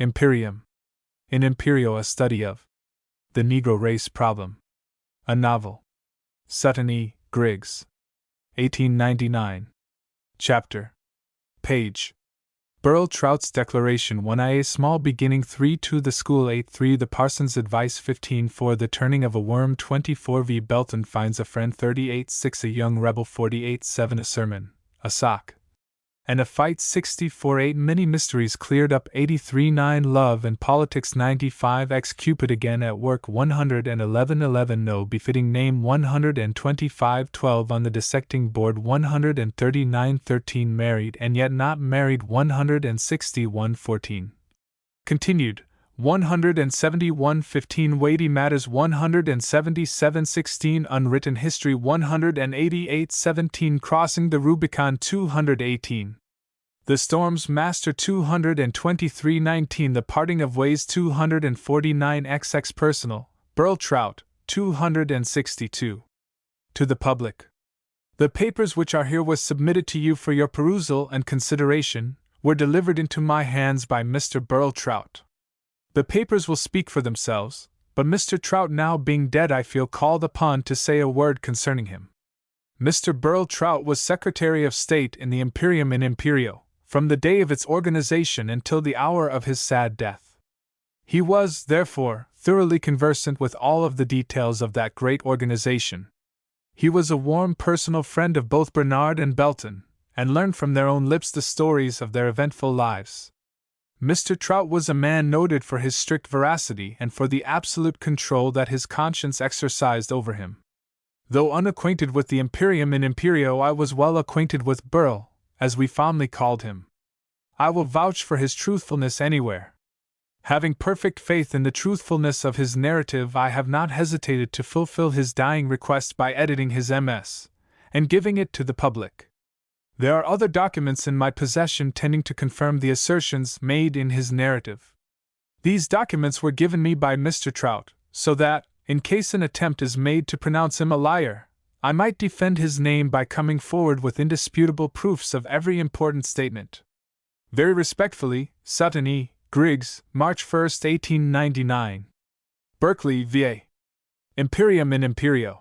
Imperium. In Imperio, a study of the Negro race problem. A novel. Sutton E. Griggs. 1899. Chapter. Page. Burl Trout's Declaration 1 A small beginning 3-2 the school 8-3 the parson's advice 15-4 the turning of a worm 24 V Belton finds a friend 38-6 a young rebel 48-7 a sermon, a sock, and a fight 64-8 many mysteries cleared up 83-9 love and politics 95x Cupid again at work 111-11 no befitting name 125-12 on the dissecting board 139-13 married and yet not married 161-14 continued 171-15 weighty matters 177-16 unwritten history 188-17 crossing the Rubicon 218 the storm's master 223-19 the parting of ways 249-XX personal Burl Trout 262 to the public. The papers which are here was submitted to you for your perusal and consideration were delivered into my hands by Mr. Burl Trout. The papers will speak for themselves, but Mr. Trout now being dead I feel called upon to say a word concerning him. Mr. Burl Trout was Secretary of State in the Imperium in Imperio, from the day of its organization until the hour of his sad death. He was, therefore, thoroughly conversant with all of the details of that great organization. He was a warm personal friend of both Bernard and Belton, and learned from their own lips the stories of their eventful lives. Mr. Trout was a man noted for his strict veracity and for the absolute control that his conscience exercised over him. Though unacquainted with the Imperium in Imperio, I was well acquainted with Burl, as we fondly called him. I will vouch for his truthfulness anywhere. Having perfect faith in the truthfulness of his narrative, I have not hesitated to fulfill his dying request by editing his MS, and giving it to the public. There are other documents in my possession tending to confirm the assertions made in his narrative. These documents were given me by Mr. Trout, so that, in case an attempt is made to pronounce him a liar, I might defend his name by coming forward with indisputable proofs of every important statement. Very respectfully, Sutton E. Griggs, March 1, 1899. Berkeley, VA. Imperium in Imperio.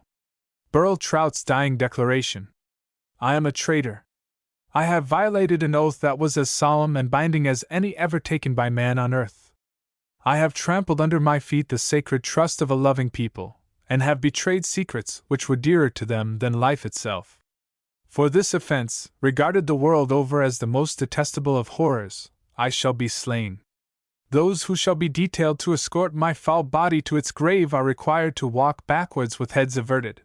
Burl Trout's dying declaration. I am a traitor. I have violated an oath that was as solemn and binding as any ever taken by man on earth. I have trampled under my feet the sacred trust of a loving people, and have betrayed secrets which were dearer to them than life itself. For this offense, regarded the world over as the most detestable of horrors, I shall be slain. Those who shall be detailed to escort my foul body to its grave are required to walk backwards with heads averted.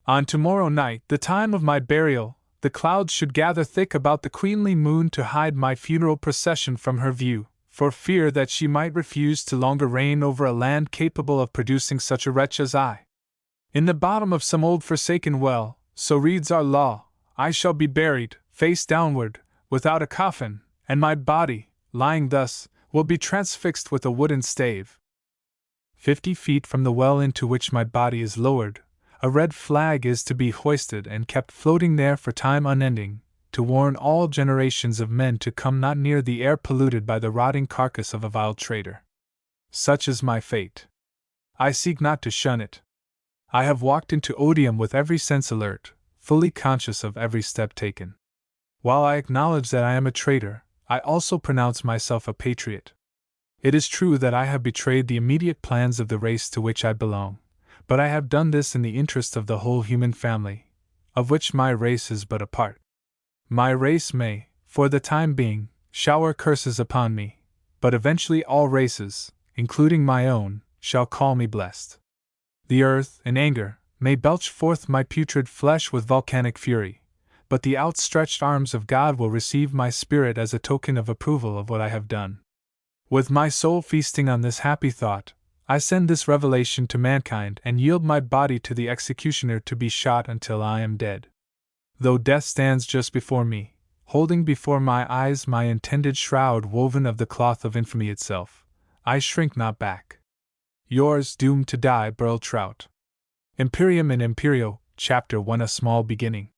On tomorrow night, the time of my burial, the clouds should gather thick about the queenly moon to hide my funeral procession from her view, for fear that she might refuse to longer reign over a land capable of producing such a wretch as I. In the bottom of some old forsaken well, so reads our law, I shall be buried, face downward, without a coffin, and my body, lying thus, will be transfixed with a wooden stave. 50 feet from the well into which my body is lowered, a red flag is to be hoisted and kept floating there for time unending, to warn all generations of men to come not near the air polluted by the rotting carcass of a vile traitor. Such is my fate. I seek not to shun it. I have walked into odium with every sense alert, fully conscious of every step taken. While I acknowledge that I am a traitor, I also pronounce myself a patriot. It is true that I have betrayed the immediate plans of the race to which I belong, but I have done this in the interest of the whole human family, of which my race is but a part. My race may, for the time being, shower curses upon me, but eventually all races, including my own, shall call me blessed. The earth, in anger, may belch forth my putrid flesh with volcanic fury, but the outstretched arms of God will receive my spirit as a token of approval of what I have done. With my soul feasting on this happy thought, I send this revelation to mankind and yield my body to the executioner to be shot until I am dead. Though death stands just before me, holding before my eyes my intended shroud woven of the cloth of infamy itself, I shrink not back. Yours, doomed to die, Burl Trout. Imperium in Imperio, Chapter 1 A Small Beginning.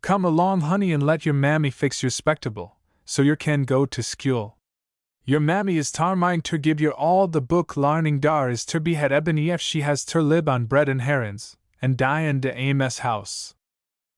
Come along, honey, and let your mammy fix your spectable, so yer can go to school. Your mammy is tarming ter give your all the book larning dar is ter be had ebony if she has ter lib on bread and herrins, and die in de AMS house.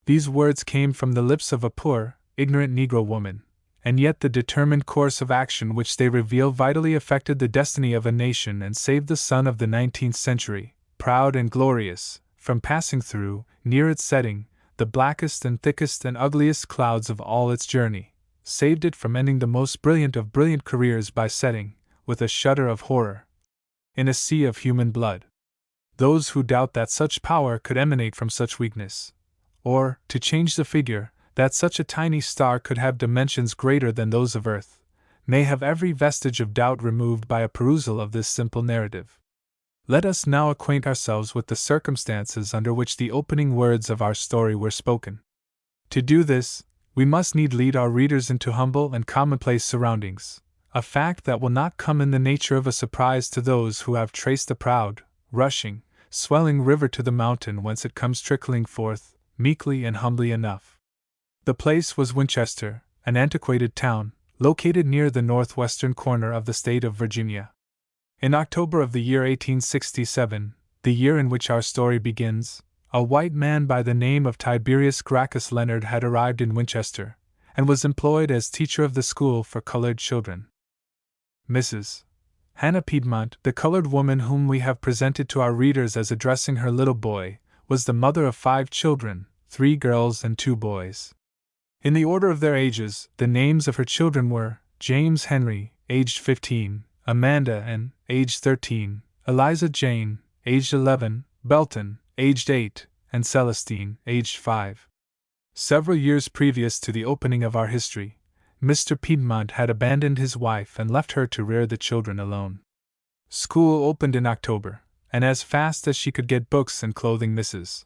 These words came from the lips of a poor, ignorant Negro woman, and yet the determined course of action which they reveal vitally affected the destiny of a nation and saved the sun of the 19th century, proud and glorious, from passing through, near its setting, the blackest and thickest and ugliest clouds of all its journey, saved it from ending the most brilliant of brilliant careers by setting, with a shudder of horror, in a sea of human blood. Those who doubt that such power could emanate from such weakness, or, to change the figure, that such a tiny star could have dimensions greater than those of Earth, may have every vestige of doubt removed by a perusal of this simple narrative. Let us now acquaint ourselves with the circumstances under which the opening words of our story were spoken. To do this, we must need lead our readers into humble and commonplace surroundings, a fact that will not come in the nature of a surprise to those who have traced the proud, rushing, swelling river to the mountain whence it comes trickling forth, meekly and humbly enough. The place was Winchester, an antiquated town, located near the northwestern corner of the state of Virginia. In October of the year 1867, the year in which our story begins, a white man by the name of Tiberius Gracchus Leonard had arrived in Winchester, and was employed as teacher of the school for colored children. Mrs. Hannah Piedmont, the colored woman whom we have presented to our readers as addressing her little boy, was the mother of 5 children, 3 girls and 2 boys. In the order of their ages, the names of her children were James Henry, aged 15, Amanda Ann, aged 13, Eliza Jane, aged 11, Belton, aged 8, and Celestine, aged 5. Several years previous to the opening of our history, Mr. Piedmont had abandoned his wife and left her to rear the children alone. School opened in October, and as fast as she could get books and clothing, Mrs.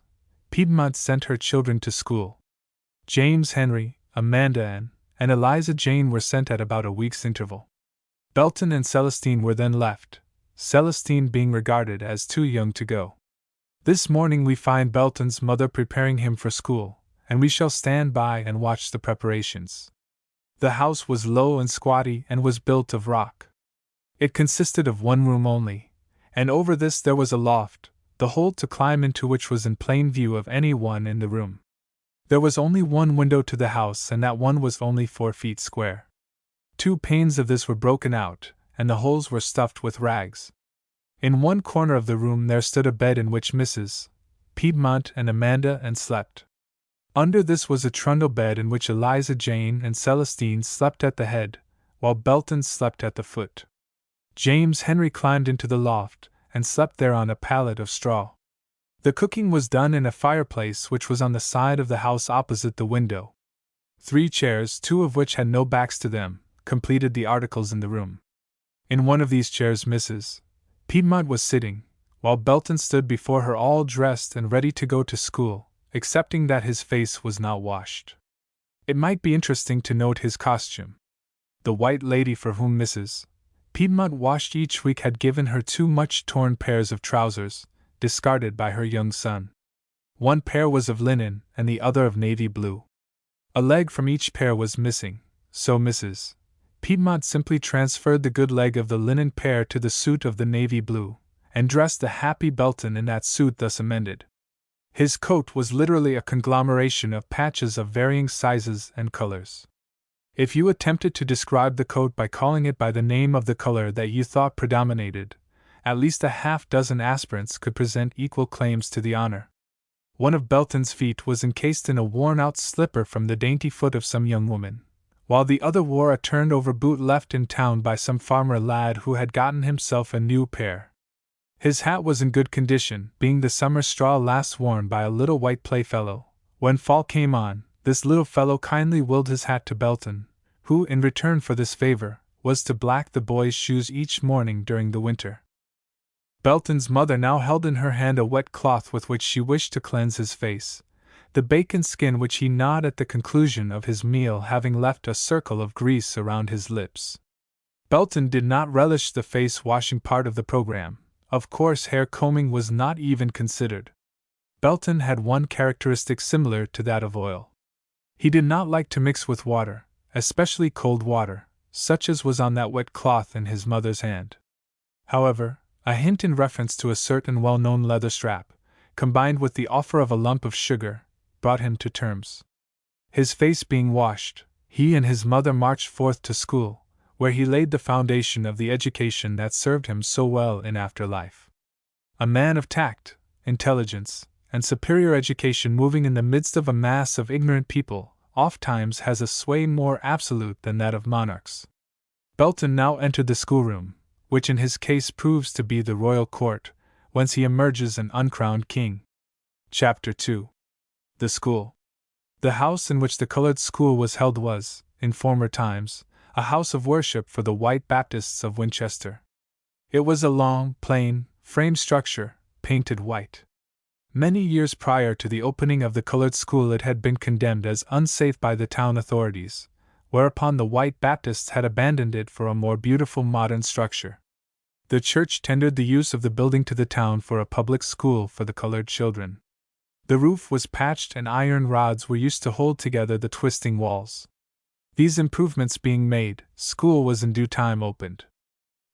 Piedmont sent her children to school. James Henry, Amanda Ann, and Eliza Jane were sent at about a week's interval. Belton and Celestine were then left, Celestine being regarded as too young to go. This morning we find Belton's mother preparing him for school, and we shall stand by and watch the preparations. The house was low and squatty and was built of rock. It consisted of 1 room only, and over this there was a loft, the hole to climb into which was in plain view of any one in the room. There was only 1 window to the house, and that one was only 4 feet square. 2 panes of this were broken out, and the holes were stuffed with rags. In one corner of the room there stood a bed in which Mrs. Piedmont and Amanda Ann slept. Under this was a trundle bed in which Eliza Jane and Celestine slept at the head, while Belton slept at the foot. James Henry climbed into the loft, and slept there on a pallet of straw. The cooking was done in a fireplace which was on the side of the house opposite the window. 3 chairs, 2 of which had no backs to them, completed the articles in the room. In one of these chairs Mrs. Piedmont was sitting, while Belton stood before her all dressed and ready to go to school, excepting that his face was not washed. It might be interesting to note his costume. The white lady for whom Mrs. Piedmont washed each week had given her 2 much torn pairs of trousers, discarded by her young son. 1 pair was of linen and the other of navy blue. A leg from each pair was missing, so Mrs. Piedmont simply transferred the good leg of the linen pair to the suit of the navy blue, and dressed the happy Belton in that suit thus amended. His coat was literally a conglomeration of patches of varying sizes and colors. If you attempted to describe the coat by calling it by the name of the color that you thought predominated, at least a half-dozen aspirants could present equal claims to the honor. One of Belton's feet was encased in a worn-out slipper from the dainty foot of some young woman, while the other wore a turned-over boot left in town by some farmer lad who had gotten himself a new pair. His hat was in good condition, being the summer straw last worn by a little white playfellow. When fall came on, this little fellow kindly willed his hat to Belton, who, in return for this favor, was to black the boy's shoes each morning during the winter. Belton's mother now held in her hand a wet cloth with which she wished to cleanse his face, the bacon skin which he gnawed at the conclusion of his meal having left a circle of grease around his lips. Belton did not relish the face-washing part of the program. Of course, hair combing was not even considered. Belton had one characteristic similar to that of oil. He did not like to mix with water, especially cold water, such as was on that wet cloth in his mother's hand. However, a hint in reference to a certain well-known leather strap, combined with the offer of a lump of sugar, brought him to terms. His face being washed, he and his mother marched forth to school, where he laid the foundation of the education that served him so well in after life. A man of tact, intelligence, and superior education moving in the midst of a mass of ignorant people, ofttimes has a sway more absolute than that of monarchs. Belton now entered the schoolroom, which in his case proves to be the royal court, whence he emerges an uncrowned king. Chapter 2. The School. The house in which the colored school was held was, in former times, a house of worship for the White Baptists of Winchester. It was a long, plain, frame structure, painted white. Many years prior to the opening of the colored school it had been condemned as unsafe by the town authorities, whereupon the White Baptists had abandoned it for a more beautiful modern structure. The church tendered the use of the building to the town for a public school for the colored children. The roof was patched and iron rods were used to hold together the twisting walls. These improvements being made, school was in due time opened.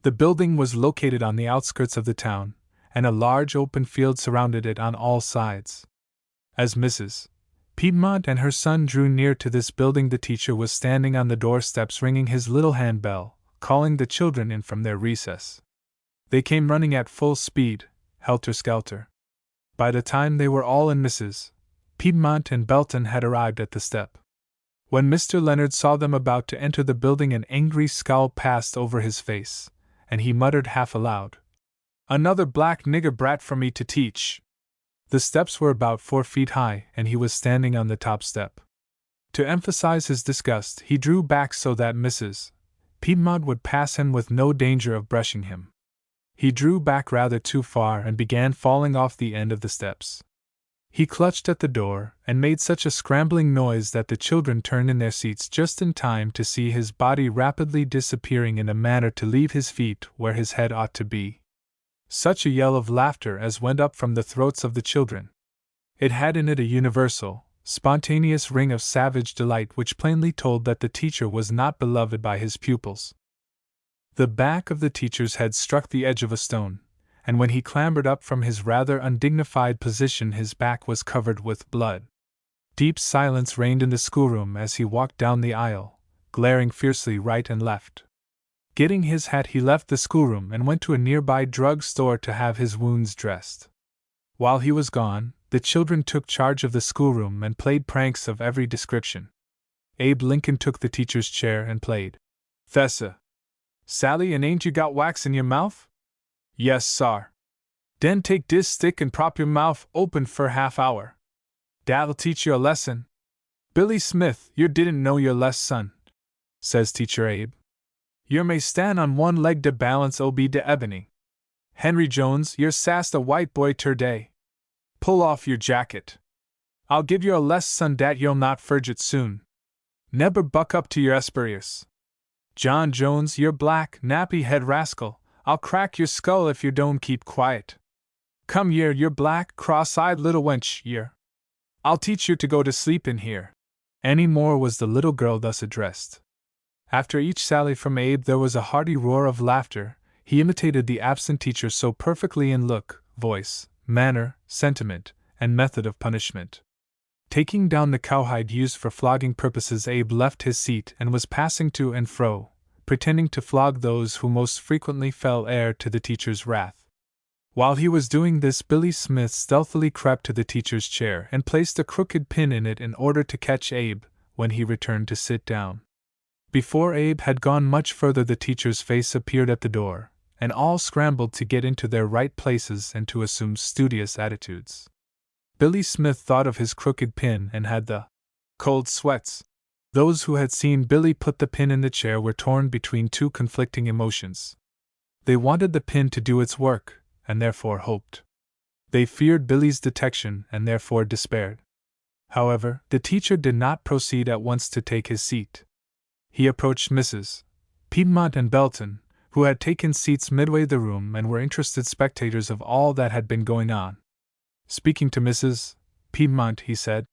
The building was located on the outskirts of the town, and a large open field surrounded it on all sides. As Mrs. Piedmont and her son drew near to this building, the teacher was standing on the doorsteps ringing his little handbell, calling the children in from their recess. They came running at full speed, helter-skelter. By the time they were all in, Mrs. Piedmont and Belton had arrived at the step. When Mr. Leonard saw them about to enter the building, an angry scowl passed over his face, and he muttered half aloud, "Another black nigger brat for me to teach." The steps were about 4 feet high, and he was standing on the top step. To emphasize his disgust, he drew back so that Mrs. Piedmont would pass him with no danger of brushing him. He drew back rather too far and began falling off the end of the steps. He clutched at the door and made such a scrambling noise that the children turned in their seats just in time to see his body rapidly disappearing in a manner to leave his feet where his head ought to be. Such a yell of laughter as went up from the throats of the children. It had in it a universal, spontaneous ring of savage delight which plainly told that the teacher was not beloved by his pupils. The back of the teacher's head struck the edge of a stone, and when he clambered up from his rather undignified position his back was covered with blood. Deep silence reigned in the schoolroom as he walked down the aisle, glaring fiercely right and left. Getting his hat, he left the schoolroom and went to a nearby drug store to have his wounds dressed. While he was gone, the children took charge of the schoolroom and played pranks of every description. Abe Lincoln took the teacher's chair and played Thessa. "Sally, and ain't you got wax in your mouth?" "Yes, sar." "Den take dis stick and prop your mouth open fer half hour. Dat'll teach you a lesson." "Billy Smith, yer didn't know your lesson," says Teacher Abe. "Yer may stand on one leg to balance ob de ebony. Henry Jones, yer sassed a white boy day. Pull off your jacket. I'll give yer a lesson dat you'll not forget soon. Neber buck up to your esperious. John Jones, yer black, nappy head rascal, I'll crack your skull if you don't keep quiet. Come here, yer black, cross-eyed little wench, yer. I'll teach you to go to sleep in here." Any more was the little girl thus addressed. After each sally from Abe there was a hearty roar of laughter. He imitated the absent teacher so perfectly in look, voice, manner, sentiment, and method of punishment. Taking down the cowhide used for flogging purposes, Abe left his seat and was passing to and fro, pretending to flog those who most frequently fell heir to the teacher's wrath. While he was doing this, Billy Smith stealthily crept to the teacher's chair and placed a crooked pin in it in order to catch Abe when he returned to sit down. Before Abe had gone much further, the teacher's face appeared at the door, and all scrambled to get into their right places and to assume studious attitudes. Billy Smith thought of his crooked pin and had the cold sweats. Those who had seen Billy put the pin in the chair were torn between two conflicting emotions. They wanted the pin to do its work, and therefore hoped. They feared Billy's detection and therefore despaired. However, the teacher did not proceed at once to take his seat. He approached Mrs. Piedmont and Belton, who had taken seats midway the room and were interested spectators of all that had been going on. Speaking to Mrs. Piedmont, he said,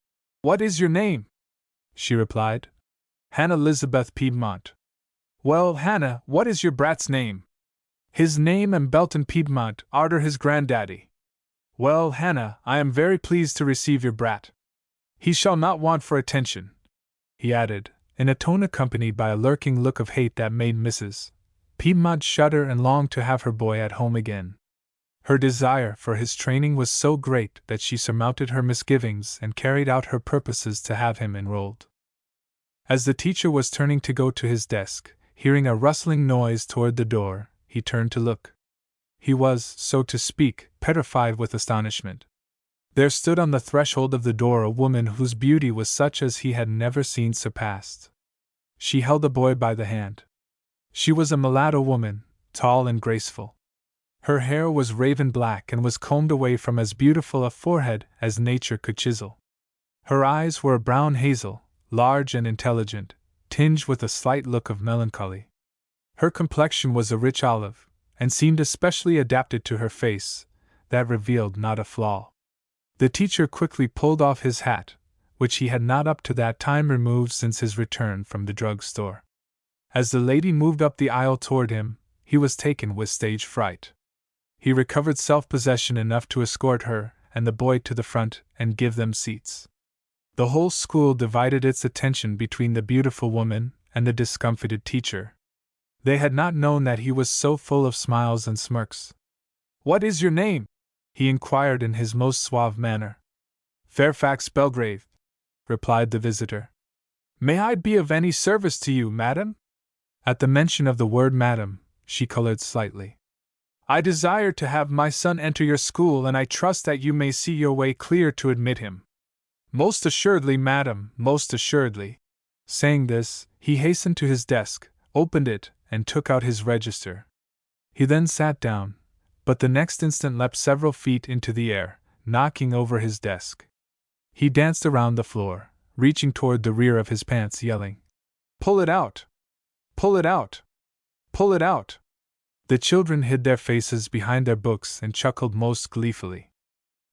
"What is your name?" She replied, "Hannah Elizabeth Piedmont." Well, Hannah, what is your brat's name? His name and Belton Piedmont arter his granddaddy. Well, Hannah, I am very pleased to receive your brat. He shall not want for attention, he added, in a tone accompanied by a lurking look of hate that made Mrs. Piedmont shudder and long to have her boy at home again. Her desire for his training was so great that she surmounted her misgivings and carried out her purposes to have him enrolled. As the teacher was turning to go to his desk, hearing a rustling noise toward the door, he turned to look. He was, so to speak, petrified with astonishment. There stood on the threshold of the door a woman whose beauty was such as he had never seen surpassed. She held the boy by the hand. She was a mulatto woman, tall and graceful. Her hair was raven black and was combed away from as beautiful a forehead as nature could chisel. Her eyes were a brown hazel, large and intelligent, tinged with a slight look of melancholy. Her complexion was a rich olive, and seemed especially adapted to her face, that revealed not a flaw. The teacher quickly pulled off his hat, which he had not up to that time removed since his return from the drug store. As the lady moved up the aisle toward him, he was taken with stage fright. He recovered self-possession enough to escort her and the boy to the front and give them seats. The whole school divided its attention between the beautiful woman and the discomfited teacher. They had not known that he was so full of smiles and smirks. "What is your name?" he inquired in his most suave manner. "Fairfax Belgrave," replied the visitor. "May I be of any service to you, madam?" At the mention of the word madam, she colored slightly. "I desire to have my son enter your school, and I trust that you may see your way clear to admit him." "Most assuredly, madam, most assuredly." Saying this, he hastened to his desk, opened it, and took out his register. He then sat down, but the next instant leapt several feet into the air, knocking over his desk. He danced around the floor, reaching toward the rear of his pants, yelling, "Pull it out! Pull it out! Pull it out!" The children hid their faces behind their books and chuckled most gleefully.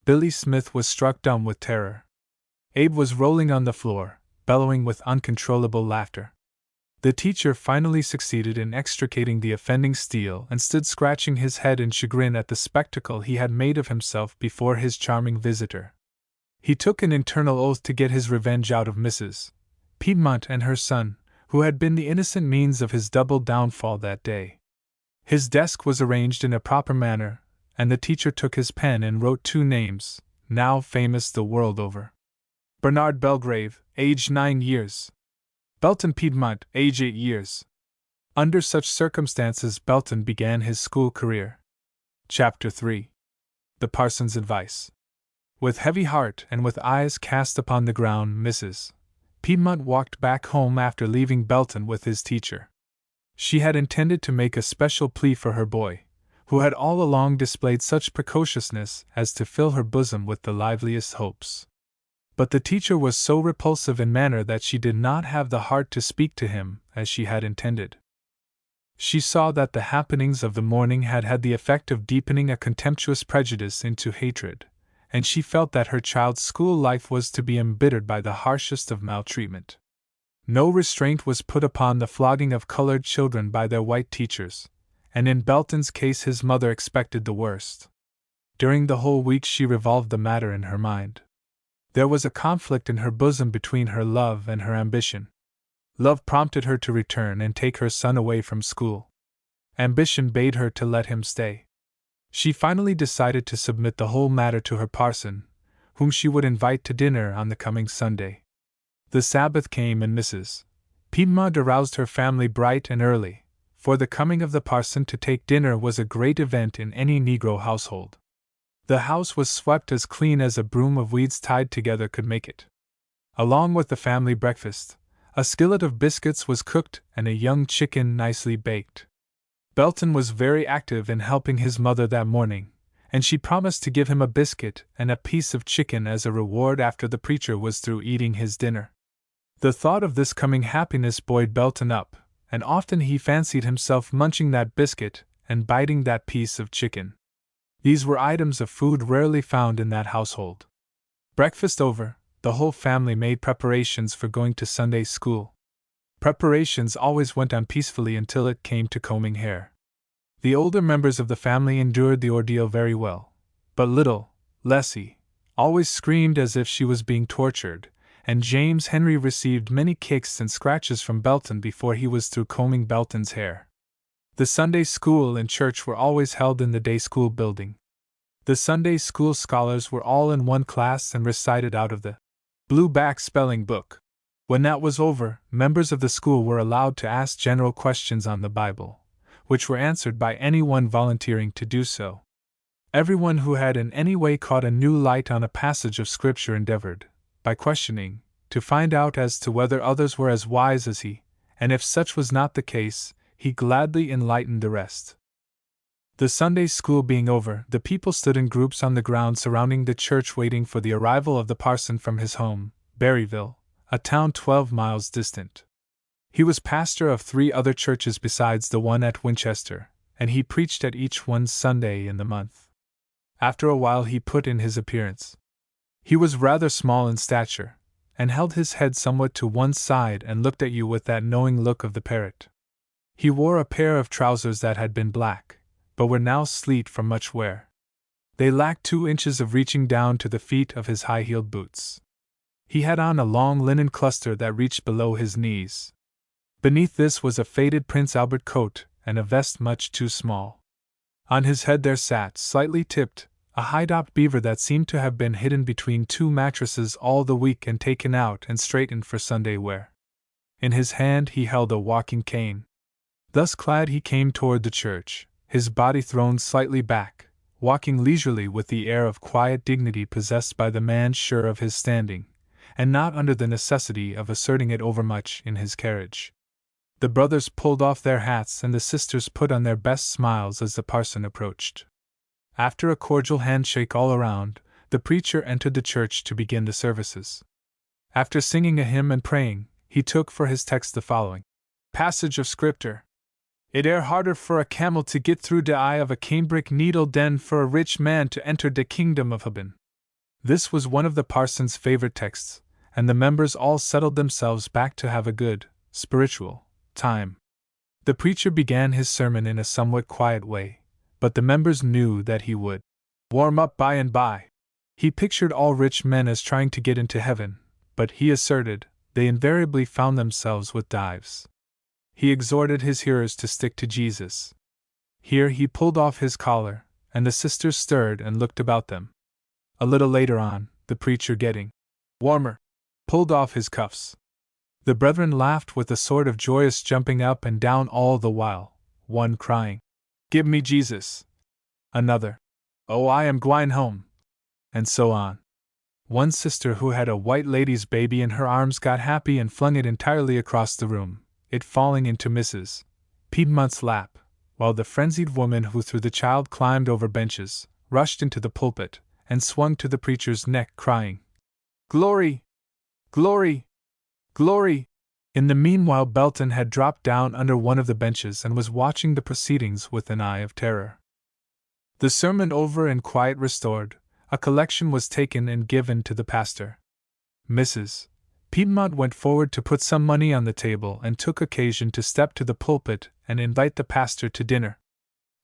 Billy Smith was struck dumb with terror. Abe was rolling on the floor, bellowing with uncontrollable laughter. The teacher finally succeeded in extricating the offending steel and stood scratching his head in chagrin at the spectacle he had made of himself before his charming visitor. He took an internal oath to get his revenge out of Mrs. Piedmont and her son, who had been the innocent means of his double downfall that day. His desk was arranged in a proper manner, and the teacher took his pen and wrote two names, now famous the world over. Bernard Belgrave, age 9 years. Belton Piedmont, age 8 years. Under such circumstances Belton began his school career. Chapter 3. The Parson's Advice. With heavy heart and with eyes cast upon the ground, Mrs. Piedmont walked back home after leaving Belton with his teacher. She had intended to make a special plea for her boy, who had all along displayed such precociousness as to fill her bosom with the liveliest hopes. But the teacher was so repulsive in manner that she did not have the heart to speak to him as she had intended. She saw that the happenings of the morning had had the effect of deepening a contemptuous prejudice into hatred, and she felt that her child's school life was to be embittered by the harshest of maltreatment. No restraint was put upon the flogging of colored children by their white teachers, and in Belton's case his mother expected the worst. During the whole week she revolved the matter in her mind. There was a conflict in her bosom between her love and her ambition. Love prompted her to return and take her son away from school. Ambition bade her to let him stay. She finally decided to submit the whole matter to her parson, whom she would invite to dinner on the coming Sunday. The Sabbath came and Mrs. Piedmont aroused her family bright and early, for the coming of the parson to take dinner was a great event in any Negro household. The house was swept as clean as a broom of weeds tied together could make it. Along with the family breakfast, a skillet of biscuits was cooked and a young chicken nicely baked. Belton was very active in helping his mother that morning, and she promised to give him a biscuit and a piece of chicken as a reward after the preacher was through eating his dinner. The thought of this coming happiness buoyed Belton up, and often he fancied himself munching that biscuit and biting that piece of chicken. These were items of food rarely found in that household. Breakfast over, the whole family made preparations for going to Sunday school. Preparations always went on peacefully until it came to combing hair. The older members of the family endured the ordeal very well, but little Leslie always screamed as if she was being tortured, and James Henry received many kicks and scratches from Belton before he was through combing Belton's hair. The Sunday school and church were always held in the day school building. The Sunday school scholars were all in one class and recited out of the blue-back spelling book. When that was over, members of the school were allowed to ask general questions on the Bible, which were answered by anyone volunteering to do so. Everyone who had in any way caught a new light on a passage of Scripture endeavored, by questioning, to find out as to whether others were as wise as he, and if such was not the case, he gladly enlightened the rest. The Sunday school being over, the people stood in groups on the ground surrounding the church waiting for the arrival of the parson from his home, Berryville, a town 12 miles distant. He was pastor of 3 other churches besides the one at Winchester, and he preached at each one Sunday in the month. After a while he put in his appearance. He was rather small in stature, and held his head somewhat to one side and looked at you with that knowing look of the parrot. He wore a pair of trousers that had been black, but were now sleek from much wear. They lacked 2 inches of reaching down to the feet of his high-heeled boots. He had on a long linen cluster that reached below his knees. Beneath this was a faded Prince Albert coat and a vest much too small. On his head there sat, slightly tipped, a high-topped beaver that seemed to have been hidden between 2 mattresses all the week and taken out and straightened for Sunday wear. In his hand he held a walking cane. Thus clad he came toward the church, his body thrown slightly back, walking leisurely with the air of quiet dignity possessed by the man sure of his standing, and not under the necessity of asserting it overmuch in his carriage. The brothers pulled off their hats and the sisters put on their best smiles as the parson approached. After a cordial handshake all around, the preacher entered the church to begin the services. After singing a hymn and praying, he took for his text the following passage of Scripture. It air harder for a camel to get through de eye of a cambric needle than for a rich man to enter de kingdom of heaven. This was one of the parson's favorite texts, and the members all settled themselves back to have a good, spiritual time. The preacher began his sermon in a somewhat quiet way, but the members knew that he would warm up by and by. He pictured all rich men as trying to get into heaven, but he asserted they invariably found themselves with dives. He exhorted his hearers to stick to Jesus. Here he pulled off his collar, and the sisters stirred and looked about them. A little later on, the preacher, getting warmer, pulled off his cuffs. The brethren laughed with a sort of joyous jumping up and down all the while, one crying, "Give me Jesus!" another, "Oh, I am gwine home!" and so on. One sister who had a white lady's baby in her arms got happy and flung it entirely across the room, it falling into Mrs. Piedmont's lap, while the frenzied woman who threw the child climbed over benches, rushed into the pulpit, and swung to the preacher's neck crying, "Glory! Glory! Glory!" In the meanwhile Belton had dropped down under one of the benches and was watching the proceedings with an eye of terror. The sermon over and quiet restored, a collection was taken and given to the pastor. Mrs. Piedmont went forward to put some money on the table and took occasion to step to the pulpit and invite the pastor to dinner.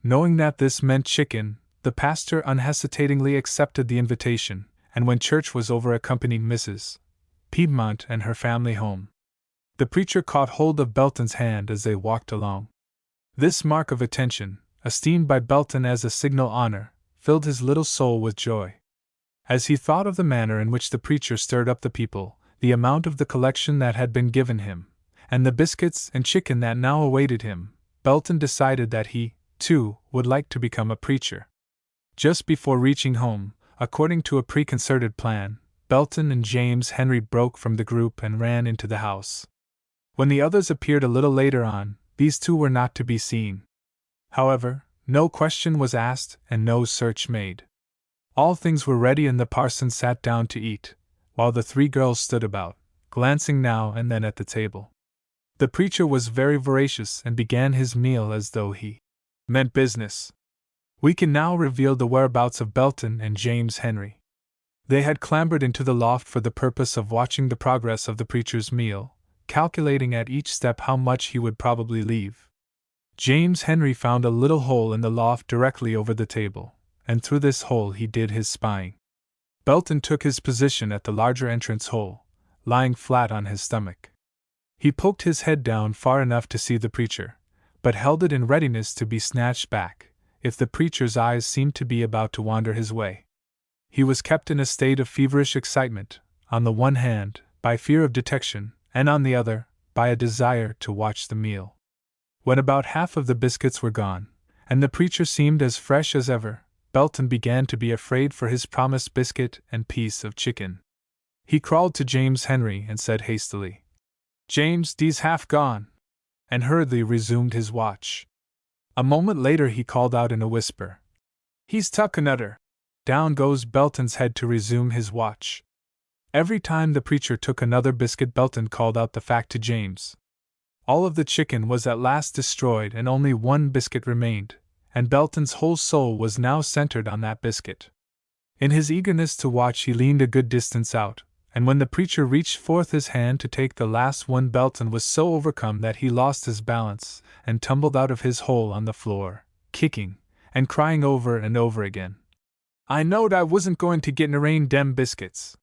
Knowing that this meant chicken, the pastor unhesitatingly accepted the invitation, and when church was over accompanied Mrs. Piedmont and her family home. The preacher caught hold of Belton's hand as they walked along. This mark of attention, esteemed by Belton as a signal honor, filled his little soul with joy. As he thought of the manner in which the preacher stirred up the people, the amount of the collection that had been given him, and the biscuits and chicken that now awaited him, Belton decided that he, too, would like to become a preacher. Just before reaching home, according to a preconcerted plan, Belton and James Henry broke from the group and ran into the house. When the others appeared a little later on, these two were not to be seen. However, no question was asked and no search made. All things were ready and the parson sat down to eat, while the 3 girls stood about, glancing now and then at the table. The preacher was very voracious and began his meal as though he meant business. We can now reveal the whereabouts of Belton and James Henry. They had clambered into the loft for the purpose of watching the progress of the preacher's meal, calculating at each step how much he would probably leave. James Henry found a little hole in the loft directly over the table, and through this hole he did his spying. Belton took his position at the larger entrance hole, lying flat on his stomach. He poked his head down far enough to see the preacher, but held it in readiness to be snatched back, if the preacher's eyes seemed to be about to wander his way. He was kept in a state of feverish excitement, on the one hand, by fear of detection, and on the other, by a desire to watch the meal. When about half of the biscuits were gone, and the preacher seemed as fresh as ever, Belton began to be afraid for his promised biscuit and piece of chicken. He crawled to James Henry and said hastily, "James, dee's half gone," and hurriedly resumed his watch. A moment later he called out in a whisper, "He's tuck anudder." Down goes Belton's head to resume his watch. Every time the preacher took another biscuit, Belton called out the fact to James. All of the chicken was at last destroyed and only one biscuit remained, and Belton's whole soul was now centered on that biscuit. In his eagerness to watch he leaned a good distance out, and when the preacher reached forth his hand to take the last one, Belton was so overcome that he lost his balance and tumbled out of his hole on the floor, kicking and crying over and over again, "I knowed I wasn't going to get narain dem biscuits."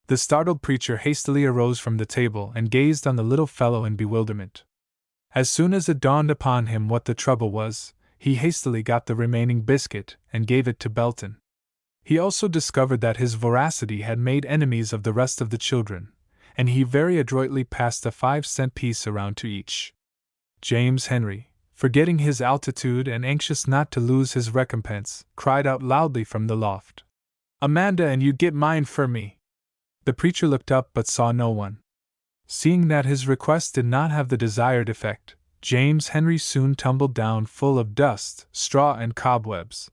The startled preacher hastily arose from the table and gazed on the little fellow in bewilderment. As soon as it dawned upon him what the trouble was, he hastily got the remaining biscuit and gave it to Belton. He also discovered that his voracity had made enemies of the rest of the children, and he very adroitly passed a 5-cent piece around to each. James Henry, forgetting his altitude and anxious not to lose his recompense, cried out loudly from the loft, "Amanda, and you get mine for me." The preacher looked up but saw no one. Seeing that his request did not have the desired effect, James Henry soon tumbled down full of dust, straw, and cobwebs,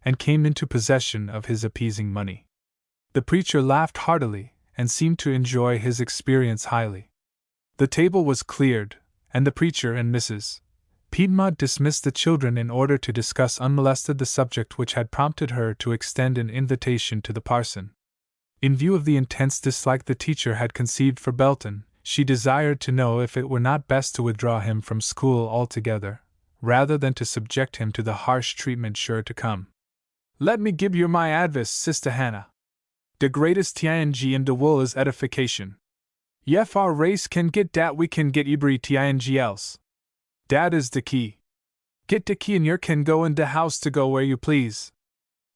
and came into possession of his appeasing money. The preacher laughed heartily, and seemed to enjoy his experience highly. The table was cleared, and the preacher and Mrs. Piedmont dismissed the children in order to discuss unmolested the subject which had prompted her to extend an invitation to the parson. In view of the intense dislike the teacher had conceived for Belton, she desired to know if it were not best to withdraw him from school altogether, rather than to subject him to the harsh treatment sure to come. "Let me give you my advice, Sister Hannah. De greatest thing in de wool is edification. Yef our race can get dat, we can get every thing else. Dat is de key. Get de key and yer can go in de house to go where you please.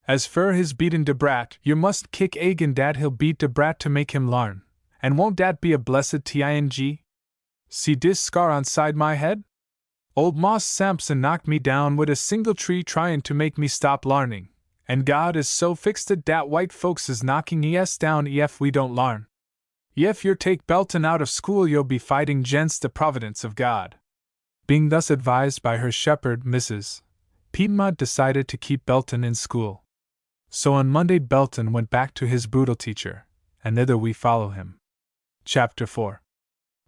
As fur his beatin' de brat, you must kick agin dat he'll beat de brat to make him larn, and won't dat be a blessed thing? See dis scar on side my head? Old Moss Sampson knocked me down wid a single tree tryin' to make me stop larning, and God is so fixed it dat white folks is knocking es down ef we don't larn. Ef yer take Belton out of school you'll be fighting 'genst the providence of God." Being thus advised by her shepherd, Mrs. Piedmont decided to keep Belton in school. So on Monday Belton went back to his brutal teacher, and thither we follow him. Chapter 4.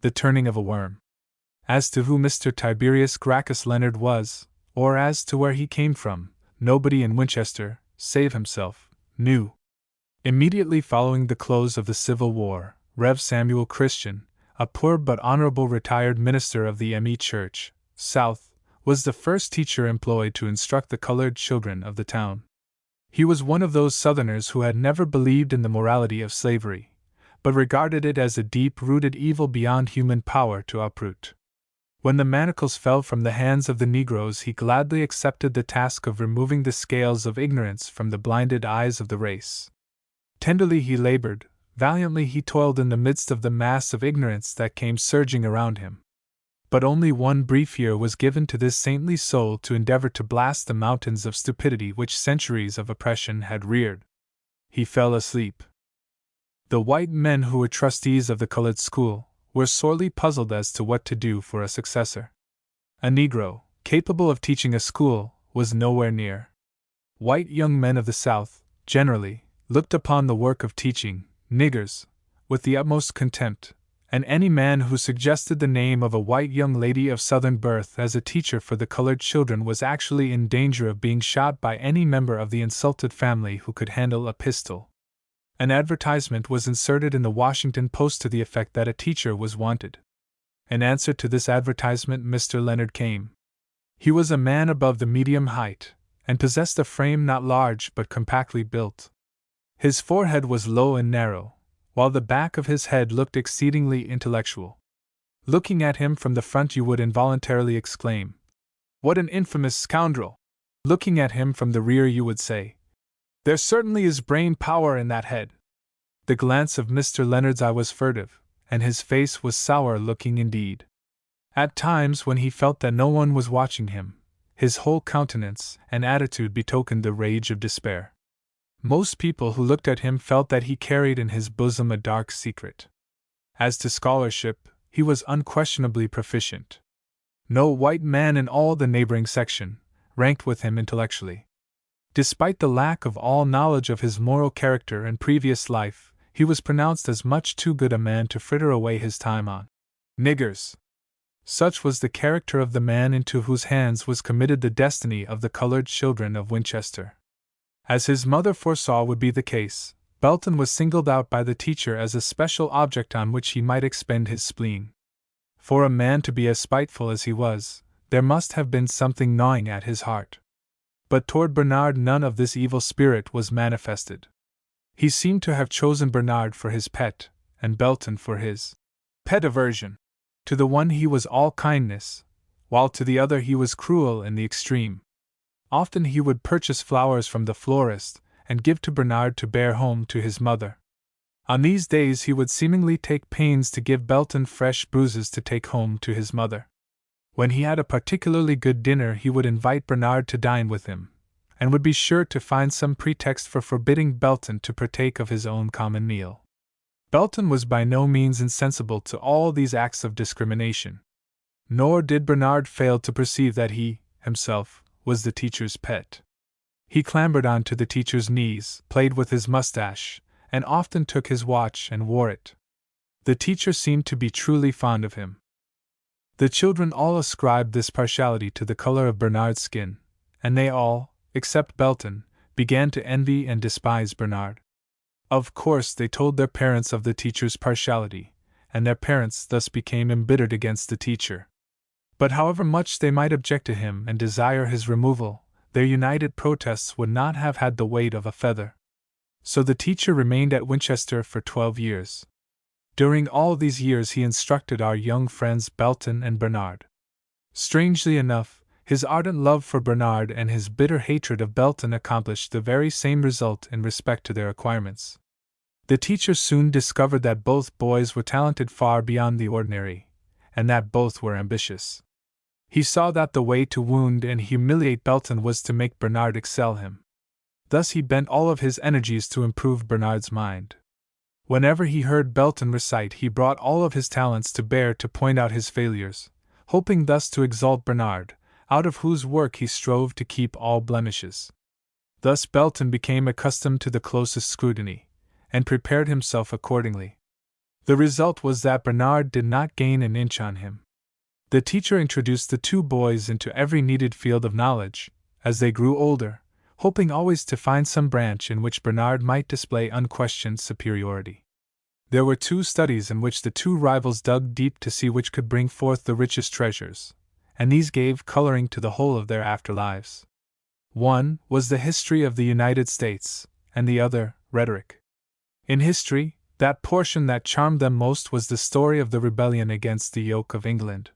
The Turning of a Worm. As to who Mr. Tiberius Gracchus Leonard was, or as to where he came from, nobody in Winchester, save himself, knew. Immediately following the close of the Civil War, Rev. Samuel Christian, a poor but honorable retired minister of the M.E. Church, South, was the first teacher employed to instruct the colored children of the town. He was one of those Southerners who had never believed in the morality of slavery, but regarded it as a deep-rooted evil beyond human power to uproot. When the manacles fell from the hands of the Negroes, he gladly accepted the task of removing the scales of ignorance from the blinded eyes of the race. Tenderly he labored, valiantly he toiled in the midst of the mass of ignorance that came surging around him. But only one brief year was given to this saintly soul to endeavor to blast the mountains of stupidity which centuries of oppression had reared. He fell asleep. The white men who were trustees of the colored school were sorely puzzled as to what to do for a successor. A Negro, capable of teaching a school, was nowhere near. White young men of the South, generally, looked upon the work of teaching niggers with the utmost contempt, and any man who suggested the name of a white young lady of Southern birth as a teacher for the colored children was actually in danger of being shot by any member of the insulted family who could handle a pistol. An advertisement was inserted in the Washington Post to the effect that a teacher was wanted, In answer to this advertisement, Mr. Leonard came. He was a man above the medium height, and possessed a frame not large but compactly built. His forehead was low and narrow, while the back of his head looked exceedingly intellectual. Looking at him from the front, you would involuntarily exclaim, "What an infamous scoundrel!" Looking at him from the rear, you would say, "There certainly is brain power in that head." The glance of Mr. Leonard's eye was furtive, and his face was sour-looking indeed. At times, when he felt that no one was watching him, his whole countenance and attitude betokened the rage of despair. Most people who looked at him felt that he carried in his bosom a dark secret. As to scholarship, he was unquestionably proficient. No white man in all the neighboring section ranked with him intellectually. Despite the lack of all knowledge of his moral character and previous life, he was pronounced as much too good a man to fritter away his time on niggers. Such was the character of the man into whose hands was committed the destiny of the colored children of Winchester. As his mother foresaw would be the case, Belton was singled out by the teacher as a special object on which he might expend his spleen. For a man to be as spiteful as he was, there must have been something gnawing at his heart. But toward Bernard none of this evil spirit was manifested. He seemed to have chosen Bernard for his pet, and Belton for his pet aversion. To the one he was all kindness, while to the other he was cruel in the extreme. Often he would purchase flowers from the florist, and give to Bernard to bear home to his mother. On these days he would seemingly take pains to give Belton fresh bruises to take home to his mother. When he had a particularly good dinner, he would invite Bernard to dine with him, and would be sure to find some pretext for forbidding Belton to partake of his own common meal. Belton was by no means insensible to all these acts of discrimination. Nor did Bernard fail to perceive that he, himself, was the teacher's pet. He clambered on to the teacher's knees, played with his mustache, and often took his watch and wore it. The teacher seemed to be truly fond of him. The children all ascribed this partiality to the color of Bernard's skin, and they all, except Belton, began to envy and despise Bernard. Of course, they told their parents of the teacher's partiality, and their parents thus became embittered against the teacher. But however much they might object to him and desire his removal, their united protests would not have had the weight of a feather. So the teacher remained at Winchester for 12 years. During all these years he instructed our young friends Belton and Bernard. Strangely enough, his ardent love for Bernard and his bitter hatred of Belton accomplished the very same result in respect to their acquirements. The teacher soon discovered that both boys were talented far beyond the ordinary, and that both were ambitious. He saw that the way to wound and humiliate Belton was to make Bernard excel him. Thus he bent all of his energies to improve Bernard's mind. Whenever he heard Belton recite, he brought all of his talents to bear to point out his failures, hoping thus to exalt Bernard, out of whose work he strove to keep all blemishes. Thus Belton became accustomed to the closest scrutiny, and prepared himself accordingly. The result was that Bernard did not gain an inch on him. The teacher introduced the two boys into every needed field of knowledge, as they grew older, hoping always to find some branch in which Bernard might display unquestioned superiority. There were two studies in which the two rivals dug deep to see which could bring forth the richest treasures, and these gave coloring to the whole of their afterlives. One was the history of the United States, and the other, rhetoric. In history, that portion that charmed them most was the story of the rebellion against the yoke of England.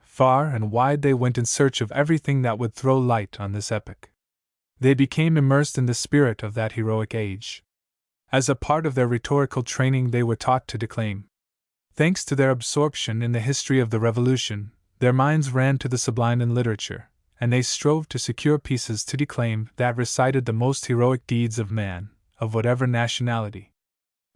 Far and wide they went in search of everything that would throw light on this epoch. They became immersed in the spirit of that heroic age. As a part of their rhetorical training, they were taught to declaim. Thanks to their absorption in the history of the Revolution, their minds ran to the sublime in literature, and they strove to secure pieces to declaim that recited the most heroic deeds of man, of whatever nationality.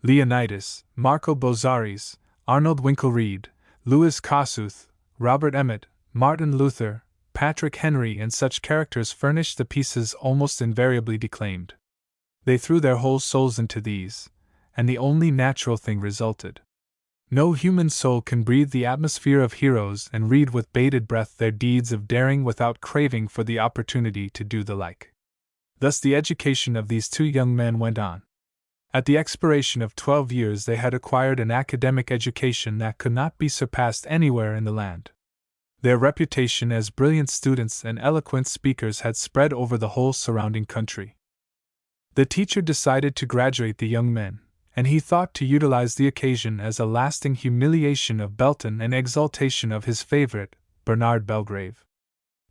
Leonidas, Marco Bozzaris, Arnold Winkle-Reed, Louis Kossuth, Robert Emmet, Martin Luther, Patrick Henry, and such characters furnished the pieces almost invariably declaimed. They threw their whole souls into these, and the only natural thing resulted. No human soul can breathe the atmosphere of heroes and read with bated breath their deeds of daring without craving for the opportunity to do the like. Thus the education of these two young men went on. At the expiration of 12 years, they had acquired an academic education that could not be surpassed anywhere in the land. Their reputation as brilliant students and eloquent speakers had spread over the whole surrounding country. The teacher decided to graduate the young men, and he thought to utilize the occasion as a lasting humiliation of Belton and exaltation of his favorite, Bernard Belgrave.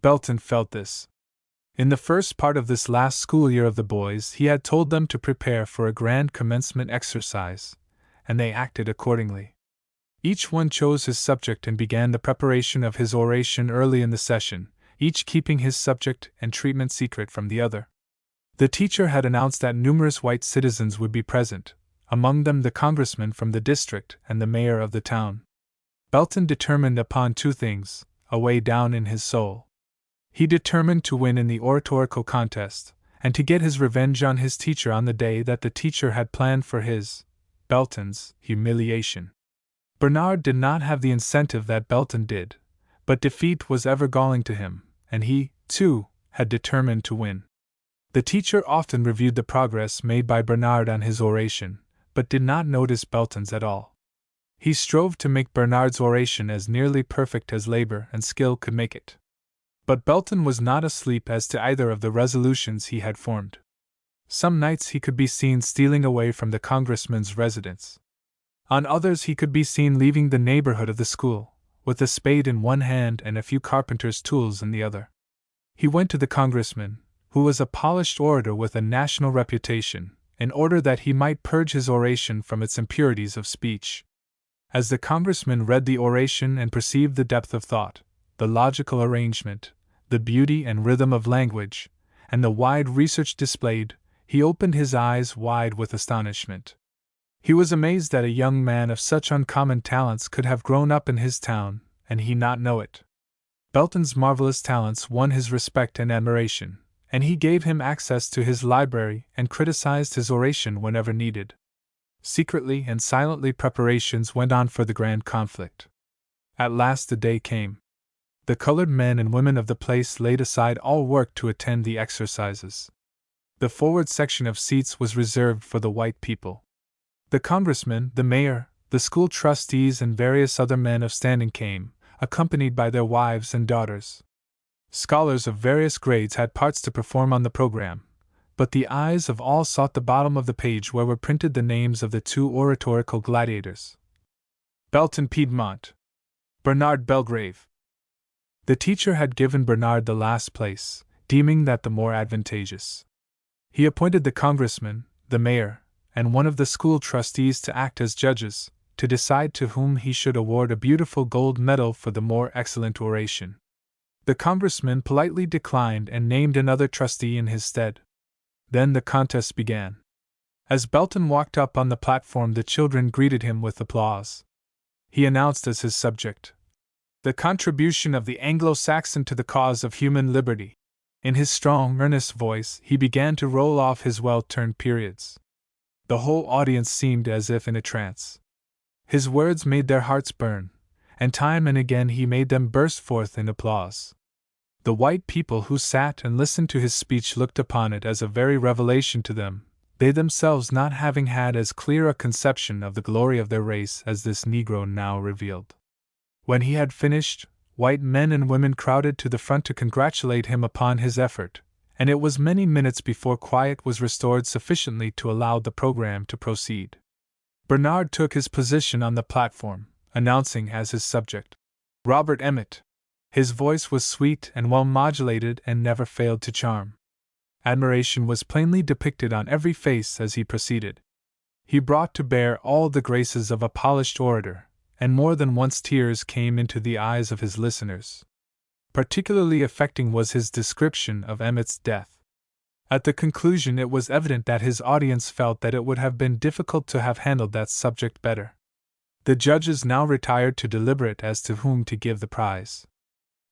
Belton felt this. In the first part of this last school year of the boys, he had told them to prepare for a grand commencement exercise, and they acted accordingly. Each one chose his subject and began the preparation of his oration early in the session, each keeping his subject and treatment secret from the other. The teacher had announced that numerous white citizens would be present, among them the congressman from the district and the mayor of the town. Belton determined upon two things, away down in his soul. He determined to win in the oratorical contest, and to get his revenge on his teacher on the day that the teacher had planned for his, Belton's, humiliation. Bernard did not have the incentive that Belton did, but defeat was ever galling to him, and he, too, had determined to win. The teacher often reviewed the progress made by Bernard on his oration, but did not notice Belton's at all. He strove to make Bernard's oration as nearly perfect as labor and skill could make it. But Belton was not asleep as to either of the resolutions he had formed. Some nights he could be seen stealing away from the congressman's residence. On others he could be seen leaving the neighborhood of the school, with a spade in one hand and a few carpenter's tools in the other. He went to the congressman, who was a polished orator with a national reputation, in order that he might purge his oration from its impurities of speech. As the congressman read the oration and perceived the depth of thought, the logical arrangement, the beauty and rhythm of language, and the wide research displayed, he opened his eyes wide with astonishment. He was amazed that a young man of such uncommon talents could have grown up in his town, and he not know it. Belton's marvelous talents won his respect and admiration, and he gave him access to his library and criticized his oration whenever needed. Secretly and silently preparations went on for the grand conflict. At last the day came. The colored men and women of the place laid aside all work to attend the exercises. The forward section of seats was reserved for the white people. The congressman, the mayor, the school trustees, and various other men of standing came, accompanied by their wives and daughters. Scholars of various grades had parts to perform on the program, but the eyes of all sought the bottom of the page where were printed the names of the two oratorical gladiators: Belton Piedmont, Bernard Belgrave. The teacher had given Bernard the last place, deeming that the more advantageous. He appointed the congressman, the mayor, and one of the school trustees to act as judges, to decide to whom he should award a beautiful gold medal for the more excellent oration. The congressman politely declined and named another trustee in his stead. Then the contest began. As Belton walked up on the platform, the children greeted him with applause. He announced as his subject, "The contribution of the Anglo-Saxon to the cause of human liberty." In his strong, earnest voice, he began to roll off his well-turned periods. The whole audience seemed as if in a trance. His words made their hearts burn, and time and again he made them burst forth in applause. The white people who sat and listened to his speech looked upon it as a very revelation to them, they themselves not having had as clear a conception of the glory of their race as this Negro now revealed. When he had finished, white men and women crowded to the front to congratulate him upon his effort, and it was many minutes before quiet was restored sufficiently to allow the program to proceed. Bernard took his position on the platform, announcing as his subject, Robert Emmet. His voice was sweet and well modulated and never failed to charm. Admiration was plainly depicted on every face as he proceeded. He brought to bear all the graces of a polished orator, and more than once tears came into the eyes of his listeners. Particularly affecting was his description of Emmet's death. At the conclusion, it was evident that his audience felt that it would have been difficult to have handled that subject better. The judges now retired to deliberate as to whom to give the prize.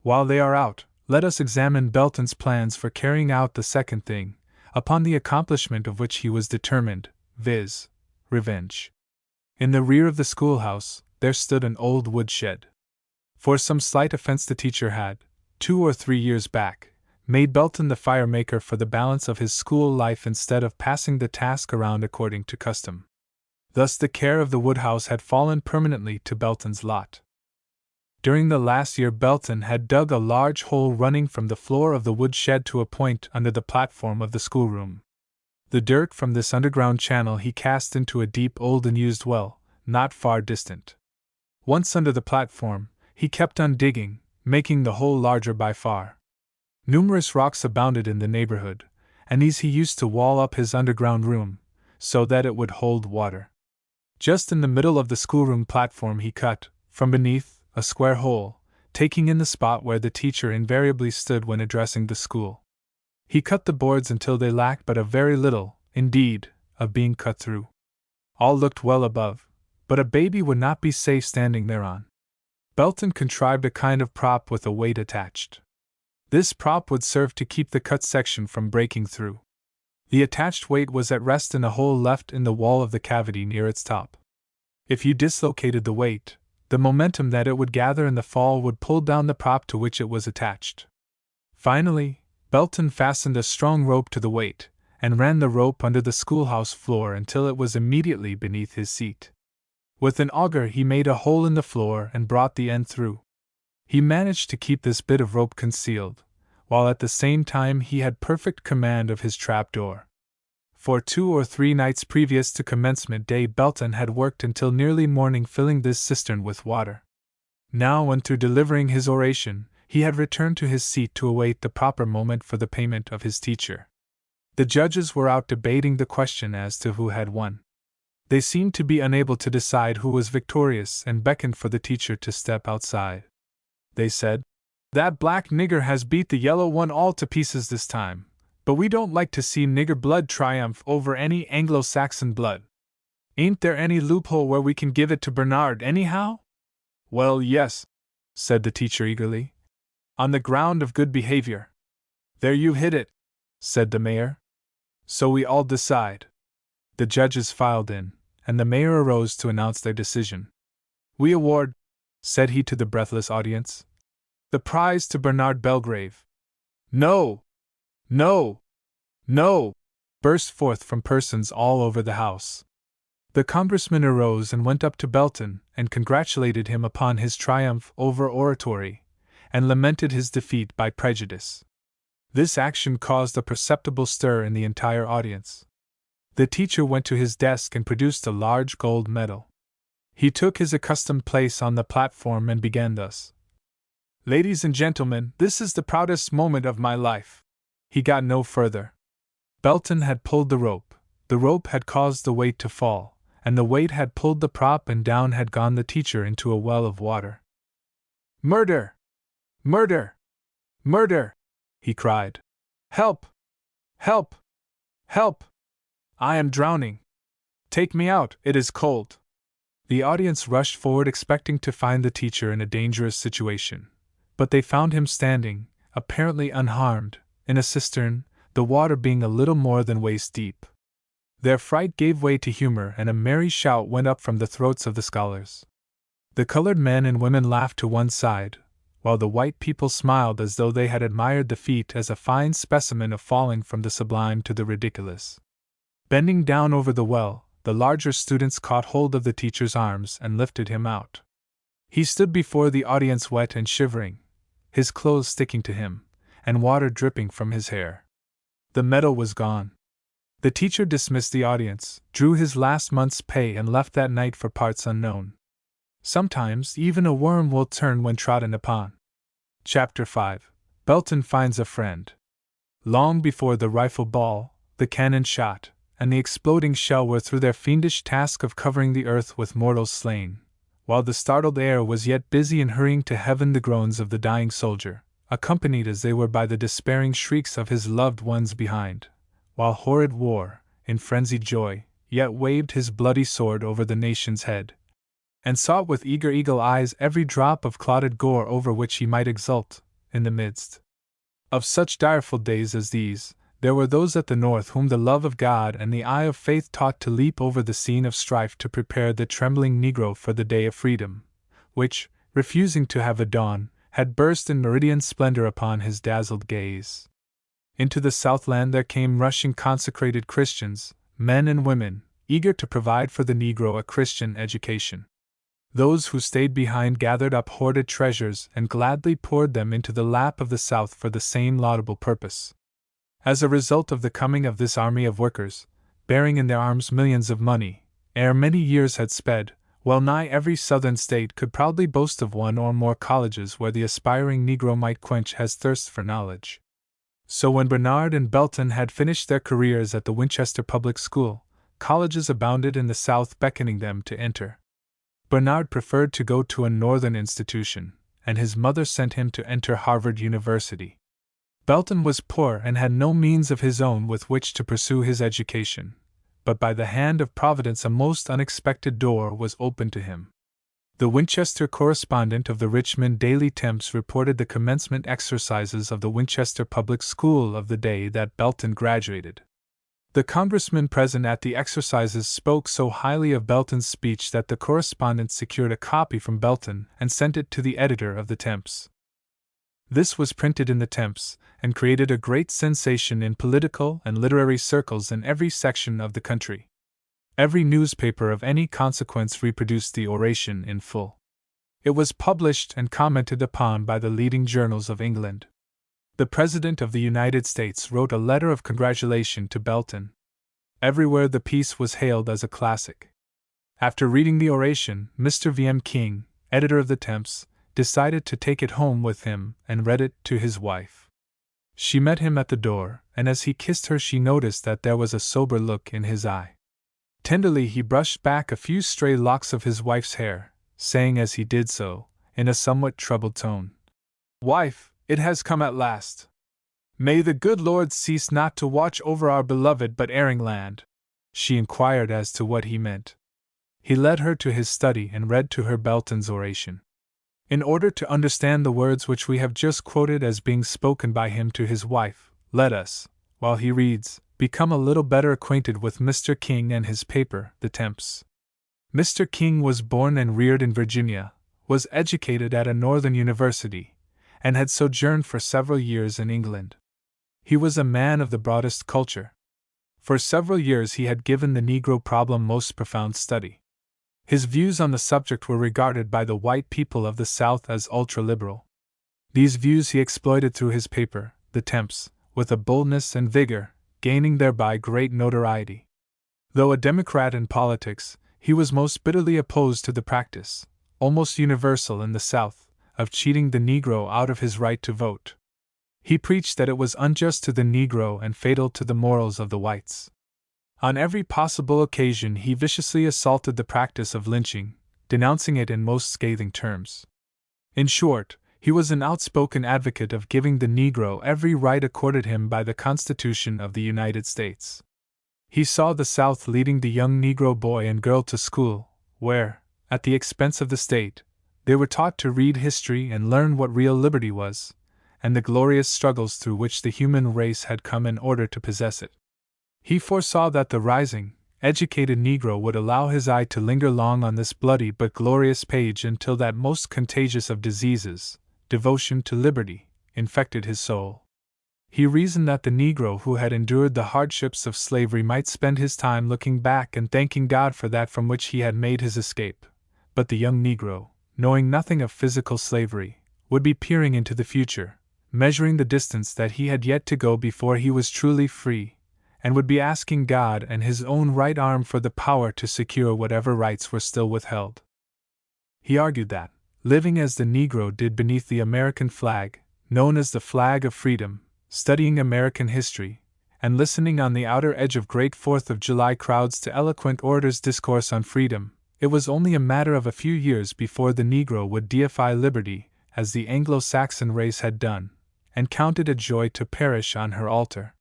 While they are out, let us examine Belton's plans for carrying out the second thing, upon the accomplishment of which he was determined, viz., revenge. In the rear of the schoolhouse, there stood an old woodshed. For some slight offense the teacher had, 2 or 3 years back, made Belton the fire-maker for the balance of his school life instead of passing the task around according to custom. Thus the care of the woodhouse had fallen permanently to Belton's lot. During the last year Belton had dug a large hole running from the floor of the woodshed to a point under the platform of the schoolroom. The dirt from this underground channel he cast into a deep old unused well, not far distant. Once under the platform, he kept on digging, making the hole larger by far. Numerous rocks abounded in the neighborhood, and these he used to wall up his underground room, so that it would hold water. Just in the middle of the schoolroom platform he cut, from beneath, a square hole, taking in the spot where the teacher invariably stood when addressing the school. He cut the boards until they lacked but a very little, indeed, of being cut through. All looked well above, but a baby would not be safe standing thereon. Belton contrived a kind of prop with a weight attached. This prop would serve to keep the cut section from breaking through. The attached weight was at rest in a hole left in the wall of the cavity near its top. If you dislocated the weight, the momentum that it would gather in the fall would pull down the prop to which it was attached. Finally, Belton fastened a strong rope to the weight, and ran the rope under the schoolhouse floor until it was immediately beneath his seat. With an auger he made a hole in the floor and brought the end through. He managed to keep this bit of rope concealed, while at the same time he had perfect command of his trapdoor. For 2 or 3 nights previous to commencement day Belton had worked until nearly morning filling this cistern with water. Now, when through delivering his oration, he had returned to his seat to await the proper moment for the payment of his teacher. The judges were out debating the question as to who had won. They seemed to be unable to decide who was victorious and beckoned for the teacher to step outside. They said, "That black nigger has beat the yellow one all to pieces this time, but we don't like to see nigger blood triumph over any Anglo-Saxon blood. Ain't there any loophole where we can give it to Bernard anyhow?" "Well, yes," said the teacher eagerly. "On the ground of good behavior." "There you hit it," said the mayor. "So we all decide." The judges filed in, and the mayor arose to announce their decision. "We award," said he to the breathless audience, "the prize to Bernard Belgrave." "No! No! No!" burst forth from persons all over the house. The congressman arose and went up to Belton and congratulated him upon his triumph over oratory, and lamented his defeat by prejudice. This action caused a perceptible stir in the entire audience. The teacher went to his desk and produced a large gold medal. He took his accustomed place on the platform and began thus: "Ladies and gentlemen, this is the proudest moment of my life." He got no further. Belton had pulled the rope had caused the weight to fall, and the weight had pulled the prop, and down had gone the teacher into a well of water. "Murder! Murder! Murder!" he cried. "Help! Help! Help! I am drowning! Take me out, it is cold!" The audience rushed forward expecting to find the teacher in a dangerous situation, but they found him standing, apparently unharmed, in a cistern, the water being a little more than waist deep. Their fright gave way to humor, and a merry shout went up from the throats of the scholars. The colored men and women laughed to one side, while the white people smiled as though they had admired the feat as a fine specimen of falling from the sublime to the ridiculous. Bending down over the well, the larger students caught hold of the teacher's arms and lifted him out. He stood before the audience wet and shivering, his clothes sticking to him, and water dripping from his hair. The medal was gone. The teacher dismissed the audience, drew his last month's pay, and left that night for parts unknown. Sometimes even a worm will turn when trodden upon. Chapter 5. Belton finds a friend. Long before the rifle ball, the cannon shot, and the exploding shell were through their fiendish task of covering the earth with mortals slain, while the startled air was yet busy in hurrying to heaven the groans of the dying soldier, accompanied as they were by the despairing shrieks of his loved ones behind, while horrid war, in frenzied joy, yet waved his bloody sword over the nation's head, and sought with eager eagle eyes every drop of clotted gore over which he might exult. In the midst of such direful days as these, there were those at the North whom the love of God and the eye of faith taught to leap over the scene of strife to prepare the trembling Negro for the day of freedom, which, refusing to have a dawn, had burst in meridian splendor upon his dazzled gaze. Into the Southland there came rushing consecrated Christians, men and women, eager to provide for the Negro a Christian education. Those who stayed behind gathered up hoarded treasures and gladly poured them into the lap of the South for the same laudable purpose. As a result of the coming of this army of workers, bearing in their arms millions of money, ere many years had sped, well nigh every Southern state could proudly boast of one or more colleges where the aspiring Negro might quench his thirst for knowledge. So when Barnard and Belton had finished their careers at the Winchester Public School, colleges abounded in the South beckoning them to enter. Barnard preferred to go to a northern institution, and his mother sent him to enter Harvard University. Belton was poor and had no means of his own with which to pursue his education, but by the hand of Providence a most unexpected door was opened to him. The Winchester correspondent of the Richmond Daily Temps reported the commencement exercises of the Winchester Public School of the day that Belton graduated. The congressman present at the exercises spoke so highly of Belton's speech that the correspondent secured a copy from Belton and sent it to the editor of the Temps. This was printed in the Temps, and created a great sensation in political and literary circles in every section of the country. Every newspaper of any consequence reproduced the oration in full. It was published and commented upon by the leading journals of England. The President of the United States wrote a letter of congratulation to Belton. Everywhere the piece was hailed as a classic. After reading the oration, Mr. V.M. King, editor of the Temps, decided to take it home with him and read it to his wife. She met him at the door, and as he kissed her she noticed that there was a sober look in his eye. Tenderly he brushed back a few stray locks of his wife's hair, saying as he did so, in a somewhat troubled tone, "Wife, it has come at last. May the good Lord cease not to watch over our beloved but erring land." She inquired as to what he meant. He led her to his study and read to her Belton's oration. In order to understand the words which we have just quoted as being spoken by him to his wife, let us, while he reads, become a little better acquainted with Mr. King and his paper, The Temps. Mr. King was born and reared in Virginia, was educated at a northern university, and had sojourned for several years in England. He was a man of the broadest culture. For several years he had given the Negro problem most profound study. His views on the subject were regarded by the white people of the South as ultra-liberal. These views he exploited through his paper, The Temps, with a boldness and vigor, gaining thereby great notoriety. Though a Democrat in politics, he was most bitterly opposed to the practice, almost universal in the South, of cheating the Negro out of his right to vote. He preached that it was unjust to the Negro and fatal to the morals of the whites. On every possible occasion he viciously assaulted the practice of lynching, denouncing it in most scathing terms. In short, he was an outspoken advocate of giving the Negro every right accorded him by the Constitution of the United States. He saw the South leading the young Negro boy and girl to school, where, at the expense of the state, they were taught to read history and learn what real liberty was, and the glorious struggles through which the human race had come in order to possess it. He foresaw that the rising, educated Negro would allow his eye to linger long on this bloody but glorious page until that most contagious of diseases, devotion to liberty, infected his soul. He reasoned that the Negro who had endured the hardships of slavery might spend his time looking back and thanking God for that from which he had made his escape, but the young Negro, knowing nothing of physical slavery, would be peering into the future, measuring the distance that he had yet to go before he was truly free, and would be asking God and his own right arm for the power to secure whatever rights were still withheld. He argued that, living as the Negro did beneath the American flag, known as the flag of freedom, studying American history, and listening on the outer edge of great 4th of July crowds to eloquent orators' discourse on freedom, it was only a matter of a few years before the Negro would deify liberty, as the Anglo-Saxon race had done, and count it a joy to perish on her altar.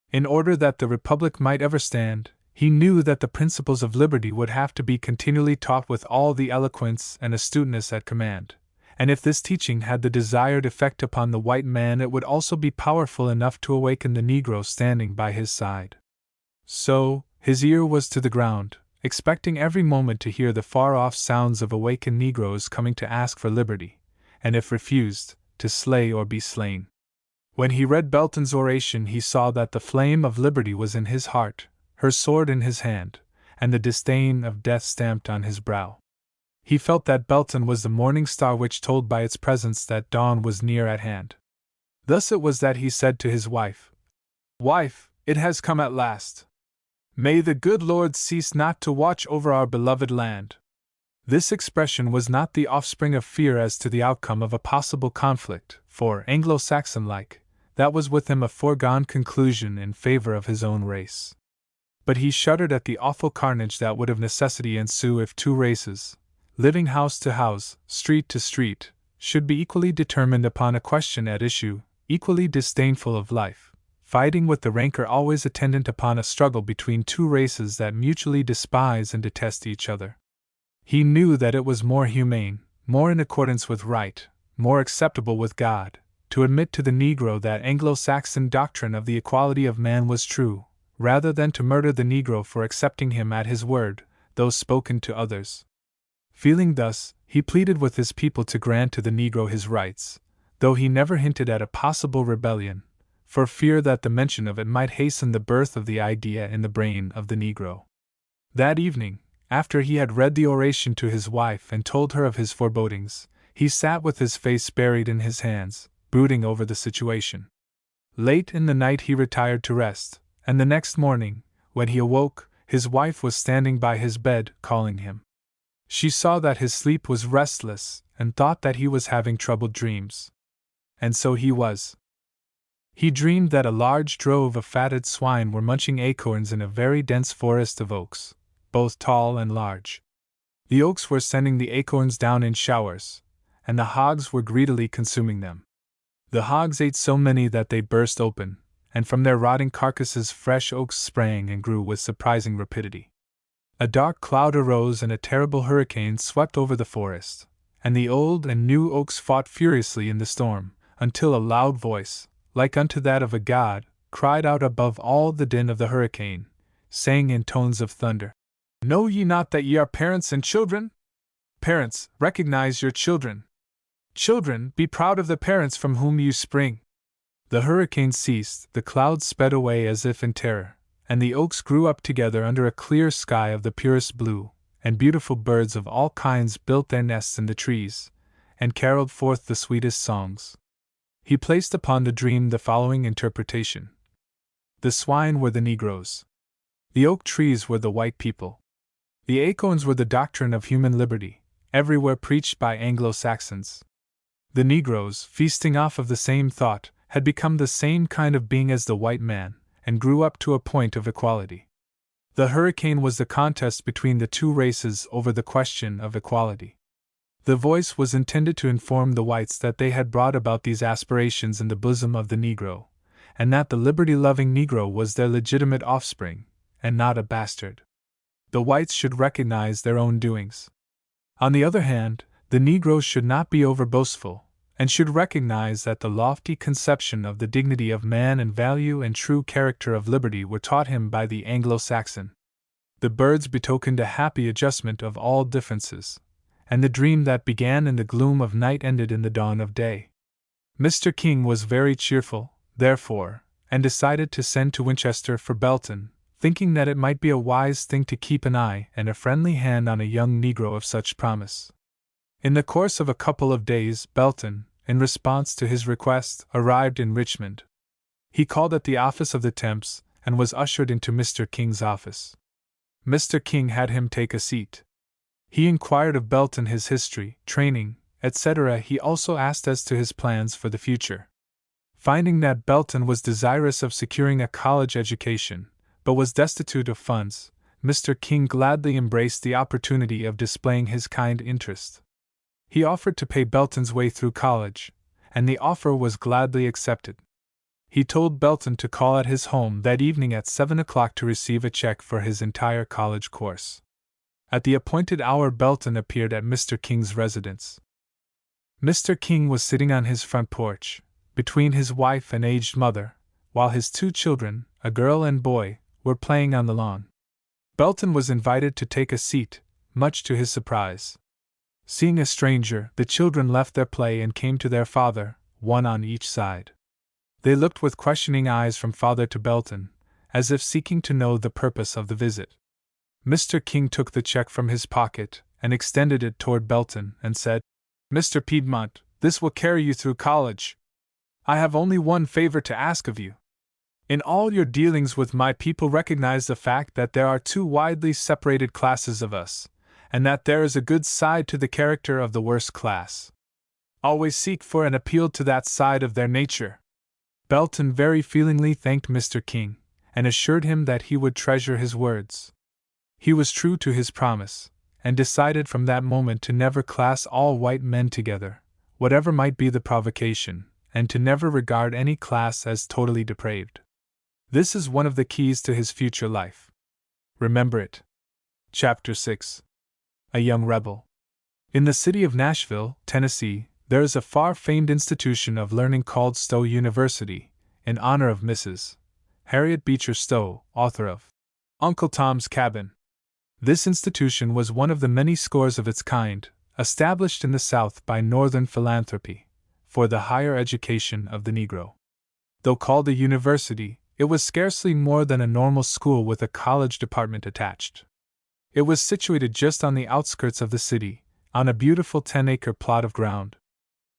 In order that the Republic might ever stand, he knew that the principles of liberty would have to be continually taught with all the eloquence and astuteness at command, and if this teaching had the desired effect upon the white man it would also be powerful enough to awaken the Negro standing by his side. So, his ear was to the ground, expecting every moment to hear the far-off sounds of awakened Negroes coming to ask for liberty, and if refused, to slay or be slain. When he read Belton's oration, he saw that the flame of liberty was in his heart, her sword in his hand, and the disdain of death stamped on his brow. He felt that Belton was the morning star which told by its presence that dawn was near at hand. Thus it was that he said to his wife, "Wife, it has come at last. May the good Lord cease not to watch over our beloved land." This expression was not the offspring of fear as to the outcome of a possible conflict, for, Anglo-Saxon-like, that was with him a foregone conclusion in favor of his own race. But he shuddered at the awful carnage that would of necessity ensue if two races, living house to house, street to street, should be equally determined upon a question at issue, equally disdainful of life, fighting with the rancor always attendant upon a struggle between two races that mutually despise and detest each other. He knew that it was more humane, more in accordance with right, more acceptable with God, to admit to the Negro that Anglo-Saxon doctrine of the equality of man was true, rather than to murder the Negro for accepting him at his word, though spoken to others. Feeling thus, he pleaded with his people to grant to the Negro his rights, though he never hinted at a possible rebellion, for fear that the mention of it might hasten the birth of the idea in the brain of the Negro. That evening, after he had read the oration to his wife and told her of his forebodings, he sat with his face buried in his hands, brooding over the situation. Late in the night he retired to rest, and the next morning, when he awoke, his wife was standing by his bed, calling him. She saw that his sleep was restless, and thought that he was having troubled dreams. And so he was. He dreamed that a large drove of fatted swine were munching acorns in a very dense forest of oaks, both tall and large. The oaks were sending the acorns down in showers, and the hogs were greedily consuming them. The hogs ate so many that they burst open, and from their rotting carcasses fresh oaks sprang and grew with surprising rapidity. A dark cloud arose and a terrible hurricane swept over the forest, and the old and new oaks fought furiously in the storm, until a loud voice, like unto that of a god, cried out above all the din of the hurricane, saying in tones of thunder, "Know ye not that ye are parents and children? Parents, recognize your children. Children, be proud of the parents from whom you spring." The hurricane ceased, the clouds sped away as if in terror, and the oaks grew up together under a clear sky of the purest blue, and beautiful birds of all kinds built their nests in the trees, and caroled forth the sweetest songs. He placed upon the dream the following interpretation. The swine were the Negroes. The oak trees were the white people. The acorns were the doctrine of human liberty, everywhere preached by Anglo-Saxons. The Negroes, feasting off of the same thought, had become the same kind of being as the white man, and grew up to a point of equality. The hurricane was the contest between the two races over the question of equality. The voice was intended to inform the whites that they had brought about these aspirations in the bosom of the Negro, and that the liberty-loving Negro was their legitimate offspring, and not a bastard. The whites should recognize their own doings. On the other hand, the Negroes should not be over-boastful, and should recognize that the lofty conception of the dignity of man and value and true character of liberty were taught him by the Anglo-Saxon. The birds betokened a happy adjustment of all differences, and the dream that began in the gloom of night ended in the dawn of day. Mr. King was very cheerful, therefore, and decided to send to Winchester for Belton, thinking that it might be a wise thing to keep an eye and a friendly hand on a young Negro of such promise. In the course of a couple of days, Belton, in response to his request, arrived in Richmond. He called at the office of the Temps, and was ushered into Mr. King's office. Mr. King had him take a seat. He inquired of Belton his history, training, etc. He also asked as to his plans for the future. Finding that Belton was desirous of securing a college education, but was destitute of funds, Mr. King gladly embraced the opportunity of displaying his kind interest. He offered to pay Belton's way through college, and the offer was gladly accepted. He told Belton to call at his home that evening at 7 o'clock to receive a check for his entire college course. At the appointed hour, Belton appeared at Mr. King's residence. Mr. King was sitting on his front porch, between his wife and aged mother, while his two children, a girl and boy, were playing on the lawn. Belton was invited to take a seat, much to his surprise. Seeing a stranger, the children left their play and came to their father, one on each side. They looked with questioning eyes from father to Belton, as if seeking to know the purpose of the visit. Mr. King took the check from his pocket and extended it toward Belton and said, "Mr. Piedmont, this will carry you through college. I have only one favor to ask of you. In all your dealings with my people, recognize the fact that there are two widely separated classes of us, and that there is a good side to the character of the worst class. Always seek for and appeal to that side of their nature." Belton very feelingly thanked Mr. King, and assured him that he would treasure his words. He was true to his promise, and decided from that moment to never class all white men together, whatever might be the provocation, and to never regard any class as totally depraved. This is one of the keys to his future life. Remember it. Chapter 6. A Young Rebel. In the city of Nashville, Tennessee, there is a far-famed institution of learning called Stowe University, in honor of Mrs. Harriet Beecher Stowe, author of Uncle Tom's Cabin. This institution was one of the many scores of its kind, established in the South by Northern philanthropy, for the higher education of the Negro. Though called a university, it was scarcely more than a normal school with a college department attached. It was situated just on the outskirts of the city, on a beautiful 10-acre plot of ground.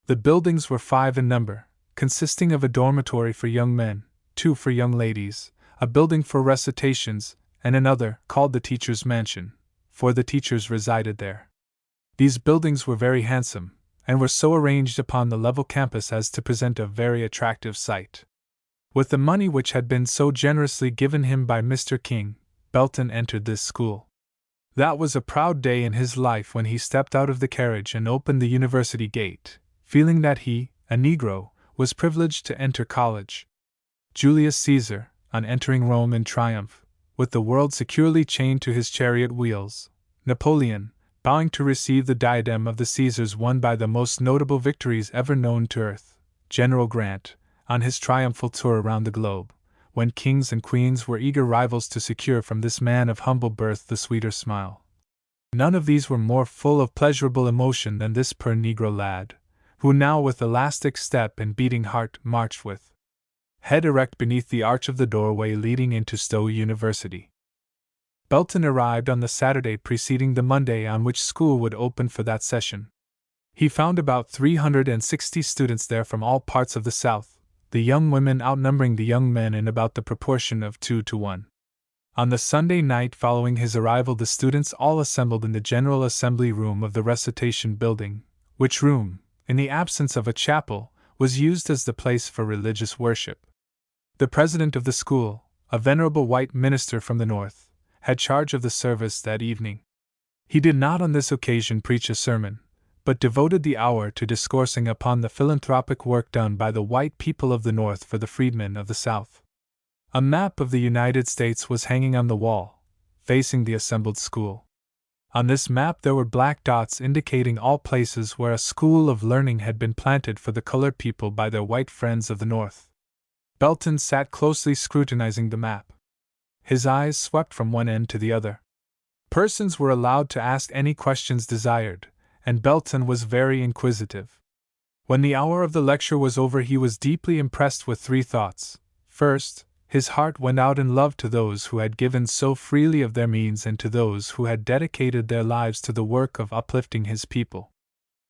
The buildings were 5 in number, consisting of a dormitory for young men, 2 for young ladies, a building for recitations, and another, called the Teacher's Mansion, for the teachers resided there. These buildings were very handsome, and were so arranged upon the level campus as to present a very attractive sight. With the money which had been so generously given him by Mr. King, Belton entered this school. That was a proud day in his life when he stepped out of the carriage and opened the university gate, feeling that he, a Negro, was privileged to enter college. Julius Caesar, on entering Rome in triumph, with the world securely chained to his chariot wheels, Napoleon, bowing to receive the diadem of the Caesars won by the most notable victories ever known to earth, General Grant, on his triumphal tour around the globe, when kings and queens were eager rivals to secure from this man of humble birth the sweeter smile. None of these were more full of pleasurable emotion than this poor Negro lad, who now with elastic step and beating heart marched with head erect beneath the arch of the doorway leading into Stowe University. Belton arrived on the Saturday preceding the Monday on which school would open for that session. He found about 360 students there from all parts of the South, the young women outnumbering the young men in about the proportion of 2 to 1. On the Sunday night following his arrival, the students all assembled in the General Assembly Room of the Recitation Building, which room, in the absence of a chapel, was used as the place for religious worship. The president of the school, a venerable white minister from the North, had charge of the service that evening. He did not on this occasion preach a sermon, but devoted the hour to discoursing upon the philanthropic work done by the white people of the North for the freedmen of the South. A map of the United States was hanging on the wall, facing the assembled school. On this map there were black dots indicating all places where a school of learning had been planted for the colored people by their white friends of the North. Belton sat closely scrutinizing the map. His eyes swept from one end to the other. Persons were allowed to ask any questions desired, and Belton was very inquisitive. When the hour of the lecture was over, he was deeply impressed with 3 thoughts. First, his heart went out in love to those who had given so freely of their means and to those who had dedicated their lives to the work of uplifting his people.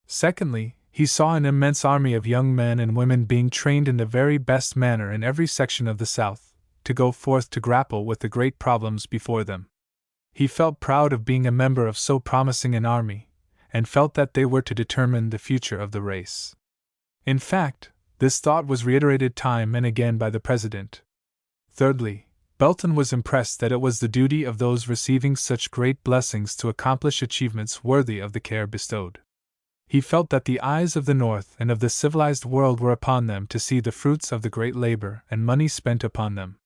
Secondly, he saw an immense army of young men and women being trained in the very best manner in every section of the South, to go forth to grapple with the great problems before them. He felt proud of being a member of so promising an army, and felt that they were to determine the future of the race. In fact, this thought was reiterated time and again by the president. Thirdly, Belton was impressed that it was the duty of those receiving such great blessings to accomplish achievements worthy of the care bestowed. He felt that the eyes of the North and of the civilized world were upon them to see the fruits of the great labor and money spent upon them.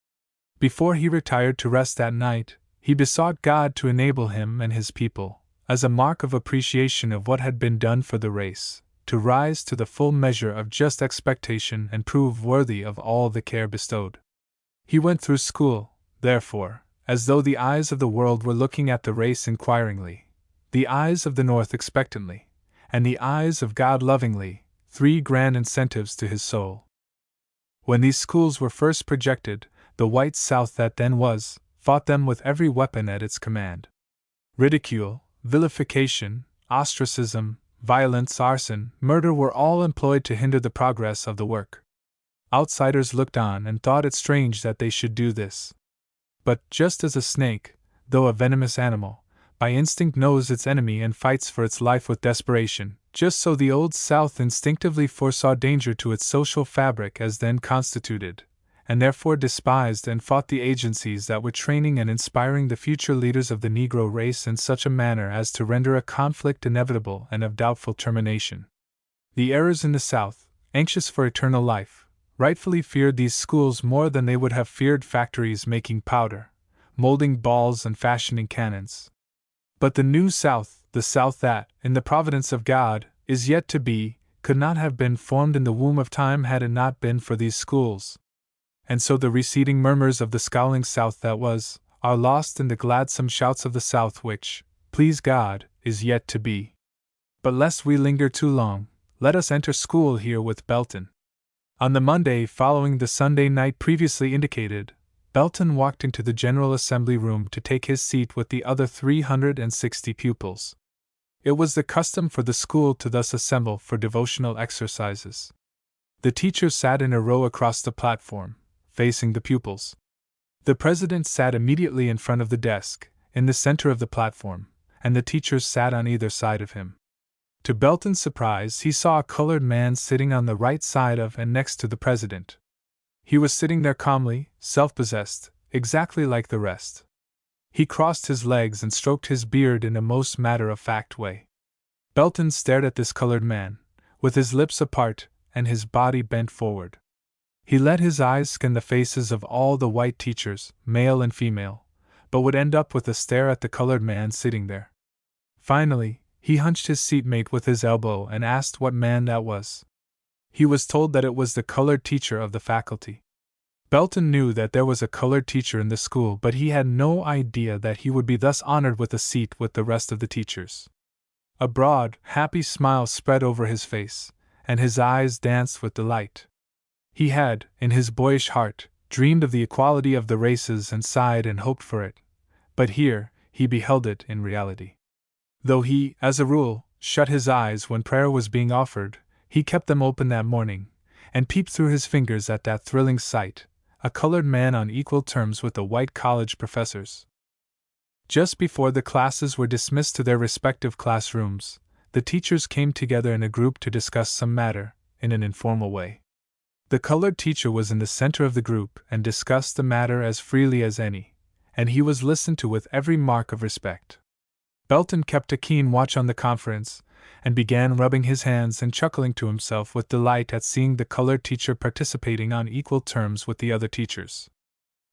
Before he retired to rest that night, he besought God to enable him and his people, as a mark of appreciation of what had been done for the race, to rise to the full measure of just expectation and prove worthy of all the care bestowed. He went through school, therefore, as though the eyes of the world were looking at the race inquiringly, the eyes of the North expectantly, and the eyes of God lovingly, 3 grand incentives to his soul. When these schools were first projected, the white South that then was, fought them with every weapon at its command. Ridicule, vilification, ostracism, violence, arson, murder were all employed to hinder the progress of the work. Outsiders looked on and thought it strange that they should do this. But, just as a snake, though a venomous animal, by instinct knows its enemy and fights for its life with desperation, just so the Old South instinctively foresaw danger to its social fabric as then constituted, and therefore despised and fought the agencies that were training and inspiring the future leaders of the Negro race in such a manner as to render a conflict inevitable and of doubtful termination. The errors in the South, anxious for eternal life, rightfully feared these schools more than they would have feared factories making powder, molding balls and fashioning cannons. But the New South, the South that, in the providence of God, is yet to be, could not have been formed in the womb of time had it not been for these schools. And so the receding murmurs of the scowling South that was, are lost in the gladsome shouts of the South which, please God, is yet to be. But lest we linger too long, let us enter school here with Belton. On the Monday following the Sunday night previously indicated, Belton walked into the General Assembly room to take his seat with the other 360 pupils. It was the custom for the school to thus assemble for devotional exercises. The teachers sat in a row across the platform, facing the pupils. The president sat immediately in front of the desk, in the center of the platform, and the teachers sat on either side of him. To Belton's surprise, he saw a colored man sitting on the right side of and next to the president. He was sitting there calmly, self-possessed, exactly like the rest. He crossed his legs and stroked his beard in a most matter-of-fact way. Belton stared at this colored man, with his lips apart and his body bent forward. He let his eyes scan the faces of all the white teachers, male and female, but would end up with a stare at the colored man sitting there. Finally, he hunched his seatmate with his elbow and asked what man that was. He was told that it was the colored teacher of the faculty. Belton knew that there was a colored teacher in the school, but he had no idea that he would be thus honored with a seat with the rest of the teachers. A broad, happy smile spread over his face, and his eyes danced with delight. He had, in his boyish heart, dreamed of the equality of the races and sighed and hoped for it, but here he beheld it in reality. Though he, as a rule, shut his eyes when prayer was being offered, he kept them open that morning, and peeped through his fingers at that thrilling sight, a colored man on equal terms with the white college professors. Just before the classes were dismissed to their respective classrooms, the teachers came together in a group to discuss some matter, in an informal way. The colored teacher was in the center of the group and discussed the matter as freely as any, and he was listened to with every mark of respect. Belton kept a keen watch on the conference, and began rubbing his hands and chuckling to himself with delight at seeing the colored teacher participating on equal terms with the other teachers.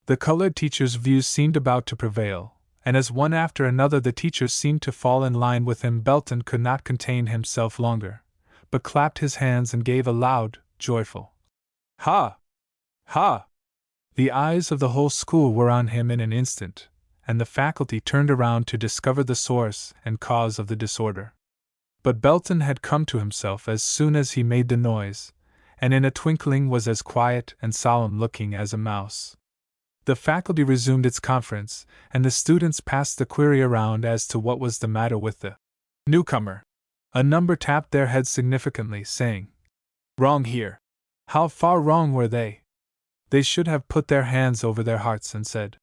The colored teacher's views seemed about to prevail, and as one after another the teachers seemed to fall in line with him, Belton could not contain himself longer, but clapped his hands and gave a loud, joyful "Ha! Ha!" The eyes of the whole school were on him in an instant, and the faculty turned around to discover the source and cause of the disorder. But Belton had come to himself as soon as he made the noise, and in a twinkling was as quiet and solemn-looking as a mouse. The faculty resumed its conference, and the students passed the query around as to what was the matter with the newcomer. A number tapped their heads significantly, saying, "Wrong here." How far wrong were they? They should have put their hands over their hearts and said,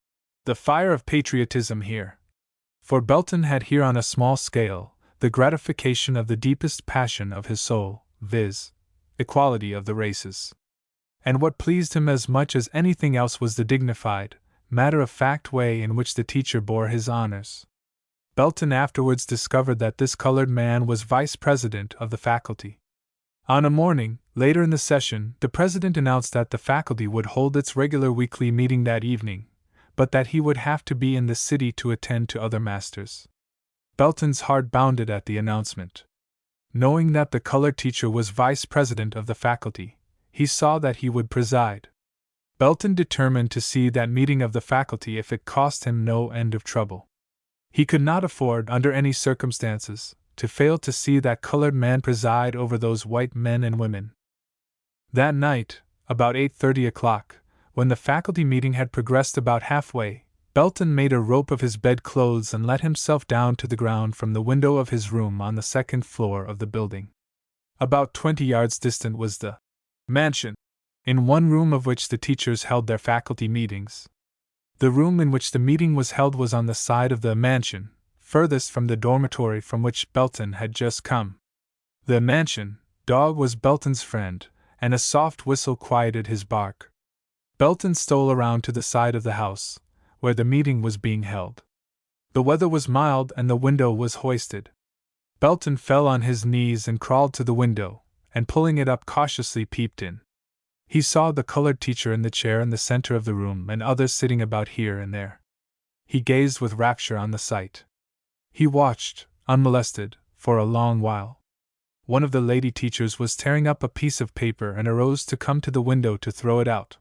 "The fire of patriotism here." For Belton had here on a small scale the gratification of the deepest passion of his soul, viz., equality of the races. And what pleased him as much as anything else was the dignified, matter-of-fact way in which the teacher bore his honors. Belton afterwards discovered that this colored man was vice president of the faculty. On a morning, later in the session, the president announced that the faculty would hold its regular weekly meeting that evening, but that he would have to be in the city to attend to other masters. Belton's heart bounded at the announcement. Knowing that the colored teacher was vice president of the faculty, he saw that he would preside. Belton determined to see that meeting of the faculty if it cost him no end of trouble. He could not afford, under any circumstances, to fail to see that colored man preside over those white men and women. That night, about 8:30 o'clock, when the faculty meeting had progressed about halfway, Belton made a rope of his bedclothes and let himself down to the ground from the window of his room on the second floor of the building. About 20 yards distant was the mansion, in one room of which the teachers held their faculty meetings. The room in which the meeting was held was on the side of the mansion, furthest from the dormitory from which Belton had just come. The mansion dog was Belton's friend, and a soft whistle quieted his bark. Belton stole around to the side of the house, where the meeting was being held. The weather was mild and the window was hoisted. Belton fell on his knees and crawled to the window, and pulling it up cautiously peeped in. He saw the colored teacher in the chair in the center of the room and others sitting about here and there. He gazed with rapture on the sight. He watched, unmolested, for a long while. One of the lady teachers was tearing up a piece of paper and arose to come to the window to throw it out.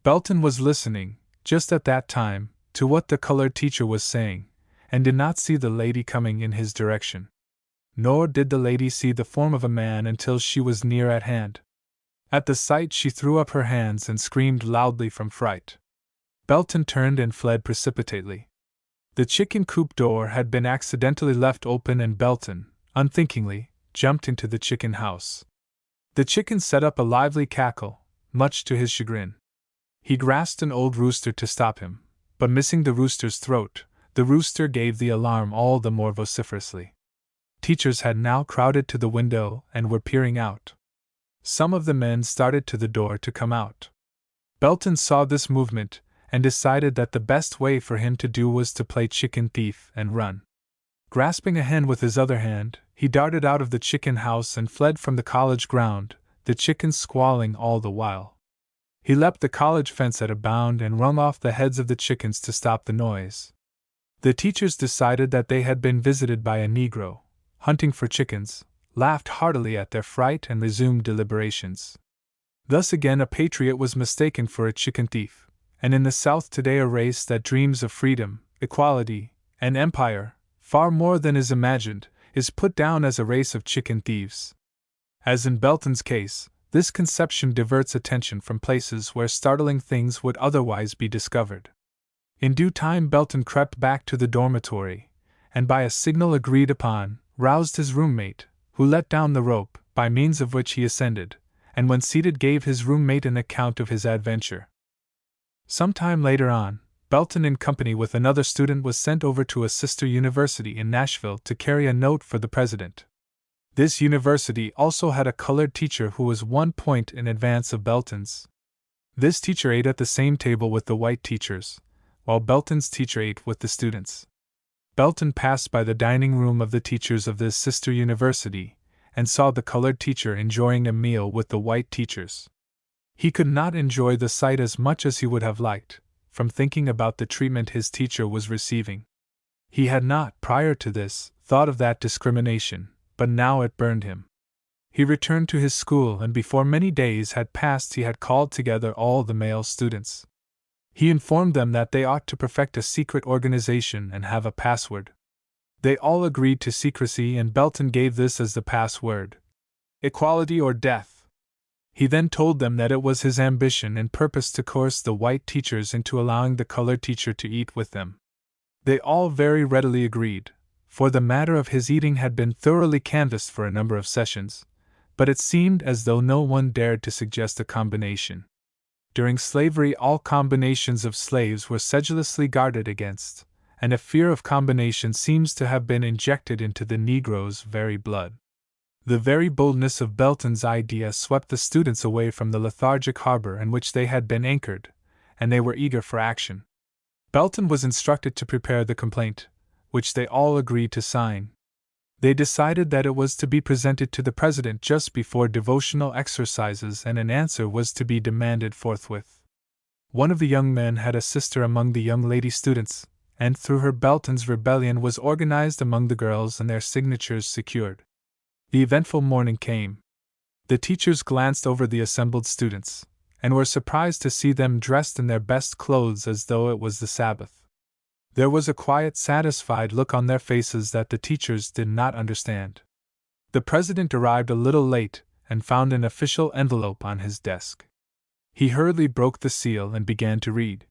Belton was listening, just at that time, to what the colored teacher was saying, and did not see the lady coming in his direction. Nor did the lady see the form of a man until she was near at hand. At the sight she threw up her hands and screamed loudly from fright. Belton turned and fled precipitately. The chicken coop door had been accidentally left open and Belton, unthinkingly, jumped into the chicken house. The chicken set up a lively cackle, much to his chagrin. He grasped an old rooster to stop him, but missing the rooster's throat, the rooster gave the alarm all the more vociferously. Teachers had now crowded to the window and were peering out. Some of the men started to the door to come out. Belton saw this movement and decided that the best way for him to do was to play chicken thief and run. Grasping a hen with his other hand, he darted out of the chicken house and fled from the college ground, the chickens squalling all the while. He leapt the college fence at a bound and wrung off the heads of the chickens to stop the noise. The teachers decided that they had been visited by a Negro, hunting for chickens, laughed heartily at their fright and resumed deliberations. Thus again a patriot was mistaken for a chicken thief, and in the South today a race that dreams of freedom, equality, and empire, far more than is imagined, is put down as a race of chicken thieves. As in Belton's case, this conception diverts attention from places where startling things would otherwise be discovered. In due time Belton crept back to the dormitory, and by a signal agreed upon, roused his roommate, who let down the rope, by means of which he ascended, and when seated gave his roommate an account of his adventure. Some time later on, Belton in company with another student was sent over to a sister university in Nashville to carry a note for the president. This university also had a colored teacher who was 1 point in advance of Belton's. This teacher ate at the same table with the white teachers, while Belton's teacher ate with the students. Belton passed by the dining room of the teachers of this sister university, and saw the colored teacher enjoying a meal with the white teachers. He could not enjoy the sight as much as he would have liked, from thinking about the treatment his teacher was receiving. He had not, prior to this, thought of that discrimination, but now it burned him. He returned to his school, and before many days had passed he had called together all the male students. He informed them that they ought to perfect a secret organization and have a password. They all agreed to secrecy, and Belton gave this as the password: equality or death. He then told them that it was his ambition and purpose to coerce the white teachers into allowing the colored teacher to eat with them. They all very readily agreed, for the matter of his eating had been thoroughly canvassed for a number of sessions, but it seemed as though no one dared to suggest a combination. During slavery all combinations of slaves were sedulously guarded against, and a fear of combination seems to have been injected into the Negro's very blood. The very boldness of Belton's idea swept the students away from the lethargic harbor in which they had been anchored, and they were eager for action. Belton was instructed to prepare the complaint, which they all agreed to sign. They decided that it was to be presented to the president just before devotional exercises, and an answer was to be demanded forthwith. One of the young men had a sister among the young lady students, and through her Belton's rebellion was organized among the girls and their signatures secured. The eventful morning came. The teachers glanced over the assembled students, and were surprised to see them dressed in their best clothes as though it was the Sabbath. There was a quiet, satisfied look on their faces that the teachers did not understand. The president arrived a little late and found an official envelope on his desk. He hurriedly broke the seal and began to read.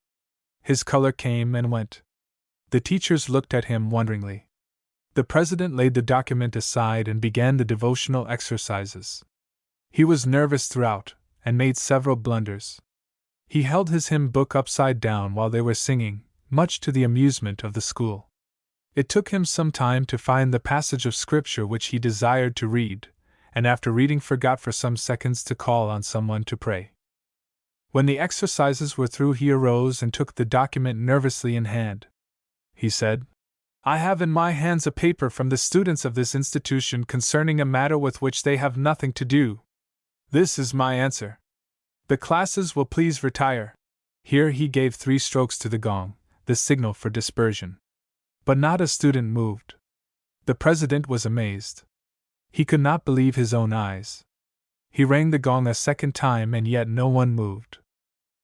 His color came and went. The teachers looked at him wonderingly. The president laid the document aside and began the devotional exercises. He was nervous throughout, and made several blunders. He held his hymn book upside down while they were singing, much to the amusement of the school. It took him some time to find the passage of scripture which he desired to read, and after reading forgot for some seconds to call on someone to pray. When the exercises were through, he arose and took the document nervously in hand. He said, "I have in my hands a paper from the students of this institution concerning a matter with which they have nothing to do. This is my answer. The classes will please retire." Here he gave 3 strokes to the gong, the signal for dispersion. But not a student moved. The president was amazed. He could not believe his own eyes. He rang the gong a second time and yet no one moved.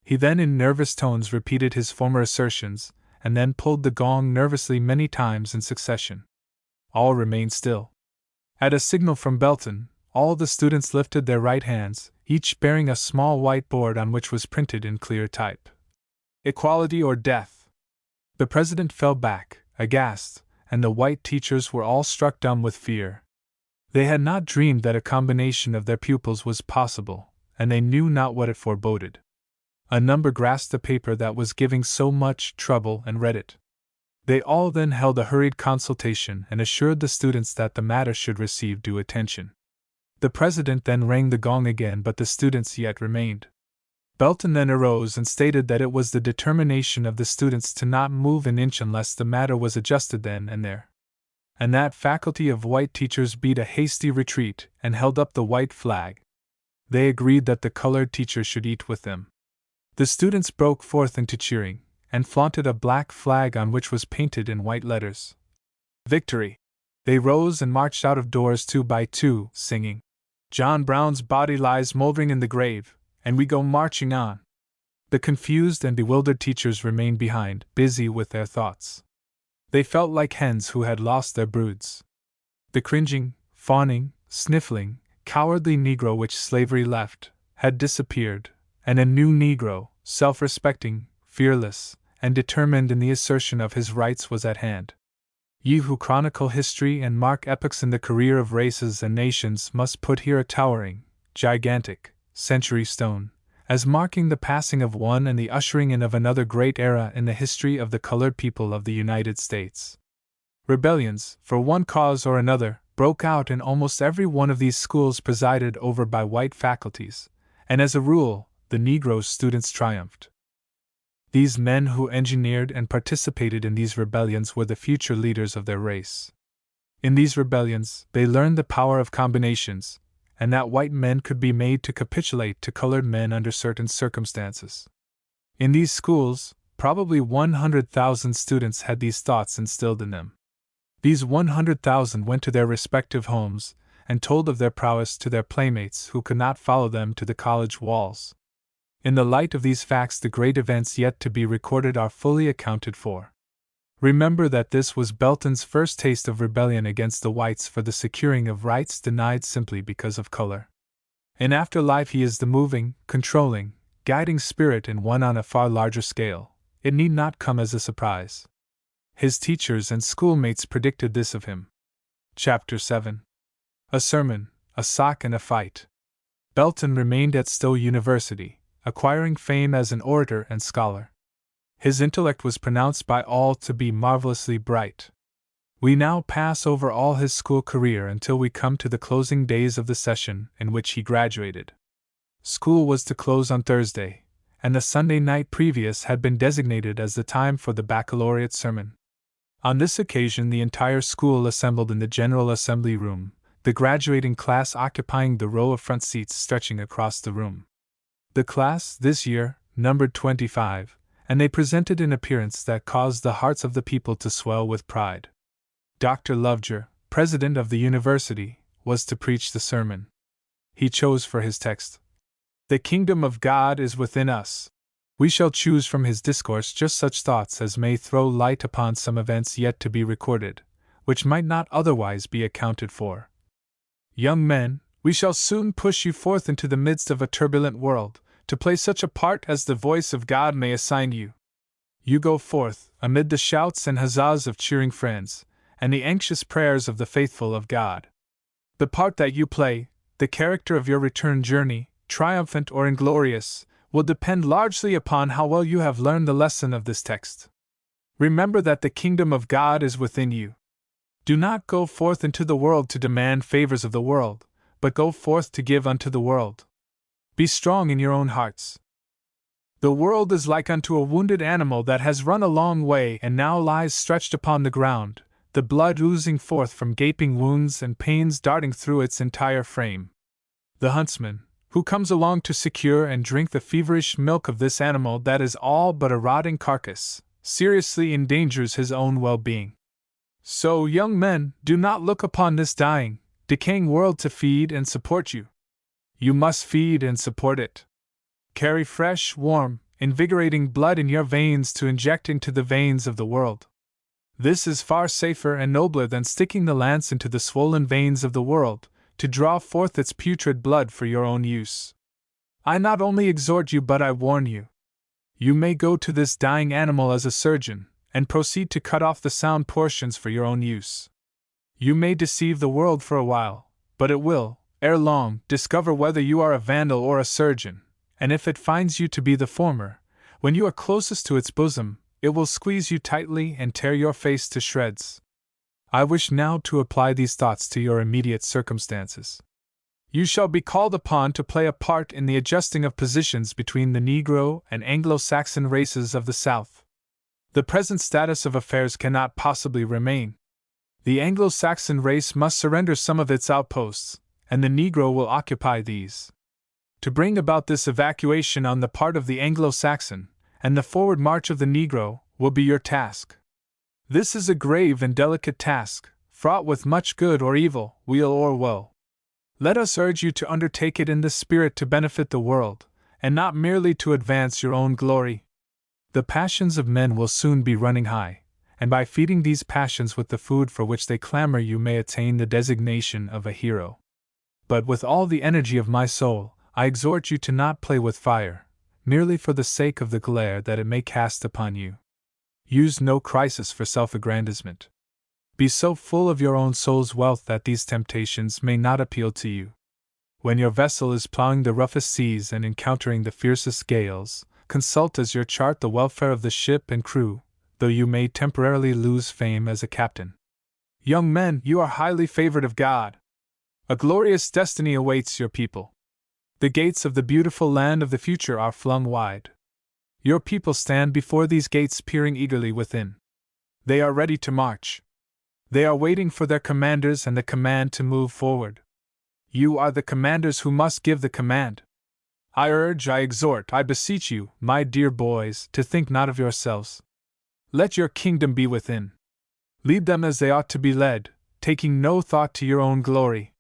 He then in nervous tones repeated his former assertions, and then pulled the gong nervously many times in succession. All remained still. At a signal from Belton, all the students lifted their right hands, each bearing a small white board on which was printed in clear type, "Equality or death." The president fell back, aghast, and the white teachers were all struck dumb with fear. They had not dreamed that a combination of their pupils was possible, and they knew not what it foreboded. A number grasped the paper that was giving so much trouble and read it. They all then held a hurried consultation and assured the students that the matter should receive due attention. The president then rang the gong again, but the students yet remained. Belton then arose and stated that it was the determination of the students to not move an inch unless the matter was adjusted then and there. And that faculty of white teachers beat a hasty retreat and held up the white flag. They agreed that the colored teachers should eat with them. The students broke forth into cheering, and flaunted a black flag on which was painted in white letters, "Victory." They rose and marched out of doors 2 by 2, singing, "John Brown's body lies moldering in the grave, and we go marching on." The confused and bewildered teachers remained behind, busy with their thoughts. They felt like hens who had lost their broods. The cringing, fawning, sniffling, cowardly Negro which slavery left, had disappeared, and a new Negro, self-respecting, fearless, and determined in the assertion of his rights was at hand. Ye who chronicle history and mark epochs in the career of races and nations must put here a towering, gigantic, century stone, as marking the passing of one and the ushering in of another great era in the history of the colored people of the United States. Rebellions, for one cause or another, broke out in almost every one of these schools presided over by white faculties, and as a rule, the Negro students triumphed. These men who engineered and participated in these rebellions were the future leaders of their race. In these rebellions, they learned the power of combinations, and that white men could be made to capitulate to colored men under certain circumstances. In these schools, probably 100,000 students had these thoughts instilled in them. These 100,000 went to their respective homes and told of their prowess to their playmates who could not follow them to the college walls. In the light of these facts, the great events yet to be recorded are fully accounted for. Remember that this was Belton's first taste of rebellion against the whites for the securing of rights denied simply because of color. In after life he is the moving, controlling, guiding spirit in one on a far larger scale. It need not come as a surprise. His teachers and schoolmates predicted this of him. Chapter 7. A Sermon, a Sock and a Fight. Belton remained at Stowe University, acquiring fame as an orator and scholar. His intellect was pronounced by all to be marvelously bright. We now pass over all his school career until we come to the closing days of the session in which he graduated. School was to close on Thursday, and the Sunday night previous had been designated as the time for the baccalaureate sermon. On this occasion the entire school assembled in the General Assembly Room, the graduating class occupying the row of front seats stretching across the room. The class, this year, numbered 25, and they presented an appearance that caused the hearts of the people to swell with pride. Dr. Lovejoy, president of the university, was to preach the sermon. He chose for his text, "The kingdom of God is within us." We shall choose from his discourse just such thoughts as may throw light upon some events yet to be recorded, which might not otherwise be accounted for. Young men, we shall soon push you forth into the midst of a turbulent world, to play such a part as the voice of God may assign you. You go forth, amid the shouts and huzzas of cheering friends, and the anxious prayers of the faithful of God. The part that you play, the character of your return journey, triumphant or inglorious, will depend largely upon how well you have learned the lesson of this text. Remember that the kingdom of God is within you. Do not go forth into the world to demand favors of the world, but go forth to give unto the world. Be strong in your own hearts. The world is like unto a wounded animal that has run a long way and now lies stretched upon the ground, the blood oozing forth from gaping wounds and pains darting through its entire frame. The huntsman, who comes along to secure and drink the feverish milk of this animal that is all but a rotting carcass, seriously endangers his own well-being. So, young men, do not look upon this dying, decaying world to feed and support you. You must feed and support it. Carry fresh, warm, invigorating blood in your veins to inject into the veins of the world. This is far safer and nobler than sticking the lance into the swollen veins of the world, to draw forth its putrid blood for your own use. I not only exhort you but I warn you. You may go to this dying animal as a surgeon, and proceed to cut off the sound portions for your own use. You may deceive the world for a while, but it will, ere long, discover whether you are a vandal or a surgeon, and if it finds you to be the former, when you are closest to its bosom, it will squeeze you tightly and tear your face to shreds. I wish now to apply these thoughts to your immediate circumstances. You shall be called upon to play a part in the adjusting of positions between the Negro and Anglo-Saxon races of the South. The present status of affairs cannot possibly remain. The Anglo-Saxon race must surrender some of its outposts, and the Negro will occupy these. To bring about this evacuation on the part of the Anglo-Saxon, and the forward march of the Negro, will be your task. This is a grave and delicate task, fraught with much good or evil, weal or woe. Let us urge you to undertake it in the spirit to benefit the world, and not merely to advance your own glory. The passions of men will soon be running high, and by feeding these passions with the food for which they clamor you may attain the designation of a hero. But with all the energy of my soul, I exhort you to not play with fire, merely for the sake of the glare that it may cast upon you. Use no crisis for self-aggrandizement. Be so full of your own soul's wealth that these temptations may not appeal to you. When your vessel is plowing the roughest seas and encountering the fiercest gales, consult as your chart the welfare of the ship and crew, though you may temporarily lose fame as a captain. Young men, you are highly favored of God. A glorious destiny awaits your people. The gates of the beautiful land of the future are flung wide. Your people stand before these gates peering eagerly within. They are ready to march. They are waiting for their commanders and the command to move forward. You are the commanders who must give the command. I urge, I exhort, I beseech you, my dear boys, to think not of yourselves. Let your kingdom be within. Lead them as they ought to be led, taking no thought to your own glory.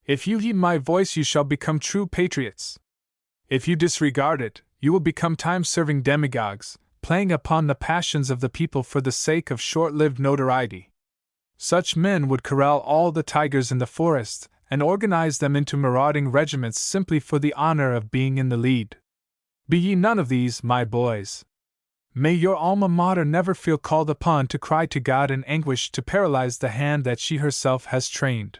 If you heed my voice, you shall become true patriots. If you disregard it, you will become time-serving demagogues, playing upon the passions of the people for the sake of short-lived notoriety. Such men would corral all the tigers in the forest and organize them into marauding regiments simply for the honor of being in the lead. Be ye none of these, my boys. May your alma mater never feel called upon to cry to God in anguish to paralyze the hand that she herself has trained.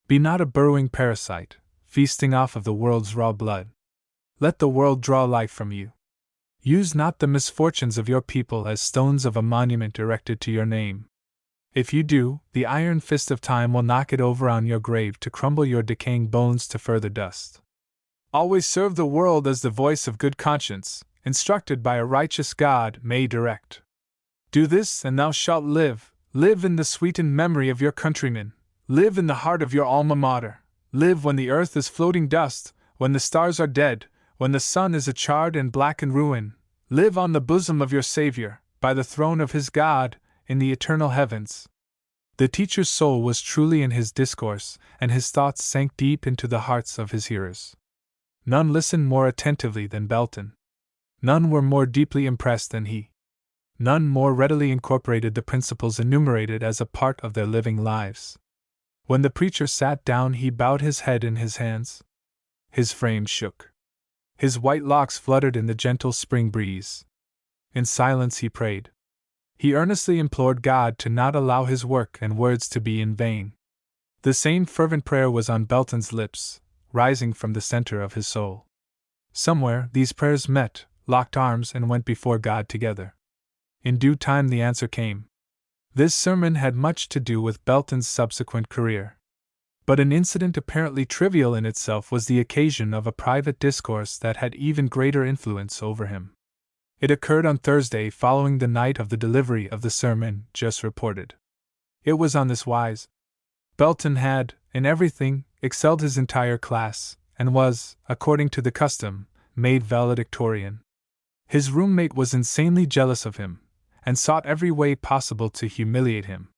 Be not a burrowing parasite, feasting off of the world's raw blood. Let the world draw life from you. Use not the misfortunes of your people as stones of a monument erected to your name. If you do, the iron fist of time will knock it over on your grave to crumble your decaying bones to further dust. Always serve the world as the voice of good conscience, instructed by a righteous God, may direct. Do this, and thou shalt live. Live in the sweetened memory of your countrymen. Live in the heart of your alma mater. Live when the earth is floating dust, when the stars are dead, when the sun is a charred and blackened ruin. Live on the bosom of your Savior, by the throne of his God, in the eternal heavens. The teacher's soul was truly in his discourse, and his thoughts sank deep into the hearts of his hearers. None listened more attentively than Belton. None were more deeply impressed than he. None more readily incorporated the principles enumerated as a part of their living lives. When the preacher sat down, he bowed his head in his hands. His frame shook. His white locks fluttered in the gentle spring breeze. In silence he prayed. He earnestly implored God to not allow his work and words to be in vain. The same fervent prayer was on Belton's lips, rising from the center of his soul. Somewhere, these prayers met, locked arms, and went before God together. In due time the answer came. This sermon had much to do with Belton's subsequent career. But an incident apparently trivial in itself was the occasion of a private discourse that had even greater influence over him. It occurred on Thursday following the night of the delivery of the sermon just reported. It was on this wise. Belton had, in everything, excelled his entire class, and was, according to the custom, made valedictorian. His roommate was insanely jealous of him, and sought every way possible to humiliate him.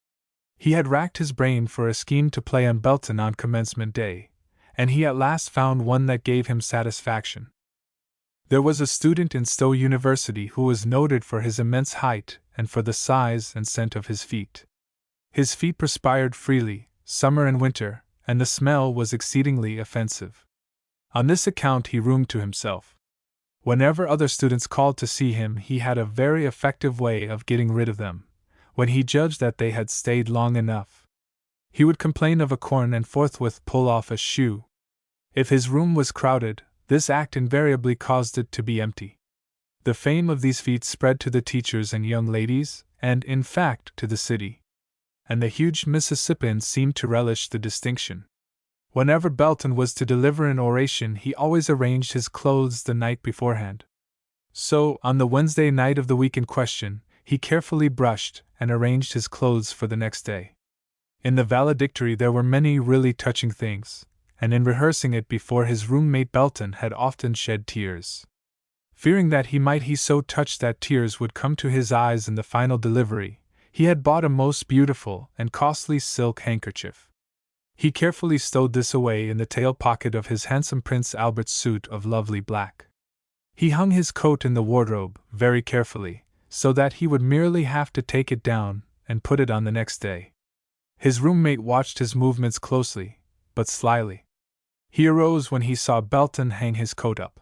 He had racked his brain for a scheme to play on Belton on commencement day, and he at last found one that gave him satisfaction. There was a student in Stowe University who was noted for his immense height and for the size and scent of his feet. His feet perspired freely, summer and winter, and the smell was exceedingly offensive. On this account he roomed to himself. Whenever other students called to see him, he had a very effective way of getting rid of them, when he judged that they had stayed long enough. He would complain of a corn and forthwith pull off a shoe. If his room was crowded, this act invariably caused it to be empty. The fame of these feats spread to the teachers and young ladies, and, in fact, to the city. And the huge Mississippian seemed to relish the distinction. Whenever Belton was to deliver an oration, he always arranged his clothes the night beforehand. So, on the Wednesday night of the week in question, he carefully brushed and arranged his clothes for the next day. In the valedictory there were many really touching things, and in rehearsing it before his roommate Belton had often shed tears. Fearing that he might so touched that tears would come to his eyes in the final delivery, he had bought a most beautiful and costly silk handkerchief. He carefully stowed this away in the tail pocket of his handsome Prince Albert's suit of lovely black. He hung his coat in the wardrobe very carefully, so that he would merely have to take it down and put it on the next day. His roommate watched his movements closely, but slyly. He arose when he saw Belton hang his coat up.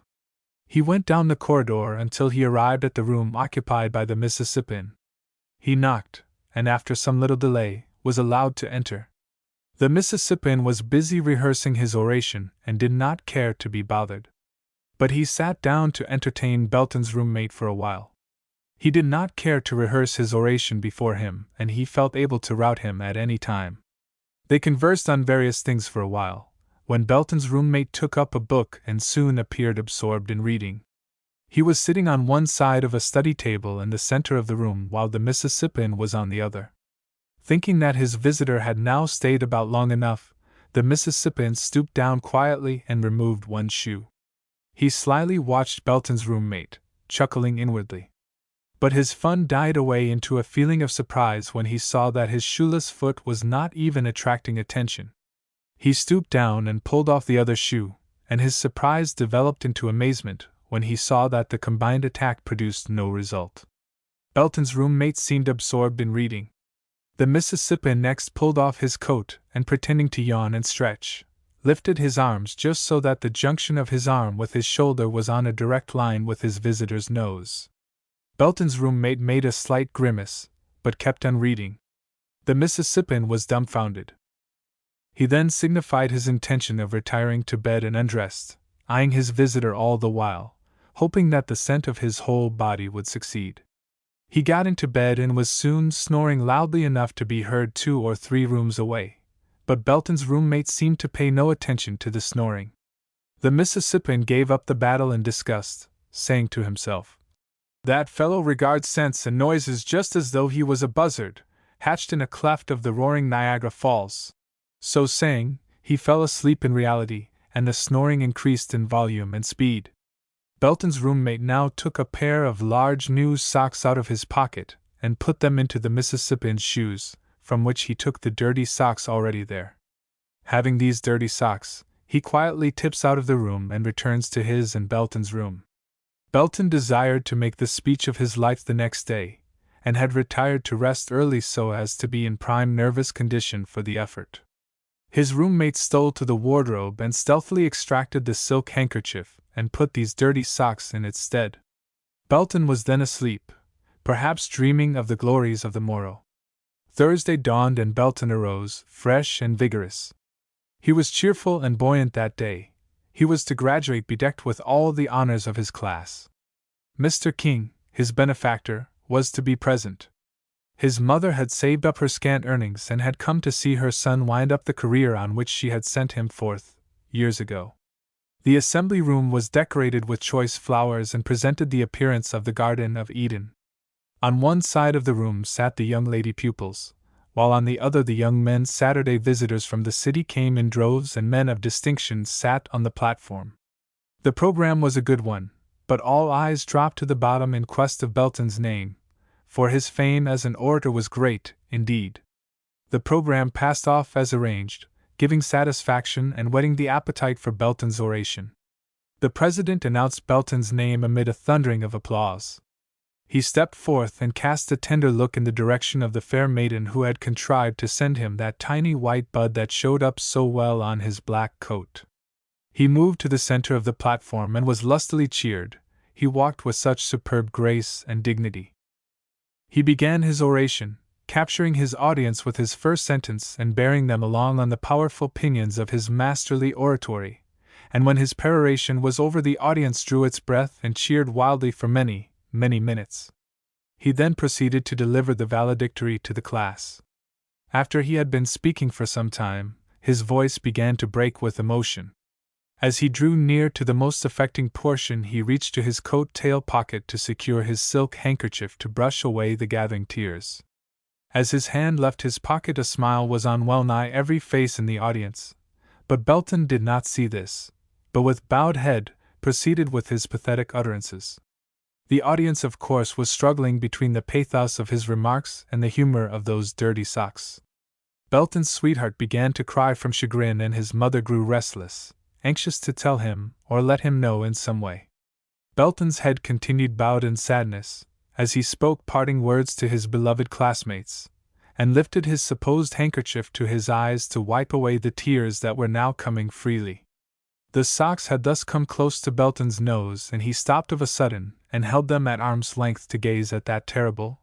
He went down the corridor until he arrived at the room occupied by the Mississippian. He knocked, and after some little delay, was allowed to enter. The Mississippian was busy rehearsing his oration and did not care to be bothered. But he sat down to entertain Belton's roommate for a while. He did not care to rehearse his oration before him, and he felt able to rout him at any time. They conversed on various things for a while, when Belton's roommate took up a book and soon appeared absorbed in reading. He was sitting on one side of a study table in the center of the room while the Mississippian was on the other. Thinking that his visitor had now stayed about long enough, the Mississippian stooped down quietly and removed one shoe. He slyly watched Belton's roommate, chuckling inwardly. But his fun died away into a feeling of surprise when he saw that his shoeless foot was not even attracting attention. He stooped down and pulled off the other shoe, and his surprise developed into amazement when he saw that the combined attack produced no result. Belton's roommate seemed absorbed in reading. The Mississippian next pulled off his coat and, pretending to yawn and stretch, lifted his arms just so that the junction of his arm with his shoulder was on a direct line with his visitor's nose. Belton's roommate made a slight grimace, but kept on reading. The Mississippian was dumbfounded. He then signified his intention of retiring to bed and undressed, eyeing his visitor all the while, hoping that the scent of his whole body would succeed. He got into bed and was soon snoring loudly enough to be heard 2 or 3 rooms away, but Belton's roommate seemed to pay no attention to the snoring. The Mississippian gave up the battle in disgust, saying to himself, "That fellow regards scents and noises just as though he was a buzzard, hatched in a cleft of the roaring Niagara Falls." So saying, he fell asleep in reality, and the snoring increased in volume and speed. Belton's roommate now took a pair of large new socks out of his pocket and put them into the Mississippian's shoes, from which he took the dirty socks already there. Having these dirty socks, he quietly tips out of the room and returns to his and Belton's room. Belton desired to make the speech of his life the next day, and had retired to rest early so as to be in prime nervous condition for the effort. His roommate stole to the wardrobe and stealthily extracted the silk handkerchief and put these dirty socks in its stead. Belton was then asleep, perhaps dreaming of the glories of the morrow. Thursday dawned and Belton arose, fresh and vigorous. He was cheerful and buoyant that day. He was to graduate bedecked with all the honors of his class. Mr. King, his benefactor, was to be present. His mother had saved up her scant earnings and had come to see her son wind up the career on which she had sent him forth, years ago. The assembly room was decorated with choice flowers and presented the appearance of the Garden of Eden. On one side of the room sat the young lady pupils, while on the other the young men. Saturday visitors from the city came in droves and men of distinction sat on the platform. The program was a good one, but all eyes dropped to the bottom in quest of Belton's name, for his fame as an orator was great, indeed. The program passed off as arranged, giving satisfaction and whetting the appetite for Belton's oration. The president announced Belton's name amid a thundering of applause. He stepped forth and cast a tender look in the direction of the fair maiden who had contrived to send him that tiny white bud that showed up so well on his black coat. He moved to the center of the platform and was lustily cheered. He walked with such superb grace and dignity. He began his oration, capturing his audience with his first sentence and bearing them along on the powerful pinions of his masterly oratory, and when his peroration was over the audience drew its breath and cheered wildly for many minutes. He then proceeded to deliver the valedictory to the class. After he had been speaking for some time, his voice began to break with emotion. As he drew near to the most affecting portion, he reached to his coat tail pocket to secure his silk handkerchief to brush away the gathering tears. As his hand left his pocket, a smile was on well-nigh every face in the audience, but Belton did not see this, but with bowed head, proceeded with his pathetic utterances. The audience, of course, was struggling between the pathos of his remarks and the humor of those dirty socks. Belton's sweetheart began to cry from chagrin, and his mother grew restless, anxious to tell him or let him know in some way. Belton's head continued bowed in sadness, as he spoke parting words to his beloved classmates, and lifted his supposed handkerchief to his eyes to wipe away the tears that were now coming freely. The socks had thus come close to Belton's nose, and he stopped of a sudden and held them at arm's length to gaze at that terrible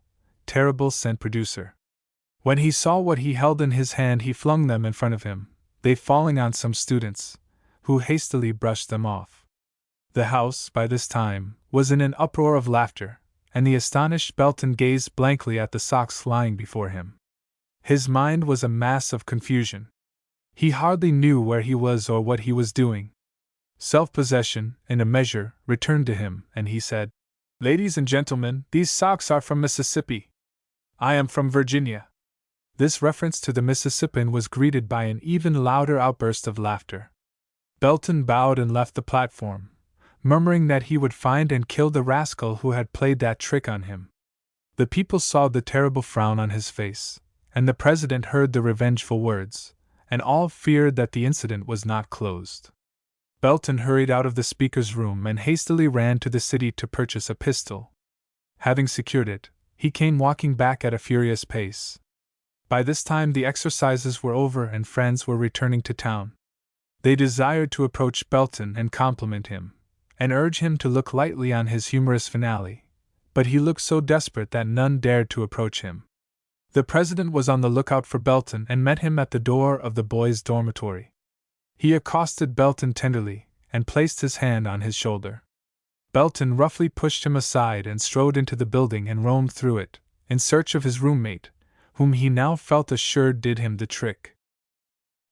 scent producer. When he saw what he held in his hand, he flung them in front of him, they falling on some students, who hastily brushed them off. The house, by this time, was in an uproar of laughter, and the astonished Belton gazed blankly at the socks lying before him. His mind was a mass of confusion. He hardly knew where he was or what he was doing. Self-possession, in a measure, returned to him, and he said, "Ladies and gentlemen, these socks are from Mississippi. I am from Virginia." This reference to the Mississippian was greeted by an even louder outburst of laughter. Belton bowed and left the platform, murmuring that he would find and kill the rascal who had played that trick on him. The people saw the terrible frown on his face, and the president heard the revengeful words, and all feared that the incident was not closed. Belton hurried out of the speaker's room and hastily ran to the city to purchase a pistol. Having secured it, he came walking back at a furious pace. By this time the exercises were over and friends were returning to town. They desired to approach Belton and compliment him, and urge him to look lightly on his humorous finale, but he looked so desperate that none dared to approach him. The president was on the lookout for Belton and met him at the door of the boys' dormitory. He accosted Belton tenderly, and placed his hand on his shoulder. Belton roughly pushed him aside and strode into the building and roamed through it, in search of his roommate, whom he now felt assured did him the trick.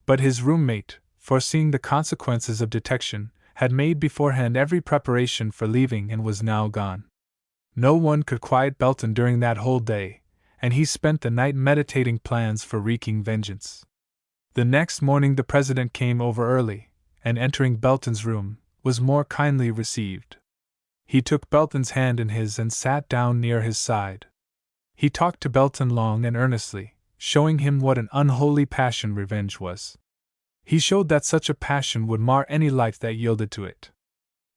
But his roommate, foreseeing the consequences of detection, had made beforehand every preparation for leaving and was now gone. No one could quiet Belton during that whole day, and he spent the night meditating plans for wreaking vengeance. The next morning the president came over early, and entering Belton's room, was more kindly received. He took Belton's hand in his and sat down near his side. He talked to Belton long and earnestly, showing him what an unholy passion revenge was. He showed that such a passion would mar any life that yielded to it.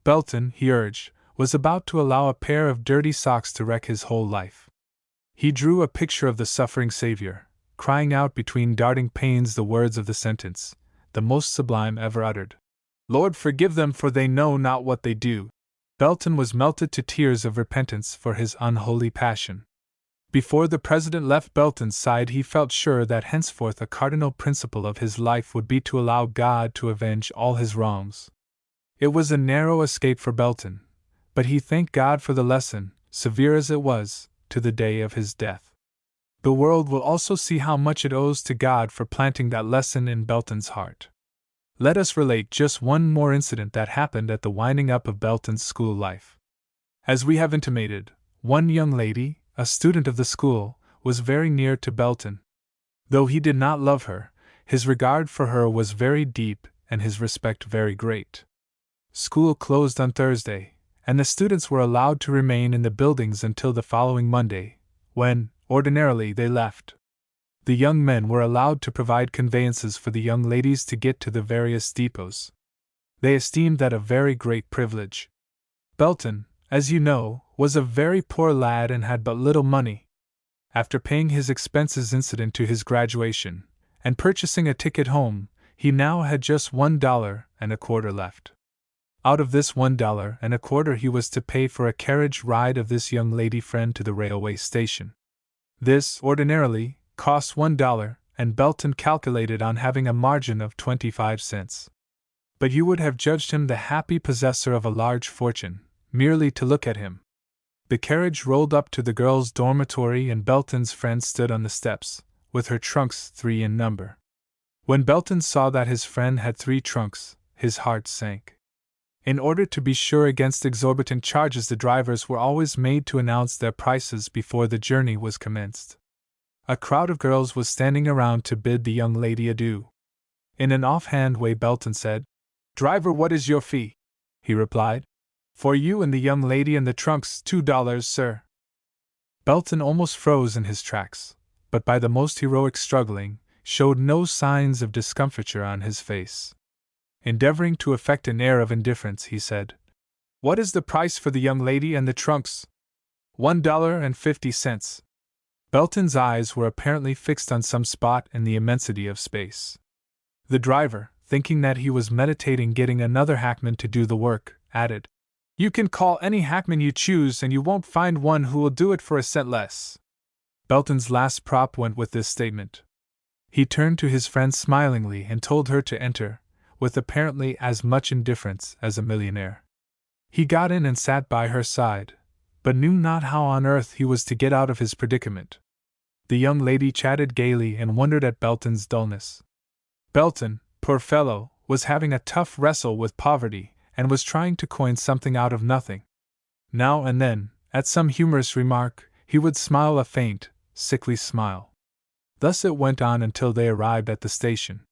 Belton, he urged, was about to allow a pair of dirty socks to wreck his whole life. He drew a picture of the suffering Savior, crying out between darting pains the words of the sentence, the most sublime ever uttered. Lord, forgive them, for they know not what they do. Belton was melted to tears of repentance for his unholy passion. Before the president left Belton's side, he felt sure that henceforth a cardinal principle of his life would be to allow God to avenge all his wrongs. It was a narrow escape for Belton, but he thanked God for the lesson, severe as it was, to the day of his death. The world will also see how much it owes to God for planting that lesson in Belton's heart. Let us relate just one more incident that happened at the winding up of Belton's school life. As we have intimated, one young lady, a student of the school, was very near to Belton. Though he did not love her, his regard for her was very deep and his respect very great. School closed on Thursday, and the students were allowed to remain in the buildings until the following Monday, when, ordinarily, they left. The young men were allowed to provide conveyances for the young ladies to get to the various depots. They esteemed that a very great privilege. Belton, as you know, was a very poor lad and had but little money. After paying his expenses incident to his graduation, and purchasing a ticket home, he now had just $1.25 left. Out of this $1.25 he was to pay for a carriage ride of this young lady friend to the railway station. This, ordinarily, cost $1, and Belton calculated on having a margin of 25 cents. But you would have judged him the happy possessor of a large fortune, merely to look at him. The carriage rolled up to the girls' dormitory and Belton's friend stood on the steps, with her trunks 3 in number. When Belton saw that his friend had 3 trunks, his heart sank. In order to be sure against exorbitant charges, the drivers were always made to announce their prices before the journey was commenced. A crowd of girls was standing around to bid the young lady adieu. In an offhand way Belton said, "Driver, what is your fee?" He replied, "For you and the young lady and the trunks, $2, sir." Belton almost froze in his tracks, but by the most heroic struggling, showed no signs of discomfiture on his face. Endeavoring to affect an air of indifference, he said, "What is the price for the young lady and the trunks?" $1.50. Belton's eyes were apparently fixed on some spot in the immensity of space. The driver, thinking that he was meditating getting another hackman to do the work, added, "You can call any hackman you choose and you won't find one who will do it for a cent less." Belton's last prop went with this statement. He turned to his friend smilingly and told her to enter, with apparently as much indifference as a millionaire. He got in and sat by her side, but knew not how on earth he was to get out of his predicament. The young lady chatted gaily and wondered at Belton's dullness. Belton, poor fellow, was having a tough wrestle with poverty, and was trying to coin something out of nothing. Now and then, at some humorous remark, he would smile a faint, sickly smile. Thus it went on until they arrived at the station.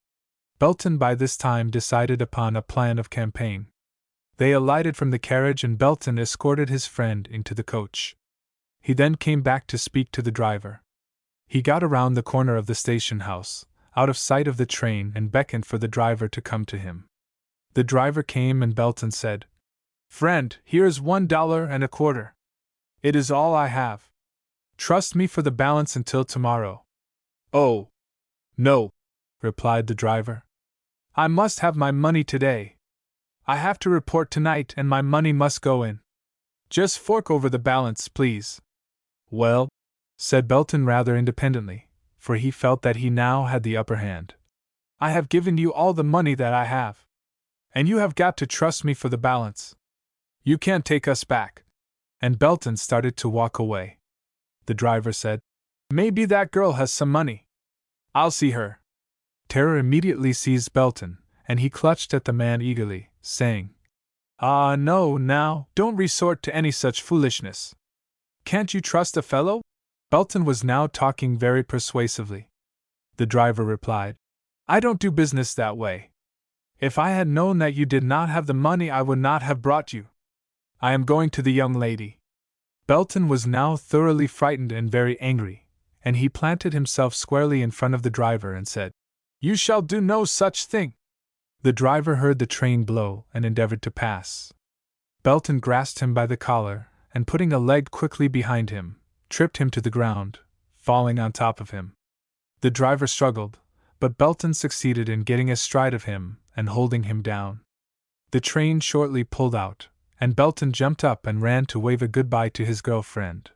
Belton by this time decided upon a plan of campaign. They alighted from the carriage and Belton escorted his friend into the coach. He then came back to speak to the driver. He got around the corner of the station house, out of sight of the train, and beckoned for the driver to come to him. The driver came and Belton said, "Friend, here is $1.25. It is all I have. Trust me for the balance until tomorrow." "Oh, no," replied the driver. "I must have my money today. I have to report tonight and my money must go in. Just fork over the balance, please." "Well," said Belton rather independently, for he felt that he now had the upper hand, "I have given you all the money that I have. And you have got to trust me for the balance. You can't take us back." And Belton started to walk away. The driver said, "Maybe that girl has some money. I'll see her." Terror immediately seized Belton, and he clutched at the man eagerly, saying, "Ah, no, now, don't resort to any such foolishness. Can't you trust a fellow?" Belton was now talking very persuasively. The driver replied, "I don't do business that way. If I had known that you did not have the money, I would not have brought you. I am going to the young lady." Belton was now thoroughly frightened and very angry, and he planted himself squarely in front of the driver and said, "You shall do no such thing." The driver heard the train blow and endeavored to pass. Belton grasped him by the collar, and putting a leg quickly behind him, tripped him to the ground, falling on top of him. The driver struggled, but Belton succeeded in getting astride of him and holding him down. The train shortly pulled out, and Belton jumped up and ran to wave a goodbye to his girlfriend.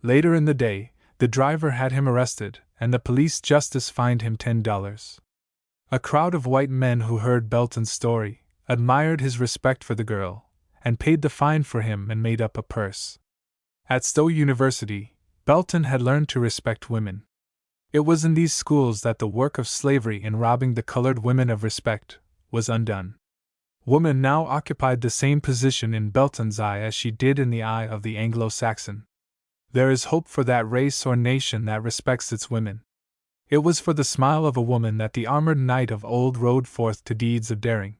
Later in the day, the driver had him arrested, and the police justice fined him $10. A crowd of white men who heard Belton's story admired his respect for the girl, and paid the fine for him and made up a purse. At Stowe University, Belton had learned to respect women. It was in these schools that the work of slavery in robbing the colored women of respect was undone. Woman now occupied the same position in Belton's eye as she did in the eye of the Anglo-Saxon. There is hope for that race or nation that respects its women. It was for the smile of a woman that the armored knight of old rode forth to deeds of daring.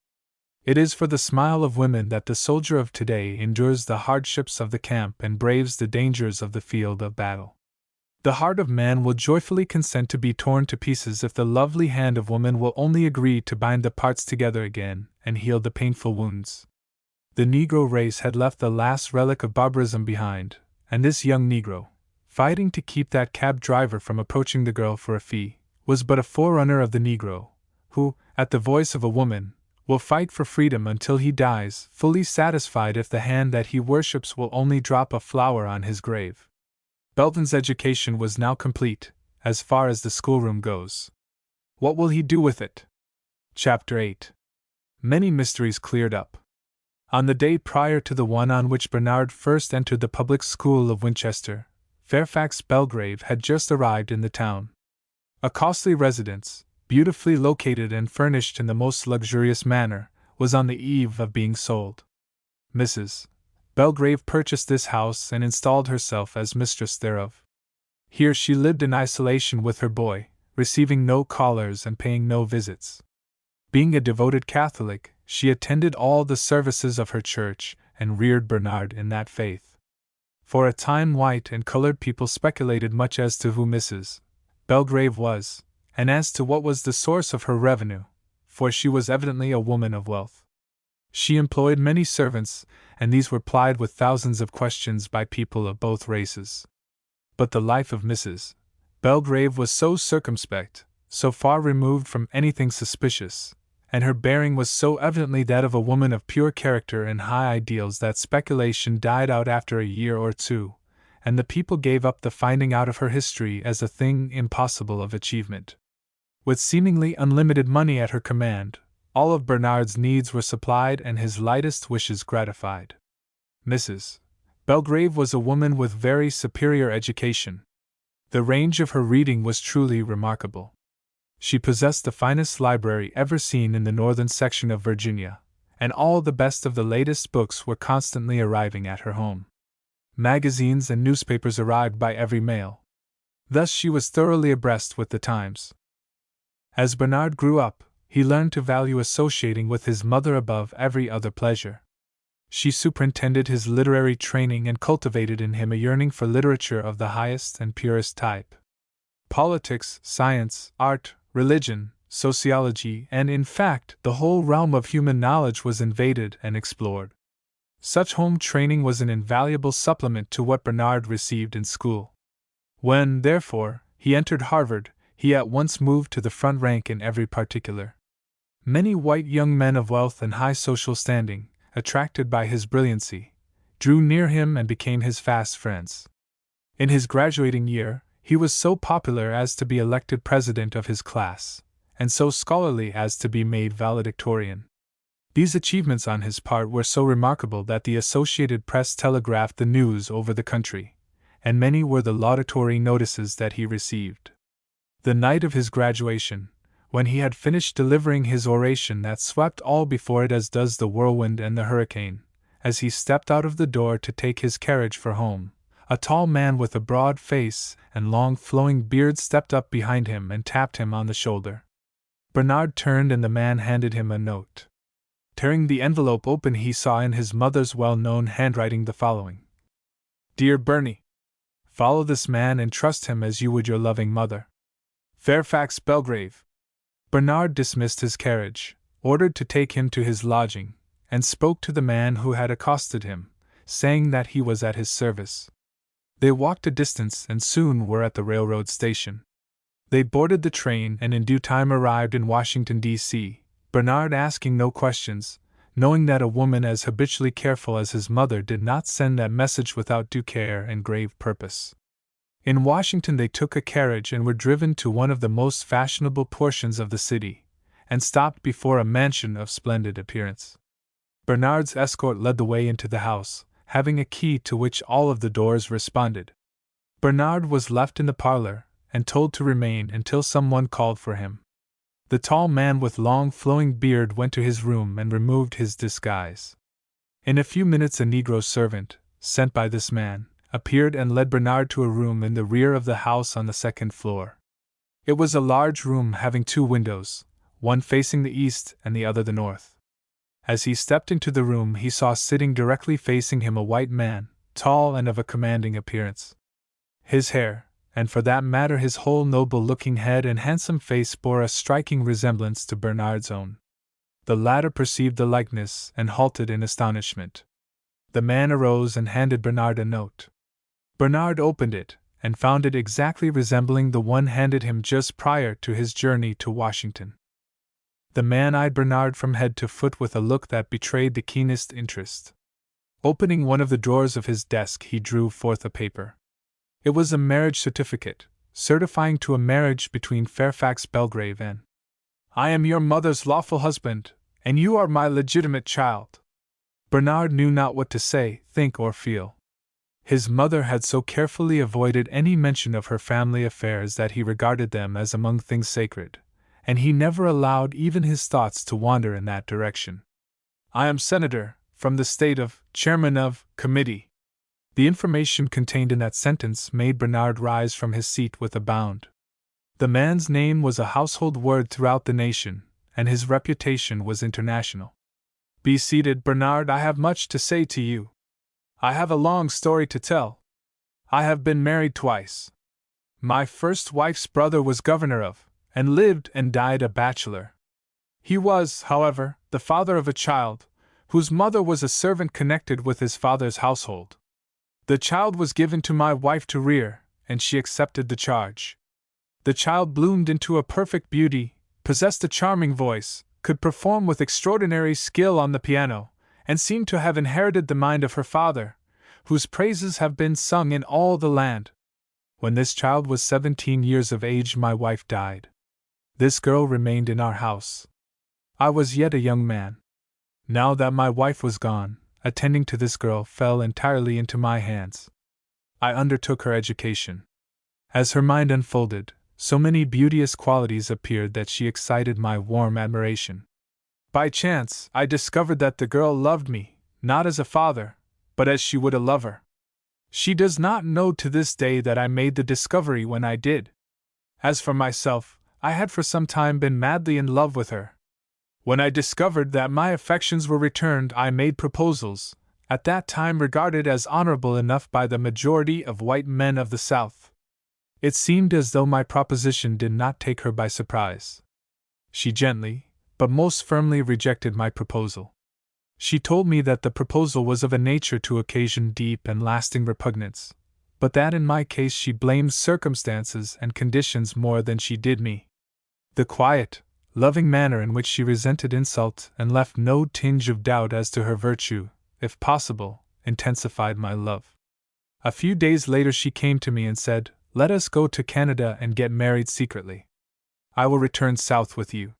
It is for the smile of women that the soldier of today endures the hardships of the camp and braves the dangers of the field of battle. The heart of man will joyfully consent to be torn to pieces if the lovely hand of woman will only agree to bind the parts together again and heal the painful wounds. The Negro race had left the last relic of barbarism behind, and this young Negro, fighting to keep that cab driver from approaching the girl for a fee, was but a forerunner of the Negro, who, at the voice of a woman, will fight for freedom until he dies, fully satisfied if the hand that he worships will only drop a flower on his grave. Belton's education was now complete, as far as the schoolroom goes. What will he do with it? Chapter 8. Many mysteries cleared up. On the day prior to the one on which Bernard first entered the public school of Winchester, Fairfax Belgrave had just arrived in the town. A costly residence, beautifully located and furnished in the most luxurious manner, was on the eve of being sold. Mrs. Belgrave purchased this house and installed herself as mistress thereof. Here she lived in isolation with her boy, receiving no callers and paying no visits. Being a devoted Catholic, she attended all the services of her church and reared Bernard in that faith. For a time white and colored people speculated much as to who Mrs. Belgrave was, and as to what was the source of her revenue, for she was evidently a woman of wealth. She employed many servants, and these were plied with thousands of questions by people of both races. But the life of Mrs. Belgrave was so circumspect, so far removed from anything suspicious, and her bearing was so evidently that of a woman of pure character and high ideals that speculation died out after a year or two, and the people gave up the finding out of her history as a thing impossible of achievement. With seemingly unlimited money at her command, all of Bernard's needs were supplied and his lightest wishes gratified. Mrs. Belgrave was a woman with very superior education. The range of her reading was truly remarkable. She possessed the finest library ever seen in the northern section of Virginia, and all the best of the latest books were constantly arriving at her home. Magazines and newspapers arrived by every mail. Thus she was thoroughly abreast with the times. As Bernard grew up, he learned to value associating with his mother above every other pleasure. She superintended his literary training and cultivated in him a yearning for literature of the highest and purest type. Politics, science, art, religion, sociology, and in fact, the whole realm of human knowledge was invaded and explored. Such home training was an invaluable supplement to what Bernard received in school. When, therefore, he entered Harvard, he at once moved to the front rank in every particular. Many white young men of wealth and high social standing, attracted by his brilliancy, drew near him and became his fast friends. In his graduating year, he was so popular as to be elected president of his class, and so scholarly as to be made valedictorian. These achievements on his part were so remarkable that the Associated Press telegraphed the news over the country, and many were the laudatory notices that he received. The night of his graduation, when he had finished delivering his oration that swept all before it as does the whirlwind and the hurricane, as he stepped out of the door to take his carriage for home, a tall man with a broad face and long flowing beard stepped up behind him and tapped him on the shoulder. Bernard turned and the man handed him a note. Tearing the envelope open, he saw in his mother's well-known handwriting the following: Dear Bernie, follow this man and trust him as you would your loving mother. Fairfax Belgrave. Bernard dismissed his carriage, ordered to take him to his lodging, and spoke to the man who had accosted him, saying that he was at his service. They walked a distance and soon were at the railroad station. They boarded the train and in due time arrived in Washington, D.C., Bernard asking no questions, knowing that a woman as habitually careful as his mother did not send that message without due care and grave purpose. In Washington they took a carriage and were driven to one of the most fashionable portions of the city, and stopped before a mansion of splendid appearance. Bernard's escort led the way into the house, having a key to which all of the doors responded. Bernard was left in the parlor, and told to remain until someone called for him. The tall man with long flowing beard went to his room and removed his disguise. In a few minutes a Negro servant, sent by this man, appeared and led Bernard to a room in the rear of the house on the second floor. It was a large room having 2 windows, one facing the east and the other the north. As he stepped into the room he saw sitting directly facing him a white man, tall and of a commanding appearance. His hair, and for that matter his whole noble-looking head and handsome face, bore a striking resemblance to Bernard's own. The latter perceived the likeness and halted in astonishment. The man arose and handed Bernard a note. Bernard opened it, and found it exactly resembling the one handed him just prior to his journey to Washington. The man eyed Bernard from head to foot with a look that betrayed the keenest interest. Opening one of the drawers of his desk, he drew forth a paper. It was a marriage certificate, certifying to a marriage between Fairfax Belgrave and I am your mother's lawful husband, and you are my legitimate child. Bernard knew not what to say, think, or feel. His mother had so carefully avoided any mention of her family affairs that he regarded them as among things sacred, and he never allowed even his thoughts to wander in that direction. I am senator, from the state of, chairman of, committee. The information contained in that sentence made Bernard rise from his seat with a bound. The man's name was a household word throughout the nation, and his reputation was international. Be seated, Bernard, I have much to say to you. I have a long story to tell. I have been married twice. My first wife's brother was governor of, and lived and died a bachelor. He was, however, the father of a child, whose mother was a servant connected with his father's household. The child was given to my wife to rear, and she accepted the charge. The child bloomed into a perfect beauty, possessed a charming voice, could perform with extraordinary skill on the piano, and seemed to have inherited the mind of her father, whose praises have been sung in all the land. When this child was 17 years of age, my wife died. This girl remained in our house. I was yet a young man. Now that my wife was gone, attending to this girl fell entirely into my hands. I undertook her education. As her mind unfolded, so many beauteous qualities appeared that she excited my warm admiration. By chance, I discovered that the girl loved me, not as a father, but as she would a lover. She does not know to this day that I made the discovery when I did. As for myself, I had for some time been madly in love with her. When I discovered that my affections were returned, I made proposals, at that time regarded as honorable enough by the majority of white men of the South. It seemed as though my proposition did not take her by surprise. She gently, but most firmly rejected my proposal. She told me that the proposal was of a nature to occasion deep and lasting repugnance, but that in my case she blamed circumstances and conditions more than she did me. The quiet, loving manner in which she resented insult and left no tinge of doubt as to her virtue, if possible, intensified my love. A few days later she came to me and said, "Let us go to Canada and get married secretly. I will return south with you.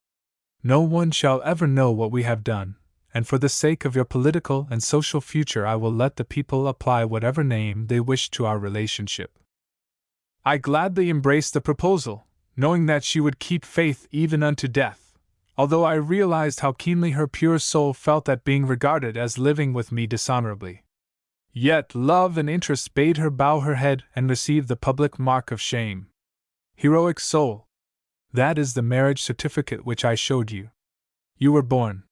No one shall ever know what we have done, and for the sake of your political and social future I will let the people apply whatever name they wish to our relationship." I gladly embraced the proposal, knowing that she would keep faith even unto death, although I realized how keenly her pure soul felt at being regarded as living with me dishonorably. Yet love and interest bade her bow her head and receive the public mark of shame. Heroic soul! That is the marriage certificate which I showed you. You were born.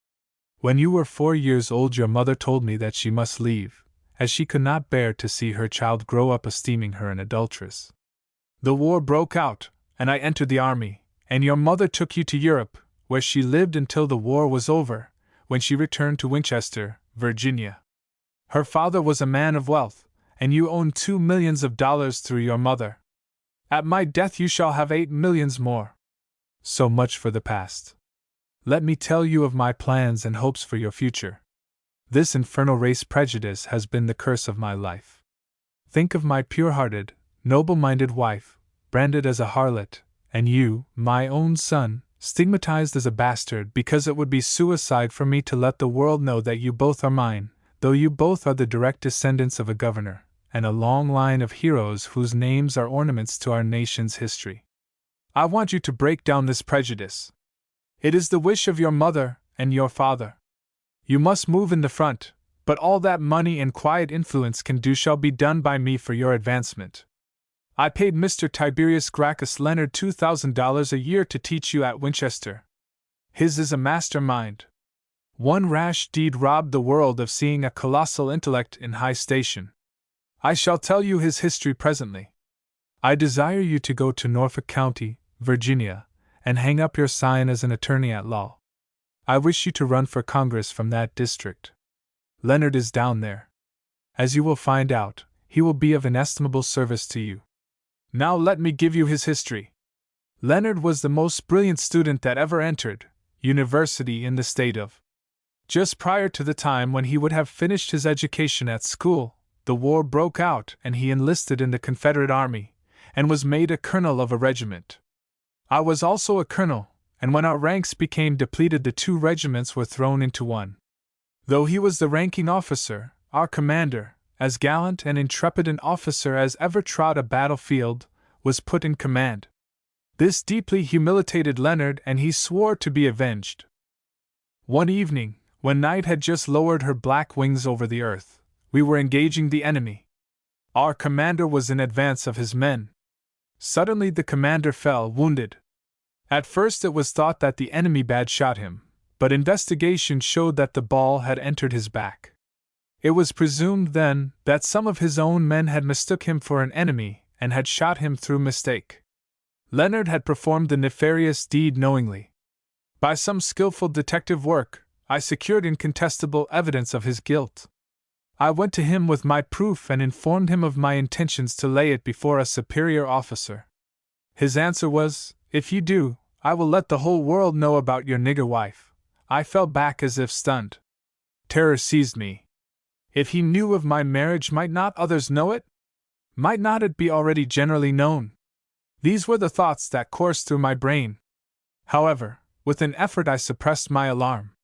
When you were 4 years old your mother told me that she must leave, as she could not bear to see her child grow up esteeming her an adulteress. The war broke out, and I entered the army, and your mother took you to Europe, where she lived until the war was over, when she returned to Winchester, Virginia. Her father was a man of wealth, and you owned $2 millions through your mother. At my death you shall have $8 millions more. So much for the past. Let me tell you of my plans and hopes for your future. This infernal race prejudice has been the curse of my life. Think of my pure-hearted, noble-minded wife, branded as a harlot, and you, my own son, stigmatized as a bastard because it would be suicide for me to let the world know that you both are mine, though you both are the direct descendants of a governor, and a long line of heroes whose names are ornaments to our nation's history. I want you to break down this prejudice. It is the wish of your mother and your father. You must move in the front, but all that money and quiet influence can do shall be done by me for your advancement. I paid Mr. Tiberius Gracchus Leonard $2,000 a year to teach you at Winchester. His is a master mind. One rash deed robbed the world of seeing a colossal intellect in high station. I shall tell you his history presently. I desire you to go to Norfolk County, Virginia, and hang up your sign as an attorney at law. I wish you to run for Congress from that district. Leonard is down there. As you will find out, he will be of inestimable service to you. Now let me give you his history. Leonard was the most brilliant student that ever entered university in the state of. Just prior to the time when he would have finished his education at school, the war broke out and he enlisted in the Confederate Army, and was made a colonel of a regiment. I was also a colonel, and when our ranks became depleted, the two regiments were thrown into one. Though he was the ranking officer, our commander, as gallant and intrepid an officer as ever trod a battlefield, was put in command. This deeply humiliated Leonard, and he swore to be avenged. One evening, when night had just lowered her black wings over the earth, we were engaging the enemy. Our commander was in advance of his men. Suddenly the commander fell wounded. At first it was thought that the enemy bad shot him, but investigation showed that the ball had entered his back. It was presumed then that some of his own men had mistook him for an enemy and had shot him through mistake. Leonard had performed the nefarious deed knowingly. By some skillful detective work, I secured incontestable evidence of his guilt. I went to him with my proof and informed him of my intentions to lay it before a superior officer. His answer was, "If you do, I will let the whole world know about your nigger wife." I fell back as if stunned. Terror seized me. If he knew of my marriage, might not others know it? Might not it be already generally known? These were the thoughts that coursed through my brain. However, with an effort I suppressed my alarm.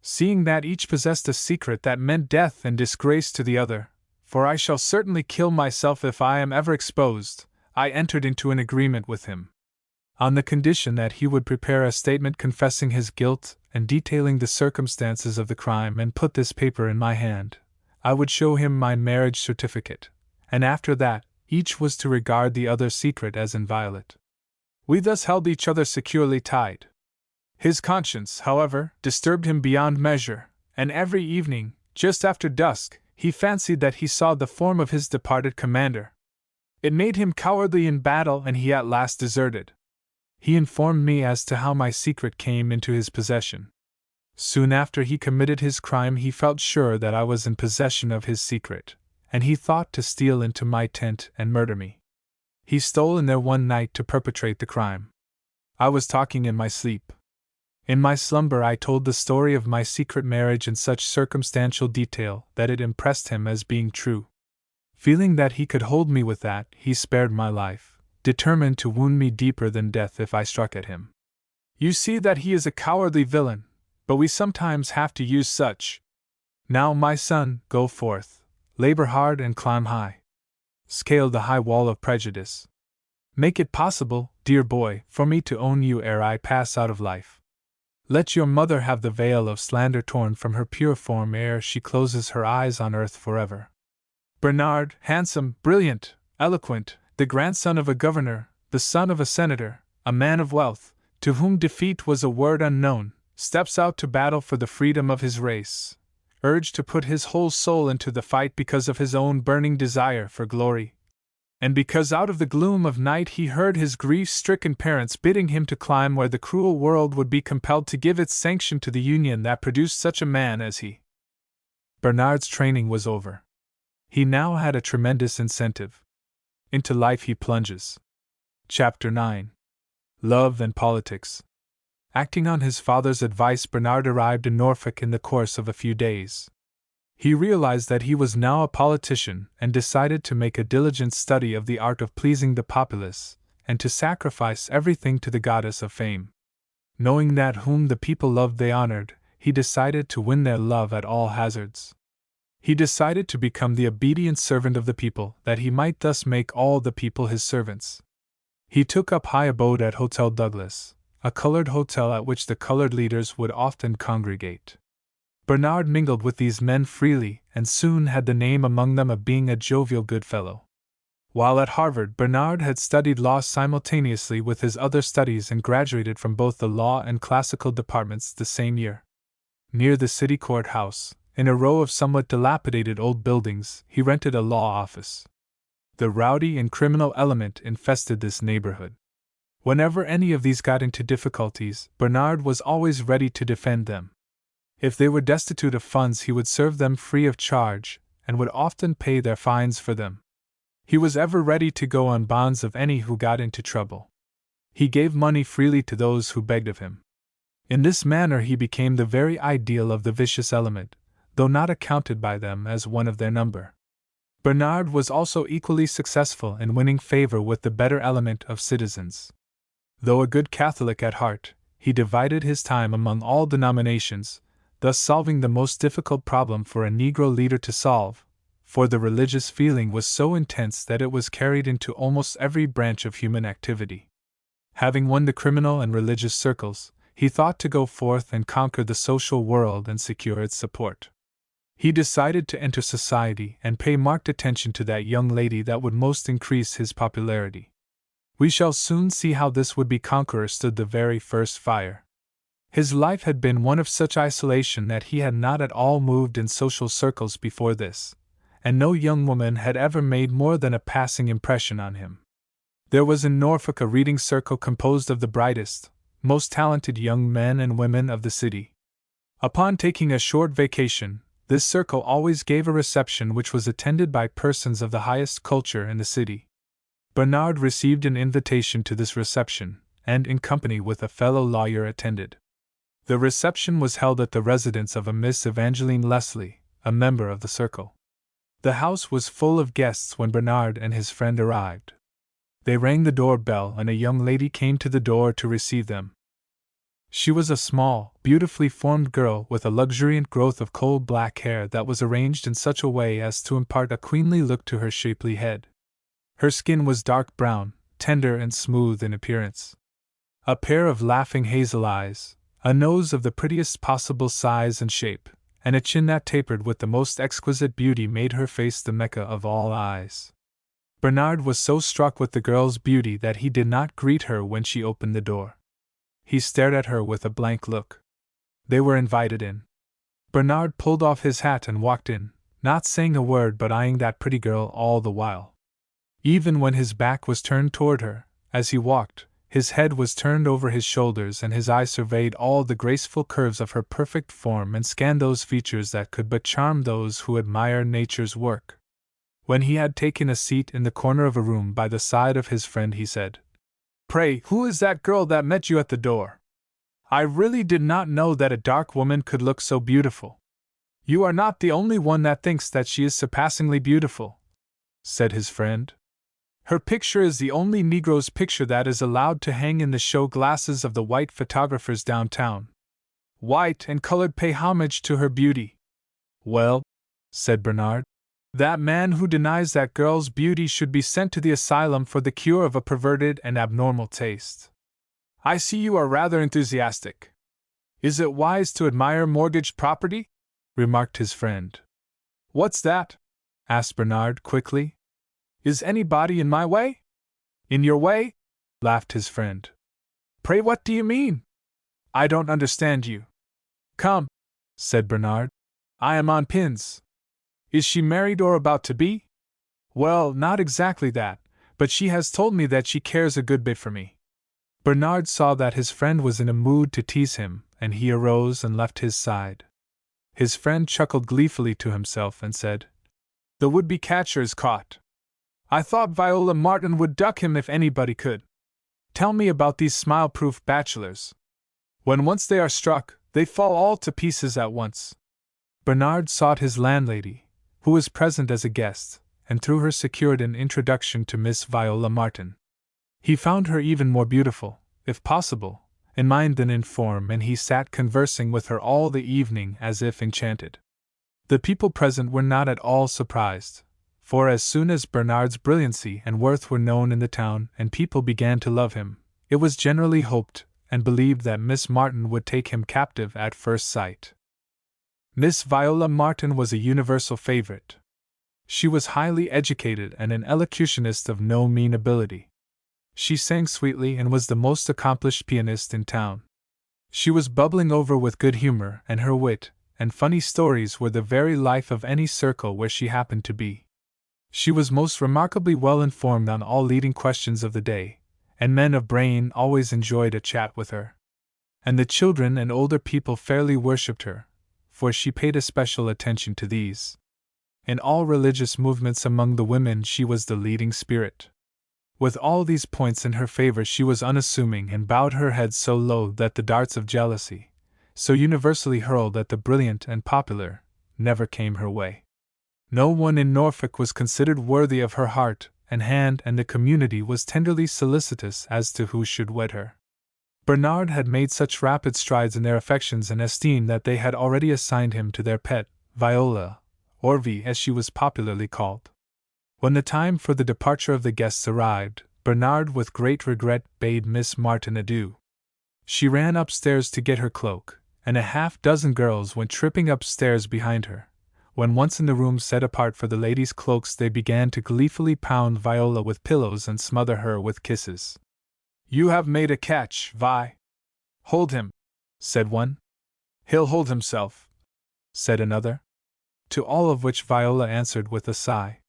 Seeing that each possessed a secret that meant death and disgrace to the other, for I shall certainly kill myself if I am ever exposed, I entered into an agreement with him. On the condition that he would prepare a statement confessing his guilt and detailing the circumstances of the crime and put this paper in my hand, I would show him my marriage certificate, and after that, each was to regard the other's secret as inviolate. We thus held each other securely tied. His conscience, however, disturbed him beyond measure, and every evening, just after dusk, he fancied that he saw the form of his departed commander. It made him cowardly in battle, and he at last deserted. He informed me as to how my secret came into his possession. Soon after he committed his crime, he felt sure that I was in possession of his secret, and he thought to steal into my tent and murder me. He stole in there one night to perpetrate the crime. I was talking in my sleep. In my slumber I told the story of my secret marriage in such circumstantial detail that it impressed him as being true. Feeling that he could hold me with that, he spared my life, determined to wound me deeper than death if I struck at him. You see that he is a cowardly villain, but we sometimes have to use such. Now, my son, go forth, labor hard and climb high. Scale the high wall of prejudice. Make it possible, dear boy, for me to own you ere I pass out of life. Let your mother have the veil of slander torn from her pure form ere she closes her eyes on earth forever. Bernard, handsome, brilliant, eloquent, the grandson of a governor, the son of a senator, a man of wealth, to whom defeat was a word unknown, steps out to battle for the freedom of his race, urged to put his whole soul into the fight because of his own burning desire for glory, and because out of the gloom of night he heard his grief-stricken parents bidding him to climb where the cruel world would be compelled to give its sanction to the union that produced such a man as he. Bernard's training was over. He now had a tremendous incentive. Into life he plunges. Chapter 9. Love and Politics. Acting on his father's advice, Bernard arrived in Norfolk in the course of a few days. He realized that he was now a politician and decided to make a diligent study of the art of pleasing the populace, and to sacrifice everything to the goddess of fame. Knowing that whom the people loved they honored, he decided to win their love at all hazards. He decided to become the obedient servant of the people, that he might thus make all the people his servants. He took up high abode at Hotel Douglas, a colored hotel at which the colored leaders would often congregate. Bernard mingled with these men freely, and soon had the name among them of being a jovial good fellow. While at Harvard, Bernard had studied law simultaneously with his other studies and graduated from both the law and classical departments the same year. Near the city courthouse, in a row of somewhat dilapidated old buildings, he rented a law office. The rowdy and criminal element infested this neighborhood. Whenever any of these got into difficulties, Bernard was always ready to defend them. If they were destitute of funds, he would serve them free of charge, and would often pay their fines for them. He was ever ready to go on bonds of any who got into trouble. He gave money freely to those who begged of him. In this manner he became the very ideal of the vicious element, though not accounted by them as one of their number. Bernard was also equally successful in winning favor with the better element of citizens. Though a good Catholic at heart, he divided his time among all denominations, thus solving the most difficult problem for a Negro leader to solve, for the religious feeling was so intense that it was carried into almost every branch of human activity. Having won the criminal and religious circles, he thought to go forth and conquer the social world and secure its support. He decided to enter society and pay marked attention to that young lady that would most increase his popularity. We shall soon see how this would-be conqueror stood the very first fire. His life had been one of such isolation that he had not at all moved in social circles before this, and no young woman had ever made more than a passing impression on him. There was in Norfolk a reading circle composed of the brightest, most talented young men and women of the city. Upon taking a short vacation, this circle always gave a reception which was attended by persons of the highest culture in the city. Bernard received an invitation to this reception, and in company with a fellow lawyer attended. The reception was held at the residence of a Miss Evangeline Leslie, a member of the circle. The house was full of guests when Bernard and his friend arrived. They rang the door-bell and a young lady came to the door to receive them. She was a small, beautifully formed girl with a luxuriant growth of coal-black hair that was arranged in such a way as to impart a queenly look to her shapely head. Her skin was dark brown, tender and smooth in appearance. A pair of laughing hazel eyes, a nose of the prettiest possible size and shape, and a chin that tapered with the most exquisite beauty made her face the Mecca of all eyes. Bernard was so struck with the girl's beauty that he did not greet her when she opened the door. He stared at her with a blank look. They were invited in. Bernard pulled off his hat and walked in, not saying a word but eyeing that pretty girl all the while. Even when his back was turned toward her, as he walked, his head was turned over his shoulders and his eye surveyed all the graceful curves of her perfect form and scanned those features that could but charm those who admire nature's work. When he had taken a seat in the corner of a room by the side of his friend, he said, "Pray, who is that girl that met you at the door? I really did not know that a dark woman could look so beautiful." "You are not the only one that thinks that she is surpassingly beautiful," said his friend. "Her picture is the only Negro's picture that is allowed to hang in the show glasses of the white photographers downtown. White and colored pay homage to her beauty." "Well," said Bernard, "that man who denies that girl's beauty should be sent to the asylum for the cure of a perverted and abnormal taste." "I see you are rather enthusiastic. Is it wise to admire mortgaged property?" remarked his friend. "What's that?" asked Bernard quickly. "Is anybody in my way?" "In your way?" laughed his friend. "Pray, what do you mean? I don't understand you." "Come," said Bernard, "I am on pins. Is she married or about to be?" "Well, not exactly that, but she has told me that she cares a good bit for me." Bernard saw that his friend was in a mood to tease him, and he arose and left his side. His friend chuckled gleefully to himself and said, "The would-be catcher is caught. I thought Viola Martin would duck him if anybody could. Tell me about these smile-proof bachelors." When once they are struck, they fall all to pieces at once. Bernard sought his landlady, who was present as a guest, and through her secured an introduction to Miss Viola Martin. He found her even more beautiful, if possible, in mind than in form, and he sat conversing with her all the evening as if enchanted. The people present were not at all surprised, for as soon as Bernard's brilliancy and worth were known in the town and people began to love him, it was generally hoped and believed that Miss Martin would take him captive at first sight. Miss Viola Martin was a universal favorite. She was highly educated and an elocutionist of no mean ability. She sang sweetly and was the most accomplished pianist in town. She was bubbling over with good humor, and her wit and funny stories were the very life of any circle where she happened to be. She was most remarkably well informed on all leading questions of the day, and men of brain always enjoyed a chat with her. And the children and older people fairly worshipped her, for she paid especial attention to these. In all religious movements among the women she was the leading spirit. With all these points in her favor she was unassuming and bowed her head so low that the darts of jealousy, so universally hurled at the brilliant and popular, never came her way. No one in Norfolk was considered worthy of her heart and hand, and the community was tenderly solicitous as to who should wed her. Bernard had made such rapid strides in their affections and esteem that they had already assigned him to their pet, Viola, or Vi as she was popularly called. When the time for the departure of the guests arrived, Bernard with great regret bade Miss Martin adieu. She ran upstairs to get her cloak, and a half-dozen girls went tripping upstairs behind her. When once in the room set apart for the ladies' cloaks, they began to gleefully pound Viola with pillows and smother her with kisses. "You have made a catch, Vi." "Hold him," said one. "He'll hold himself," said another. To all of which Viola answered with a sigh.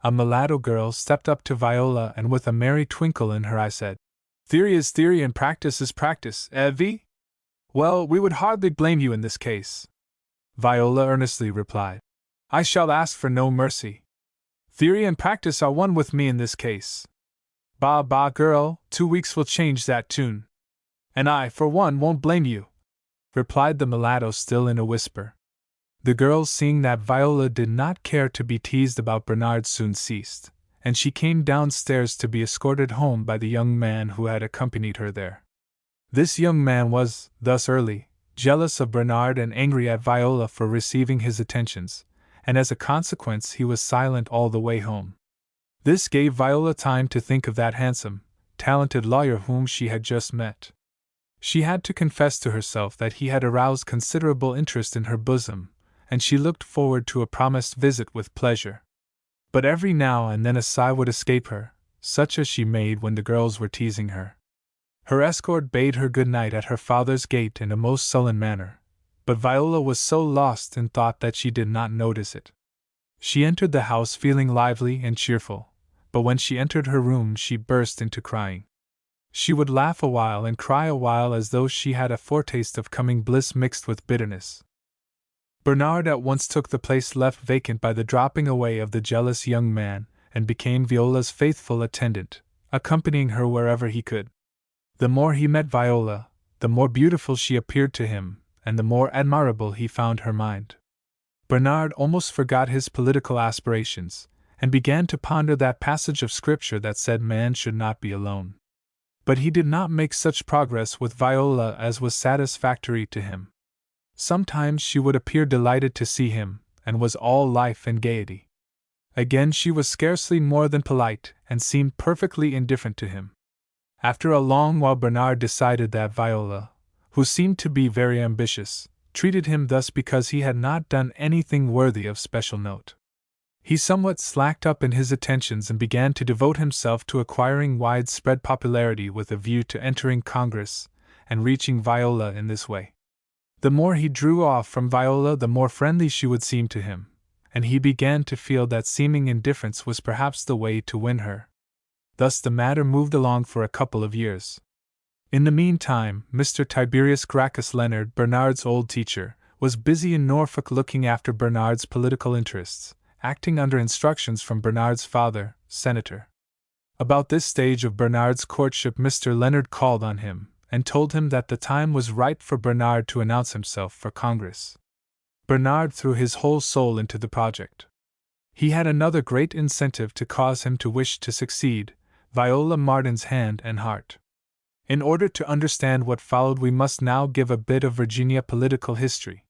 A mulatto girl stepped up to Viola and with a merry twinkle in her eye said, "Theory is theory and practice is practice, Vi? Well, we would hardly blame you in this case." Viola earnestly replied, "I shall ask for no mercy. Theory and practice are one with me in this case." "Bah, bah, girl, 2 weeks will change that tune. And I, for one, won't blame you," replied the mulatto still in a whisper. The girls, seeing that Viola did not care to be teased about Bernard, soon ceased, and she came downstairs to be escorted home by the young man who had accompanied her there. This young man was, thus early, jealous of Bernard and angry at Viola for receiving his attentions, and as a consequence he was silent all the way home. This gave Viola time to think of that handsome, talented lawyer whom she had just met. She had to confess to herself that he had aroused considerable interest in her bosom, and she looked forward to a promised visit with pleasure. But every now and then a sigh would escape her, such as she made when the girls were teasing her. Her escort bade her good night at her father's gate in a most sullen manner, but Viola was so lost in thought that she did not notice it. She entered the house feeling lively and cheerful, but when she entered her room she burst into crying. She would laugh a while and cry a while as though she had a foretaste of coming bliss mixed with bitterness. Bernard at once took the place left vacant by the dropping away of the jealous young man, and became Viola's faithful attendant, accompanying her wherever he could. The more he met Viola, the more beautiful she appeared to him, and the more admirable he found her mind. Bernard almost forgot his political aspirations, and began to ponder that passage of Scripture that said man should not be alone. But he did not make such progress with Viola as was satisfactory to him. Sometimes she would appear delighted to see him, and was all life and gaiety. Again she was scarcely more than polite, and seemed perfectly indifferent to him. After a long while Bernard decided that Viola, who seemed to be very ambitious, treated him thus because he had not done anything worthy of special note. He somewhat slacked up in his attentions and began to devote himself to acquiring widespread popularity with a view to entering Congress, and reaching Viola in this way. The more he drew off from Viola, the more friendly she would seem to him, and he began to feel that seeming indifference was perhaps the way to win her. Thus the matter moved along for a couple of years. In the meantime, Mr. Tiberius Gracchus Leonard, Bernard's old teacher, was busy in Norfolk looking after Bernard's political interests, acting under instructions from Bernard's father, Senator. About this stage of Bernard's courtship Mr. Leonard called on him, and told him that the time was right for Bernard to announce himself for Congress. Bernard threw his whole soul into the project. He had another great incentive to cause him to wish to succeed: Viola Martin's hand and heart. In order to understand what followed, we must now give a bit of Virginia political history.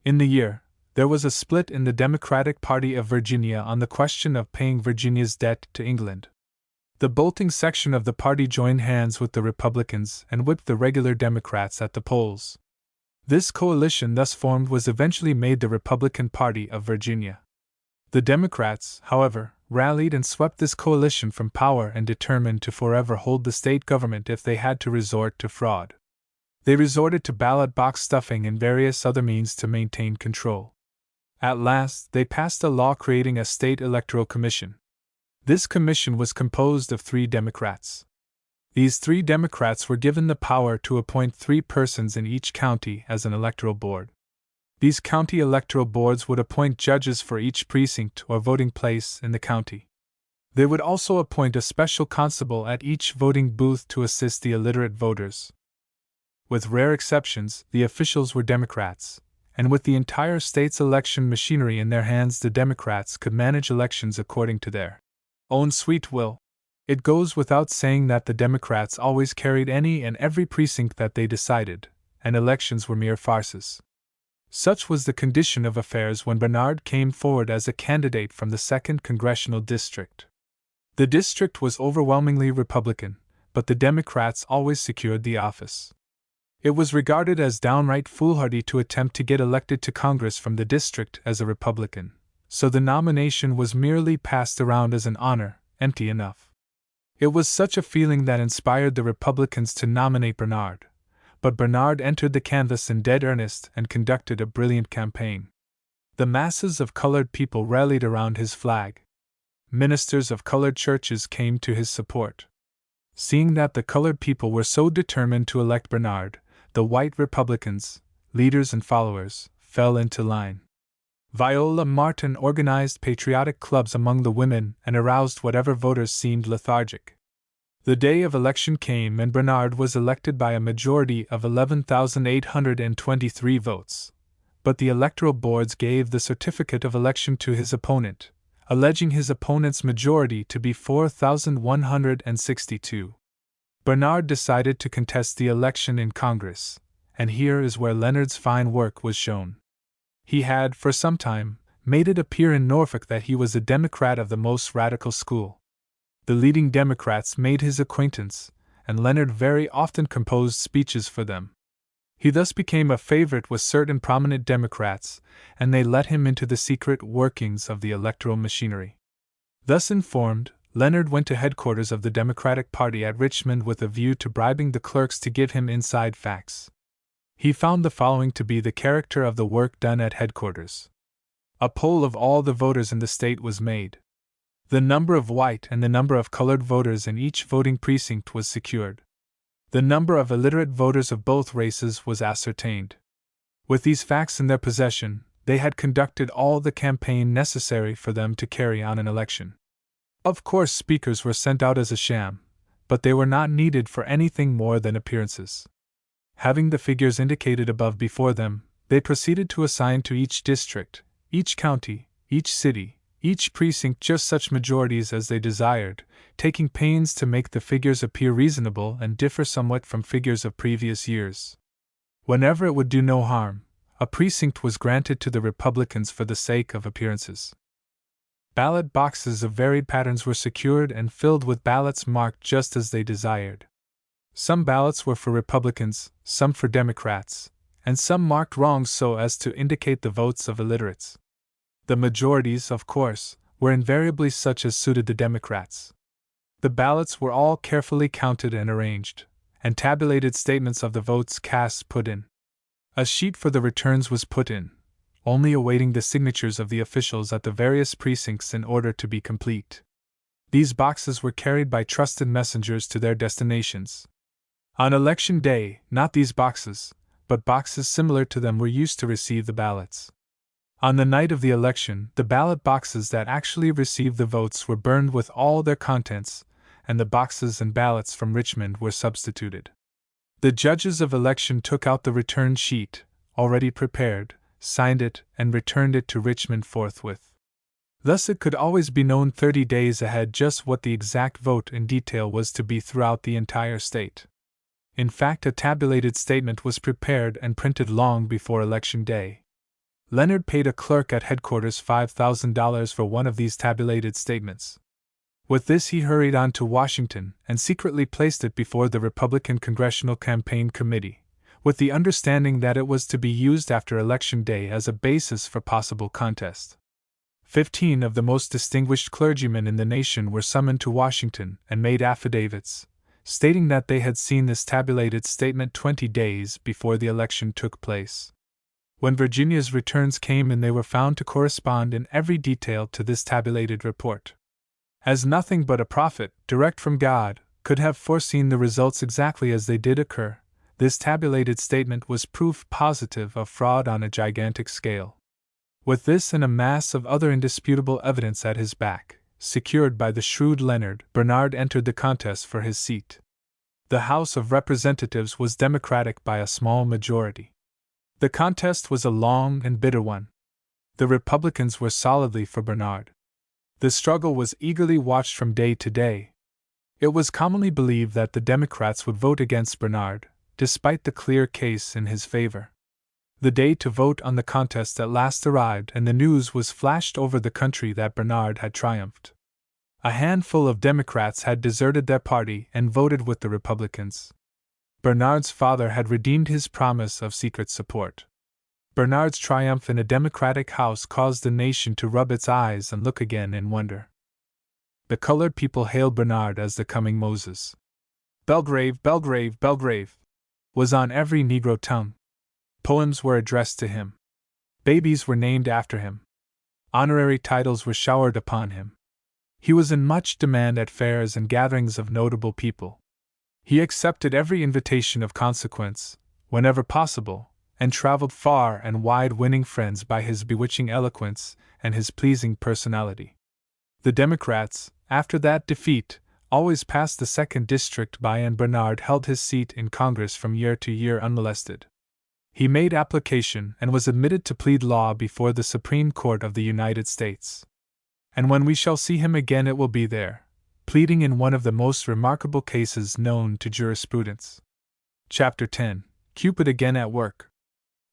In the year, there was a split in the Democratic Party of Virginia on the question of paying Virginia's debt to England. The bolting section of the party joined hands with the Republicans and whipped the regular Democrats at the polls. This coalition thus formed was eventually made the Republican Party of Virginia. The Democrats, however, rallied and swept this coalition from power and determined to forever hold the state government if they had to resort to fraud. They resorted to ballot box stuffing and various other means to maintain control. At last, they passed a law creating a state electoral commission. This commission was composed of 3 Democrats. These 3 Democrats were given the power to appoint 3 persons in each county as an electoral board. These county electoral boards would appoint judges for each precinct or voting place in the county. They would also appoint a special constable at each voting booth to assist the illiterate voters. With rare exceptions, the officials were Democrats, and with the entire state's election machinery in their hands, the Democrats could manage elections according to their own sweet will. It goes without saying that the Democrats always carried any and every precinct that they decided, and elections were mere farces. Such was the condition of affairs when Bernard came forward as a candidate from the 2nd Congressional District. The district was overwhelmingly Republican, but the Democrats always secured the office. It was regarded as downright foolhardy to attempt to get elected to Congress from the district as a Republican, so the nomination was merely passed around as an honor, empty enough. It was such a feeling that inspired the Republicans to nominate Bernard. But Bernard entered the canvass in dead earnest and conducted a brilliant campaign. The masses of colored people rallied around his flag. Ministers of colored churches came to his support. Seeing that the colored people were so determined to elect Bernard, the white Republicans, leaders and followers, fell into line. Viola Martin organized patriotic clubs among the women and aroused whatever voters seemed lethargic. The day of election came and Bernard was elected by a majority of 11,823 votes. But the electoral boards gave the certificate of election to his opponent, alleging his opponent's majority to be 4,162. Bernard decided to contest the election in Congress, and here is where Leonard's fine work was shown. He had, for some time, made it appear in Norfolk that he was a Democrat of the most radical school. The leading Democrats made his acquaintance, and Leonard very often composed speeches for them. He thus became a favorite with certain prominent Democrats, and they let him into the secret workings of the electoral machinery. Thus informed, Leonard went to headquarters of the Democratic Party at Richmond with a view to bribing the clerks to give him inside facts. He found the following to be the character of the work done at headquarters. A poll of all the voters in the state was made. The number of white and the number of colored voters in each voting precinct was secured. The number of illiterate voters of both races was ascertained. With these facts in their possession, they had conducted all the campaign necessary for them to carry on an election. Of course, speakers were sent out as a sham, but they were not needed for anything more than appearances. Having the figures indicated above before them, they proceeded to assign to each district, each county, each city, each precinct just such majorities as they desired, taking pains to make the figures appear reasonable and differ somewhat from figures of previous years. Whenever it would do no harm, a precinct was granted to the Republicans for the sake of appearances. Ballot boxes of varied patterns were secured and filled with ballots marked just as they desired. Some ballots were for Republicans, some for Democrats, and some marked wrong so as to indicate the votes of illiterates. The majorities, of course, were invariably such as suited the Democrats. The ballots were all carefully counted and arranged, and tabulated statements of the votes cast put in. A sheet for the returns was put in, only awaiting the signatures of the officials at the various precincts in order to be complete. These boxes were carried by trusted messengers to their destinations. On election day, not these boxes, but boxes similar to them were used to receive the ballots. On the night of the election, the ballot boxes that actually received the votes were burned with all their contents, and the boxes and ballots from Richmond were substituted. The judges of election took out the return sheet, already prepared, signed it, and returned it to Richmond forthwith. Thus it could always be known 30 days ahead just what the exact vote in detail was to be throughout the entire state. In fact, a tabulated statement was prepared and printed long before Election Day. Leonard paid a clerk at headquarters $5,000 for one of these tabulated statements. With this he hurried on to Washington and secretly placed it before the Republican Congressional Campaign Committee, with the understanding that it was to be used after Election Day as a basis for possible contest. 15 of the most distinguished clergymen in the nation were summoned to Washington and made affidavits, stating that they had seen this tabulated statement 20 days before the election took place. When Virginia's returns came in, they were found to correspond in every detail to this tabulated report. As nothing but a prophet, direct from God, could have foreseen the results exactly as they did occur, this tabulated statement was proof positive of fraud on a gigantic scale. With this and a mass of other indisputable evidence at his back, secured by the shrewd Leonard, Bernard entered the contest for his seat. The House of Representatives was Democratic by a small majority. The contest was a long and bitter one. The Republicans were solidly for Bernard. The struggle was eagerly watched from day to day. It was commonly believed that the Democrats would vote against Bernard, despite the clear case in his favor. The day to vote on the contest at last arrived, and the news was flashed over the country that Bernard had triumphed. A handful of Democrats had deserted their party and voted with the Republicans. Bernard's father had redeemed his promise of secret support. Bernard's triumph in a Democratic House caused the nation to rub its eyes and look again in wonder. The colored people hailed Bernard as the coming Moses. "Belgrave, Belgrave, Belgrave," was on every Negro tongue. Poems were addressed to him. Babies were named after him. Honorary titles were showered upon him. He was in much demand at fairs and gatherings of notable people. He accepted every invitation of consequence, whenever possible, and traveled far and wide, winning friends by his bewitching eloquence and his pleasing personality. The Democrats, after that defeat, always passed the 2nd District by, and Bernard held his seat in Congress from year to year unmolested. He made application and was admitted to plead law before the Supreme Court of the United States. And when we shall see him again, it will be there, pleading in one of the most remarkable cases known to jurisprudence. Chapter 10. Cupid Again at Work.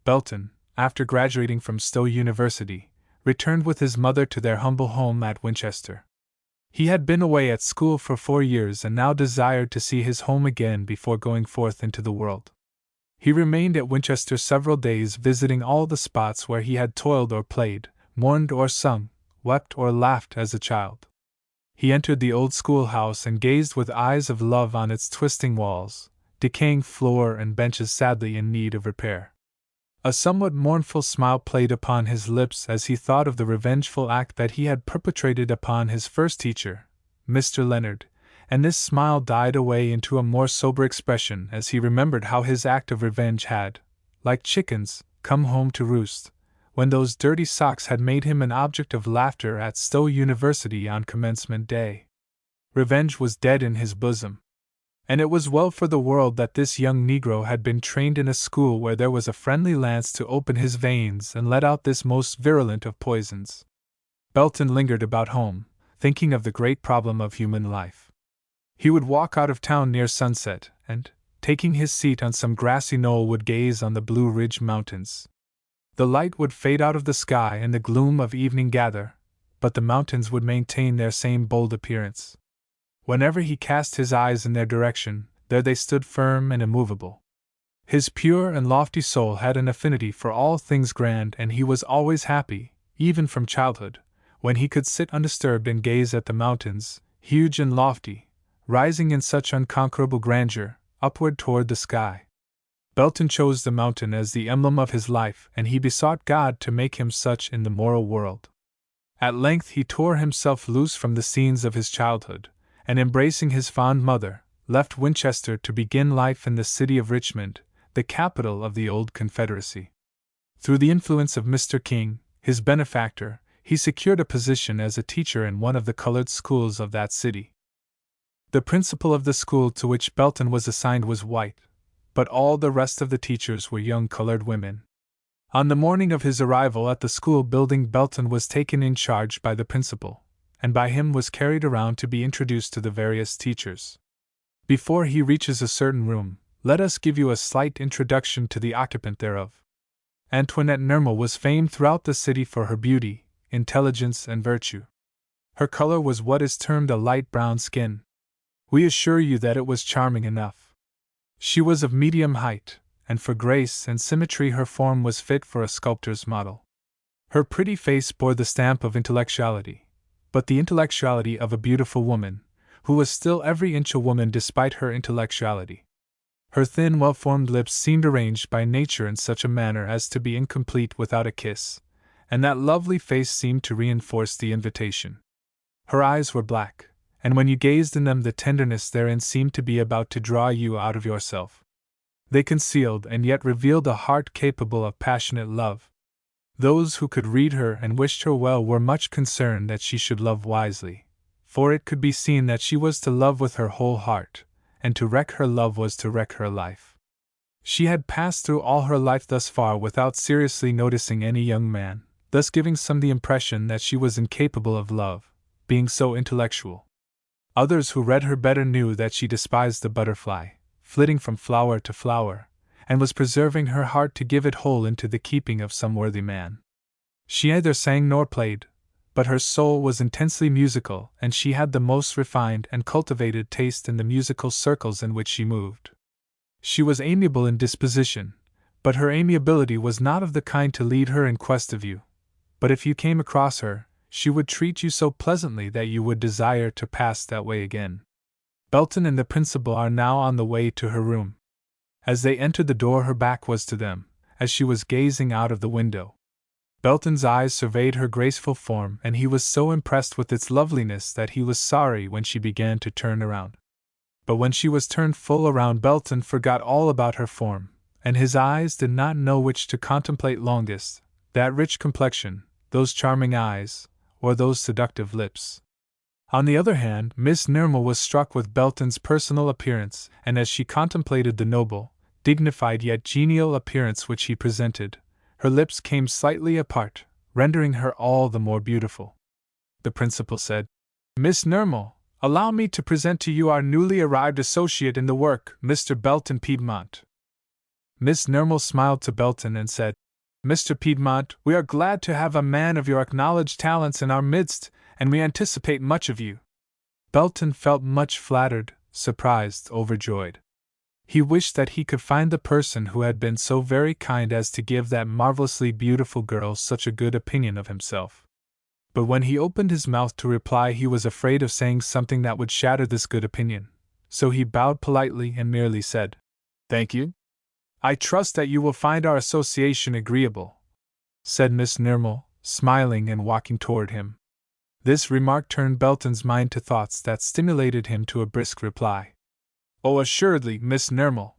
Belton, after graduating from Stowe University, returned with his mother to their humble home at Winchester. He had been away at school for 4 years and now desired to see his home again before going forth into the world. He remained at Winchester several days, visiting all the spots where he had toiled or played, mourned or sung, wept or laughed as a child. He entered the old schoolhouse and gazed with eyes of love on its twisting walls, decaying floor and benches sadly in need of repair. A somewhat mournful smile played upon his lips as he thought of the revengeful act that he had perpetrated upon his first teacher, Mr. Leonard, and this smile died away into a more sober expression as he remembered how his act of revenge had, like chickens, come home to roost, when those dirty socks had made him an object of laughter at Stowe University on commencement day. Revenge was dead in his bosom. And it was well for the world that this young Negro had been trained in a school where there was a friendly lance to open his veins and let out this most virulent of poisons. Belton lingered about home, thinking of the great problem of human life. He would walk out of town near sunset, and, taking his seat on some grassy knoll, would gaze on the Blue Ridge Mountains. The light would fade out of the sky and the gloom of evening gather, but the mountains would maintain their same bold appearance. Whenever he cast his eyes in their direction, there they stood firm and immovable. His pure and lofty soul had an affinity for all things grand, and he was always happy, even from childhood, when he could sit undisturbed and gaze at the mountains, huge and lofty, rising in such unconquerable grandeur, upward toward the sky. Belton chose the mountain as the emblem of his life, and he besought God to make him such in the moral world. At length he tore himself loose from the scenes of his childhood, and embracing his fond mother, left Winchester to begin life in the city of Richmond, the capital of the old Confederacy. Through the influence of Mr. King, his benefactor, he secured a position as a teacher in one of the colored schools of that city. The principal of the school to which Belton was assigned was white, but all the rest of the teachers were young colored women. On the morning of his arrival at the school building, Belton was taken in charge by the principal, and by him was carried around to be introduced to the various teachers. Before he reaches a certain room, let us give you a slight introduction to the occupant thereof. Antoinette Nermal was famed throughout the city for her beauty, intelligence, and virtue. Her color was what is termed a light brown skin. We assure you that it was charming enough. She was of medium height, and for grace and symmetry her form was fit for a sculptor's model. Her pretty face bore the stamp of intellectuality, but the intellectuality of a beautiful woman, who was still every inch a woman despite her intellectuality. Her thin, well-formed lips seemed arranged by nature in such a manner as to be incomplete without a kiss, and that lovely face seemed to reinforce the invitation. Her eyes were black, and when you gazed in them the tenderness therein seemed to be about to draw you out of yourself. They concealed and yet revealed a heart capable of passionate love. Those who could read her and wished her well were much concerned that she should love wisely, for it could be seen that she was to love with her whole heart, and to wreck her love was to wreck her life. She had passed through all her life thus far without seriously noticing any young man, thus giving some the impression that she was incapable of love, being so intellectual. Others who read her better knew that she despised the butterfly, flitting from flower to flower, and was preserving her heart to give it whole into the keeping of some worthy man. She neither sang nor played, but her soul was intensely musical, and she had the most refined and cultivated taste in the musical circles in which she moved. She was amiable in disposition, but her amiability was not of the kind to lead her in quest of you. But if you came across her, she would treat you so pleasantly that you would desire to pass that way again. Belton and the principal are now on the way to her room. As they entered the door, her back was to them, as she was gazing out of the window. Belton's eyes surveyed her graceful form, and he was so impressed with its loveliness that he was sorry when she began to turn around. But when she was turned full around, Belton forgot all about her form, and his eyes did not know which to contemplate longest, that rich complexion, those charming eyes, or those seductive lips. On the other hand, Miss Nermal was struck with Belton's personal appearance, and as she contemplated the noble, dignified yet genial appearance which he presented, her lips came slightly apart, rendering her all the more beautiful. The principal said, "Miss Nermal, allow me to present to you our newly arrived associate in the work, Mr. Belton Piedmont." Miss Nermal smiled to Belton and said, "Mr. Piedmont, we are glad to have a man of your acknowledged talents in our midst, and we anticipate much of you." Belton felt much flattered, surprised, overjoyed. He wished that he could find the person who had been so very kind as to give that marvelously beautiful girl such a good opinion of himself. But when he opened his mouth to reply, he was afraid of saying something that would shatter this good opinion, so he bowed politely and merely said, "Thank you. I trust that you will find our association agreeable," said Miss Nermal, smiling and walking toward him. This remark turned Belton's mind to thoughts that stimulated him to a brisk reply. "Oh, assuredly, Miss Nermal.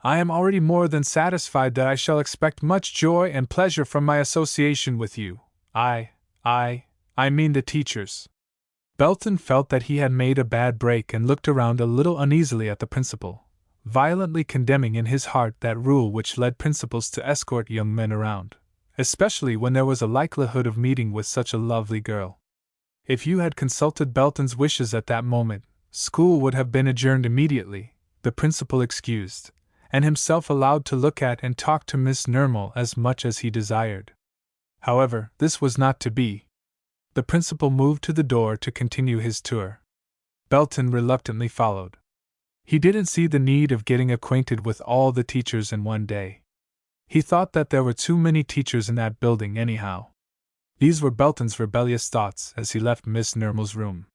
I am already more than satisfied that I shall expect much joy and pleasure from my association with you. I mean the teachers." Belton felt that he had made a bad break and looked around a little uneasily at the principal, violently condemning in his heart that rule which led principals to escort young men around, especially when there was a likelihood of meeting with such a lovely girl. If you had consulted Belton's wishes at that moment, school would have been adjourned immediately, the principal excused, and himself allowed to look at and talk to Miss Nermal as much as he desired. However, this was not to be. The principal moved to the door to continue his tour. Belton reluctantly followed. He didn't see the need of getting acquainted with all the teachers in one day. He thought that there were too many teachers in that building anyhow. These were Belton's rebellious thoughts as he left Miss Nermal's room.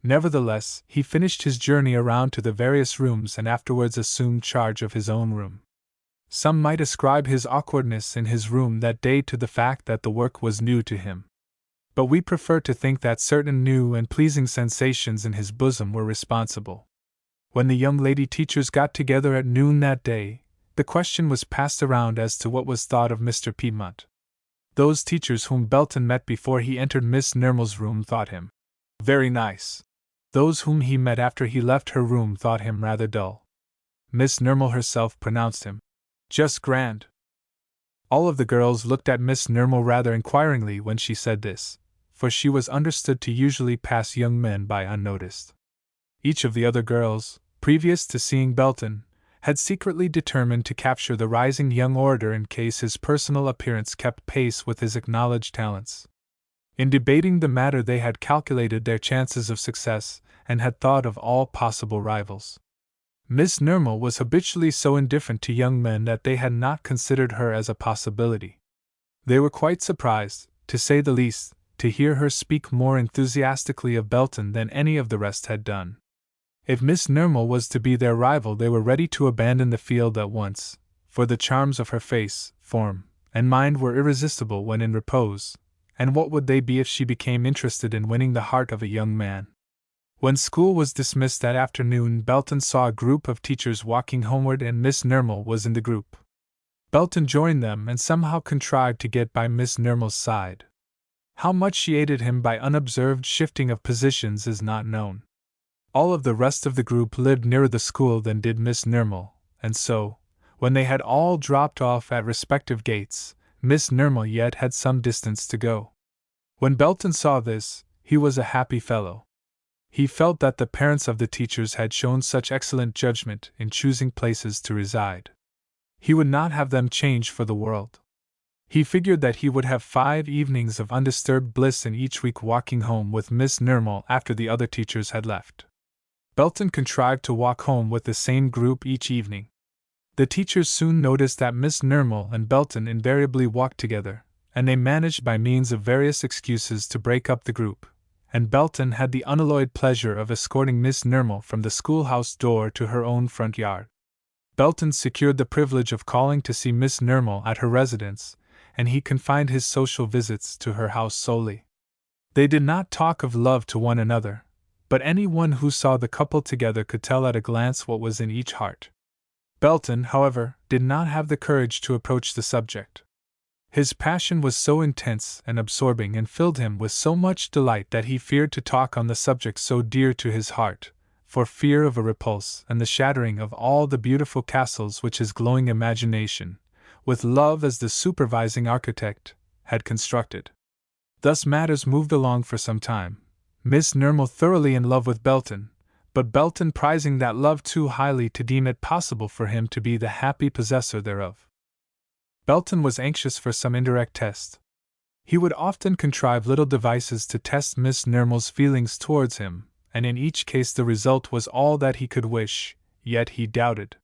Nevertheless, he finished his journey around to the various rooms and afterwards assumed charge of his own room. Some might ascribe his awkwardness in his room that day to the fact that the work was new to him. But we prefer to think that certain new and pleasing sensations in his bosom were responsible. When the young lady teachers got together at noon that day, the question was passed around as to what was thought of Mr. Piedmont. Those teachers whom Belton met before he entered Miss Nermal's room thought him very nice. Those whom he met after he left her room thought him rather dull. Miss Nermal herself pronounced him. Just grand. All of the girls looked at Miss Nermal rather inquiringly when she said this, for she was understood to usually pass young men by unnoticed. Each of the other girls, previous to seeing Belton, had secretly determined to capture the rising young orator in case his personal appearance kept pace with his acknowledged talents. In debating the matter, they had calculated their chances of success and had thought of all possible rivals. Miss Nermal was habitually so indifferent to young men that they had not considered her as a possibility. They were quite surprised, to say the least, to hear her speak more enthusiastically of Belton than any of the rest had done. If Miss Nermal was to be their rival, they were ready to abandon the field at once, for the charms of her face, form, and mind were irresistible when in repose, and what would they be if she became interested in winning the heart of a young man? When school was dismissed that afternoon, Belton saw a group of teachers walking homeward, and Miss Nermal was in the group. Belton joined them and somehow contrived to get by Miss Nermal's side. How much she aided him by unobserved shifting of positions is not known. All of the rest of the group lived nearer the school than did Miss Nermal, and so, when they had all dropped off at respective gates, Miss Nermal yet had some distance to go. When Belton saw this, he was a happy fellow. He felt that the parents of the teachers had shown such excellent judgment in choosing places to reside. He would not have them change for the world. He figured that he would have 5 evenings of undisturbed bliss in each week walking home with Miss Nermal after the other teachers had left. Belton contrived to walk home with the same group each evening. The teachers soon noticed that Miss Nermal and Belton invariably walked together, and they managed by means of various excuses to break up the group, and Belton had the unalloyed pleasure of escorting Miss Nermal from the schoolhouse door to her own front yard. Belton secured the privilege of calling to see Miss Nermal at her residence, and he confined his social visits to her house solely. They did not talk of love to one another, but anyone who saw the couple together could tell at a glance what was in each heart. Belton, however, did not have the courage to approach the subject. His passion was so intense and absorbing and filled him with so much delight that he feared to talk on the subject so dear to his heart, for fear of a repulse and the shattering of all the beautiful castles which his glowing imagination, with love as the supervising architect, had constructed. Thus matters moved along for some time, Miss Nermal thoroughly in love with Belton, but Belton prizing that love too highly to deem it possible for him to be the happy possessor thereof. Belton was anxious for some indirect test. He would often contrive little devices to test Miss Nermal's feelings towards him, and in each case the result was all that he could wish, yet he doubted.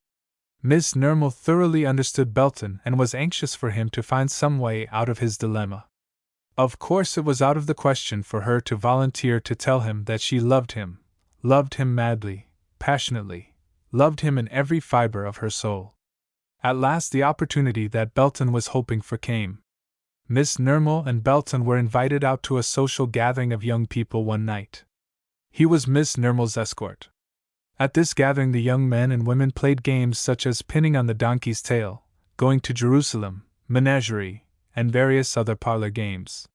Miss Nermal thoroughly understood Belton and was anxious for him to find some way out of his dilemma. Of course, it was out of the question for her to volunteer to tell him that she loved him madly, passionately, loved him in every fiber of her soul. At last the opportunity that Belton was hoping for came. Miss Nermal and Belton were invited out to a social gathering of young people one night. He was Miss Nermal's escort. At this gathering the young men and women played games such as pinning on the donkey's tail, going to Jerusalem, menagerie, and various other parlor games.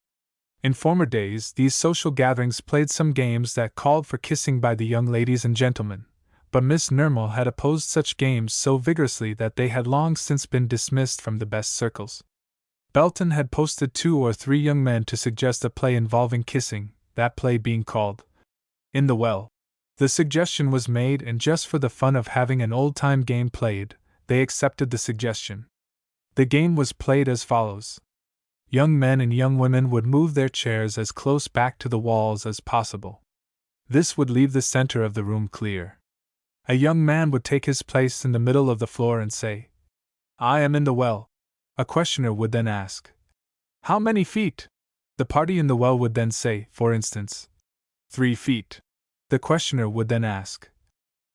In former days, these social gatherings played some games that called for kissing by the young ladies and gentlemen, but Miss Nermal had opposed such games so vigorously that they had long since been dismissed from the best circles. Belton had posted 2 or 3 young men to suggest a play involving kissing, that play being called In the Well. The suggestion was made, and just for the fun of having an old-time game played, they accepted the suggestion. The game was played as follows. Young men and young women would move their chairs as close back to the walls as possible. This would leave the center of the room clear. A young man would take his place in the middle of the floor and say, "I am in the well." A questioner would then ask, "How many feet?" The party in the well would then say, for instance, 3 feet. The questioner would then ask,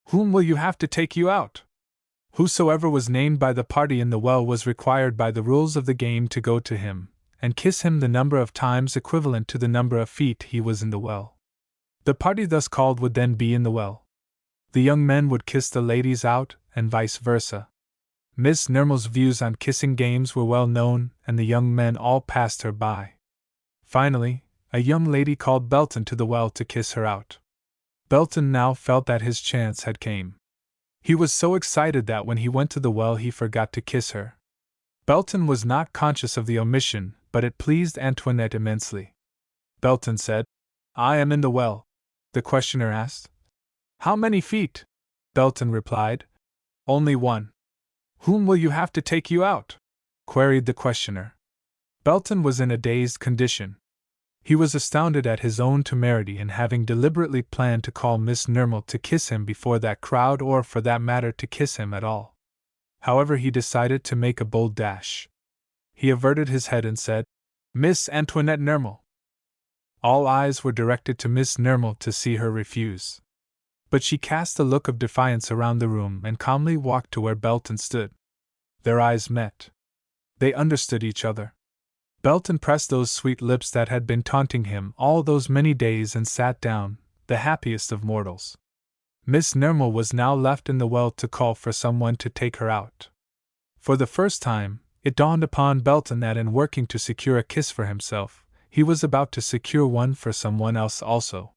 "Whom will you have to take you out?" Whosoever was named by the party in the well was required by the rules of the game to go to him, and kiss him the number of times equivalent to the number of feet he was in the well. The party thus called would then be in the well. The young men would kiss the ladies out, and vice versa. Miss Nermal's views on kissing games were well known, and the young men all passed her by. Finally, a young lady called Belton to the well to kiss her out. Belton now felt that his chance had came. He was so excited that when he went to the well he forgot to kiss her. Belton was not conscious of the omission, but it pleased Antoinette immensely. Belton said, "I am in the well," the questioner asked. "How many feet?" Belton replied. "Only one." "Whom will you have to take you out?" queried the questioner. Belton was in a dazed condition. He was astounded at his own temerity in having deliberately planned to call Miss Nermal to kiss him before that crowd, or for that matter to kiss him at all. However, he decided to make a bold dash. He averted his head and said, "Miss Antoinette Nermal." All eyes were directed to Miss Nermal to see her refuse. But she cast a look of defiance around the room and calmly walked to where Belton stood. Their eyes met. They understood each other. Belton pressed those sweet lips that had been taunting him all those many days and sat down, the happiest of mortals. Miss Nermal was now left in the well to call for someone to take her out. For the first time, it dawned upon Belton that in working to secure a kiss for himself, he was about to secure one for someone else also.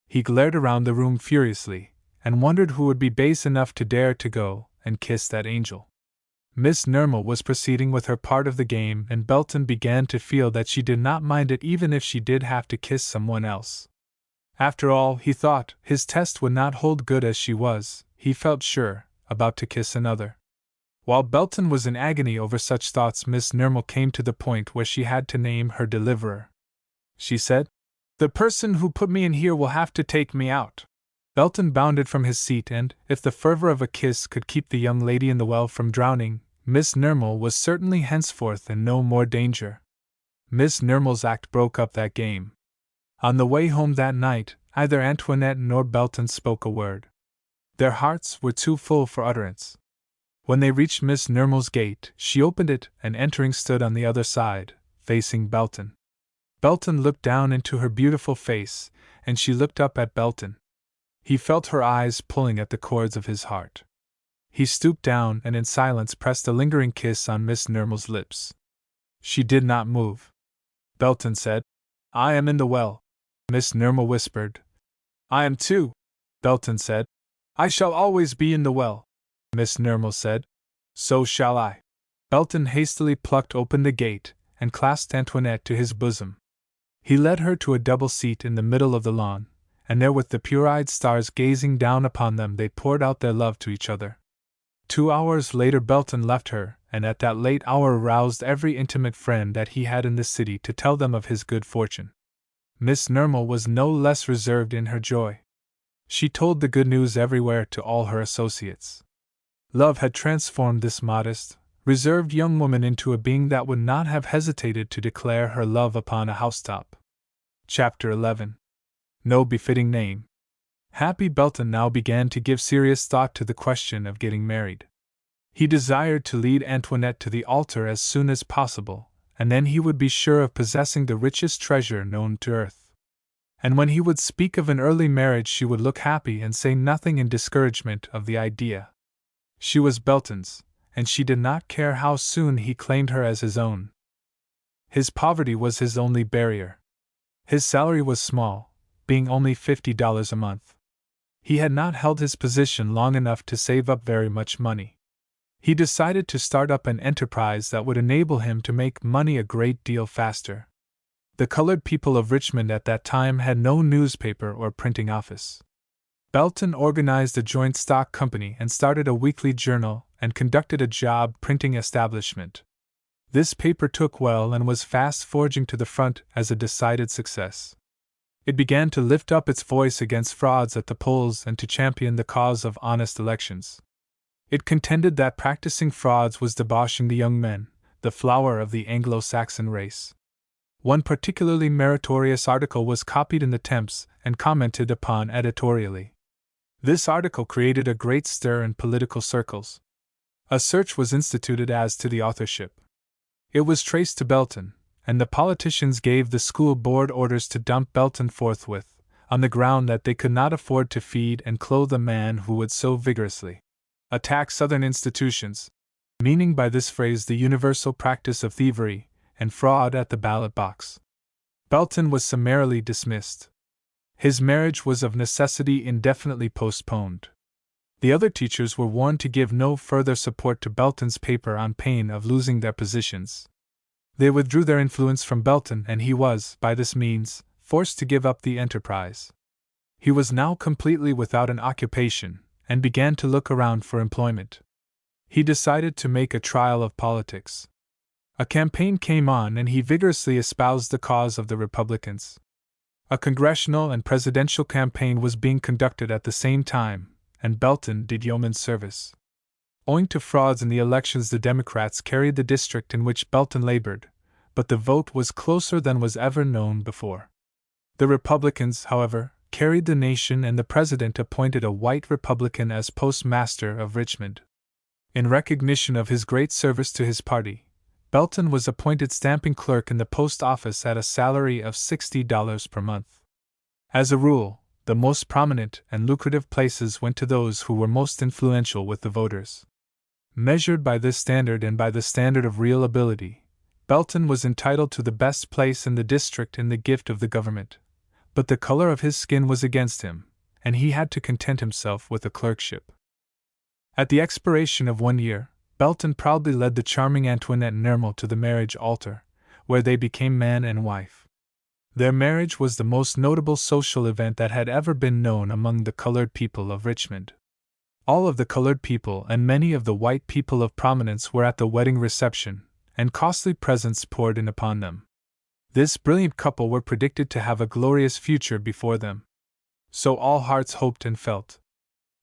He glared around the room furiously, and wondered who would be base enough to dare to go and kiss that angel. Miss Nermal was proceeding with her part of the game, and Belton began to feel that she did not mind it even if she did have to kiss someone else. After all, he thought, his test would not hold good as she was, he felt sure, about to kiss another. While Belton was in agony over such thoughts, Miss Nermal came to the point where she had to name her deliverer. She said, "The person who put me in here will have to take me out." Belton bounded from his seat, and, if the fervor of a kiss could keep the young lady in the well from drowning, Miss Nermal was certainly henceforth in no more danger. Miss Nermal's act broke up that game. On the way home that night, neither Antoinette nor Belton spoke a word. Their hearts were too full for utterance. When they reached Miss Nermal's gate, she opened it and entering stood on the other side, facing Belton. Belton looked down into her beautiful face, and she looked up at Belton. He felt her eyes pulling at the cords of his heart. He stooped down and in silence pressed a lingering kiss on Miss Nermal's lips. She did not move. Belton said, "I am in the well." Miss Nermal whispered, "I am too," Belton said. "I shall always be in the well." Miss Nermal said, "So shall I." Belton hastily plucked open the gate and clasped Antoinette to his bosom. He led her to a double seat in the middle of the lawn, and there with the pure-eyed stars gazing down upon them they poured out their love to each other. 2 hours later Belton left her, and at that late hour roused every intimate friend that he had in the city to tell them of his good fortune. Miss Nermal was no less reserved in her joy. She told the good news everywhere to all her associates. Love had transformed this modest, reserved young woman into a being that would not have hesitated to declare her love upon a housetop. Chapter 11. No befitting name. Happy Belton now began to give serious thought to the question of getting married. He desired to lead Antoinette to the altar as soon as possible, and then he would be sure of possessing the richest treasure known to earth. And when he would speak of an early marriage she would look happy and say nothing in discouragement of the idea. She was Belton's, and she did not care how soon he claimed her as his own. His poverty was his only barrier. His salary was small, being only $50 a month. He had not held his position long enough to save up very much money. He decided to start up an enterprise that would enable him to make money a great deal faster. The colored people of Richmond at that time had no newspaper or printing office. Belton organized a joint stock company and started a weekly journal and conducted a job printing establishment. This paper took well and was fast forging to the front as a decided success. It began to lift up its voice against frauds at the polls and to champion the cause of honest elections. It contended that practicing frauds was debauching the young men, the flower of the Anglo-Saxon race. One particularly meritorious article was copied in the Temps and commented upon editorially. This article created a great stir in political circles. A search was instituted as to the authorship. It was traced to Belton, and the politicians gave the school board orders to dump Belton forthwith, on the ground that they could not afford to feed and clothe a man who would so vigorously attack Southern institutions, meaning by this phrase the universal practice of thievery and fraud at the ballot box. Belton was summarily dismissed. His marriage was of necessity indefinitely postponed. The other teachers were warned to give no further support to Belton's paper on pain of losing their positions. They withdrew their influence from Belton, and he was, by this means, forced to give up the enterprise. He was now completely without an occupation, and began to look around for employment. He decided to make a trial of politics. A campaign came on, and he vigorously espoused the cause of the Republicans. A congressional and presidential campaign was being conducted at the same time, and Belton did yeoman's service. Owing to frauds in the elections, the Democrats carried the district in which Belton labored, but the vote was closer than was ever known before. The Republicans, however, carried the nation, and the president appointed a white Republican as postmaster of Richmond. In recognition of his great service to his party, Belton was appointed stamping clerk in the post office at a salary of $60 per month. As a rule, the most prominent and lucrative places went to those who were most influential with the voters. Measured by this standard and by the standard of real ability, Belton was entitled to the best place in the district in the gift of the government. But the color of his skin was against him, and he had to content himself with a clerkship. At the expiration of 1 year, Belton proudly led the charming Antoinette Nermal to the marriage altar, where they became man and wife. Their marriage was the most notable social event that had ever been known among the colored people of Richmond. All of the colored people and many of the white people of prominence were at the wedding reception, and costly presents poured in upon them. This brilliant couple were predicted to have a glorious future before them. So all hearts hoped and felt.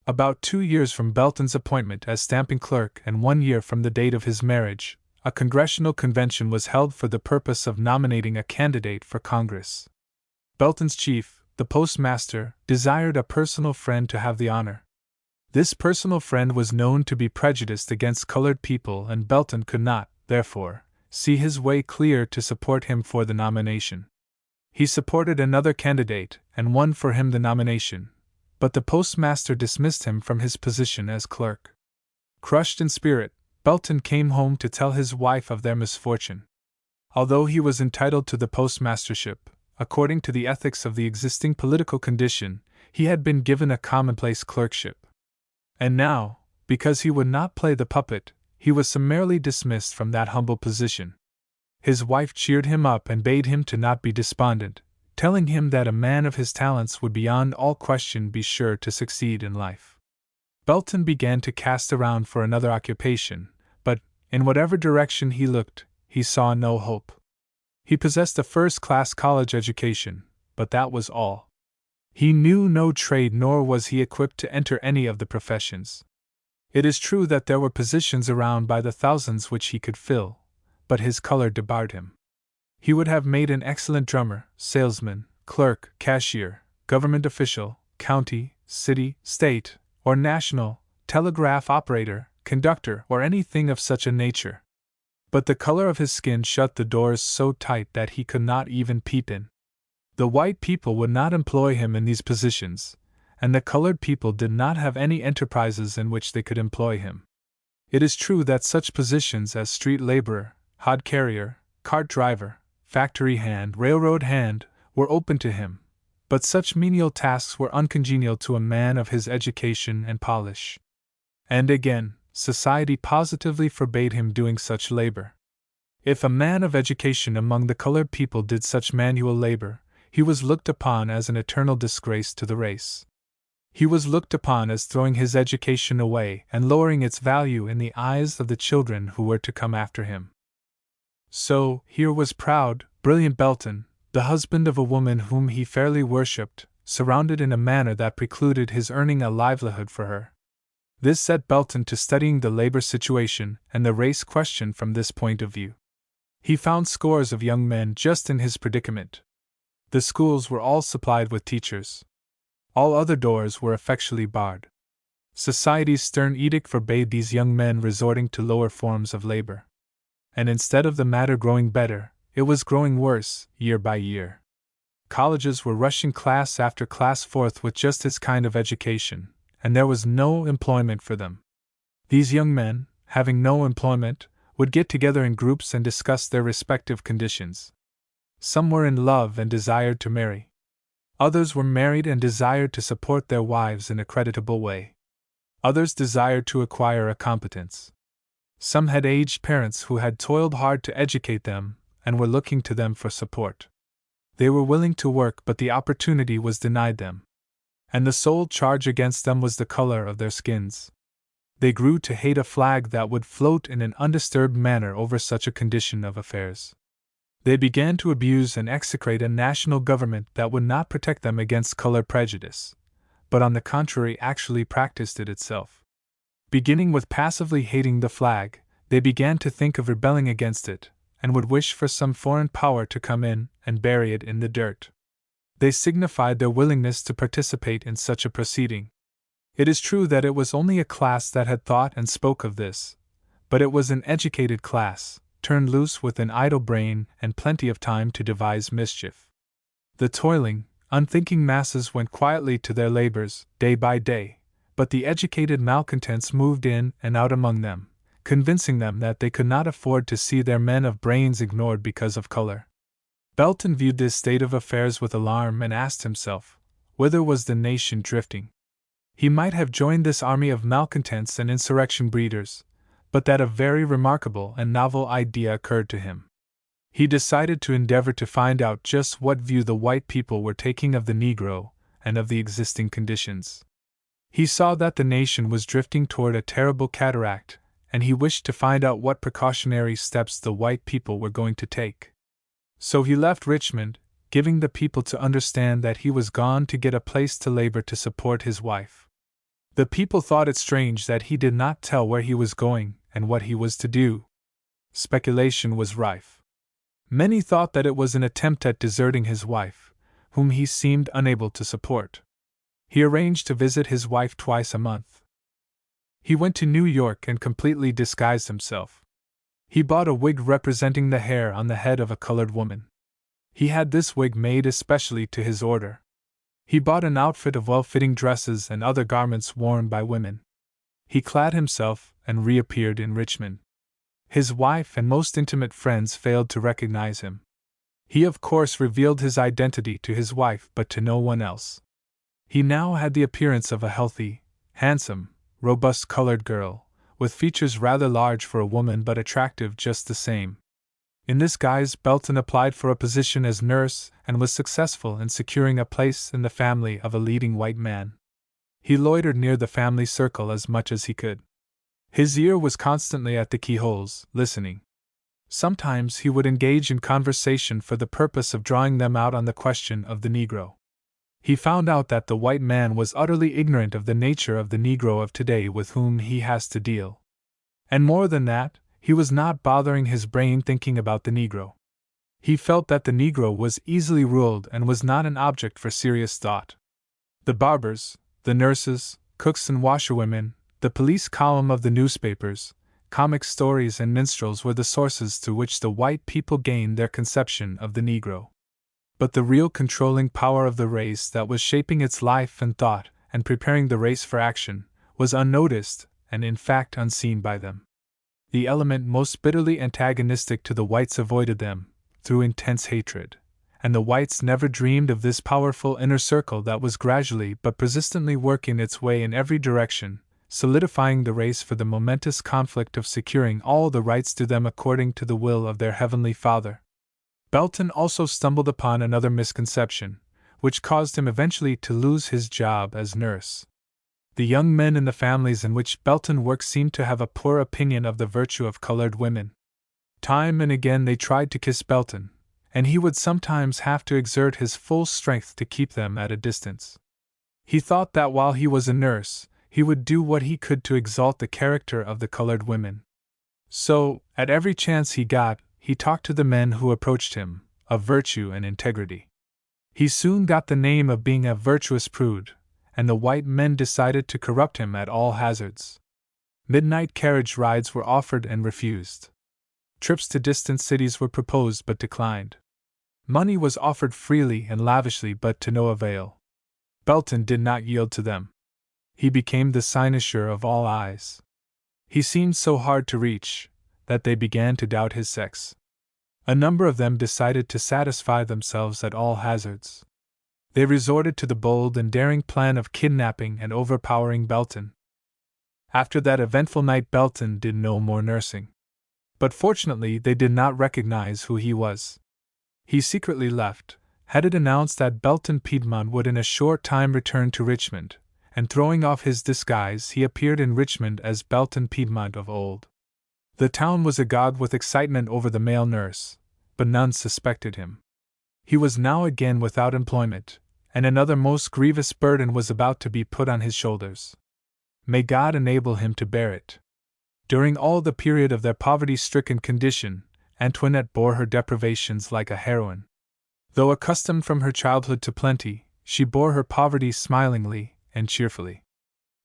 About 2 years from Belton's appointment as stamping clerk and 1 year from the date of his marriage, a congressional convention was held for the purpose of nominating a candidate for Congress. Belton's chief, the postmaster, desired a personal friend to have the honor. This personal friend was known to be prejudiced against colored people, and Belton could not, therefore, see his way clear to support him for the nomination. He supported another candidate and won for him the nomination, but the postmaster dismissed him from his position as clerk. Crushed in spirit, Belton came home to tell his wife of their misfortune. Although he was entitled to the postmastership, according to the ethics of the existing political condition, he had been given a commonplace clerkship. And now, because he would not play the puppet, he was summarily dismissed from that humble position. His wife cheered him up and bade him to not be despondent, telling him that a man of his talents would beyond all question be sure to succeed in life. Belton began to cast around for another occupation, but, in whatever direction he looked, he saw no hope. He possessed a first-class college education, but that was all. He knew no trade, nor was he equipped to enter any of the professions. It is true that there were positions around by the thousands which he could fill, but his color debarred him. He would have made an excellent drummer, salesman, clerk, cashier, government official, county, city, state, or national, telegraph operator, conductor, or anything of such a nature. But the color of his skin shut the doors so tight that he could not even peep in. The white people would not employ him in these positions, and the colored people did not have any enterprises in which they could employ him. It is true that such positions as street laborer, hod carrier, cart driver, factory hand, railroad hand, were open to him, but such menial tasks were uncongenial to a man of his education and polish. And again, society positively forbade him doing such labor. If a man of education among the colored people did such manual labor, he was looked upon as an eternal disgrace to the race. He was looked upon as throwing his education away and lowering its value in the eyes of the children who were to come after him. So, here was proud, brilliant Belton, the husband of a woman whom he fairly worshipped, surrounded in a manner that precluded his earning a livelihood for her. This set Belton to studying the labor situation and the race question from this point of view. He found scores of young men just in his predicament. The schools were all supplied with teachers. All other doors were effectually barred. Society's stern edict forbade these young men resorting to lower forms of labor. And instead of the matter growing better, it was growing worse, year by year. Colleges were rushing class after class forth with just this kind of education, and there was no employment for them. These young men, having no employment, would get together in groups and discuss their respective conditions. Some were in love and desired to marry. Others were married and desired to support their wives in a creditable way. Others desired to acquire a competence. Some had aged parents who had toiled hard to educate them and were looking to them for support. They were willing to work, but the opportunity was denied them. And the sole charge against them was the color of their skins. They grew to hate a flag that would float in an undisturbed manner over such a condition of affairs. They began to abuse and execrate a national government that would not protect them against color prejudice, but on the contrary actually practiced it itself. Beginning with passively hating the flag, they began to think of rebelling against it, and would wish for some foreign power to come in and bury it in the dirt. They signified their willingness to participate in such a proceeding. It is true that it was only a class that had thought and spoke of this, but it was an educated class, turned loose with an idle brain and plenty of time to devise mischief. The toiling, unthinking masses went quietly to their labors, day by day, but the educated malcontents moved in and out among them, convincing them that they could not afford to see their men of brains ignored because of color. Belton viewed this state of affairs with alarm and asked himself, whither was the nation drifting? He might have joined this army of malcontents and insurrection breeders, but that a very remarkable and novel idea occurred to him. He decided to endeavor to find out just what view the white people were taking of the Negro and of the existing conditions. He saw that the nation was drifting toward a terrible cataract, and he wished to find out what precautionary steps the white people were going to take. So he left Richmond, giving the people to understand that he was gone to get a place to labor to support his wife. The people thought it strange that he did not tell where he was going and what he was to do. Speculation was rife. Many thought that it was an attempt at deserting his wife, whom he seemed unable to support. He arranged to visit his wife twice a month. He went to New York and completely disguised himself. He bought a wig representing the hair on the head of a colored woman. He had this wig made especially to his order. He bought an outfit of well-fitting dresses and other garments worn by women. He clad himself and reappeared in Richmond. His wife and most intimate friends failed to recognize him. He of course revealed his identity to his wife but to no one else. He now had the appearance of a healthy, handsome, robust colored girl, with features rather large for a woman but attractive just the same. In this guise, Belton applied for a position as nurse and was successful in securing a place in the family of a leading white man. He loitered near the family circle as much as he could. His ear was constantly at the keyholes, listening. Sometimes he would engage in conversation for the purpose of drawing them out on the question of the Negro. He found out that the white man was utterly ignorant of the nature of the Negro of today with whom he has to deal. And more than that, he was not bothering his brain thinking about the Negro. He felt that the Negro was easily ruled and was not an object for serious thought. The barbers, the nurses, cooks and washerwomen, the police column of the newspapers, comic stories and minstrels were the sources through which the white people gained their conception of the Negro. But the real controlling power of the race that was shaping its life and thought and preparing the race for action was unnoticed and in fact unseen by them. The element most bitterly antagonistic to the whites avoided them, through intense hatred, and the whites never dreamed of this powerful inner circle that was gradually but persistently working its way in every direction, solidifying the race for the momentous conflict of securing all the rights to them according to the will of their Heavenly Father. Belton also stumbled upon another misconception, which caused him eventually to lose his job as nurse. The young men in the families in which Belton worked seemed to have a poor opinion of the virtue of colored women. Time and again they tried to kiss Belton, and he would sometimes have to exert his full strength to keep them at a distance. He thought that while he was a nurse, he would do what he could to exalt the character of the colored women. So, at every chance he got, he talked to the men who approached him, of virtue and integrity. He soon got the name of being a virtuous prude, and the white men decided to corrupt him at all hazards. Midnight carriage rides were offered and refused. Trips to distant cities were proposed but declined. Money was offered freely and lavishly but to no avail. Belton did not yield to them. He became the cynosure of all eyes. He seemed so hard to reach that they began to doubt his sex. A number of them decided to satisfy themselves at all hazards. They resorted to the bold and daring plan of kidnapping and overpowering Belton. After that eventful night, Belton did no more nursing. But fortunately, they did not recognize who he was. He secretly left, had it announced that Belton Piedmont would in a short time return to Richmond, and throwing off his disguise, he appeared in Richmond as Belton Piedmont of old. The town was agog with excitement over the male nurse, but none suspected him. He was now again without employment, and another most grievous burden was about to be put on his shoulders. May God enable him to bear it. During all the period of their poverty-stricken condition, Antoinette bore her deprivations like a heroine. Though accustomed from her childhood to plenty, she bore her poverty smilingly and cheerfully.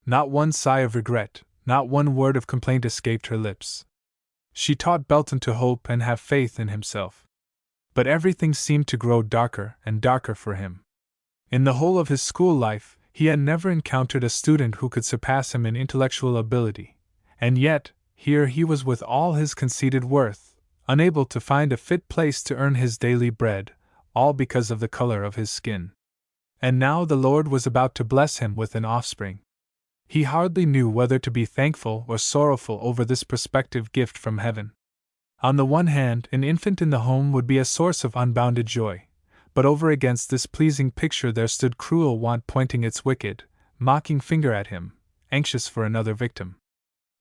Not one sigh of regret, not one word of complaint escaped her lips. She taught Belton to hope and have faith in himself. But everything seemed to grow darker and darker for him. In the whole of his school life, he had never encountered a student who could surpass him in intellectual ability, and yet, here he was with all his conceded worth, unable to find a fit place to earn his daily bread, all because of the color of his skin. And now the Lord was about to bless him with an offspring. He hardly knew whether to be thankful or sorrowful over this prospective gift from heaven. On the one hand, an infant in the home would be a source of unbounded joy, but over against this pleasing picture there stood cruel want pointing its wicked, mocking finger at him, anxious for another victim.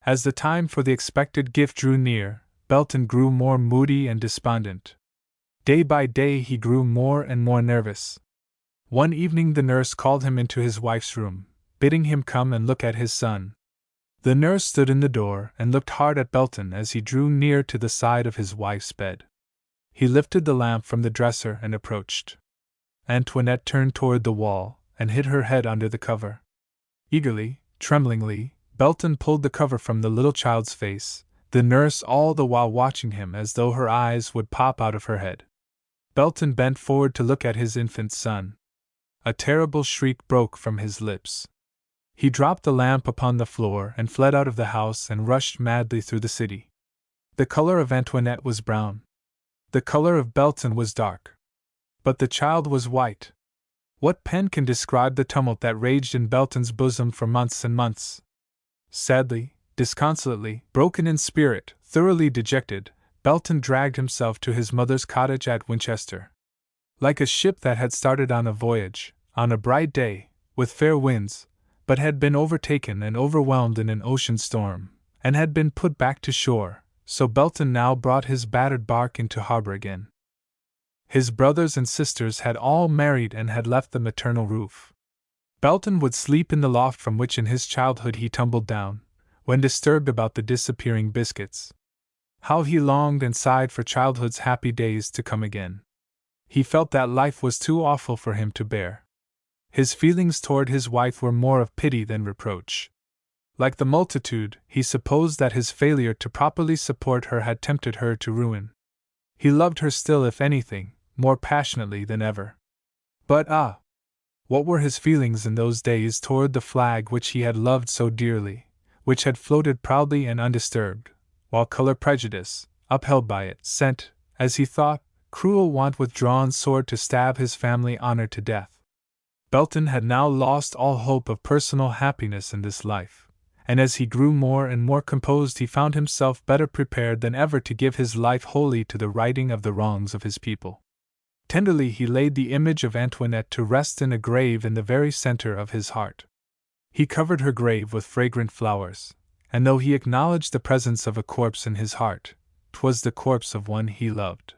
As the time for the expected gift drew near, Belton grew more moody and despondent. Day by day he grew more and more nervous. One evening the nurse called him into his wife's room, bidding him come and look at his son. The nurse stood in the door and looked hard at Belton as he drew near to the side of his wife's bed. He lifted the lamp from the dresser and approached. Antoinette turned toward the wall and hid her head under the cover. Eagerly, tremblingly, Belton pulled the cover from the little child's face, the nurse all the while watching him as though her eyes would pop out of her head. Belton bent forward to look at his infant son. A terrible shriek broke from his lips. He dropped the lamp upon the floor and fled out of the house and rushed madly through the city. The color of Antoinette was brown. The color of Belton was dark. But the child was white. What pen can describe the tumult that raged in Belton's bosom for months and months? Sadly, disconsolately, broken in spirit, thoroughly dejected, Belton dragged himself to his mother's cottage at Winchester. Like a ship that had started on a voyage, on a bright day, with fair winds, but had been overtaken and overwhelmed in an ocean storm, and had been put back to shore, so Belton now brought his battered bark into harbor again. His brothers and sisters had all married and had left the maternal roof. Belton would sleep in the loft from which in his childhood he tumbled down, when disturbed about the disappearing biscuits. How he longed and sighed for childhood's happy days to come again. He felt that life was too awful for him to bear. His feelings toward his wife were more of pity than reproach. Like the multitude, he supposed that his failure to properly support her had tempted her to ruin. He loved her still, if anything, more passionately than ever. But what were his feelings in those days toward the flag which he had loved so dearly, which had floated proudly and undisturbed, while color prejudice, upheld by it, sent, as he thought, cruel want with drawn sword to stab his family honor to death. Belton had now lost all hope of personal happiness in this life, and as he grew more and more composed he found himself better prepared than ever to give his life wholly to the righting of the wrongs of his people. Tenderly he laid the image of Antoinette to rest in a grave in the very center of his heart. He covered her grave with fragrant flowers, and though he acknowledged the presence of a corpse in his heart, 'twas the corpse of one he loved.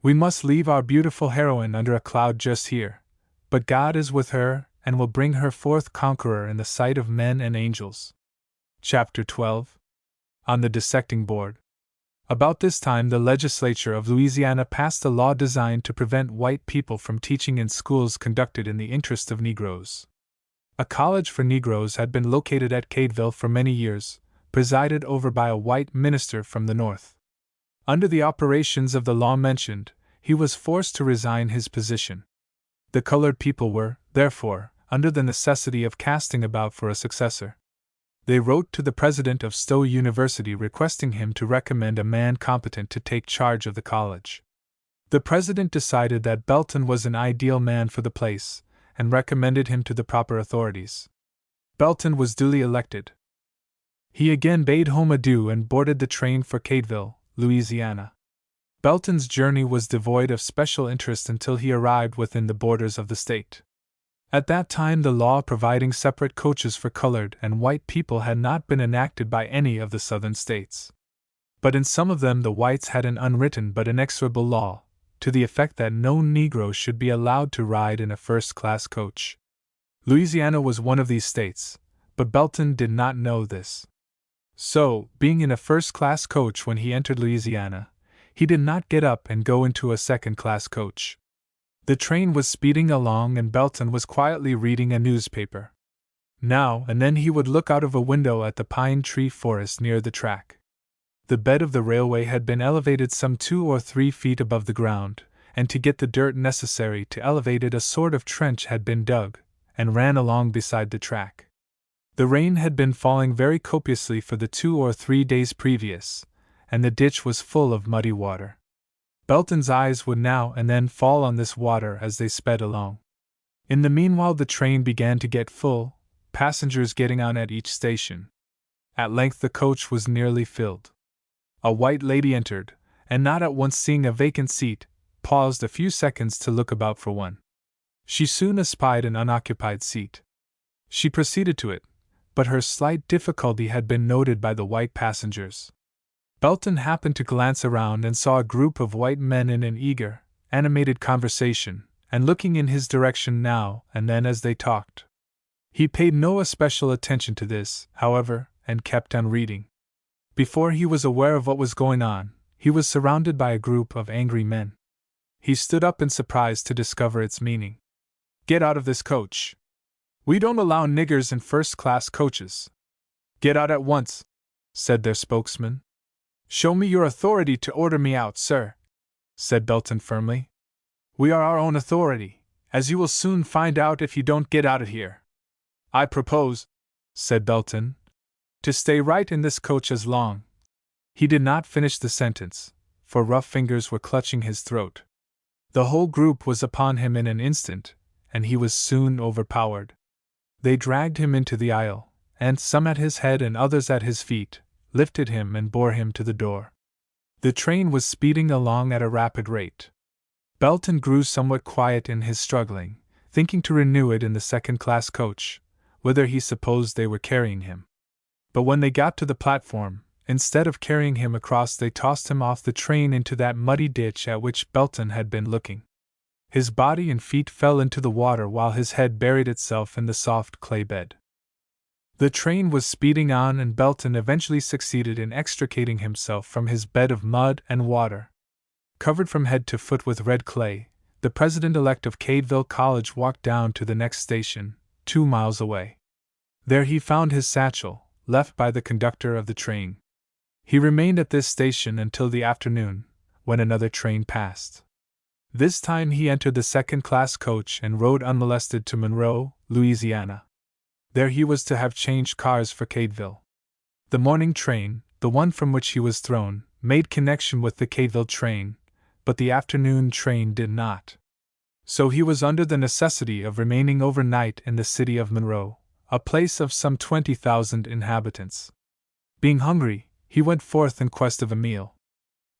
We must leave our beautiful heroine under a cloud just here, but God is with her and will bring her forth conqueror in the sight of men and angels. Chapter 12. On the Dissecting Board. About this time the legislature of Louisiana passed a law designed to prevent white people from teaching in schools conducted in the interest of Negroes. A college for Negroes had been located at Cadeville for many years, presided over by a white minister from the North. Under the operations of the law mentioned, he was forced to resign his position. The colored people were, therefore, under the necessity of casting about for a successor. They wrote to the president of Stowe University requesting him to recommend a man competent to take charge of the college. The president decided that Belton was an ideal man for the place, and recommended him to the proper authorities. Belton was duly elected. He again bade home adieu and boarded the train for Cadeville, Louisiana. Belton's journey was devoid of special interest until he arrived within the borders of the state. At that time, the law providing separate coaches for colored and white people had not been enacted by any of the southern states. But in some of them the whites had an unwritten but inexorable law, to the effect that no Negro should be allowed to ride in a first-class coach. Louisiana was one of these states, but Belton did not know this. So, being in a first-class coach when he entered Louisiana, he did not get up and go into a second-class coach. The train was speeding along and Belton was quietly reading a newspaper. Now and then he would look out of a window at the pine tree forest near the track. The bed of the railway had been elevated some 2 or 3 feet above the ground, and to get the dirt necessary to elevate it a sort of trench had been dug, and ran along beside the track. The rain had been falling very copiously for the 2 or 3 days previous, and the ditch was full of muddy water. Belton's eyes would now and then fall on this water as they sped along. In the meanwhile the train began to get full, passengers getting on at each station. At length the coach was nearly filled. A white lady entered, and not at once seeing a vacant seat, paused a few seconds to look about for one. She soon espied an unoccupied seat. She proceeded to it, but her slight difficulty had been noted by the white passengers. Belton happened to glance around and saw a group of white men in an eager, animated conversation, and looking in his direction now and then as they talked. He paid no especial attention to this, however, and kept on reading. Before he was aware of what was going on, he was surrounded by a group of angry men. He stood up in surprise to discover its meaning. "Get out of this coach. We don't allow niggers in first-class coaches." "Get out at once," said their spokesman. "Show me your authority to order me out, sir," said Belton firmly. "We are our own authority, as you will soon find out if you don't get out of here." "I propose," said Belton, "to stay right in this coach as long." He did not finish the sentence, for rough fingers were clutching his throat. The whole group was upon him in an instant, and he was soon overpowered. They dragged him into the aisle, and some at his head and others at his feet, lifted him and bore him to the door. The train was speeding along at a rapid rate. Belton grew somewhat quiet in his struggling, thinking to renew it in the second-class coach, whither he supposed they were carrying him. But when they got to the platform, instead of carrying him across they tossed him off the train into that muddy ditch at which Belton had been looking. His body and feet fell into the water while his head buried itself in the soft clay bed. The train was speeding on and Belton eventually succeeded in extricating himself from his bed of mud and water. Covered from head to foot with red clay, the president-elect of Cadeville College walked down to the next station, 2 miles away. There he found his satchel, left by the conductor of the train. He remained at this station until the afternoon, when another train passed. This time he entered the second-class coach and rode unmolested to Monroe, Louisiana. There he was to have changed cars for Cadeville. The morning train, the one from which he was thrown, made connection with the Cadeville train, but the afternoon train did not. So he was under the necessity of remaining overnight in the city of Monroe, a place of some 20,000 inhabitants. Being hungry, he went forth in quest of a meal.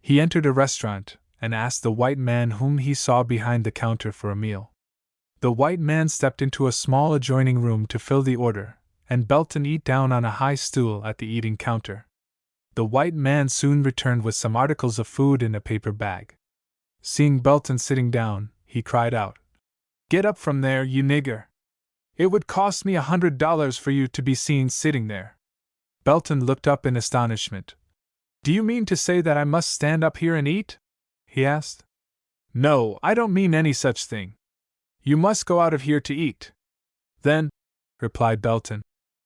He entered a restaurant, and asked the white man whom he saw behind the counter for a meal. The white man stepped into a small adjoining room to fill the order, and Belton sat down on a high stool at the eating counter. The white man soon returned with some articles of food in a paper bag. Seeing Belton sitting down, he cried out, "Get up from there, you nigger! It would cost me $100 for you to be seen sitting there." Belton looked up in astonishment. "Do you mean to say that I must stand up here and eat?" he asked. "No, I don't mean any such thing. You must go out of here to eat." "Then," replied Belton,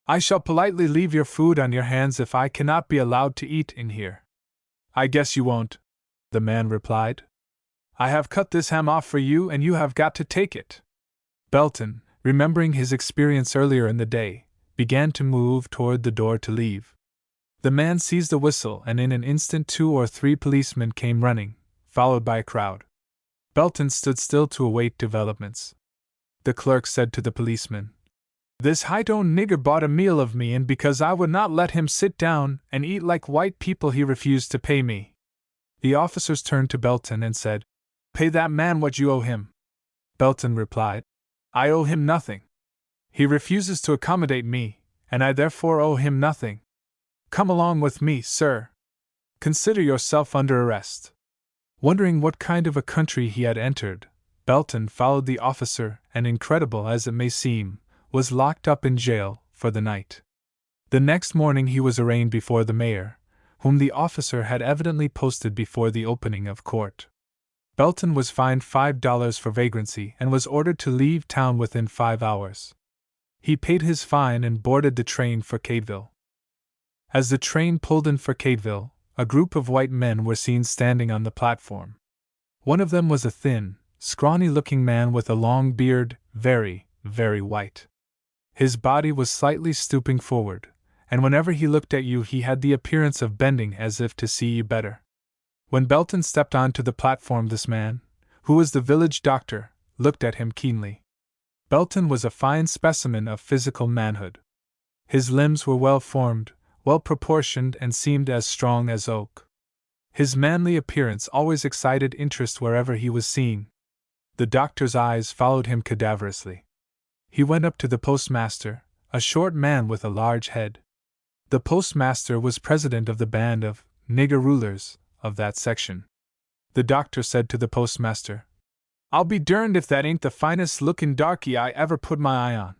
"I shall politely leave your food on your hands if I cannot be allowed to eat in here." "I guess you won't," the man replied. "I have cut this ham off for you and you have got to take it." Belton, remembering his experience earlier in the day, began to move toward the door to leave. The man seized a whistle and in an instant 2 or 3 policemen came running, followed by a crowd. Belton stood still to await developments. The clerk said to the policeman, This high-toned nigger bought a meal of me, and because I would not let him sit down and eat like white people, he refused to pay me." The officers turned to Belton and said, "Pay that man what you owe him." Belton replied, "I owe him nothing. He refuses to accommodate me, and I therefore owe him nothing. Come along with me, sir. Consider yourself under arrest." Wondering what kind of a country he had entered, Belton followed the officer and, incredible as it may seem, was locked up in jail for the night. The next morning he was arraigned before the mayor, whom the officer had evidently posted before the opening of court. Belton was fined $5 for vagrancy and was ordered to leave town within 5 hours. He paid his fine and boarded the train for Cadeville. As the train pulled in for Cadeville, a group of white men were seen standing on the platform. One of them was a thin, scrawny-looking man with a long beard, very, very white. His body was slightly stooping forward, and whenever he looked at you he had the appearance of bending as if to see you better. When Belton stepped onto the platform, this man, who was the village doctor, looked at him keenly. Belton was a fine specimen of physical manhood. His limbs were well formed, well proportioned, and seemed as strong as oak. His manly appearance always excited interest wherever he was seen. The doctor's eyes followed him cadaverously. He went up to the postmaster, a short man with a large head. The postmaster was president of the band of nigger rulers of that section. The doctor said to the postmaster, "I'll be derned if that ain't the finest looking darky I ever put my eye on.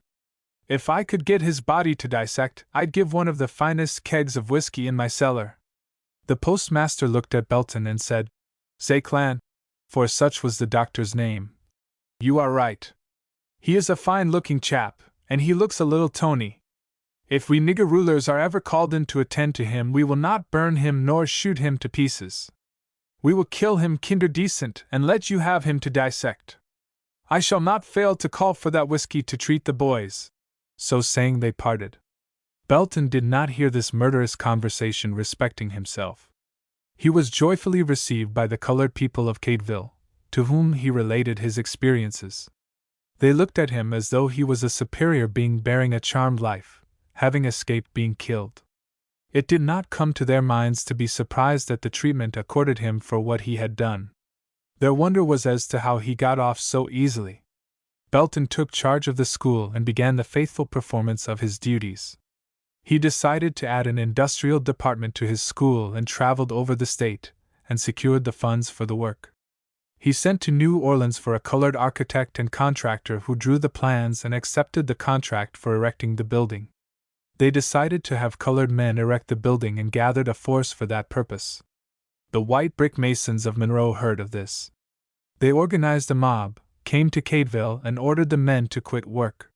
If I could get his body to dissect, I'd give one of the finest kegs of whiskey in my cellar." The postmaster looked at Belton and said, "Say, Clan," for such was the doctor's name, "you are right. He is a fine-looking chap, and he looks a little tony. If we nigger rulers are ever called in to attend to him, we will not burn him nor shoot him to pieces. We will kill him kinder decent and let you have him to dissect. I shall not fail to call for that whiskey to treat the boys." So saying, they parted. Belton did not hear this murderous conversation respecting himself. He was joyfully received by the colored people of Cadeville, to whom he related his experiences. They looked at him as though he was a superior being bearing a charmed life, having escaped being killed. It did not come to their minds to be surprised at the treatment accorded him for what he had done. Their wonder was as to how he got off so easily. Belton took charge of the school and began the faithful performance of his duties. He decided to add an industrial department to his school and traveled over the state, and secured the funds for the work. He sent to New Orleans for a colored architect and contractor who drew the plans and accepted the contract for erecting the building. They decided to have colored men erect the building and gathered a force for that purpose. The white brick masons of Monroe heard of this. They organized a mob, came to Cadeville, and ordered the men to quit work.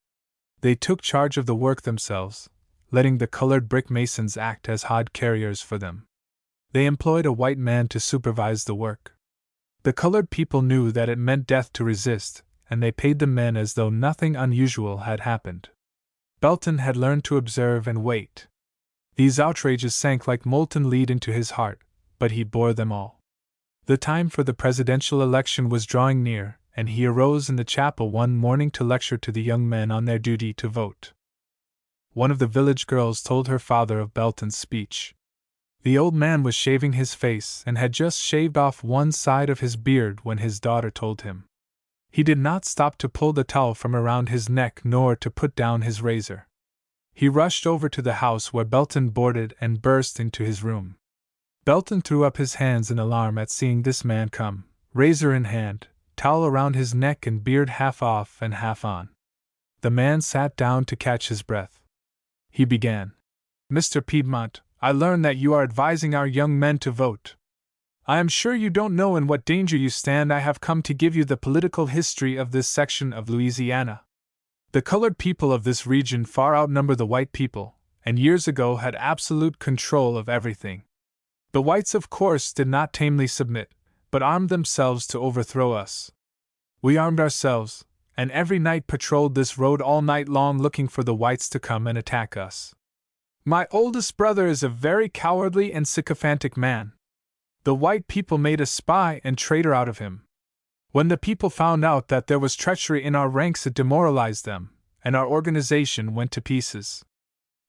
They took charge of the work themselves, letting the colored brick masons act as hod carriers for them. They employed a white man to supervise the work. The colored people knew that it meant death to resist, and they paid the men as though nothing unusual had happened. Belton had learned to observe and wait. These outrages sank like molten lead into his heart, but he bore them all. The time for the presidential election was drawing near, and he arose in the chapel one morning to lecture to the young men on their duty to vote. One of the village girls told her father of Belton's speech. The old man was shaving his face and had just shaved off one side of his beard when his daughter told him. He did not stop to pull the towel from around his neck nor to put down his razor. He rushed over to the house where Belton boarded and burst into his room. Belton threw up his hands in alarm at seeing this man come, razor in hand, towel around his neck and beard half off and half on. The man sat down to catch his breath. He began, "Mr. Piedmont, I learn that you are advising our young men to vote. I am sure you don't know in what danger you stand. I have come to give you the political history of this section of Louisiana. The colored people of this region far outnumber the white people, and years ago had absolute control of everything. The whites, of course, did not tamely submit, but armed themselves to overthrow us. We armed ourselves, and every night patrolled this road all night long looking for the whites to come and attack us. My oldest brother is a very cowardly and sycophantic man. The white people made a spy and traitor out of him. When the people found out that there was treachery in our ranks, it demoralized them, and our organization went to pieces.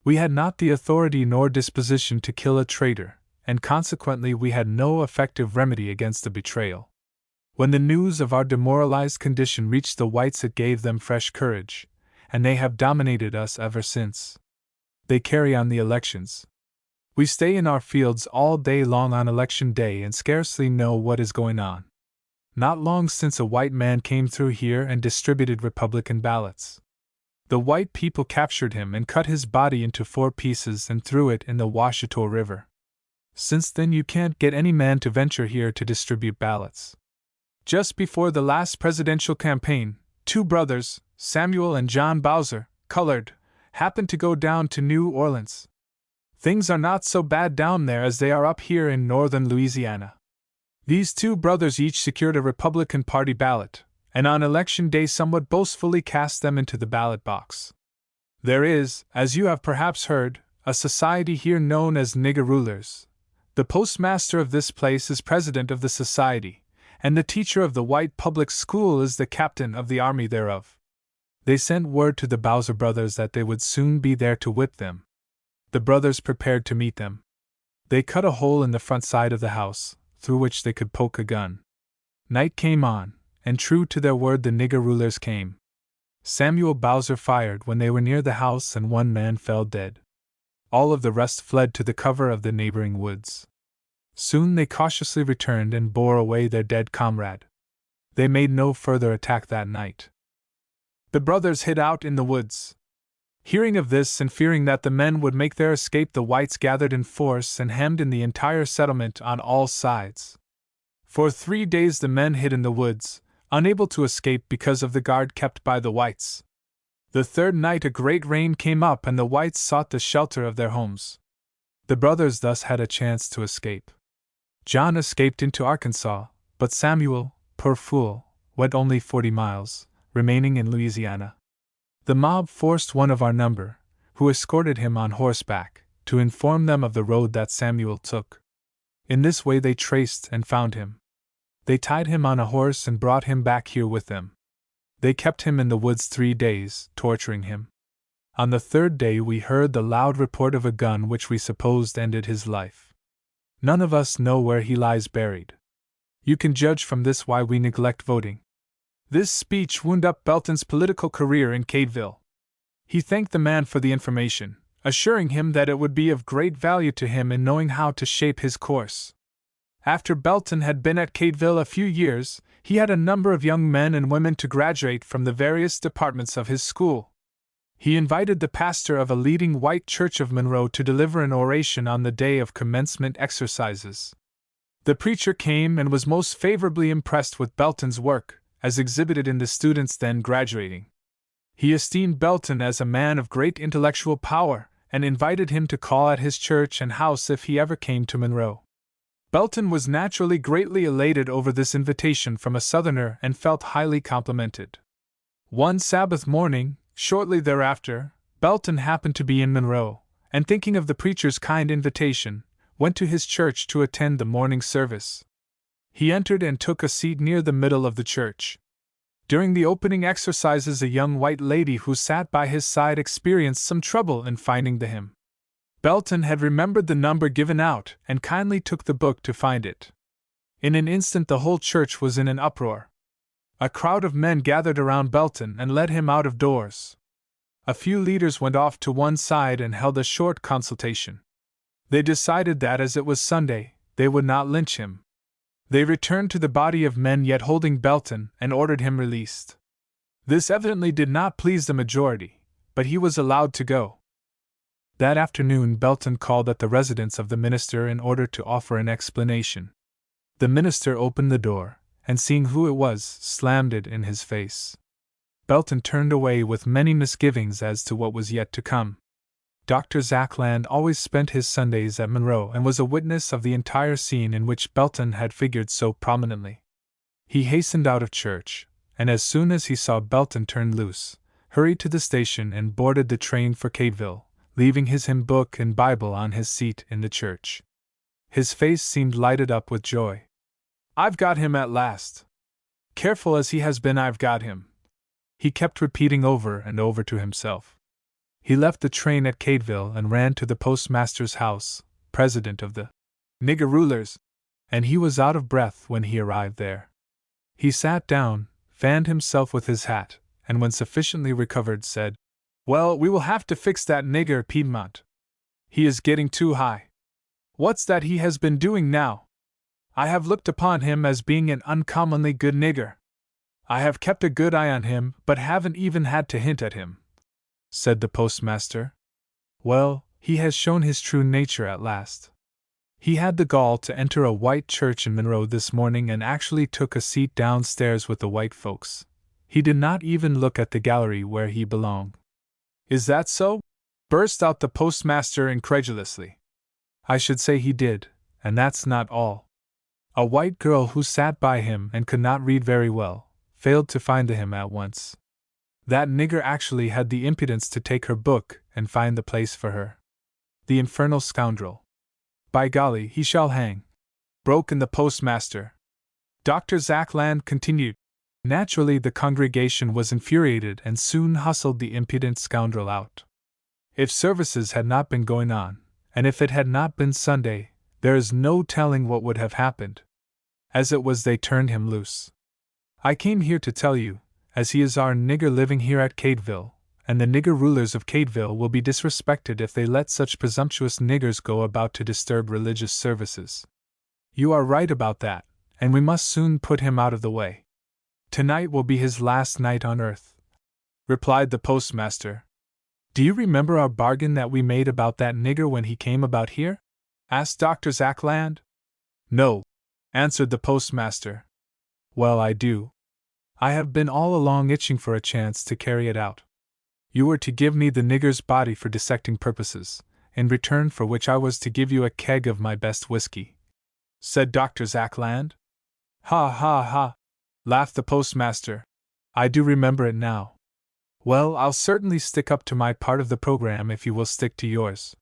We had not the authority nor disposition to kill a traitor, and consequently we had no effective remedy against the betrayal. When the news of our demoralized condition reached the whites, it gave them fresh courage, and they have dominated us ever since. They carry on the elections. We stay in our fields all day long on election day and scarcely know what is going on. Not long since a white man came through here and distributed Republican ballots. The white people captured him and cut his body into 4 pieces and threw it in the Washita River. Since then you can't get any man to venture here to distribute ballots. Just before the last presidential campaign, 2 brothers, Samuel and John Bowser, colored, happened to go down to New Orleans. Things are not so bad down there as they are up here in northern Louisiana. These 2 brothers each secured a Republican Party ballot, and on election day somewhat boastfully cast them into the ballot box. There is, as you have perhaps heard, a society here known as Nigger Rulers. The postmaster of this place is president of the society, and the teacher of the white public school is the captain of the army thereof. They sent word to the Bowser brothers that they would soon be there to whip them. The brothers prepared to meet them. They cut a hole in the front side of the house, through which they could poke a gun. Night came on, and true to their word the Nigger Rulers came. Samuel Bowser fired when they were near the house and 1 man fell dead. All of the rest fled to the cover of the neighboring woods. Soon they cautiously returned and bore away their dead comrade. They made no further attack that night. The brothers hid out in the woods. Hearing of this and fearing that the men would make their escape, the whites gathered in force and hemmed in the entire settlement on all sides. For 3 days the men hid in the woods, unable to escape because of the guard kept by the whites. The 3rd night a great rain came up and the whites sought the shelter of their homes. The brothers thus had a chance to escape. John escaped into Arkansas, but Samuel, poor fool, went only 40 miles, remaining in Louisiana. The mob forced one of our number, who escorted him on horseback, to inform them of the road that Samuel took. In this way they traced and found him. They tied him on a horse and brought him back here with them. They kept him in the woods 3 days, torturing him. On the 3rd day we heard the loud report of a gun which we supposed ended his life. None of us know where he lies buried. You can judge from this why we neglect voting. This speech wound up Belton's political career in Cadeville. He thanked the man for the information, assuring him that it would be of great value to him in knowing how to shape his course. After Belton had been at Cadeville a few years, he had a number of young men and women to graduate from the various departments of his school. He invited the pastor of a leading white church of Monroe to deliver an oration on the day of commencement exercises. The preacher came and was most favorably impressed with Belton's work, as exhibited in the students then graduating. He esteemed Belton as a man of great intellectual power, and invited him to call at his church and house if he ever came to Monroe. Belton was naturally greatly elated over this invitation from a Southerner and felt highly complimented. One Sabbath morning, shortly thereafter, Belton happened to be in Monroe, and thinking of the preacher's kind invitation, went to his church to attend the morning service. He entered and took a seat near the middle of the church. During the opening exercises, a young white lady who sat by his side experienced some trouble in finding the hymn. Belton had remembered the number given out and kindly took the book to find it. In an instant the whole church was in an uproar. A crowd of men gathered around Belton and led him out of doors. A few leaders went off to one side and held a short consultation. They decided that as it was Sunday, they would not lynch him. They returned to the body of men yet holding Belton and ordered him released. This evidently did not please the majority, but he was allowed to go. That afternoon Belton called at the residence of the minister in order to offer an explanation. The minister opened the door, and seeing who it was, slammed it in his face. Belton turned away with many misgivings as to what was yet to come. Dr. Zackland always spent his Sundays at Monroe and was a witness of the entire scene in which Belton had figured so prominently. He hastened out of church, and as soon as he saw Belton turned loose, hurried to the station and boarded the train for Cadeville, leaving his hymn book and Bible on his seat in the church. His face seemed lighted up with joy. "I've got him at last. Careful as he has been, I've got him," he kept repeating over and over to himself. He left the train at Cadeville and ran to the postmaster's house, president of the nigger rulers, and he was out of breath when he arrived there. He sat down, fanned himself with his hat, and when sufficiently recovered said, "Well, we will have to fix that nigger Piedmont. He is getting too high. What's that he has been doing now? I have looked upon him as being an uncommonly good nigger. I have kept a good eye on him, but haven't even had to hint at him," said the postmaster. "Well, he has shown his true nature at last. He had the gall to enter a white church in Monroe this morning and actually took a seat downstairs with the white folks. He did not even look at the gallery where he belonged." "Is that so?" burst out the postmaster incredulously. "I should say he did, and that's not all. A white girl who sat by him and could not read very well, failed to find him at once. That nigger actually had the impudence to take her book and find the place for her. The infernal scoundrel. By golly, he shall hang," broke in the postmaster. Dr. Zackland continued. Naturally, the congregation was infuriated and soon hustled the impudent scoundrel out. If services had not been going on, and if it had not been Sunday, there is no telling what would have happened. As it was, they turned him loose. I came here to tell you, as he is our nigger living here at Cadeville, and the nigger rulers of Cadeville will be disrespected if they let such presumptuous niggers go about to disturb religious services. You are right about that, and we must soon put him out of the way. Tonight will be his last night on earth," replied the postmaster. "Do you remember our bargain that we made about that nigger when he came about here?" asked Dr. Zackland. "No," answered the postmaster. "Well, I do. I have been all along itching for a chance to carry it out. You were to give me the nigger's body for dissecting purposes, in return for which I was to give you a keg of my best whiskey," said Dr. Zackland. "Ha ha ha," laughed the postmaster. "I do remember it now. Well, I'll certainly stick up to my part of the program if you will stick to yours."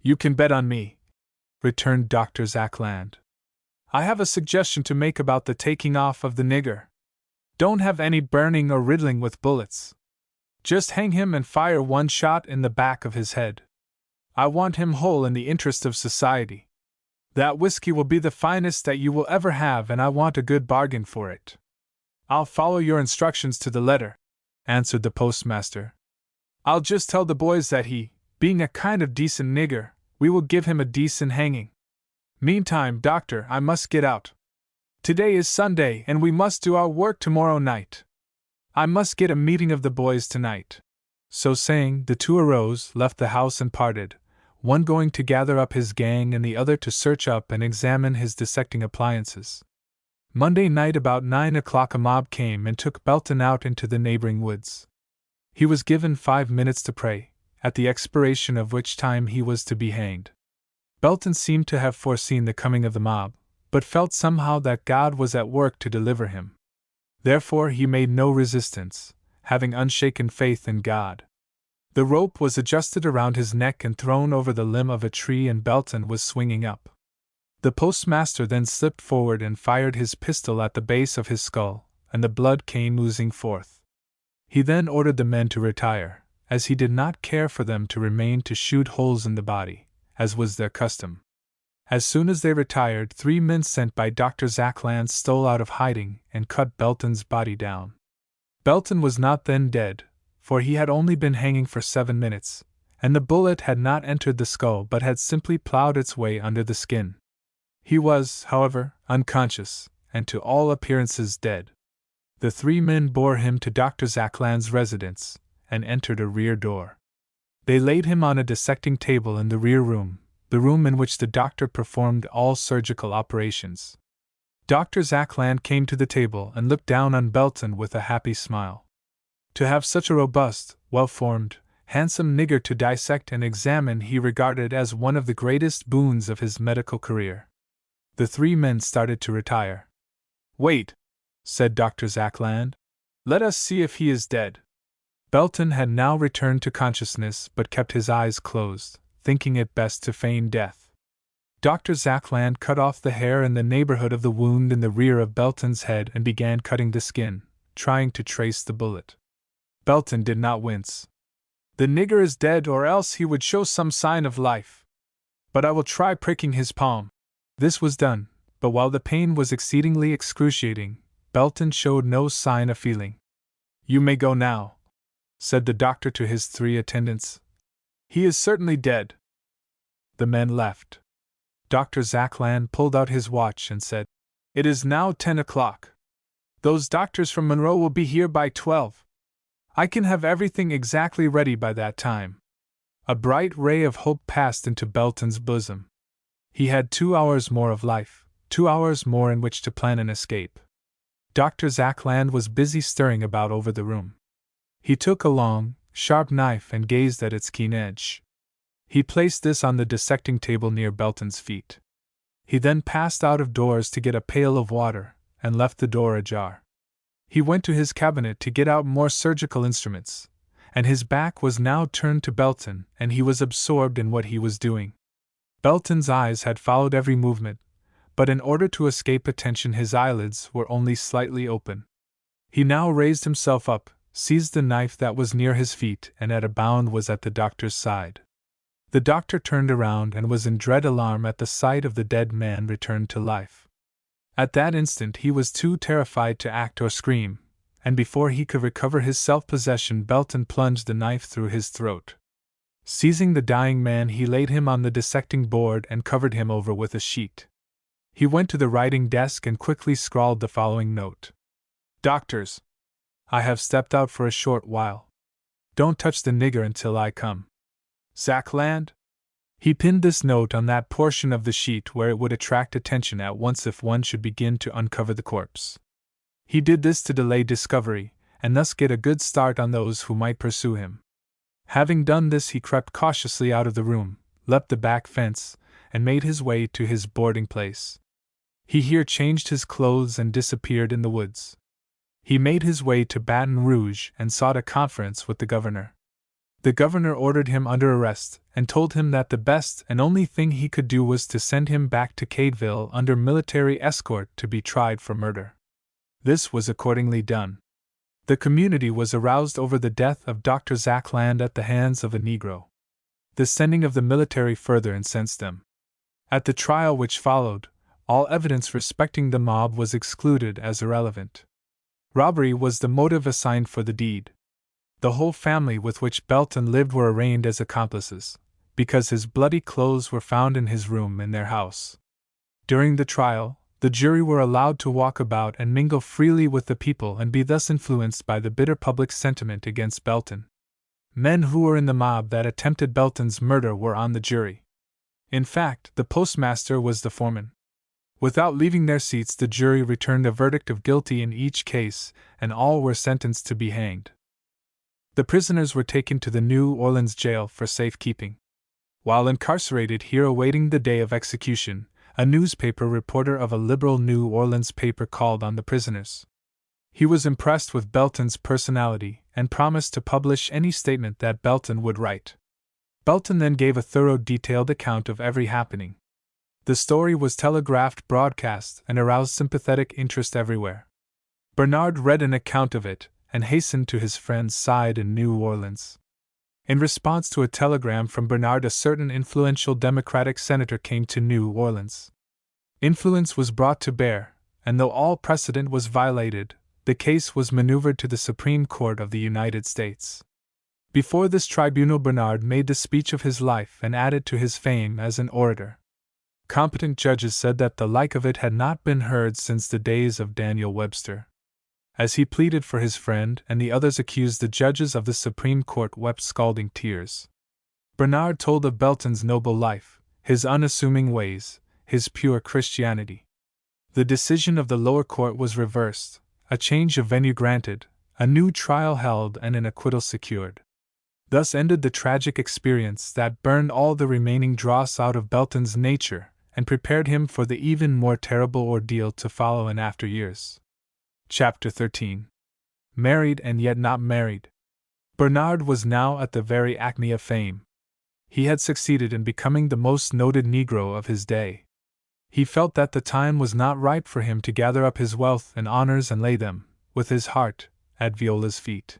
"You can bet on me," returned Dr. Zackland. "I have a suggestion to make about the taking off of the nigger. Don't have any burning or riddling with bullets. Just hang him and fire one shot in the back of his head. I want him whole in the interest of society. That whiskey will be the finest that you will ever have, and I want a good bargain for it." "I'll follow your instructions to the letter," answered the postmaster. "I'll just tell the boys that he, being a kind of decent nigger, we will give him a decent hanging. Meantime, doctor, I must get out. Today is Sunday, and we must do our work tomorrow night. I must get a meeting of the boys tonight." So saying, the two arose, left the house, and parted, one going to gather up his gang and the other to search up and examine his dissecting appliances. Monday night about 9 o'clock a mob came and took Belton out into the neighboring woods. He was given 5 minutes to pray, at the expiration of which time he was to be hanged. Belton seemed to have foreseen the coming of the mob, but felt somehow that God was at work to deliver him. Therefore he made no resistance, having unshaken faith in God. The rope was adjusted around his neck and thrown over the limb of a tree, and Belton was swinging up. The postmaster then slipped forward and fired his pistol at the base of his skull, and the blood came oozing forth. He then ordered the men to retire, as he did not care for them to remain to shoot holes in the body, as was their custom. As soon as they retired, 3 men sent by Dr. Zackland stole out of hiding and cut Belton's body down. Belton was not then dead, for he had only been hanging for 7 minutes, and the bullet had not entered the skull but had simply plowed its way under the skin. He was, however, unconscious, and to all appearances dead. The 3 men bore him to Dr. Zackland's residence, and entered a rear door. They laid him on a dissecting table in the rear room, the room in which the doctor performed all surgical operations. Dr. Zackland came to the table and looked down on Belton with a happy smile. To have such a robust, well-formed, handsome nigger to dissect and examine he regarded as one of the greatest boons of his medical career. The 3 men started to retire. "Wait," said Dr. Zackland. "Let us see if he is dead." Belton had now returned to consciousness but kept his eyes closed, thinking it best to feign death. Dr. Zackland cut off the hair in the neighborhood of the wound in the rear of Belton's head and began cutting the skin, trying to trace the bullet. Belton did not wince. "The nigger is dead, or else he would show some sign of life. But I will try pricking his palm." This was done, but while the pain was exceedingly excruciating, Belton showed no sign of feeling. "You may go now," said the doctor to his 3 attendants. "He is certainly dead." The men left. Dr. Zackland pulled out his watch and said, "It is now 10 o'clock. Those doctors from Monroe will be here by 12. I can have everything exactly ready by that time." A bright ray of hope passed into Belton's bosom. He had 2 hours more of life, 2 hours more in which to plan an escape. Dr. Zackland was busy stirring about over the room. He took a long, sharp knife and gazed at its keen edge. He placed this on the dissecting table near Belton's feet. He then passed out of doors to get a pail of water, and left the door ajar. He went to his cabinet to get out more surgical instruments, and his back was now turned to Belton, and he was absorbed in what he was doing. Belton's eyes had followed every movement, but in order to escape attention his eyelids were only slightly open. He now raised himself up, seized the knife that was near his feet, and at a bound was at the doctor's side. The doctor turned around and was in dread alarm at the sight of the dead man returned to life. At that instant he was too terrified to act or scream, and before he could recover his self-possession Belton plunged the knife through his throat. Seizing the dying man he laid him on the dissecting board and covered him over with a sheet. He went to the writing desk and quickly scrawled the following note. "Doctors, I have stepped out for a short while. Don't touch the nigger until I come. Zackland." He pinned this note on that portion of the sheet where it would attract attention at once if one should begin to uncover the corpse. He did this to delay discovery, and thus get a good start on those who might pursue him. Having done this he crept cautiously out of the room, leapt the back fence, and made his way to his boarding place. He here changed his clothes and disappeared in the woods. He made his way to Baton Rouge and sought a conference with the governor. The governor ordered him under arrest, and told him that the best and only thing he could do was to send him back to Cadeville under military escort to be tried for murder. This was accordingly done. The community was aroused over the death of Dr. Zackland at the hands of a Negro. The sending of the military further incensed them. At the trial which followed, all evidence respecting the mob was excluded as irrelevant. Robbery was the motive assigned for the deed. The whole family with which Belton lived were arraigned as accomplices, because his bloody clothes were found in his room in their house. During the trial, the jury were allowed to walk about and mingle freely with the people and be thus influenced by the bitter public sentiment against Belton. Men who were in the mob that attempted Belton's murder were on the jury. In fact, the postmaster was the foreman. Without leaving their seats, the jury returned a verdict of guilty in each case, and all were sentenced to be hanged. The prisoners were taken to the New Orleans jail for safekeeping. While incarcerated here awaiting the day of execution, a newspaper reporter of a liberal New Orleans paper called on the prisoners. He was impressed with Belton's personality and promised to publish any statement that Belton would write. Belton then gave a thorough, detailed account of every happening. The story was telegraphed broadcast and aroused sympathetic interest everywhere. Bernard read an account of it and hastened to his friend's side in New Orleans. In response to a telegram from Bernard, a certain influential Democratic senator came to New Orleans. Influence was brought to bear, and though all precedent was violated, the case was maneuvered to the Supreme Court of the United States. Before this tribunal Bernard made the speech of his life and added to his fame as an orator. Competent judges said that the like of it had not been heard since the days of Daniel Webster. As he pleaded for his friend and the others accused, the judges of the Supreme Court wept scalding tears. Bernard told of Belton's noble life, his unassuming ways, his pure Christianity. The decision of the lower court was reversed, a change of venue granted, a new trial held, and an acquittal secured. Thus ended the tragic experience that burned all the remaining dross out of Belton's nature and prepared him for the even more terrible ordeal to follow in after years. Chapter 13. Married and yet not married. Bernard was now at the very acme of fame. He had succeeded in becoming the most noted Negro of his day. He felt that the time was not ripe for him to gather up his wealth and honors and lay them, with his heart, at Viola's feet.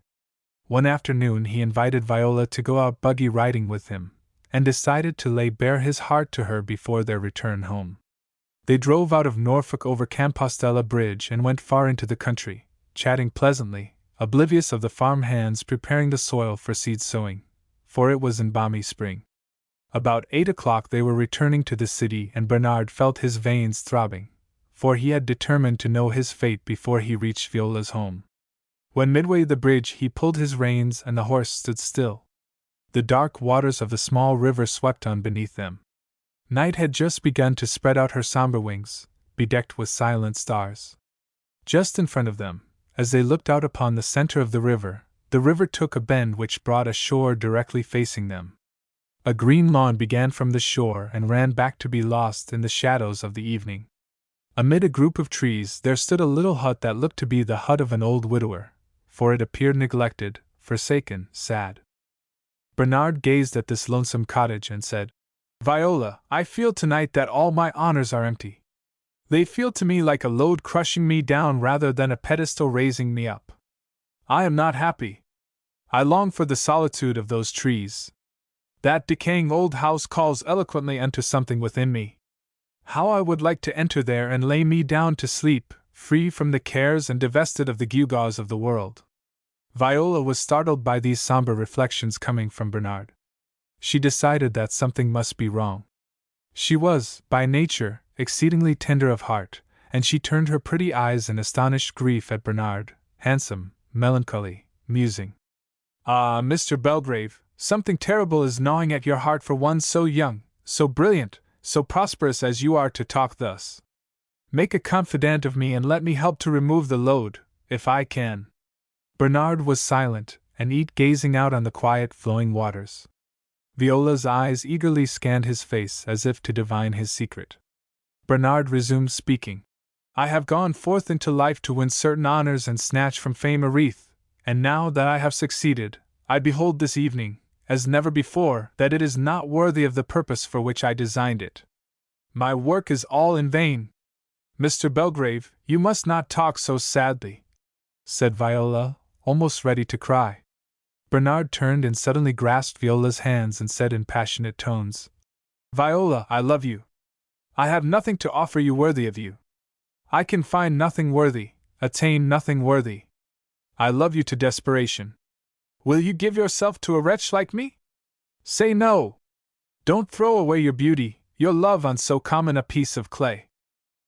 One afternoon he invited Viola to go out buggy riding with him, and decided to lay bare his heart to her before their return home. They drove out of Norfolk over Compostela Bridge and went far into the country, chatting pleasantly, oblivious of the farm hands preparing the soil for seed sowing, for it was in balmy spring. About 8 o'clock they were returning to the city, and Bernard felt his veins throbbing, for he had determined to know his fate before he reached Viola's home. When midway the bridge he pulled his reins and the horse stood still. The dark waters of the small river swept on beneath them. Night had just begun to spread out her somber wings, bedecked with silent stars. Just in front of them, as they looked out upon the center of the river took a bend which brought a shore directly facing them. A green lawn began from the shore and ran back to be lost in the shadows of the evening. Amid a group of trees there stood a little hut that looked to be the hut of an old widower, for it appeared neglected, forsaken, sad. Bernard gazed at this lonesome cottage and said, "Viola, I feel tonight that all my honors are empty. They feel to me like a load crushing me down rather than a pedestal raising me up. I am not happy. I long for the solitude of those trees. That decaying old house calls eloquently unto something within me. How I would like to enter there and lay me down to sleep, free from the cares and divested of the gewgaws of the world." Viola was startled by these somber reflections coming from Bernard. She decided that something must be wrong. She was, by nature, exceedingly tender of heart, and she turned her pretty eyes in astonished grief at Bernard, handsome, melancholy, musing. "Ah, Mr. Belgrave, something terrible is gnawing at your heart for one so young, so brilliant, so prosperous as you are to talk thus. Make a confidant of me and let me help to remove the load, if I can." Bernard was silent, and each gazing out on the quiet flowing waters. Viola's eyes eagerly scanned his face as if to divine his secret. Bernard resumed speaking. "I have gone forth into life to win certain honors and snatch from fame a wreath, and now that I have succeeded, I behold this evening, as never before, that it is not worthy of the purpose for which I designed it. My work is all in vain." "Mr. Belgrave, you must not talk so sadly," said Viola, almost ready to cry. Bernard turned and suddenly grasped Viola's hands and said in passionate tones, "Viola, I love you. I have nothing to offer you worthy of you. I can find nothing worthy, attain nothing worthy. I love you to desperation. Will you give yourself to a wretch like me? Say no! Don't throw away your beauty, your love on so common a piece of clay."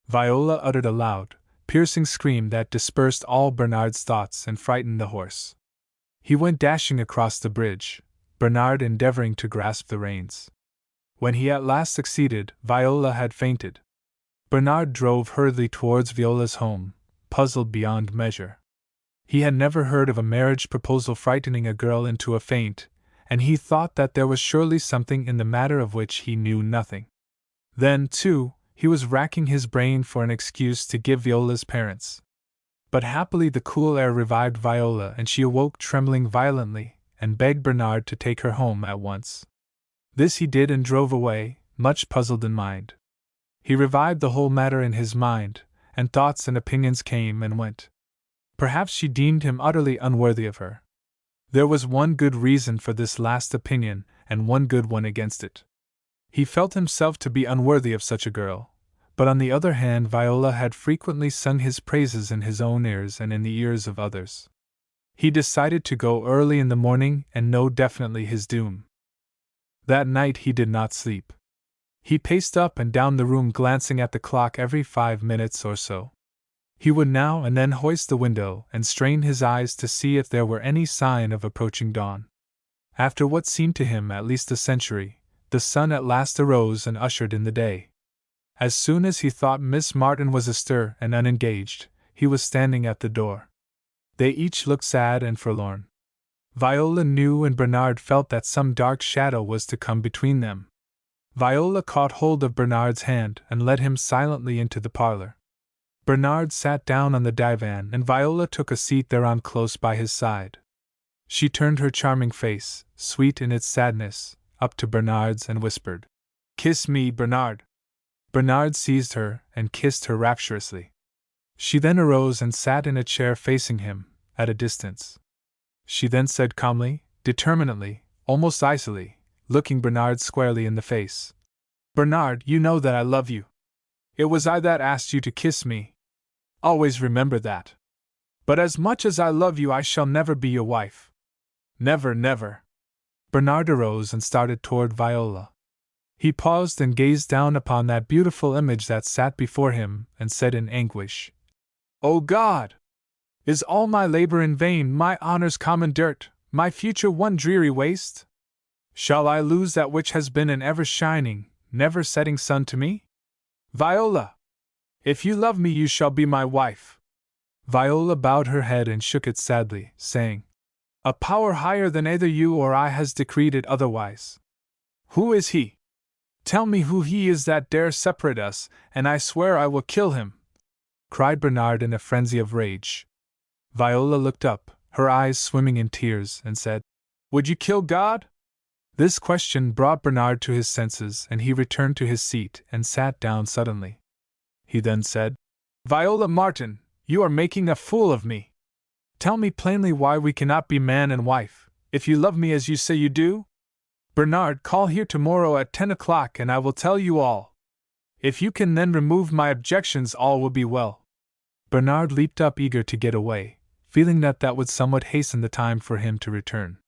Viola uttered a loud, piercing scream that dispersed all Bernard's thoughts and frightened the horse. He went dashing across the bridge, Bernard endeavoring to grasp the reins. When he at last succeeded, Viola had fainted. Bernard drove hurriedly towards Viola's home, puzzled beyond measure. He had never heard of a marriage proposal frightening a girl into a faint, and he thought that there was surely something in the matter of which he knew nothing. Then, too, he was racking his brain for an excuse to give Viola's parents. But happily the cool air revived Viola, and she awoke trembling violently, and begged Bernard to take her home at once. This he did and drove away, much puzzled in mind. He revived the whole matter in his mind, and thoughts and opinions came and went. Perhaps she deemed him utterly unworthy of her. There was one good reason for this last opinion, and one good one against it. He felt himself to be unworthy of such a girl, but on the other hand Viola had frequently sung his praises in his own ears and in the ears of others. He decided to go early in the morning and know definitely his doom. That night he did not sleep. He paced up and down the room glancing at the clock every 5 minutes or so. He would now and then hoist the window and strain his eyes to see if there were any sign of approaching dawn. After what seemed to him at least a century, the sun at last arose and ushered in the day. As soon as he thought Miss Martin was astir and unengaged, he was standing at the door. They each looked sad and forlorn. Viola knew and Bernard felt that some dark shadow was to come between them. Viola caught hold of Bernard's hand and led him silently into the parlor. Bernard sat down on the divan and Viola took a seat thereon close by his side. She turned her charming face, sweet in its sadness, up to Bernard's and whispered, "Kiss me, Bernard." Bernard seized her and kissed her rapturously. She then arose and sat in a chair facing him, at a distance. She then said calmly, determinedly, almost icily, looking Bernard squarely in the face, "Bernard, you know that I love you. It was I that asked you to kiss me. Always remember that. But as much as I love you, I shall never be your wife. Never, never." Bernard arose and started toward Viola. He paused and gazed down upon that beautiful image that sat before him, and said in anguish, "O God! Is all my labor in vain, my honors common dirt, my future one dreary waste? Shall I lose that which has been an ever-shining, never-setting sun to me? Viola! If you love me, you shall be my wife." Viola bowed her head and shook it sadly, saying, "A power higher than either you or I has decreed it otherwise." "Who is he? Tell me who he is that dares separate us, and I swear I will kill him!" cried Bernard in a frenzy of rage. Viola looked up, her eyes swimming in tears, and said, "Would you kill God?" This question brought Bernard to his senses, and he returned to his seat and sat down suddenly. He then said, "Viola Martin, you are making a fool of me. Tell me plainly why we cannot be man and wife, if you love me as you say you do? Bernard, call here tomorrow at 10 o'clock and I will tell you all. If you can then remove my objections, all will be well." Bernard leaped up eager to get away, feeling that would somewhat hasten the time for him to return.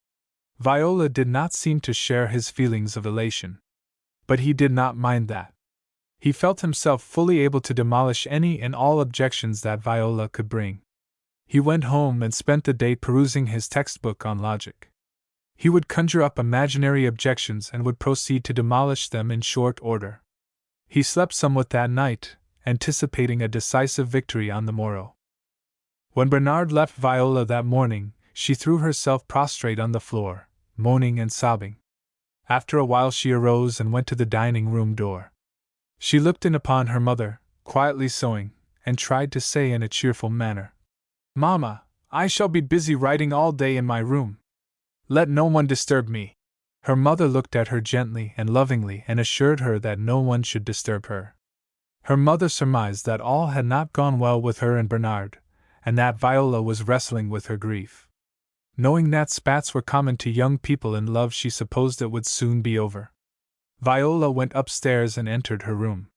Viola did not seem to share his feelings of elation. But he did not mind that. He felt himself fully able to demolish any and all objections that Viola could bring. He went home and spent the day perusing his textbook on logic. He would conjure up imaginary objections and would proceed to demolish them in short order. He slept somewhat that night, anticipating a decisive victory on the morrow. When Bernard left Viola that morning, she threw herself prostrate on the floor, moaning and sobbing. After a while she arose and went to the dining-room door. She looked in upon her mother, quietly sewing, and tried to say in a cheerful manner, "Mamma, I shall be busy writing all day in my room. Let no one disturb me." Her mother looked at her gently and lovingly and assured her that no one should disturb her. Her mother surmised that all had not gone well with her and Bernard, and that Viola was wrestling with her grief. Knowing that spats were common to young people in love, she supposed it would soon be over. Viola went upstairs and entered her room.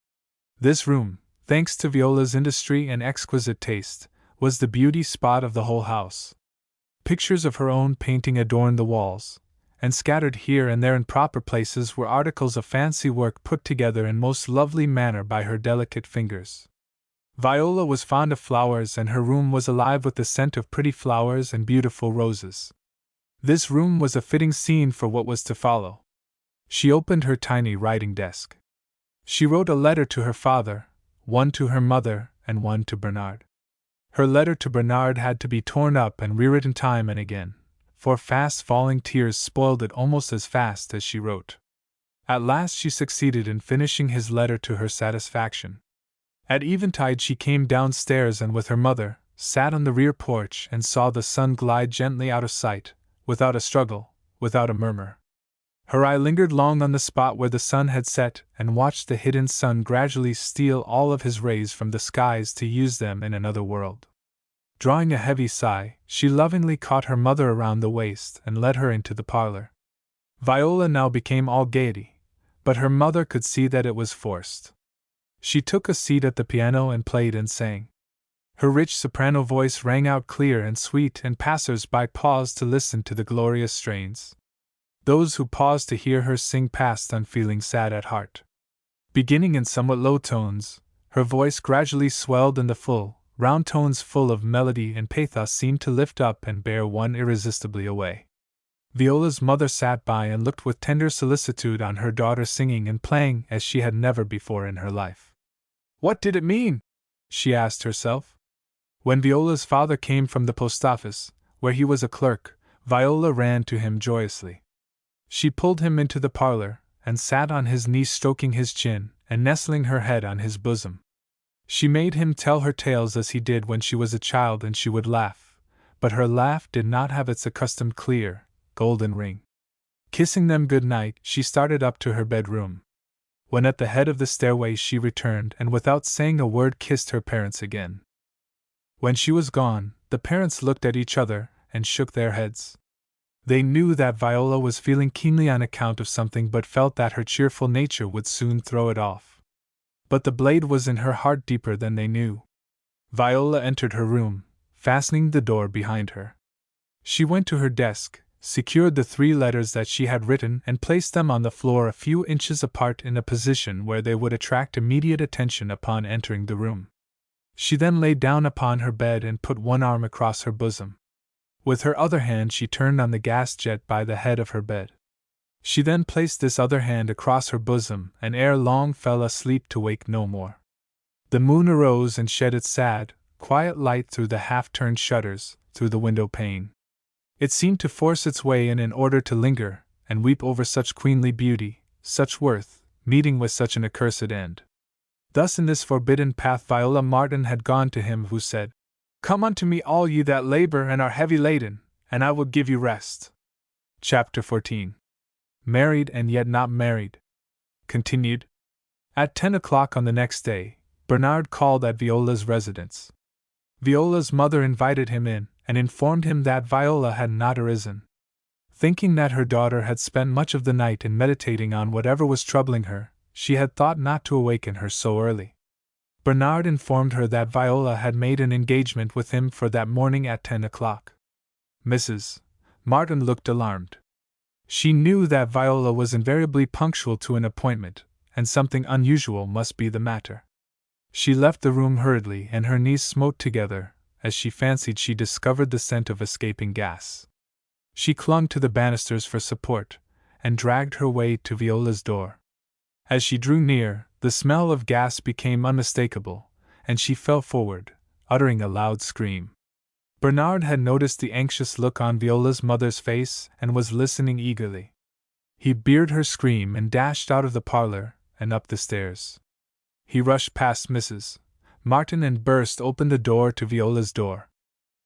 This room, thanks to Viola's industry and exquisite taste, was the beauty spot of the whole house. Pictures of her own painting adorned the walls, and scattered here and there in proper places were articles of fancy work put together in most lovely manner by her delicate fingers. Viola was fond of flowers, and her room was alive with the scent of pretty flowers and beautiful roses. This room was a fitting scene for what was to follow. She opened her tiny writing desk. She wrote a letter to her father, one to her mother, and one to Bernard. Her letter to Bernard had to be torn up and rewritten time and again, for fast-falling tears spoiled it almost as fast as she wrote. At last she succeeded in finishing his letter to her satisfaction. At eventide she came downstairs and with her mother, sat on the rear porch and saw the sun glide gently out of sight, without a struggle, without a murmur. Her eye lingered long on the spot where the sun had set and watched the hidden sun gradually steal all of his rays from the skies to use them in another world. Drawing a heavy sigh, she lovingly caught her mother around the waist and led her into the parlor. Viola now became all gaiety, but her mother could see that it was forced. She took a seat at the piano and played and sang. Her rich soprano voice rang out clear and sweet, and passers-by paused to listen to the glorious strains. Those who paused to hear her sing passed on feeling sad at heart. Beginning in somewhat low tones, her voice gradually swelled, and the full, round tones full of melody and pathos seemed to lift up and bear one irresistibly away. Viola's mother sat by and looked with tender solicitude on her daughter singing and playing as she had never before in her life. What did it mean? She asked herself. When Viola's father came from the post office, where he was a clerk, Viola ran to him joyously. She pulled him into the parlor, and sat on his knee stroking his chin, and nestling her head on his bosom. She made him tell her tales as he did when she was a child, and she would laugh, but her laugh did not have its accustomed clear, golden ring. Kissing them good night, she started up to her bedroom. When at the head of the stairway she returned and without saying a word kissed her parents again. When she was gone, the parents looked at each other and shook their heads. They knew that Viola was feeling keenly on account of something, but felt that her cheerful nature would soon throw it off. But the blade was in her heart deeper than they knew. Viola entered her room, fastening the door behind her. She went to her desk, secured the 3 letters that she had written, and placed them on the floor a few inches apart in a position where they would attract immediate attention upon entering the room. She then lay down upon her bed and put one arm across her bosom. With her other hand she turned on the gas jet by the head of her bed. She then placed this other hand across her bosom, and ere long fell asleep to wake no more. The moon arose and shed its sad, quiet light through the half-turned shutters, through the window pane. It seemed to force its way in order to linger, and weep over such queenly beauty, such worth, meeting with such an accursed end. Thus in this forbidden path Viola Martin had gone to him who said, "Come unto me all ye that labor and are heavy laden, and I will give you rest." Chapter 14. Married and yet not married. Continued. At 10 o'clock on the next day, Bernard called at Viola's residence. Viola's mother invited him in, and informed him that Viola had not arisen. Thinking that her daughter had spent much of the night in meditating on whatever was troubling her, she had thought not to awaken her so early. Bernard informed her that Viola had made an engagement with him for that morning at 10 o'clock. Mrs. Martin looked alarmed. She knew that Viola was invariably punctual to an appointment, and something unusual must be the matter. She left the room hurriedly, and her knees smote together, as she fancied she discovered the scent of escaping gas. She clung to the banisters for support, and dragged her way to Viola's door. As she drew near, the smell of gas became unmistakable, and she fell forward, uttering a loud scream. Bernard had noticed the anxious look on Viola's mother's face and was listening eagerly. He heard her scream and dashed out of the parlor and up the stairs. He rushed past Mrs. Martin and burst open the door to Viola's door.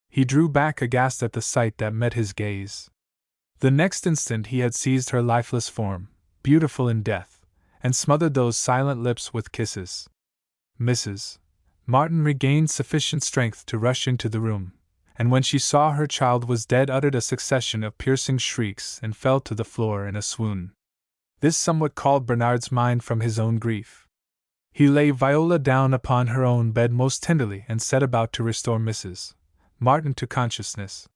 He drew back aghast at the sight that met his gaze. The next instant he had seized her lifeless form, beautiful in death, and smothered those silent lips with kisses. Mrs. Martin regained sufficient strength to rush into the room, and when she saw her child was dead uttered a succession of piercing shrieks and fell to the floor in a swoon. This somewhat called Bernard's mind from his own grief. He laid Viola down upon her own bed most tenderly and set about to restore Mrs. Martin to consciousness.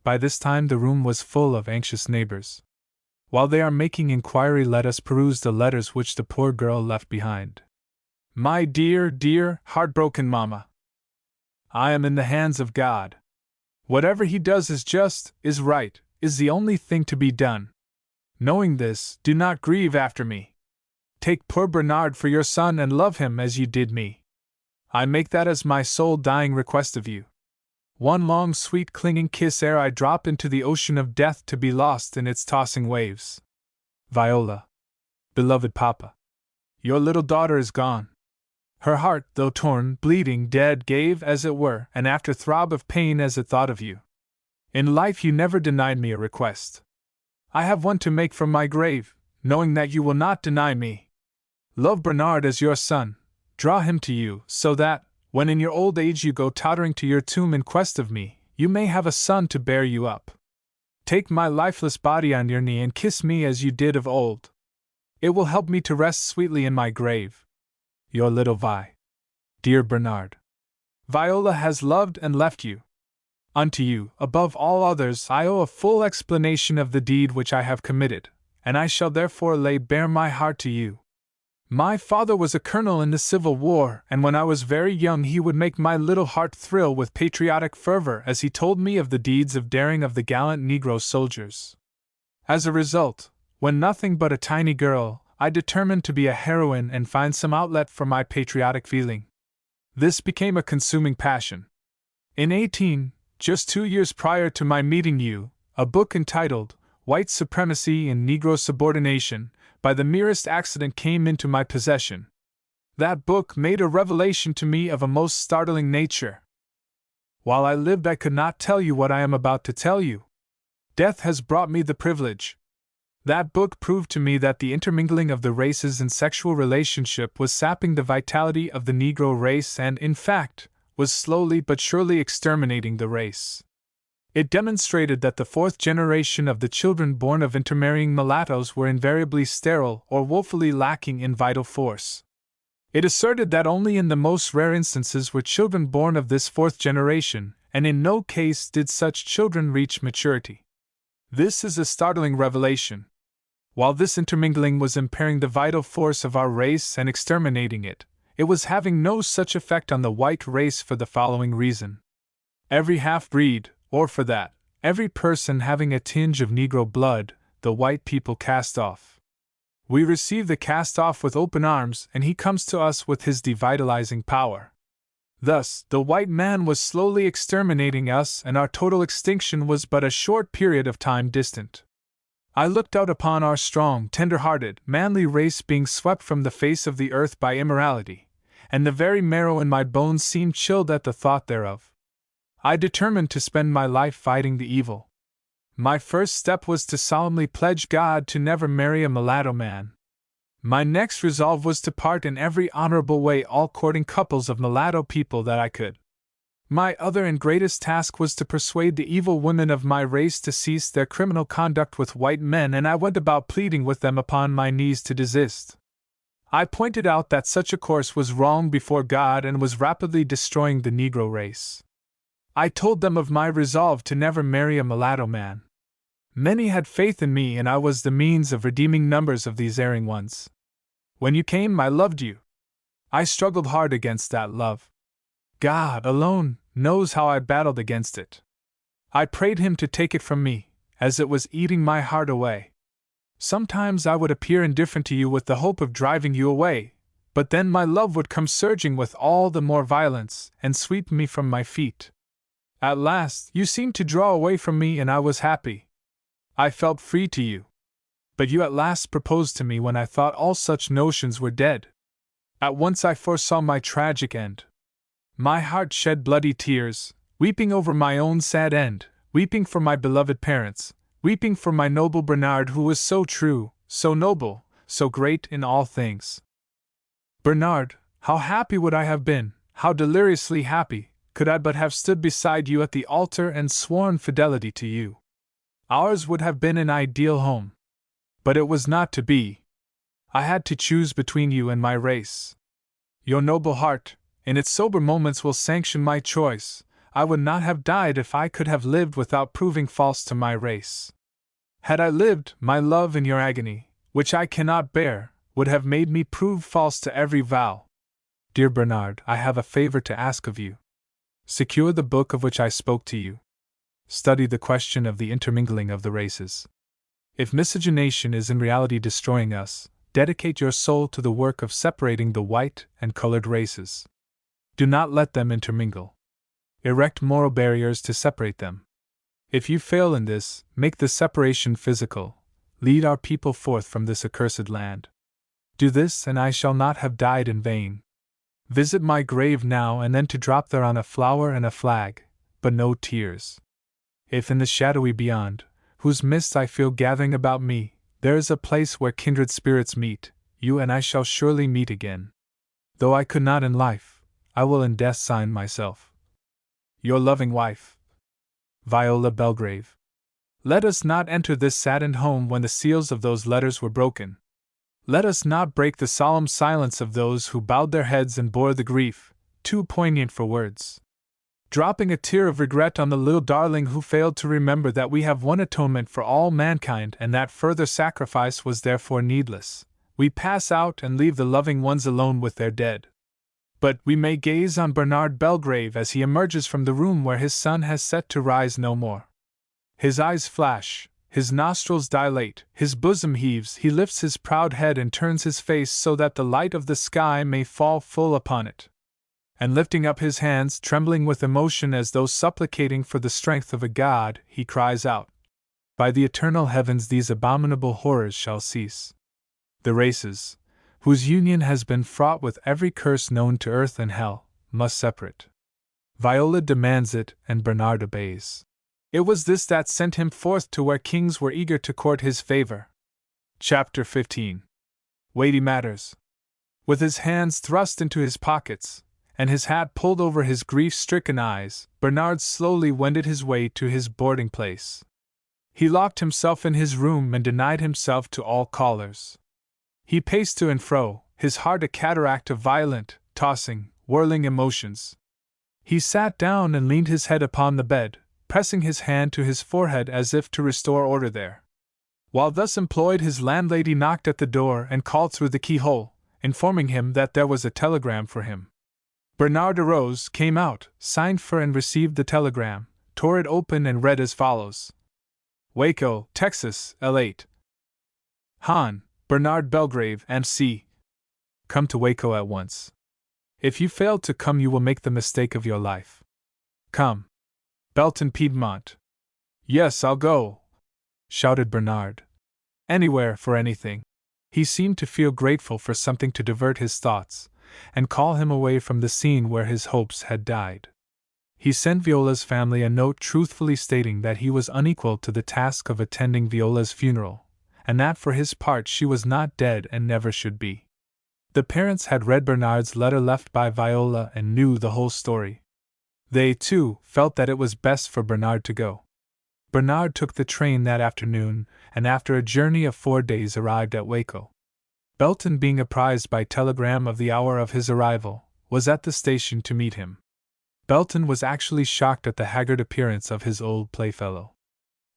By this time the room was full of anxious neighbors. While they are making inquiry, let us peruse the letters which the poor girl left behind. My dear, heartbroken mamma. I am in the hands of God. Whatever He does is just, is right, is the only thing to be done. Knowing this, do not grieve after me. Take poor Bernard for your son and love him as you did me. I make that as my sole dying request of you. One long sweet clinging kiss ere I drop into the ocean of death to be lost in its tossing waves. Viola. Beloved Papa. Your little daughter is gone. Her heart, though torn, bleeding, dead, gave, as it were, an after-throb of pain as it thought of you. In life you never denied me a request. I have one to make from my grave, knowing that you will not deny me. Love Bernard as your son, draw him to you, so that, when in your old age you go tottering to your tomb in quest of me, you may have a son to bear you up. Take my lifeless body on your knee and kiss me as you did of old. It will help me to rest sweetly in my grave. Your little Vi. Dear Bernard. Viola has loved and left you. Unto you, above all others, I owe a full explanation of the deed which I have committed, and I shall therefore lay bare my heart to you. My father was a colonel in the Civil War, and when I was very young he would make my little heart thrill with patriotic fervor as he told me of the deeds of daring of the gallant Negro soldiers. As a result, when nothing but a tiny girl, I determined to be a heroine and find some outlet for my patriotic feeling. This became a consuming passion. In 18, just 2 years prior to my meeting you, a book entitled White Supremacy and Negro Subordination, by the merest accident came into my possession. That book made a revelation to me of a most startling nature. While I lived I could not tell you what I am about to tell you. Death has brought me the privilege. That book proved to me that the intermingling of the races in sexual relationship was sapping the vitality of the Negro race and, in fact, was slowly but surely exterminating the race. It demonstrated that the fourth generation of the children born of intermarrying mulattoes were invariably sterile or woefully lacking in vital force. It asserted that only in the most rare instances were children born of this fourth generation, and in no case did such children reach maturity. This is a startling revelation. While this intermingling was impairing the vital force of our race and exterminating it, it was having no such effect on the white race for the following reason. Every half-breed, or for that, every person having a tinge of Negro blood, the white people cast off. We receive the cast-off with open arms, and he comes to us with his devitalizing power. Thus, the white man was slowly exterminating us, and our total extinction was but a short period of time distant. I looked out upon our strong, tender-hearted, manly race being swept from the face of the earth by immorality, and the very marrow in my bones seemed chilled at the thought thereof. I determined to spend my life fighting the evil. My first step was to solemnly pledge God to never marry a mulatto man. My next resolve was to part in every honorable way all courting couples of mulatto people that I could. My other and greatest task was to persuade the evil women of my race to cease their criminal conduct with white men, and I went about pleading with them upon my knees to desist. I pointed out that such a course was wrong before God and was rapidly destroying the Negro race. I told them of my resolve to never marry a mulatto man. Many had faith in me, and I was the means of redeeming numbers of these erring ones. When you came, I loved you. I struggled hard against that love. God alone knows how I battled against it. I prayed Him to take it from me, as it was eating my heart away. Sometimes I would appear indifferent to you with the hope of driving you away, but then my love would come surging with all the more violence and sweep me from my feet. At last, you seemed to draw away from me, and I was happy. I felt free to you. But you at last proposed to me when I thought all such notions were dead. At once I foresaw my tragic end. My heart shed bloody tears, weeping over my own sad end, weeping for my beloved parents, weeping for my noble Bernard, who was so true, so noble, so great in all things. Bernard, how happy would I have been, how deliriously happy, could I but have stood beside you at the altar and sworn fidelity to you. Ours would have been an ideal home. But it was not to be. I had to choose between you and my race. Your noble heart, in its sober moments, will sanction my choice. I would not have died if I could have lived without proving false to my race. Had I lived, my love in your agony, which I cannot bear, would have made me prove false to every vow. Dear Bernard, I have a favor to ask of you. Secure the book of which I spoke to you. Study the question of the intermingling of the races. If miscegenation is in reality destroying us, dedicate your soul to the work of separating the white and colored races. Do not let them intermingle. Erect moral barriers to separate them. If you fail in this, make the separation physical. Lead our people forth from this accursed land. Do this, and I shall not have died in vain. Visit my grave now and then to drop thereon a flower and a flag, but no tears. If in the shadowy beyond, whose mist I feel gathering about me, there is a place where kindred spirits meet, you and I shall surely meet again. Though I could not in life, I will in death sign myself. Your loving wife, Viola Belgrave. Let us not enter this saddened home when the seals of those letters were broken. Let us not break the solemn silence of those who bowed their heads and bore the grief, too poignant for words. Dropping a tear of regret on the little darling who failed to remember that we have one atonement for all mankind and that further sacrifice was therefore needless, we pass out and leave the loving ones alone with their dead. But we may gaze on Bernard Belgrave as he emerges from the room where his sun has set to rise no more. His eyes flash, his nostrils dilate, his bosom heaves, he lifts his proud head and turns his face so that the light of the sky may fall full upon it. And lifting up his hands, trembling with emotion as though supplicating for the strength of a god, he cries out, "By the eternal heavens these abominable horrors shall cease. The races, whose union has been fraught with every curse known to earth and hell, must separate." Viola demands it, and Bernard obeys. It was this that sent him forth to where kings were eager to court his favor. Chapter 15. Weighty matters. With his hands thrust into his pockets, and his hat pulled over his grief-stricken eyes, Bernard slowly wended his way to his boarding place. He locked himself in his room and denied himself to all callers. He paced to and fro, his heart a cataract of violent, tossing, whirling emotions. He sat down and leaned his head upon the bed, pressing his hand to his forehead as if to restore order there. While thus employed, his landlady knocked at the door and called through the keyhole, informing him that there was a telegram for him. Bernard arose, came out, signed for and received the telegram, tore it open and read as follows. Waco, Texas, L8. Han, Bernard Belgrave, MC. Come to Waco at once. If you fail to come, you will make the mistake of your life. Come. Belton, Piedmont. Yes, I'll go, shouted Bernard. Anywhere, for anything. He seemed to feel grateful for something to divert his thoughts, and call him away from the scene where his hopes had died. He sent Viola's family a note truthfully stating that he was unequal to the task of attending Viola's funeral, and that for his part she was not dead and never should be. The parents had read Bernard's letter left by Viola and knew the whole story. They, too, felt that it was best for Bernard to go. Bernard took the train that afternoon, and after a journey of 4 days arrived at Waco. Belton, being apprised by telegram of the hour of his arrival, was at the station to meet him. Belton was actually shocked at the haggard appearance of his old playfellow.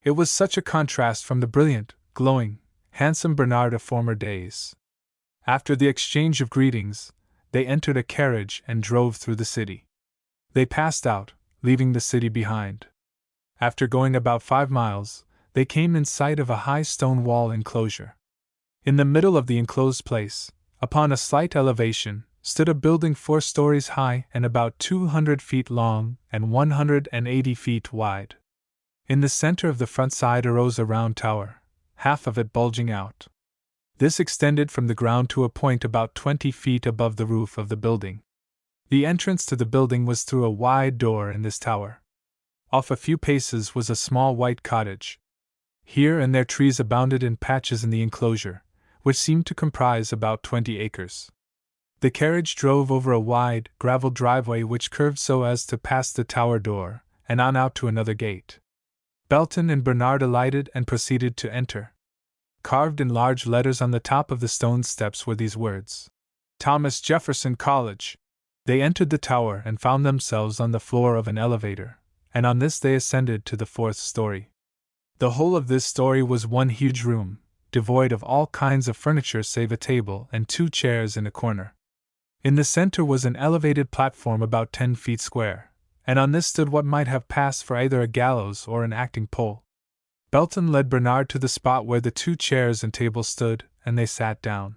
It was such a contrast from the brilliant, glowing, handsome Bernard of former days. After the exchange of greetings, they entered a carriage and drove through the city. They passed out, leaving the city behind. After going about 5 miles, they came in sight of a high stone wall enclosure. In the middle of the enclosed place, upon a slight elevation, stood a building 4 stories high and about 200 feet long and 180 feet wide. In the center of the front side arose a round tower, half of it bulging out. This extended from the ground to a point about 20 feet above the roof of the building. The entrance to the building was through a wide door in this tower. Off a few paces was a small white cottage. Here and there trees abounded in patches in the enclosure, which seemed to comprise about 20 acres. The carriage drove over a wide, graveled driveway which curved so as to pass the tower door, and on out to another gate. Belton and Bernard alighted and proceeded to enter. Carved in large letters on the top of the stone steps were these words: Thomas Jefferson College. They entered the tower and found themselves on the floor of an elevator, and on this they ascended to the 4th story. The whole of this story was one huge room, devoid of all kinds of furniture save a table and 2 chairs in a corner. In the center was an elevated platform about 10 feet square, and on this stood what might have passed for either a gallows or an acting pole. Belton led Bernard to the spot where the 2 chairs and table stood, and they sat down.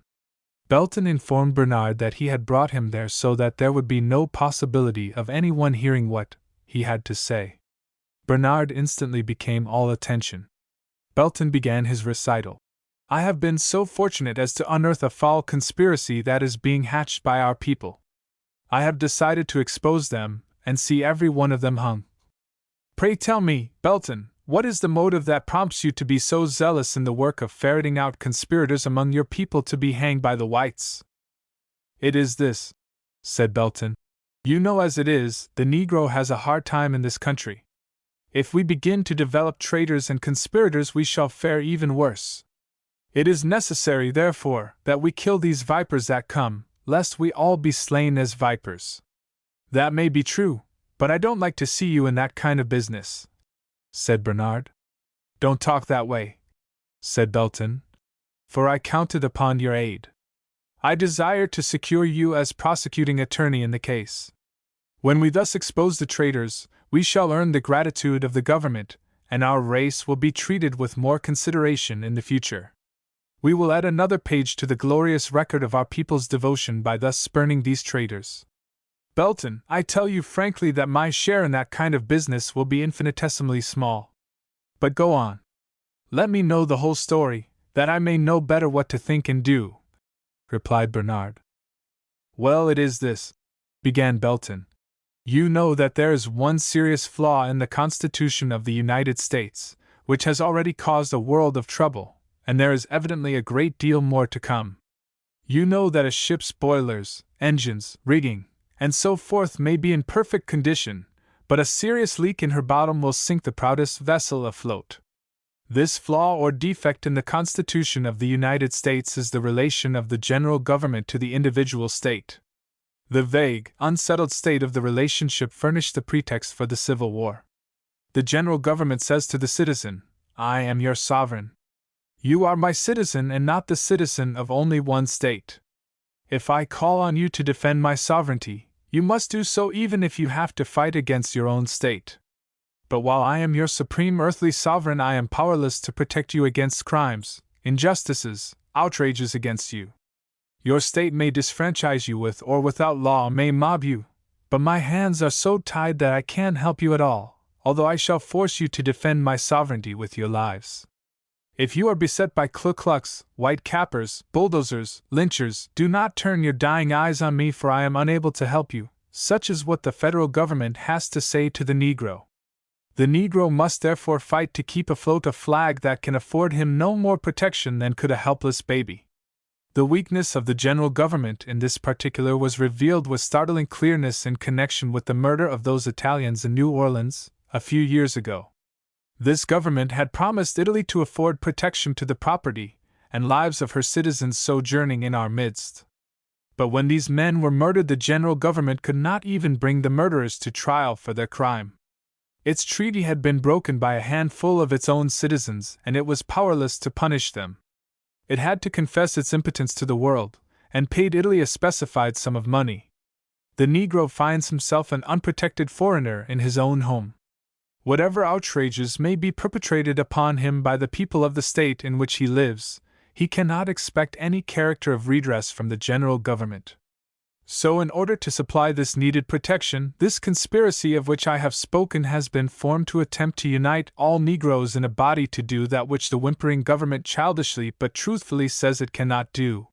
Belton informed Bernard that he had brought him there so that there would be no possibility of anyone hearing what he had to say. Bernard instantly became all attention. Belton began his recital. I have been so fortunate as to unearth a foul conspiracy that is being hatched by our people. I have decided to expose them, and see every one of them hung. Pray tell me, Belton, what is the motive that prompts you to be so zealous in the work of ferreting out conspirators among your people to be hanged by the whites? It is this, said Belton. You know as it is, the Negro has a hard time in this country. If we begin to develop traitors and conspirators, we shall fare even worse. It is necessary, therefore, that we kill these vipers that come, lest we all be slain as vipers. That may be true, but I don't like to see you in that kind of business, said Bernard. Don't talk that way, said Belton, for I counted upon your aid. I desire to secure you as prosecuting attorney in the case. When we thus expose the traitors, we shall earn the gratitude of the government, and our race will be treated with more consideration in the future. We will add another page to the glorious record of our people's devotion by thus spurning these traitors. Belton, I tell you frankly that my share in that kind of business will be infinitesimally small. But go on. Let me know the whole story, that I may know better what to think and do, replied Bernard. Well, it is this, began Belton. You know that there is one serious flaw in the Constitution of the United States, which has already caused a world of trouble, and there is evidently a great deal more to come. You know that a ship's boilers, engines, rigging, and so forth may be in perfect condition, but a serious leak in her bottom will sink the proudest vessel afloat. This flaw or defect in the Constitution of the United States is the relation of the general government to the individual state. The vague, unsettled state of the relationship furnished the pretext for the Civil War. The general government says to the citizen, "I am your sovereign. You are my citizen and not the citizen of only one state. If I call on you to defend my sovereignty, you must do so even if you have to fight against your own state. But while I am your supreme earthly sovereign, I am powerless to protect you against crimes, injustices, outrages against you. Your state may disfranchise you with or without law may mob you, but my hands are so tied that I can't help you at all, although I shall force you to defend my sovereignty with your lives. If you are beset by Ku Klux, white cappers, bulldozers, lynchers, do not turn your dying eyes on me, for I am unable to help you." Such is what the federal government has to say to the Negro. The Negro must therefore fight to keep afloat a flag that can afford him no more protection than could a helpless baby. The weakness of the general government in this particular was revealed with startling clearness in connection with the murder of those Italians in New Orleans, a few years ago. This government had promised Italy to afford protection to the property and lives of her citizens sojourning in our midst. But when these men were murdered, the general government could not even bring the murderers to trial for their crime. Its treaty had been broken by a handful of its own citizens, and it was powerless to punish them. It had to confess its impotence to the world, and paid Italy a specified sum of money. The Negro finds himself an unprotected foreigner in his own home. Whatever outrages may be perpetrated upon him by the people of the state in which he lives, he cannot expect any character of redress from the general government. So, in order to supply this needed protection, this conspiracy of which I have spoken has been formed to attempt to unite all Negroes in a body to do that which the whimpering government childishly but truthfully says it cannot do.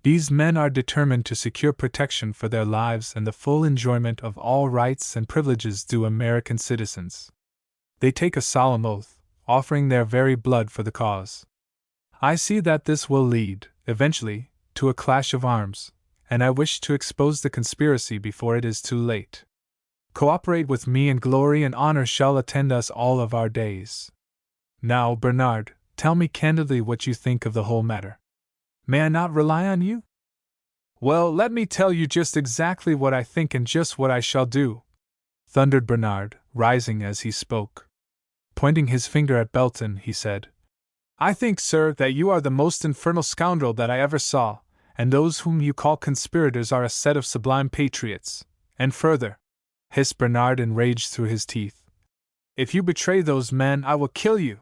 These men are determined to secure protection for their lives and the full enjoyment of all rights and privileges due American citizens. They take a solemn oath, offering their very blood for the cause. I see that this will lead, eventually, to a clash of arms, and I wish to expose the conspiracy before it is too late. Cooperate with me, and glory and honor shall attend us all of our days. Now, Bernard, tell me candidly what you think of the whole matter. May I not rely on you? Well, let me tell you just exactly what I think and just what I shall do, thundered Bernard, rising as he spoke. Pointing his finger at Belton, he said, "I think, sir, that you are the most infernal scoundrel that I ever saw, and those whom you call conspirators are a set of sublime patriots. And further," hissed Bernard, enraged through his teeth, "if you betray those men, I will kill you."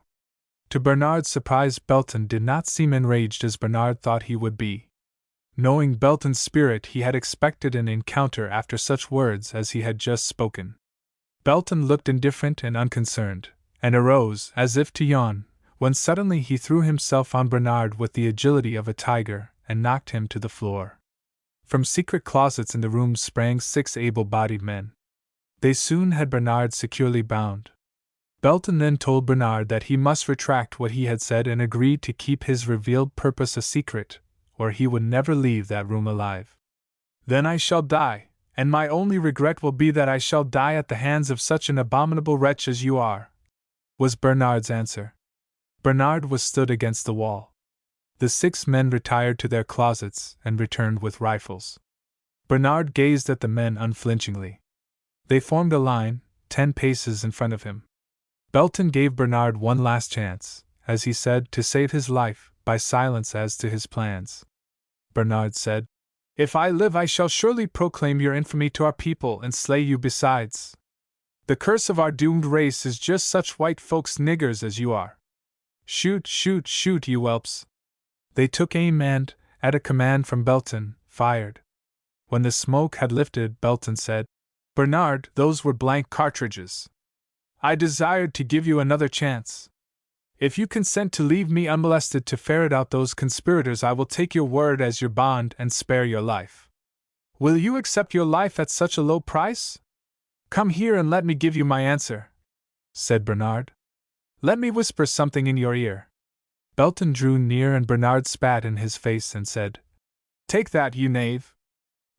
To Bernard's surprise, Belton did not seem enraged as Bernard thought he would be. Knowing Belton's spirit, he had expected an encounter after such words as he had just spoken. Belton looked indifferent and unconcerned, and arose as if to yawn, when suddenly he threw himself on Bernard with the agility of a tiger, and knocked him to the floor. From secret closets in the room sprang 6 able-bodied men. They soon had Bernard securely bound. Belton then told Bernard that he must retract what he had said and agreed to keep his revealed purpose a secret, or he would never leave that room alive. "Then I shall die, and my only regret will be that I shall die at the hands of such an abominable wretch as you are," was Bernard's answer. Bernard was stood against the wall. The 6 men retired to their closets and returned with rifles. Bernard gazed at the men unflinchingly. They formed a line, 10 paces in front of him. Belton gave Bernard one last chance, as he said, to save his life, by silence as to his plans. Bernard said, "If I live, I shall surely proclaim your infamy to our people and slay you besides. The curse of our doomed race is just such white folks niggers as you are. Shoot, shoot, shoot, you whelps." They took aim and, at a command from Belton, fired. When the smoke had lifted, Belton said, "Bernard, those were blank cartridges. I desired to give you another chance. If you consent to leave me unmolested to ferret out those conspirators, I will take your word as your bond and spare your life. Will you accept your life at such a low price? Come here and let me give you my answer," said Bernard. "Let me whisper something in your ear." Belton drew near and Bernard spat in his face and said, "Take that, you knave."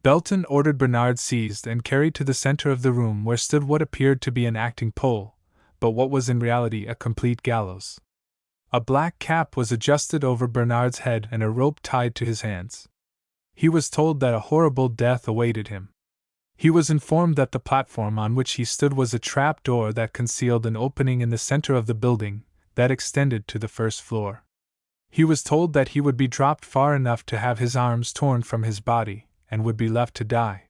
Belton ordered Bernard seized and carried to the center of the room where stood what appeared to be an acting pole, but what was in reality a complete gallows. A black cap was adjusted over Bernard's head and a rope tied to his hands. He was told that a horrible death awaited him. He was informed that the platform on which he stood was a trap door that concealed an opening in the center of the building that extended to the first floor. He was told that he would be dropped far enough to have his arms torn from his body, and would be left to die.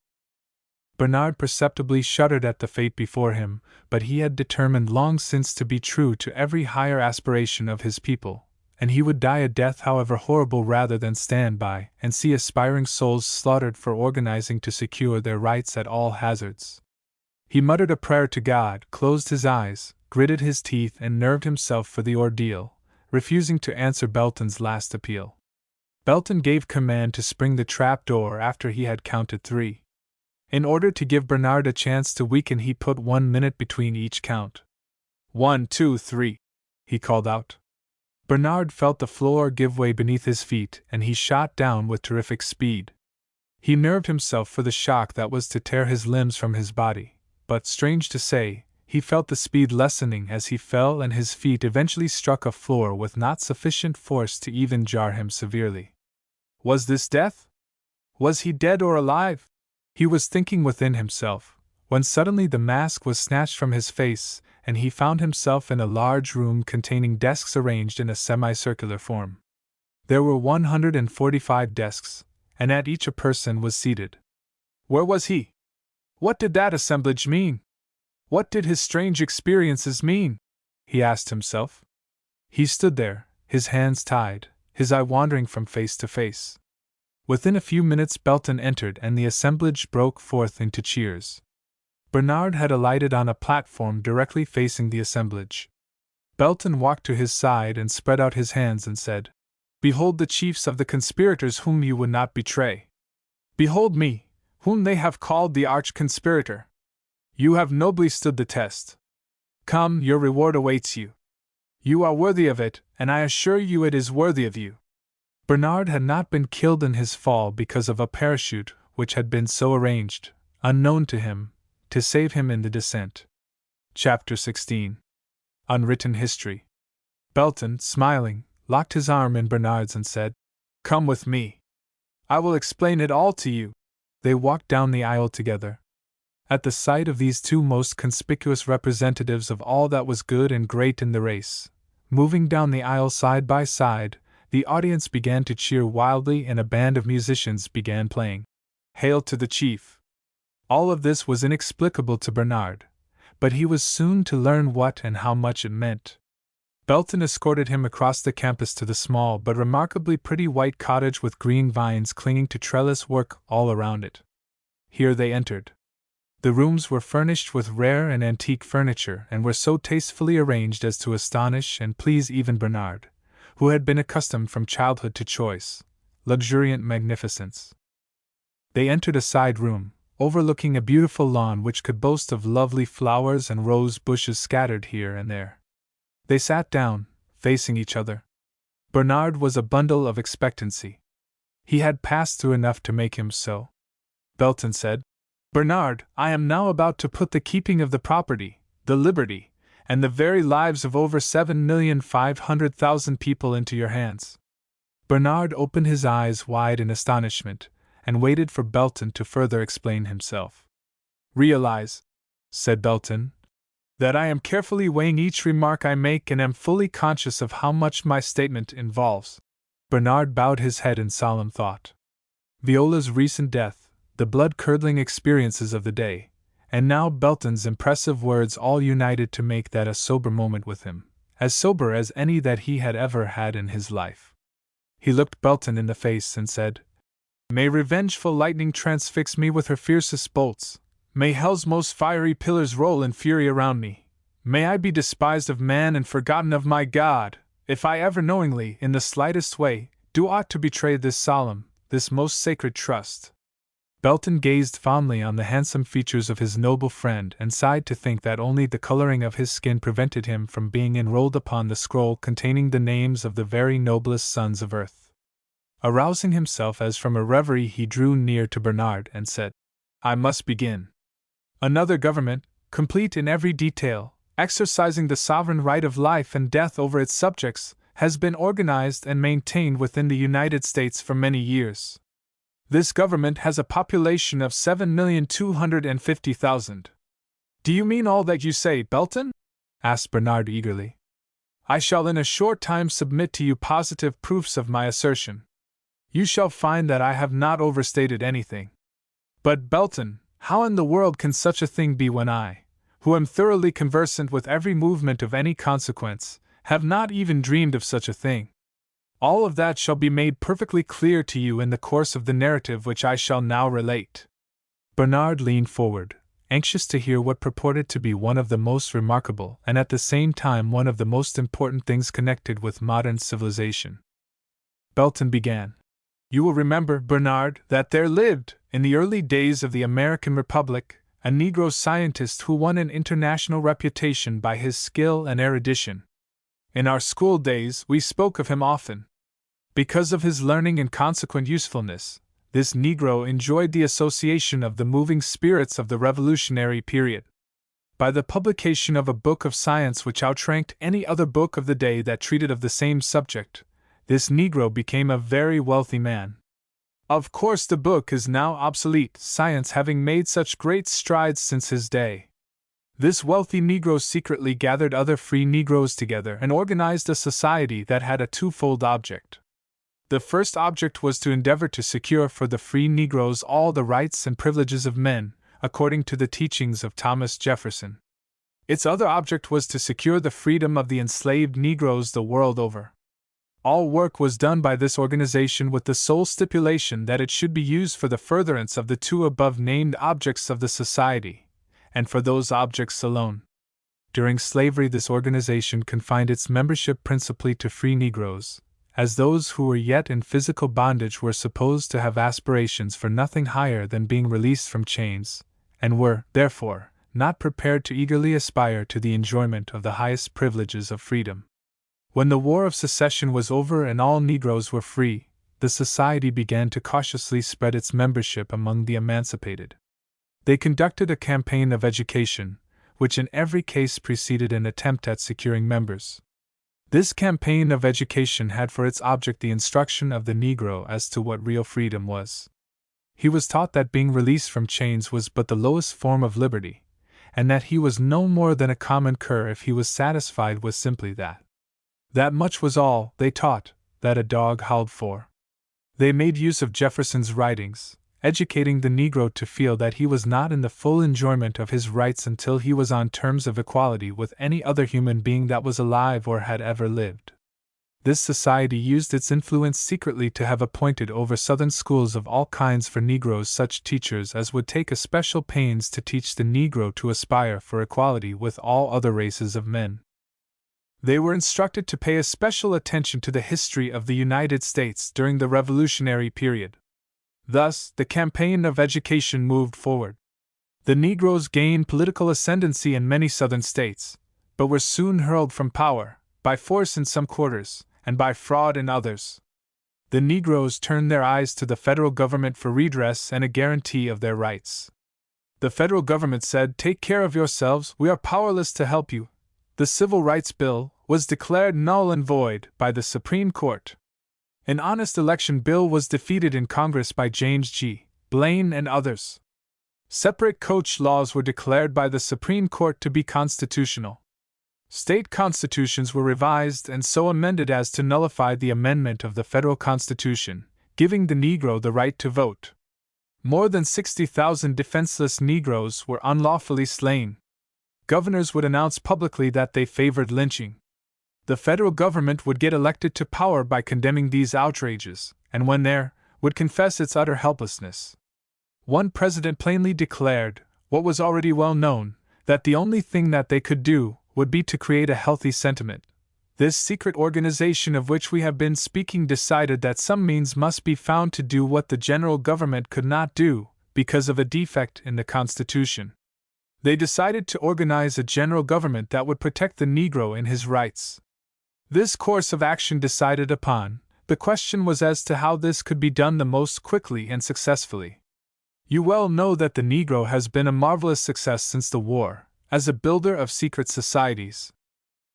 Bernard perceptibly shuddered at the fate before him, but he had determined long since to be true to every higher aspiration of his people, and he would die a death however horrible rather than stand by and see aspiring souls slaughtered for organizing to secure their rights at all hazards. He muttered a prayer to God, closed his eyes, gritted his teeth, and nerved himself for the ordeal, refusing to answer Belton's last appeal. Belton gave command to spring the trap door after he had counted 3. In order to give Bernard a chance to weaken, he put 1 minute between each count. 1, 2, 3, he called out. Bernard felt the floor give way beneath his feet, and he shot down with terrific speed. He nerved himself for the shock that was to tear his limbs from his body, but, strange to say, he felt the speed lessening as he fell, and his feet eventually struck a floor with not sufficient force to even jar him severely. Was this death? Was he dead or alive? He was thinking within himself, when suddenly the mask was snatched from his face, and he found himself in a large room containing desks arranged in a semicircular form. There were 145 desks, and at each a person was seated. Where was he? What did that assemblage mean? What did his strange experiences mean? He asked himself. He stood there, his hands tied, his eye wandering from face to face. Within a few minutes Belton entered and the assemblage broke forth into cheers. Bernard had alighted on a platform directly facing the assemblage. Belton walked to his side and spread out his hands and said, "Behold the chiefs of the conspirators whom you would not betray. Behold me, whom they have called the arch-conspirator. You have nobly stood the test. Come, your reward awaits you. You are worthy of it, and I assure you it is worthy of you." Bernard had not been killed in his fall because of a parachute which had been so arranged, unknown to him, to save him in the descent. Chapter 16. Unwritten History. Belton, smiling, locked his arm in Bernard's and said, "Come with me. I will explain it all to you." They walked down the aisle together. At the sight of these two most conspicuous representatives of all that was good and great in the race, moving down the aisle side by side, the audience began to cheer wildly and a band of musicians began playing "Hail to the Chief." All of this was inexplicable to Bernard, but he was soon to learn what and how much it meant. Belton escorted him across the campus to the small but remarkably pretty white cottage with green vines clinging to trellis work all around it. Here they entered. The rooms were furnished with rare and antique furniture and were so tastefully arranged as to astonish and please even Bernard, who had been accustomed from childhood to choice, luxuriant magnificence. They entered a side room, overlooking a beautiful lawn which could boast of lovely flowers and rose bushes scattered here and there. They sat down, facing each other. Bernard was a bundle of expectancy. He had passed through enough to make him so. Belton said, "Bernard, I am now about to put the keeping of the property, the liberty, and the very lives of over 7,500,000 people into your hands." Bernard opened his eyes wide in astonishment, and waited for Belton to further explain himself. "Realize," said Belton, "that I am carefully weighing each remark I make and am fully conscious of how much my statement involves." Bernard bowed his head in solemn thought. Viola's recent death, the blood-curdling experiences of the day, and now Belton's impressive words all united to make that a sober moment with him, as sober as any that he had ever had in his life. He looked Belton in the face and said, "May revengeful lightning transfix me with her fiercest bolts. May hell's most fiery pillars roll in fury around me. May I be despised of man and forgotten of my God, if I ever knowingly, in the slightest way, do aught to betray this solemn, this most sacred trust." Belton gazed fondly on the handsome features of his noble friend and sighed to think that only the coloring of his skin prevented him from being enrolled upon the scroll containing the names of the very noblest sons of earth. Arousing himself as from a reverie, he drew near to Bernard and said, "I must begin. Another government, complete in every detail, exercising the sovereign right of life and death over its subjects, has been organized and maintained within the United States for many years. This government has a population of 7,250,000. Do you mean all that you say, Belton?" asked Bernard eagerly. "I shall in a short time submit to you positive proofs of my assertion. You shall find that I have not overstated anything. But, Belton, how in the world can such a thing be when I, who am thoroughly conversant with every movement of any consequence, have not even dreamed of such a thing? All of that shall be made perfectly clear to you in the course of the narrative which I shall now relate." Bernard leaned forward, anxious to hear what purported to be one of the most remarkable and at the same time one of the most important things connected with modern civilization. Belton began. "You will remember, Bernard, that there lived, in the early days of the American Republic, a Negro scientist who won an international reputation by his skill and erudition. In our school days we spoke of him often. Because of his learning and consequent usefulness, this Negro enjoyed the association of the moving spirits of the Revolutionary period. By the publication of a book of science which outranked any other book of the day that treated of the same subject, this Negro became a very wealthy man. Of course the book is now obsolete, science having made such great strides since his day. This wealthy Negro secretly gathered other free Negroes together and organized a society that had a twofold object. The first object was to endeavor to secure for the free Negroes all the rights and privileges of men, according to the teachings of Thomas Jefferson. Its other object was to secure the freedom of the enslaved Negroes the world over. All work was done by this organization with the sole stipulation that it should be used for the furtherance of the two above-named objects of the society, and for those objects alone. During slavery, this organization confined its membership principally to free Negroes, as those who were yet in physical bondage were supposed to have aspirations for nothing higher than being released from chains, and were, therefore, not prepared to eagerly aspire to the enjoyment of the highest privileges of freedom. When the War of Secession was over and all Negroes were free, the society began to cautiously spread its membership among the emancipated. They conducted a campaign of education, which in every case preceded an attempt at securing members. This campaign of education had for its object the instruction of the Negro as to what real freedom was. He was taught that being released from chains was but the lowest form of liberty, and that he was no more than a common cur if he was satisfied with simply that. That much was all, they taught, that a dog howled for. They made use of Jefferson's writings, educating the Negro to feel that he was not in the full enjoyment of his rights until he was on terms of equality with any other human being that was alive or had ever lived. This society used its influence secretly to have appointed over Southern schools of all kinds for Negroes such teachers as would take especial pains to teach the Negro to aspire for equality with all other races of men. They were instructed to pay especial attention to the history of the United States during the Revolutionary period. Thus, the campaign of education moved forward. The Negroes gained political ascendancy in many Southern states, but were soon hurled from power, by force in some quarters, and by fraud in others. The Negroes turned their eyes to the federal government for redress and a guarantee of their rights. The federal government said, "Take care of yourselves, we are powerless to help you." The Civil Rights Bill was declared null and void by the Supreme Court. An honest election bill was defeated in Congress by James G. Blaine and others. Separate coach laws were declared by the Supreme Court to be constitutional. State constitutions were revised and so amended as to nullify the amendment of the federal Constitution, giving the Negro the right to vote. More than 60,000 defenseless Negroes were unlawfully slain. Governors would announce publicly that they favored lynching. The federal government would get elected to power by condemning these outrages, and when there, would confess its utter helplessness. One president plainly declared, what was already well known, that the only thing that they could do would be to create a healthy sentiment. This secret organization of which we have been speaking decided that some means must be found to do what the general government could not do, because of a defect in the Constitution. They decided to organize a general government that would protect the Negro in his rights. This course of action decided upon, The question was as to how this could be done the most quickly and successfully. You well know that the Negro has been a marvelous success since the war, as a builder of secret societies.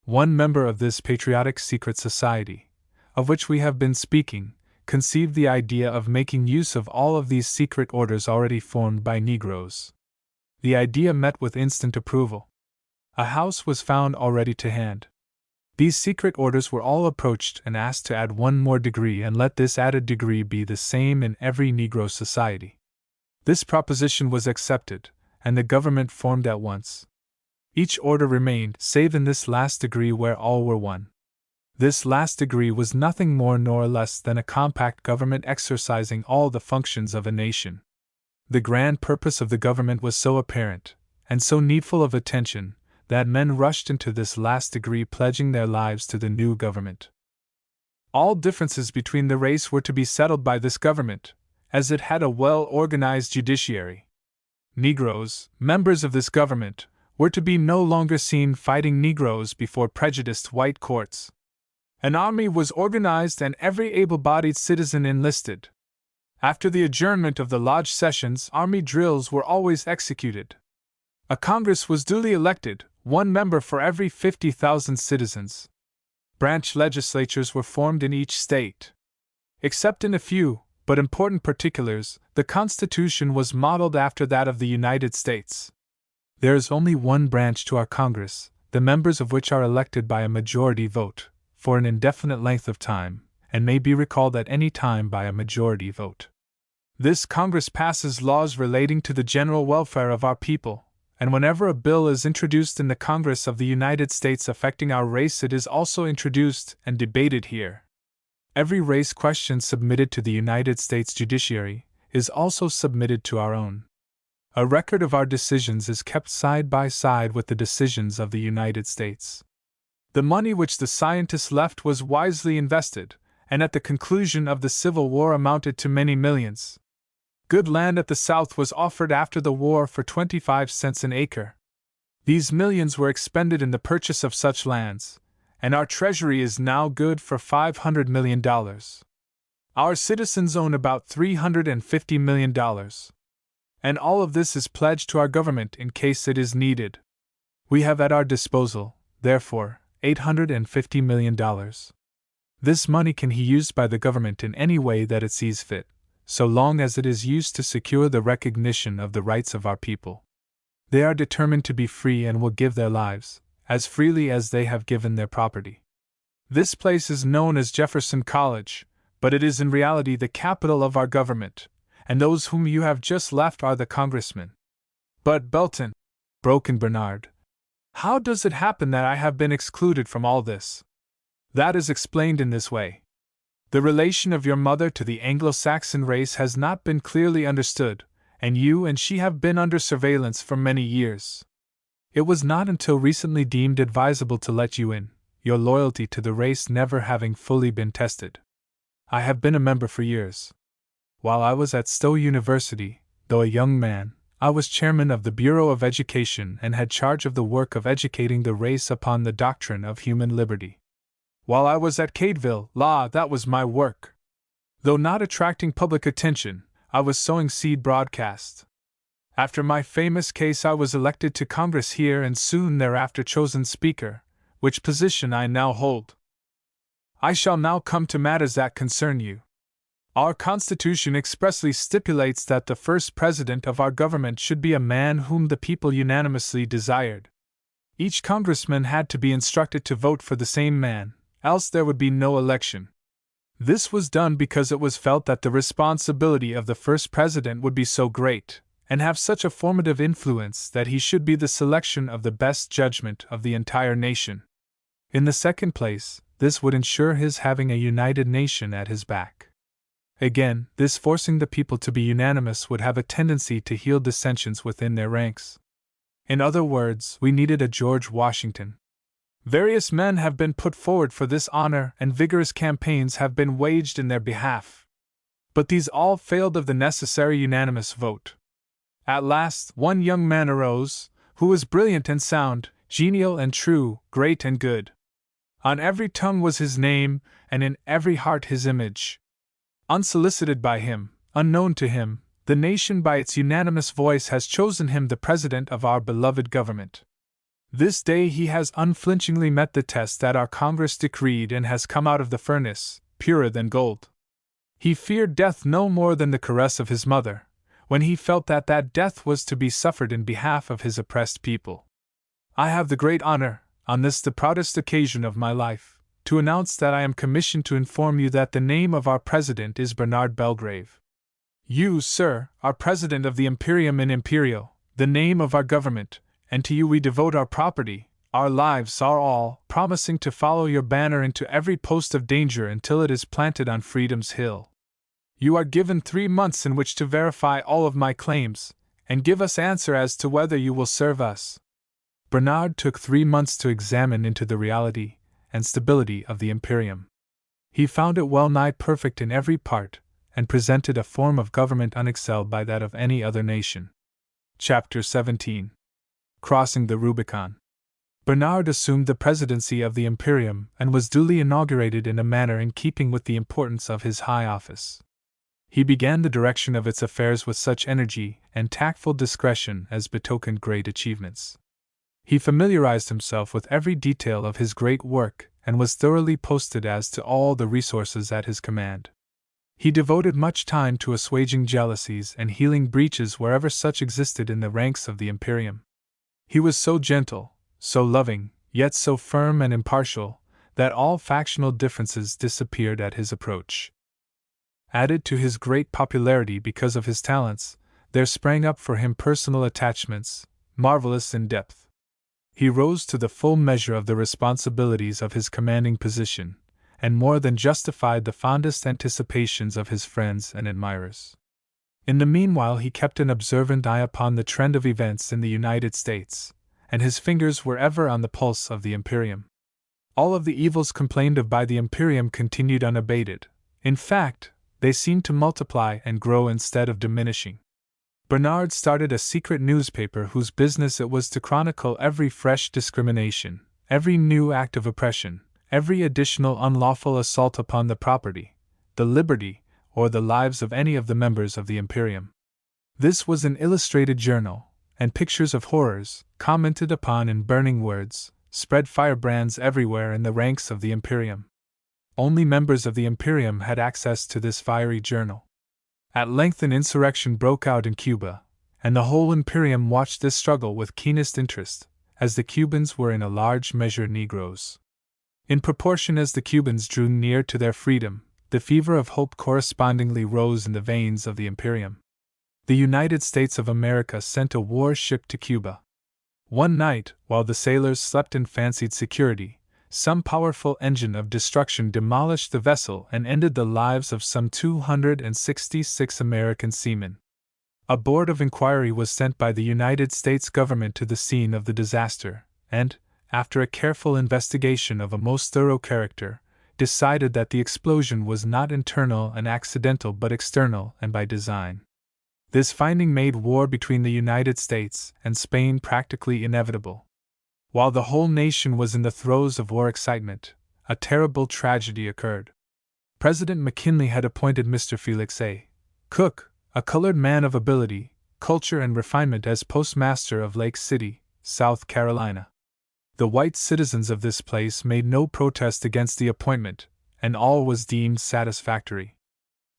One member of this patriotic secret society, of which we have been speaking, conceived the idea of making use of all of these secret orders already formed by Negroes. The idea met with instant approval. A house was found already to hand. These secret orders were all approached and asked to add one more degree and let this added degree be the same in every Negro society. This proposition was accepted, and the government formed at once. Each order remained, save in this last degree where all were one. This last degree was nothing more nor less than a compact government exercising all the functions of a nation. The grand purpose of the government was so apparent, and so needful of attention, that men rushed into this last degree pledging their lives to the new government. All differences between the race were to be settled by this government, as it had a well-organized judiciary. Negroes, members of this government, were to be no longer seen fighting Negroes before prejudiced white courts. An army was organized and every able-bodied citizen enlisted. After the adjournment of the lodge sessions, army drills were always executed. A Congress was duly elected, one member for every 50,000 citizens. Branch legislatures were formed in each state. Except in a few, but important particulars, the Constitution was modeled after that of the United States. There is only one branch to our Congress, the members of which are elected by a majority vote, for an indefinite length of time, and may be recalled at any time by a majority vote. This Congress passes laws relating to the general welfare of our people, and whenever a bill is introduced in the Congress of the United States affecting our race, it is also introduced and debated here. Every race question submitted to the United States judiciary is also submitted to our own. A record of our decisions is kept side by side with the decisions of the United States. The money which the scientists left was wisely invested, and at the conclusion of the Civil War amounted to many millions. Good land at the South was offered after the war for 25 cents an acre. These millions were expended in the purchase of such lands, and our treasury is now good for $500 million. Our citizens own about $350 million. And all of this is pledged to our government in case it is needed. We have at our disposal, therefore, $850 million. This money can be used by the government in any way that it sees fit, so long as it is used to secure the recognition of the rights of our people. They are determined to be free and will give their lives, as freely as they have given their property. This place is known as Jefferson College, but it is in reality the capital of our government, and those whom you have just left are the congressmen. But Belton, broke in Bernard, how does it happen that I have been excluded from all this? That is explained in this way. The relation of your mother to the Anglo-Saxon race has not been clearly understood, and you and she have been under surveillance for many years. It was not until recently deemed advisable to let you in, your loyalty to the race never having fully been tested. I have been a member for years. While I was at Stowe University, though a young man, I was chairman of the Bureau of Education and had charge of the work of educating the race upon the doctrine of human liberty. While I was at Cadeville Law, that was my work. Though not attracting public attention, I was sowing seed broadcast. After my famous case, I was elected to Congress here and soon thereafter chosen Speaker, which position I now hold. I shall now come to matters that concern you. Our Constitution expressly stipulates that the first president of our government should be a man whom the people unanimously desired. Each congressman had to be instructed to vote for the same man, else there would be no election. This was done because it was felt that the responsibility of the first president would be so great, and have such a formative influence, that he should be the selection of the best judgment of the entire nation. In the second place, this would ensure his having a united nation at his back. Again, this forcing the people to be unanimous would have a tendency to heal dissensions within their ranks. In other words, we needed a George Washington. Various men have been put forward for this honor and vigorous campaigns have been waged in their behalf. But these all failed of the necessary unanimous vote. At last, one young man arose, who was brilliant and sound, genial and true, great and good. On every tongue was his name, and in every heart his image. Unsolicited by him, unknown to him, the nation by its unanimous voice has chosen him the president of our beloved government. This day he has unflinchingly met the test that our Congress decreed and has come out of the furnace, purer than gold. He feared death no more than the caress of his mother, when he felt that death was to be suffered in behalf of his oppressed people. I have the great honor, on this the proudest occasion of my life, to announce that I am commissioned to inform you that the name of our president is Bernard Belgrave. You, sir, are president of the Imperium in Imperio, the name of our government, and to you we devote our property, our lives, our all, promising to follow your banner into every post of danger until it is planted on Freedom's Hill. You are given 3 months in which to verify all of my claims, and give us answer as to whether you will serve us. Bernard took 3 months to examine into the reality and stability of the Imperium. He found it well nigh perfect in every part, and presented a form of government unexcelled by that of any other nation. Chapter 17. Crossing the Rubicon. Bernard assumed the presidency of the Imperium and was duly inaugurated in a manner in keeping with the importance of his high office. He began the direction of its affairs with such energy and tactful discretion as betokened great achievements. He familiarized himself with every detail of his great work and was thoroughly posted as to all the resources at his command. He devoted much time to assuaging jealousies and healing breaches wherever such existed in the ranks of the Imperium. He was so gentle, so loving, yet so firm and impartial, that all factional differences disappeared at his approach. Added to his great popularity because of his talents, there sprang up for him personal attachments, marvelous in depth. He rose to the full measure of the responsibilities of his commanding position, and more than justified the fondest anticipations of his friends and admirers. In the meanwhile he kept an observant eye upon the trend of events in the United States, and his fingers were ever on the pulse of the Imperium. All of the evils complained of by the Imperium continued unabated. In fact, they seemed to multiply and grow instead of diminishing. Bernard started a secret newspaper whose business it was to chronicle every fresh discrimination, every new act of oppression, every additional unlawful assault upon the property, the liberty, or the lives of any of the members of the Imperium. This was an illustrated journal, and pictures of horrors, commented upon in burning words, spread firebrands everywhere in the ranks of the Imperium. Only members of the Imperium had access to this fiery journal. At length an insurrection broke out in Cuba, and the whole Imperium watched this struggle with keenest interest, as the Cubans were in a large measure Negroes. In proportion as the Cubans drew near to their freedom, the fever of hope correspondingly rose in the veins of the Imperium. The United States of America sent a war ship to Cuba. One night, while the sailors slept in fancied security, some powerful engine of destruction demolished the vessel and ended the lives of some 266 American seamen. A board of inquiry was sent by the United States government to the scene of the disaster, and, after a careful investigation of a most thorough character, decided that the explosion was not internal and accidental but external and by design. This finding made war between the United States and Spain practically inevitable. While the whole nation was in the throes of war excitement, a terrible tragedy occurred. President McKinley had appointed Mr. Felix A. Cook, a colored man of ability, culture, and refinement, as postmaster of Lake City, South Carolina. The white citizens of this place made no protest against the appointment, and all was deemed satisfactory.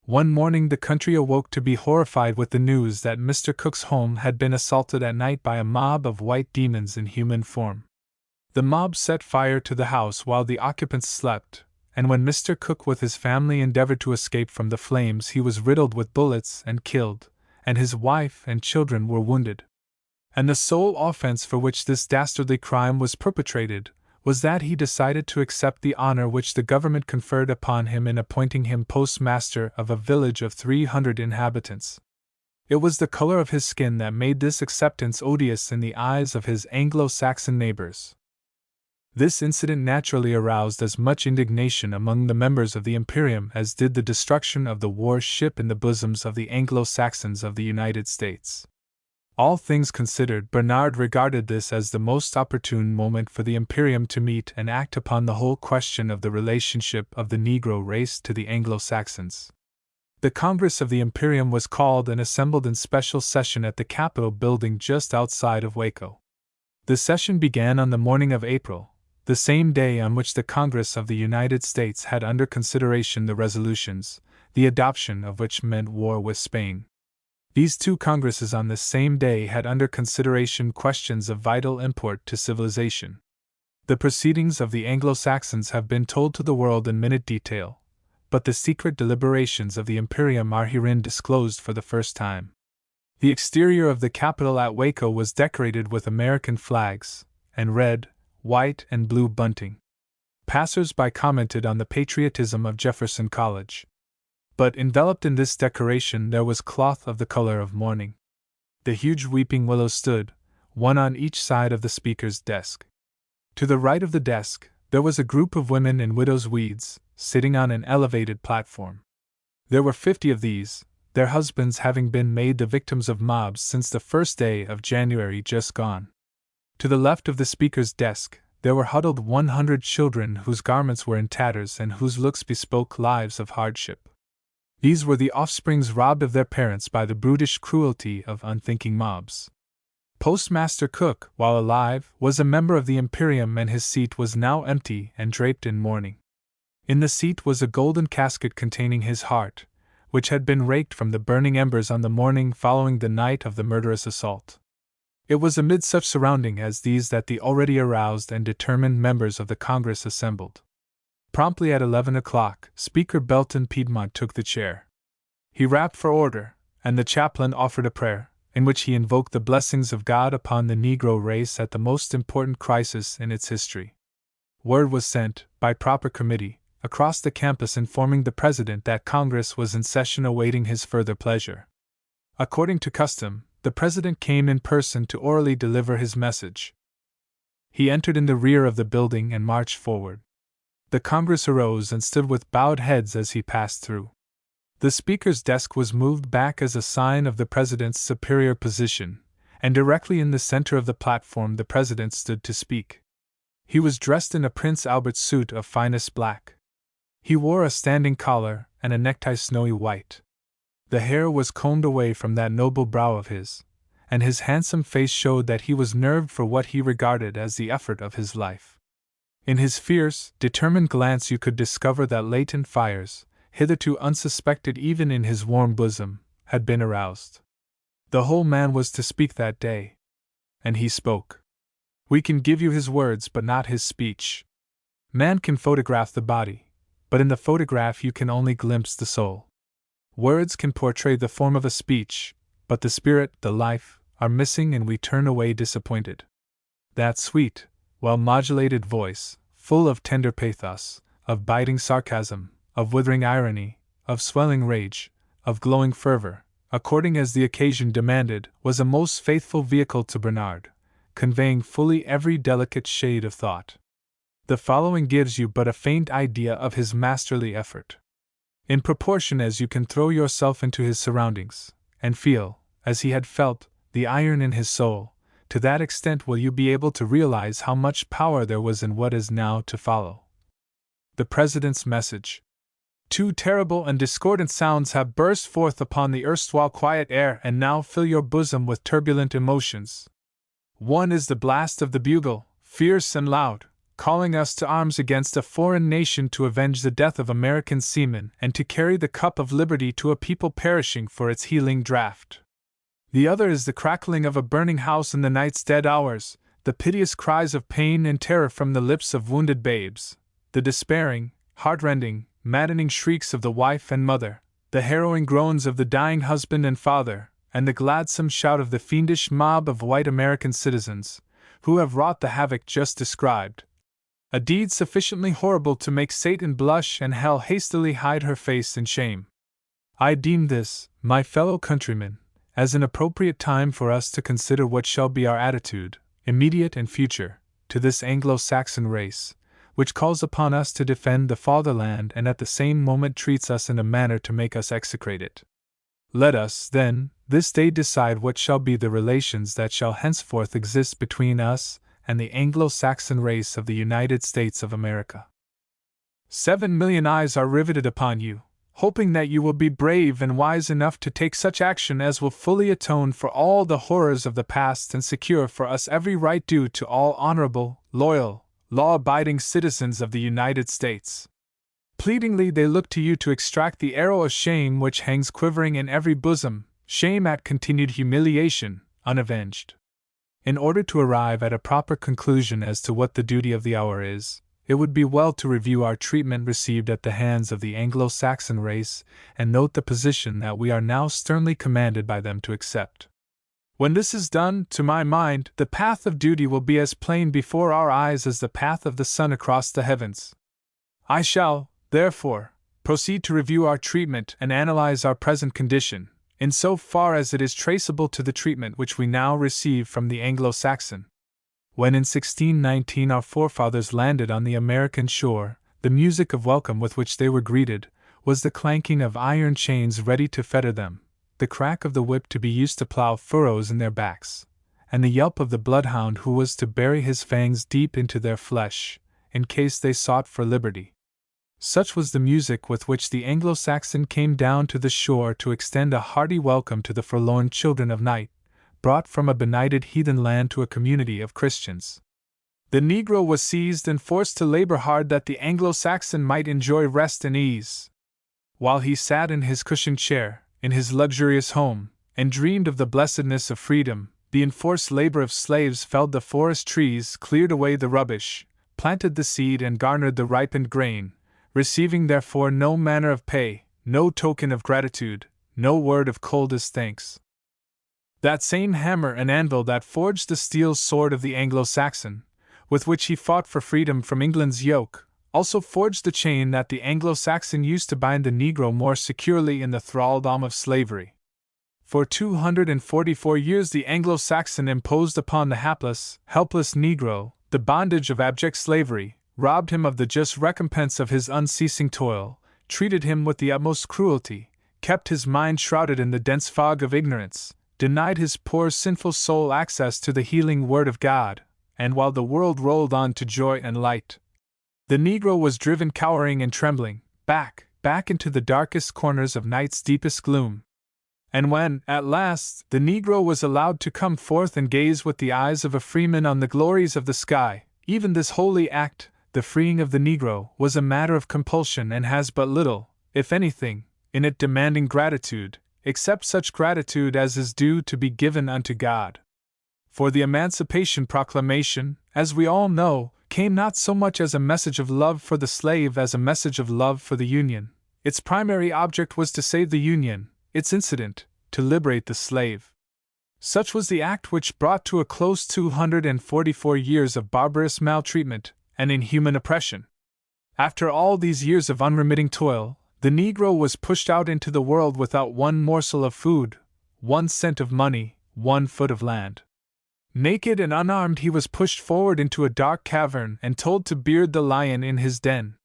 One morning the country awoke to be horrified with the news that Mr. Cook's home had been assaulted at night by a mob of white demons in human form. The mob set fire to the house while the occupants slept, and when Mr. Cook with his family endeavored to escape from the flames he was riddled with bullets and killed, and his wife and children were wounded. And the sole offense for which this dastardly crime was perpetrated was that he decided to accept the honor which the government conferred upon him in appointing him postmaster of a village of 300 inhabitants. It was the color of his skin that made this acceptance odious in the eyes of his Anglo-Saxon neighbors. This incident naturally aroused as much indignation among the members of the Imperium as did the destruction of the war ship in the bosoms of the Anglo-Saxons of the United States. All things considered, Bernard regarded this as the most opportune moment for the Imperium to meet and act upon the whole question of the relationship of the Negro race to the Anglo-Saxons. The Congress of the Imperium was called and assembled in special session at the Capitol building just outside of Waco. The session began on the morning of April, the same day on which the Congress of the United States had under consideration the resolutions, the adoption of which meant war with Spain. These two Congresses on this same day had under consideration questions of vital import to civilization. The proceedings of the Anglo-Saxons have been told to the world in minute detail, but the secret deliberations of the Imperium are herein disclosed for the first time. The exterior of the Capitol at Waco was decorated with American flags, and red, white, and blue bunting. Passers-by commented on the patriotism of Jefferson College. But enveloped in this decoration there was cloth of the color of mourning. The huge weeping willows stood, one on each side of the speaker's desk. To the right of the desk, there was a group of women in widow's weeds, sitting on an elevated platform. There were 50 of these, their husbands having been made the victims of mobs since the first day of January just gone. To the left of the speaker's desk, there were huddled 100 children whose garments were in tatters and whose looks bespoke lives of hardship. These were the offsprings robbed of their parents by the brutish cruelty of unthinking mobs. Postmaster Cook, while alive, was a member of the Imperium, and his seat was now empty and draped in mourning. In the seat was a golden casket containing his heart, which had been raked from the burning embers on the morning following the night of the murderous assault. It was amid such surroundings as these that the already aroused and determined members of the Congress assembled. Promptly at 11 o'clock, Speaker Belton Piedmont took the chair. He rapped for order, and the chaplain offered a prayer, in which he invoked the blessings of God upon the Negro race at the most important crisis in its history. Word was sent, by proper committee, across the campus informing the President that Congress was in session awaiting his further pleasure. According to custom, the President came in person to orally deliver his message. He entered in the rear of the building and marched forward. The Congress arose and stood with bowed heads as he passed through. The Speaker's desk was moved back as a sign of the President's superior position, and directly in the center of the platform the President stood to speak. He was dressed in a Prince Albert suit of finest black. He wore a standing collar and a necktie snowy white. The hair was combed away from that noble brow of his, and his handsome face showed that he was nerved for what he regarded as the effort of his life. In his fierce, determined glance you could discover that latent fires, hitherto unsuspected even in his warm bosom, had been aroused. The whole man was to speak that day. And he spoke. We can give you his words but not his speech. Man can photograph the body, but in the photograph you can only glimpse the soul. Words can portray the form of a speech, but the spirit, the life, are missing, and we turn away disappointed. That sweet, well-modulated voice, full of tender pathos, of biting sarcasm, of withering irony, of swelling rage, of glowing fervor, according as the occasion demanded, was a most faithful vehicle to Bernard, conveying fully every delicate shade of thought. The following gives you but a faint idea of his masterly effort. In proportion as you can throw yourself into his surroundings, and feel, as he had felt, the iron in his soul, to that extent will you be able to realize how much power there was in what is now to follow. The President's message. Two terrible and discordant sounds have burst forth upon the erstwhile quiet air and now fill your bosom with turbulent emotions. One is the blast of the bugle, fierce and loud, calling us to arms against a foreign nation to avenge the death of American seamen and to carry the cup of liberty to a people perishing for its healing draught. The other is the crackling of a burning house in the night's dead hours, the piteous cries of pain and terror from the lips of wounded babes, the despairing, heartrending, maddening shrieks of the wife and mother, the harrowing groans of the dying husband and father, and the gladsome shout of the fiendish mob of white American citizens, who have wrought the havoc just described. A deed sufficiently horrible to make Satan blush and hell hastily hide her face in shame. I deem this, my fellow countrymen, as an appropriate time for us to consider what shall be our attitude, immediate and future, to this Anglo-Saxon race, which calls upon us to defend the fatherland and at the same moment treats us in a manner to make us execrate it. Let us, then, this day decide what shall be the relations that shall henceforth exist between us and the Anglo-Saxon race of the United States of America. 7,000,000 eyes are riveted upon you, hoping that you will be brave and wise enough to take such action as will fully atone for all the horrors of the past and secure for us every right due to all honorable, loyal, law-abiding citizens of the United States. Pleadingly they look to you to extract the arrow of shame which hangs quivering in every bosom, shame at continued humiliation, unavenged. In order to arrive at a proper conclusion as to what the duty of the hour is, it would be well to review our treatment received at the hands of the Anglo-Saxon race and note the position that we are now sternly commanded by them to accept. When this is done, to my mind, the path of duty will be as plain before our eyes as the path of the sun across the heavens. I shall, therefore, proceed to review our treatment and analyze our present condition, in so far as it is traceable to the treatment which we now receive from the Anglo-Saxon. When in 1619 our forefathers landed on the American shore, the music of welcome with which they were greeted was the clanking of iron chains ready to fetter them, the crack of the whip to be used to plow furrows in their backs, and the yelp of the bloodhound who was to bury his fangs deep into their flesh, in case they sought for liberty. Such was the music with which the Anglo-Saxon came down to the shore to extend a hearty welcome to the forlorn children of night, brought from a benighted heathen land to a community of Christians. The Negro was seized and forced to labor hard that the Anglo-Saxon might enjoy rest and ease. While he sat in his cushioned chair, in his luxurious home, and dreamed of the blessedness of freedom, the enforced labor of slaves felled the forest trees, cleared away the rubbish, planted the seed and garnered the ripened grain, receiving therefore no manner of pay, no token of gratitude, no word of coldest thanks. That same hammer and anvil that forged the steel sword of the Anglo-Saxon, with which he fought for freedom from England's yoke, also forged the chain that the Anglo-Saxon used to bind the Negro more securely in the thraldom of slavery. For 244 years the Anglo-Saxon imposed upon the hapless, helpless Negro the bondage of abject slavery, robbed him of the just recompense of his unceasing toil, treated him with the utmost cruelty, kept his mind shrouded in the dense fog of ignorance, denied his poor sinful soul access to the healing word of God, and while the world rolled on to joy and light, the Negro was driven cowering and trembling, back into the darkest corners of night's deepest gloom. And when, at last, the Negro was allowed to come forth and gaze with the eyes of a freeman on the glories of the sky, even this holy act, the freeing of the Negro, was a matter of compulsion and has but little, if anything, in it demanding gratitude, except such gratitude as is due to be given unto God. For the Emancipation Proclamation, as we all know, came not so much as a message of love for the slave as a message of love for the Union. Its primary object was to save the Union, its incident, to liberate the slave. Such was the act which brought to a close 244 years of barbarous maltreatment and inhuman oppression. After all these years of unremitting toil, the Negro was pushed out into the world without one morsel of food, 1 cent of money, 1 foot of land. Naked and unarmed he was pushed forward into a dark cavern and told to beard the lion in his den.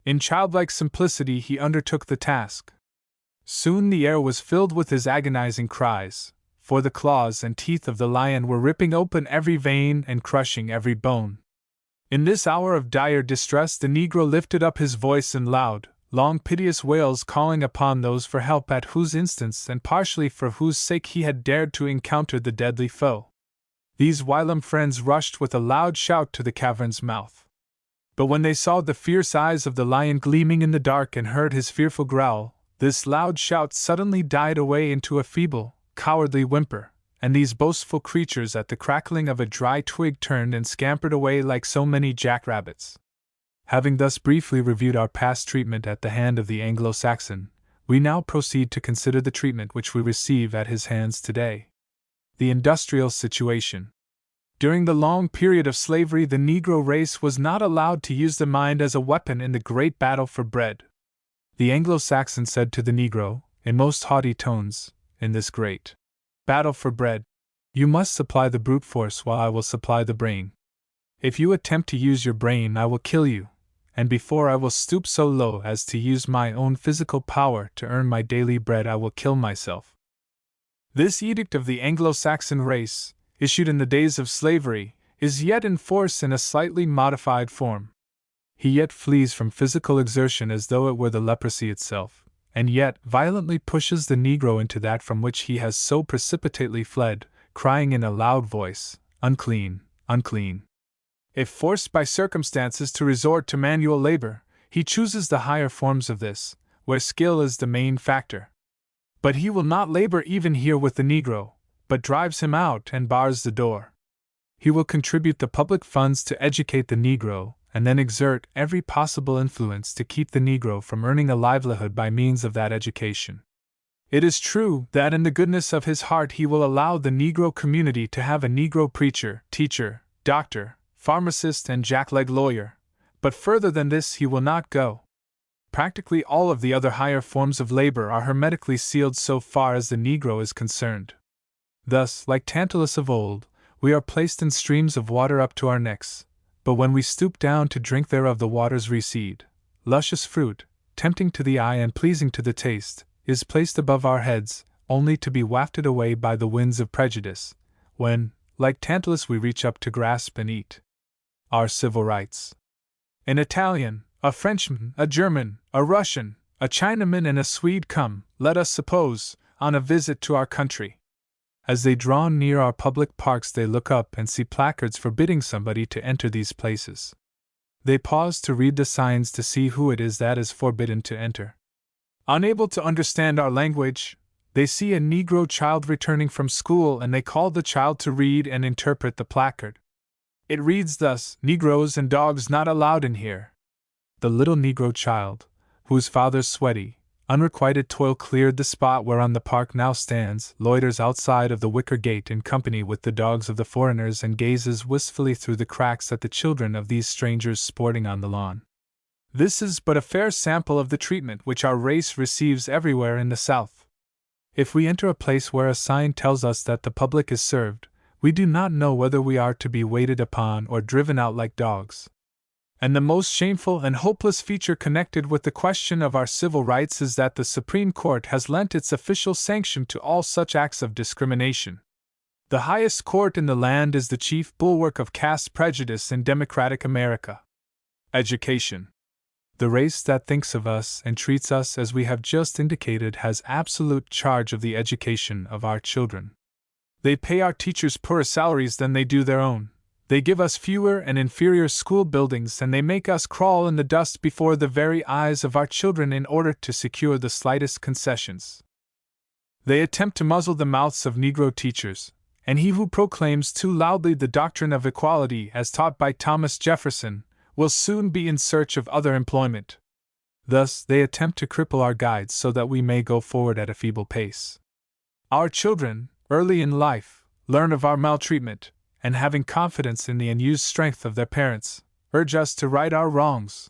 In childlike simplicity he undertook the task. Soon the air was filled with his agonizing cries, for the claws and teeth of the lion were ripping open every vein and crushing every bone. In this hour of dire distress the Negro lifted up his voice in loud, long piteous wails, calling upon those for help at whose instance and partially for whose sake he had dared to encounter the deadly foe. These whilom friends rushed with a loud shout to the cavern's mouth. But when they saw the fierce eyes of the lion gleaming in the dark and heard his fearful growl, this loud shout suddenly died away into a feeble, cowardly whimper, and these boastful creatures at the crackling of a dry twig turned and scampered away like so many jackrabbits. Having thus briefly reviewed our past treatment at the hand of the Anglo-Saxon, we now proceed to consider the treatment which we receive at his hands today. The industrial situation. During the long period of slavery, the Negro race was not allowed to use the mind as a weapon in the great battle for bread. The Anglo-Saxon said to the Negro, in most haughty tones, in this great battle for bread, you must supply the brute force while I will supply the brain. If you attempt to use your brain, I will kill you, and before I will stoop so low as to use my own physical power to earn my daily bread, I will kill myself. This edict of the Anglo-Saxon race, issued in the days of slavery, is yet in force in a slightly modified form. He yet flees from physical exertion as though it were the leprosy itself, and yet violently pushes the Negro into that from which he has so precipitately fled, crying in a loud voice, "Unclean, unclean." If forced by circumstances to resort to manual labor, he chooses the higher forms of this, where skill is the main factor. But he will not labor even here with the Negro, but drives him out and bars the door. He will contribute the public funds to educate the Negro, and then exert every possible influence to keep the Negro from earning a livelihood by means of that education. It is true that in the goodness of his heart he will allow the Negro community to have a Negro preacher, teacher, doctor, pharmacist, and jackleg lawyer, but further than this he will not go. Practically all of the other higher forms of labor are hermetically sealed so far as the Negro is concerned. Thus, like Tantalus of old, we are placed in streams of water up to our necks, but when we stoop down to drink thereof the waters recede. Luscious fruit, tempting to the eye and pleasing to the taste, is placed above our heads, only to be wafted away by the winds of prejudice, when, like Tantalus, we reach up to grasp and eat our civil rights. An Italian, a Frenchman, a German, a Russian, a Chinaman, and a Swede come, let us suppose, on a visit to our country. As they draw near our public parks, they look up and see placards forbidding somebody to enter these places. They pause to read the signs to see who it is that is forbidden to enter. Unable to understand our language, they see a Negro child returning from school, and they call the child to read and interpret the placard. It reads thus: "Negroes and dogs not allowed in here." The little Negro child, whose father's sweaty, unrequited toil cleared the spot whereon the park now stands, loiters outside of the wicker gate in company with the dogs of the foreigners and gazes wistfully through the cracks at the children of these strangers sporting on the lawn. This is but a fair sample of the treatment which our race receives everywhere in the South. If we enter a place where a sign tells us that the public is served, we do not know whether we are to be waited upon or driven out like dogs. And the most shameful and hopeless feature connected with the question of our civil rights is that the Supreme Court has lent its official sanction to all such acts of discrimination. The highest court in the land is the chief bulwark of caste prejudice in democratic America. Education. The race that thinks of us and treats us as we have just indicated has absolute charge of the education of our children. They pay our teachers poorer salaries than they do their own. They give us fewer and inferior school buildings, and they make us crawl in the dust before the very eyes of our children in order to secure the slightest concessions. They attempt to muzzle the mouths of Negro teachers, and he who proclaims too loudly the doctrine of equality as taught by Thomas Jefferson will soon be in search of other employment. Thus, they attempt to cripple our guides so that we may go forward at a feeble pace. Our children, early in life, learn of our maltreatment, and having confidence in the unused strength of their parents, urge us to right our wrongs.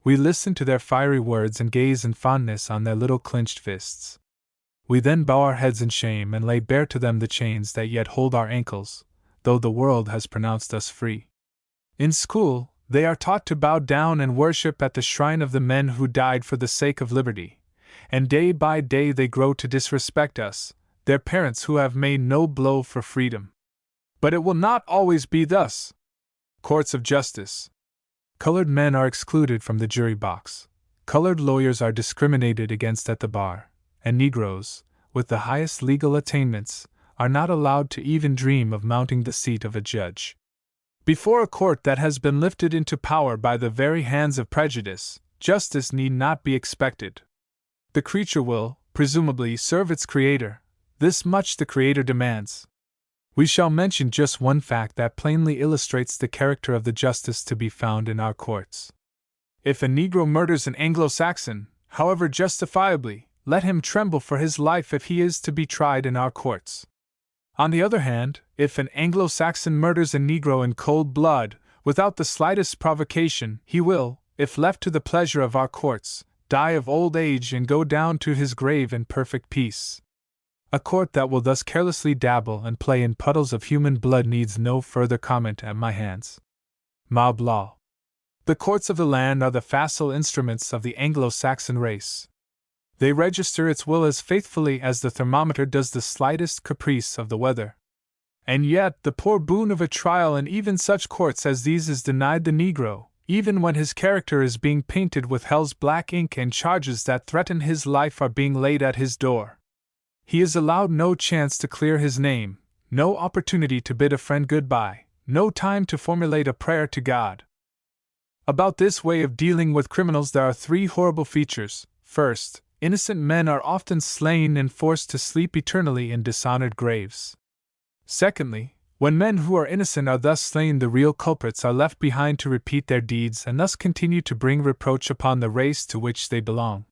We listen to their fiery words and gaze in fondness on their little clenched fists. We then bow our heads in shame and lay bare to them the chains that yet hold our ankles, though the world has pronounced us free. In school, they are taught to bow down and worship at the shrine of the men who died for the sake of liberty, and day by day they grow to disrespect us, their parents who have made no blow for freedom. But it will not always be thus. Courts of justice. Colored men are excluded from the jury box. Colored lawyers are discriminated against at the bar, and Negroes, with the highest legal attainments, are not allowed to even dream of mounting the seat of a judge. Before a court that has been lifted into power by the very hands of prejudice, justice need not be expected. The creature will, presumably, serve its creator. This much the creator demands. We shall mention just one fact that plainly illustrates the character of the justice to be found in our courts. If a Negro murders an Anglo-Saxon, however justifiably, let him tremble for his life if he is to be tried in our courts. On the other hand, if an Anglo-Saxon murders a Negro in cold blood, without the slightest provocation, he will, if left to the pleasure of our courts, die of old age and go down to his grave in perfect peace. A court that will thus carelessly dabble and play in puddles of human blood needs no further comment at my hands. Mob law. The courts of the land are the facile instruments of the Anglo-Saxon race. They register its will as faithfully as the thermometer does the slightest caprice of the weather. And yet the poor boon of a trial in even such courts as these is denied the Negro, even when his character is being painted with hell's black ink and charges that threaten his life are being laid at his door. He is allowed no chance to clear his name, no opportunity to bid a friend goodbye, no time to formulate a prayer to God. About this way of dealing with criminals there are three horrible features. First, innocent men are often slain and forced to sleep eternally in dishonored graves. Secondly, when men who are innocent are thus slain, the real culprits are left behind to repeat their deeds and thus continue to bring reproach upon the race to which they belong.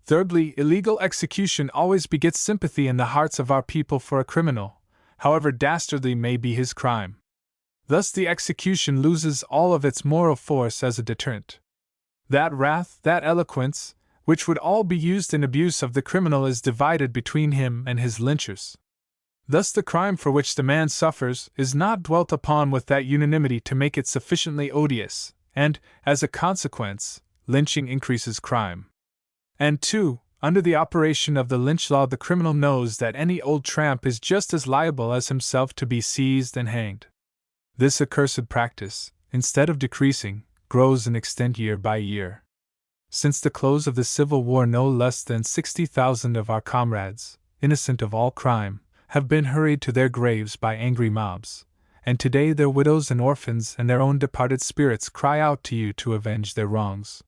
Thirdly, illegal execution always begets sympathy in the hearts of our people for a criminal, however dastardly may be his crime. Thus the execution loses all of its moral force as a deterrent. That wrath, that eloquence, which would all be used in abuse of the criminal is divided between him and his lynchers. Thus the crime for which the man suffers is not dwelt upon with that unanimity to make it sufficiently odious, and, as a consequence, lynching increases crime. And 2. Under the operation of the lynch law the criminal knows that any old tramp is just as liable as himself to be seized and hanged. This accursed practice, instead of decreasing, grows in extent year by year. Since the close of the Civil War no less than 60,000 of our comrades, innocent of all crime, have been hurried to their graves by angry mobs, and today their widows and orphans and their own departed spirits cry out to you to avenge their wrongs.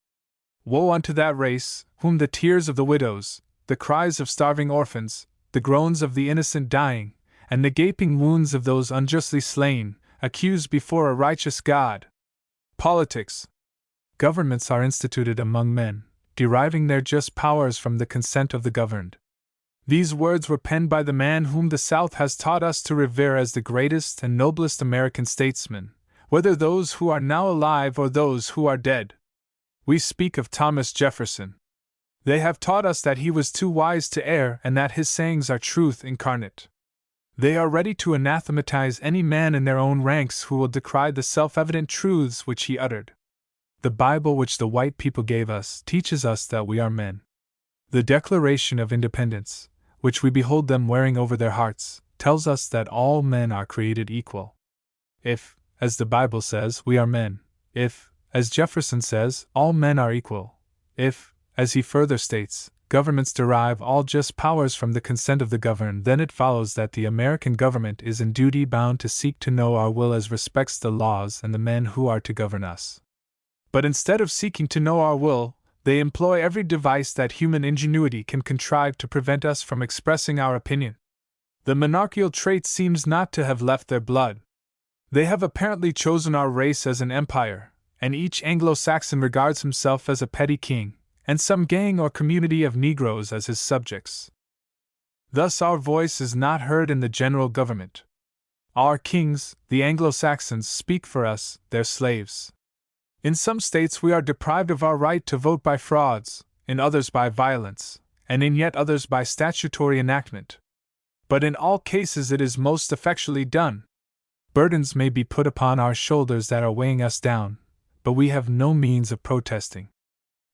Woe unto that race, whom the tears of the widows, the cries of starving orphans, the groans of the innocent dying, and the gaping wounds of those unjustly slain, accuse before a righteous God. Politics. Governments are instituted among men, deriving their just powers from the consent of the governed. These words were penned by the man whom the South has taught us to revere as the greatest and noblest American statesman, whether those who are now alive or those who are dead. We speak of Thomas Jefferson. They have taught us that he was too wise to err and that his sayings are truth incarnate. They are ready to anathematize any man in their own ranks who will decry the self-evident truths which he uttered. The Bible which the white people gave us teaches us that we are men. The Declaration of Independence, which we behold them wearing over their hearts, tells us that all men are created equal. If, as the Bible says, we are men, if, as Jefferson says, all men are equal, if, as he further states, governments derive all just powers from the consent of the governed, then it follows that the American government is in duty bound to seek to know our will as respects the laws and the men who are to govern us. But instead of seeking to know our will, they employ every device that human ingenuity can contrive to prevent us from expressing our opinion. The monarchical trait seems not to have left their blood. They have apparently chosen our race as an empire, and each Anglo-Saxon regards himself as a petty king, and some gang or community of Negroes as his subjects. Thus our voice is not heard in the general government. Our kings, the Anglo-Saxons, speak for us, their slaves. In some states we are deprived of our right to vote by frauds, in others by violence, and in yet others by statutory enactment. But in all cases it is most effectually done. Burdens may be put upon our shoulders that are weighing us down, but we have no means of protesting.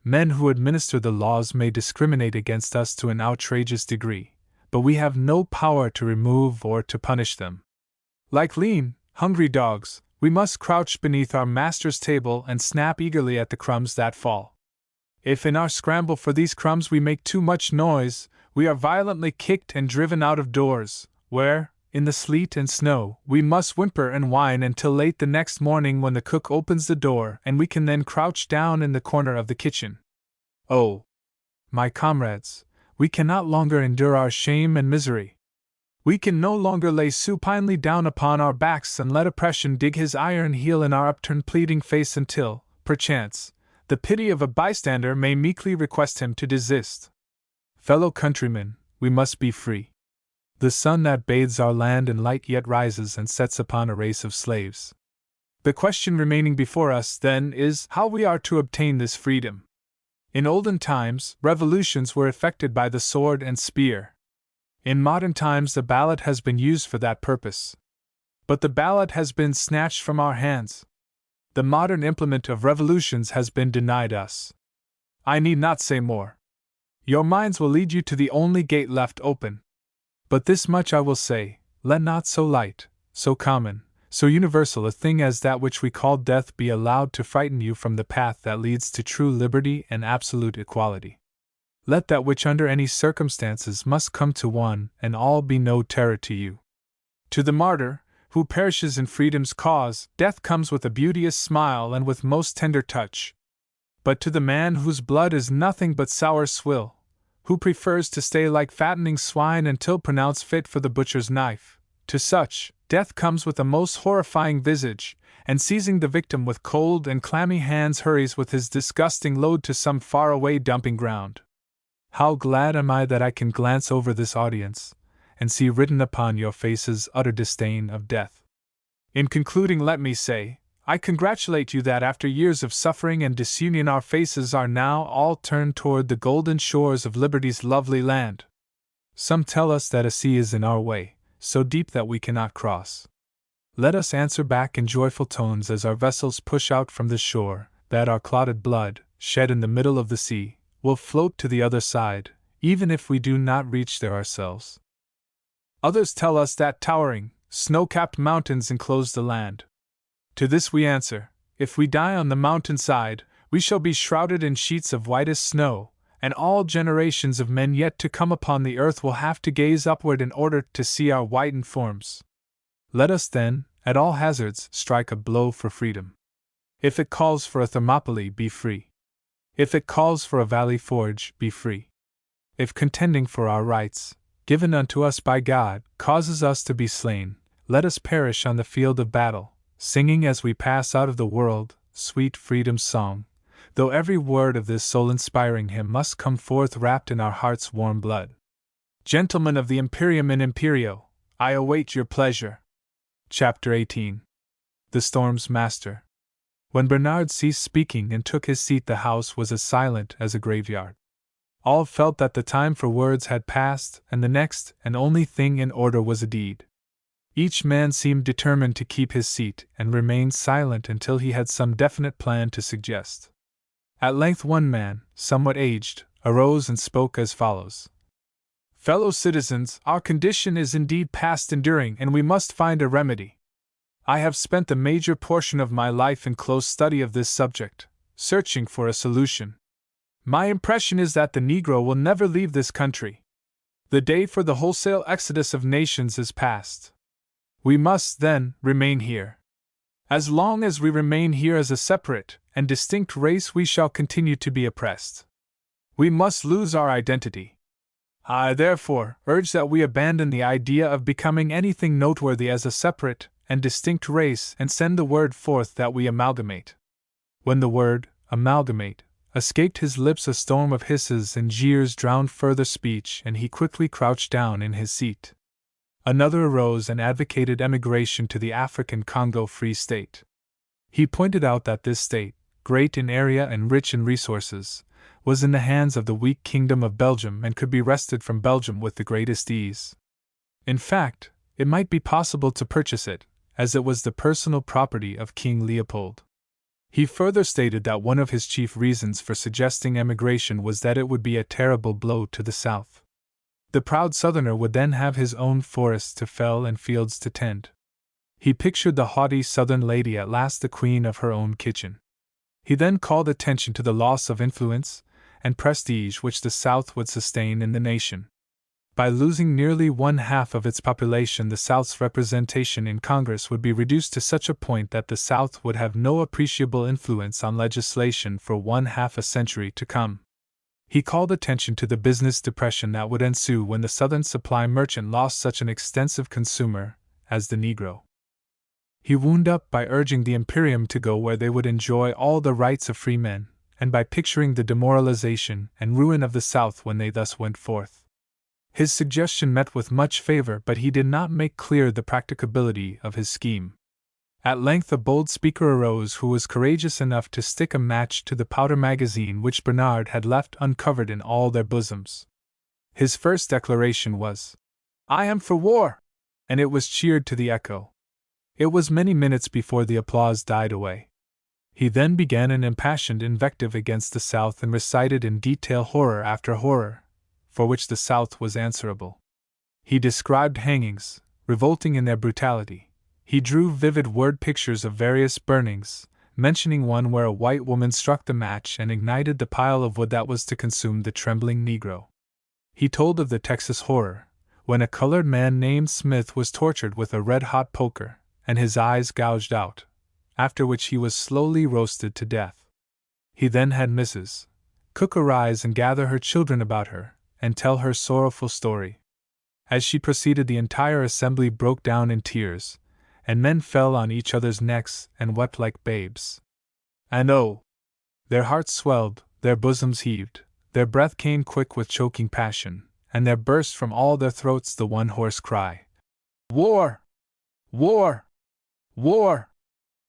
Men who administer the laws may discriminate against us to an outrageous degree, but we have no power to remove or to punish them. Like lean, hungry dogs, we must crouch beneath our master's table and snap eagerly at the crumbs that fall. If in our scramble for these crumbs we make too much noise, we are violently kicked and driven out of doors, where, in the sleet and snow, we must whimper and whine until late the next morning when the cook opens the door and we can then crouch down in the corner of the kitchen. Oh, my comrades, we cannot longer endure our shame and misery. We can no longer lay supinely down upon our backs and let oppression dig his iron heel in our upturned pleading face until, perchance, the pity of a bystander may meekly request him to desist. Fellow countrymen, we must be free. The sun that bathes our land in light yet rises and sets upon a race of slaves. The question remaining before us, then, is how we are to obtain this freedom. In olden times, revolutions were effected by the sword and spear. In modern times the ballot has been used for that purpose. But the ballot has been snatched from our hands. The modern implement of revolutions has been denied us. I need not say more. Your minds will lead you to the only gate left open. But this much I will say, let not so light, so common, so universal a thing as that which we call death be allowed to frighten you from the path that leads to true liberty and absolute equality. Let that which under any circumstances must come to one and all be no terror to you. To the martyr, who perishes in freedom's cause, death comes with a beauteous smile and with most tender touch. But to the man whose blood is nothing but sour swill, who prefers to stay like fattening swine until pronounced fit for the butcher's knife, to such, death comes with a most horrifying visage, and seizing the victim with cold and clammy hands hurries with his disgusting load to some far-away dumping ground. How glad am I that I can glance over this audience, and see written upon your faces utter disdain of death. In concluding, let me say, I congratulate you that after years of suffering and disunion our faces are now all turned toward the golden shores of liberty's lovely land. Some tell us that a sea is in our way, so deep that we cannot cross. Let us answer back in joyful tones as our vessels push out from the shore, that our clotted blood, shed in the middle of the sea, will float to the other side, even if we do not reach there ourselves. Others tell us that towering, snow-capped mountains enclose the land. To this we answer, if we die on the mountainside, we shall be shrouded in sheets of whitest snow, and all generations of men yet to come upon the earth will have to gaze upward in order to see our whitened forms. Let us then, at all hazards, strike a blow for freedom. If it calls for a Thermopylae, be free. If it calls for a Valley Forge, be free. If contending for our rights, given unto us by God, causes us to be slain, let us perish on the field of battle, singing as we pass out of the world, sweet freedom's song, though every word of this soul-inspiring hymn must come forth wrapped in our heart's warm blood. Gentlemen of the Imperium and Imperio, I await your pleasure. Chapter 18. The Storm's Master. When Bernard ceased speaking and took his seat, the house was as silent as a graveyard. All felt that the time for words had passed, and the next and only thing in order was a deed. Each man seemed determined to keep his seat and remained silent until he had some definite plan to suggest. At length one man, somewhat aged, arose and spoke as follows. Fellow citizens, our condition is indeed past enduring, and we must find a remedy. I have spent the major portion of my life in close study of this subject, searching for a solution. My impression is that the Negro will never leave this country. The day for the wholesale exodus of nations is past. We must, then, remain here. As long as we remain here as a separate and distinct race, we shall continue to be oppressed. We must lose our identity. I, therefore, urge that we abandon the idea of becoming anything noteworthy as a separate and distinct race and send the word forth that we amalgamate. When the word, amalgamate, escaped his lips, a storm of hisses and jeers drowned further speech, and he quickly crouched down in his seat. Another arose and advocated emigration to the African Congo Free State. He pointed out that this state, great in area and rich in resources, was in the hands of the weak kingdom of Belgium and could be wrested from Belgium with the greatest ease. In fact, it might be possible to purchase it, as it was the personal property of King Leopold. He further stated that one of his chief reasons for suggesting emigration was that it would be a terrible blow to the South. The proud Southerner would then have his own forests to fell and fields to tend. He pictured the haughty Southern lady at last the queen of her own kitchen. He then called attention to the loss of influence and prestige which the South would sustain in the nation. By losing nearly 1/2 of its population, the South's representation in Congress would be reduced to such a point that the South would have no appreciable influence on legislation for 1/2 a century to come. He called attention to the business depression that would ensue when the Southern supply merchant lost such an extensive consumer as the Negro. He wound up by urging the Imperium to go where they would enjoy all the rights of free men, and by picturing the demoralization and ruin of the South when they thus went forth. His suggestion met with much favor, but he did not make clear the practicability of his scheme. At length a bold speaker arose who was courageous enough to stick a match to the powder magazine which Bernard had left uncovered in all their bosoms. His first declaration was, "I am for war," and it was cheered to the echo. It was many minutes before the applause died away. He then began an impassioned invective against the South and recited in detail horror after horror, for which the South was answerable. He described hangings, revolting in their brutality. He drew vivid word pictures of various burnings, mentioning one where a white woman struck the match and ignited the pile of wood that was to consume the trembling Negro. He told of the Texas horror, when a colored man named Smith was tortured with a red-hot poker, and his eyes gouged out, after which he was slowly roasted to death. He then had Mrs. Cook arise and gather her children about her, and tell her sorrowful story. As she proceeded, the entire assembly broke down in tears, and men fell on each other's necks and wept like babes. And oh! Their hearts swelled, their bosoms heaved, their breath came quick with choking passion, and there burst from all their throats the one hoarse cry, "War! War! War!"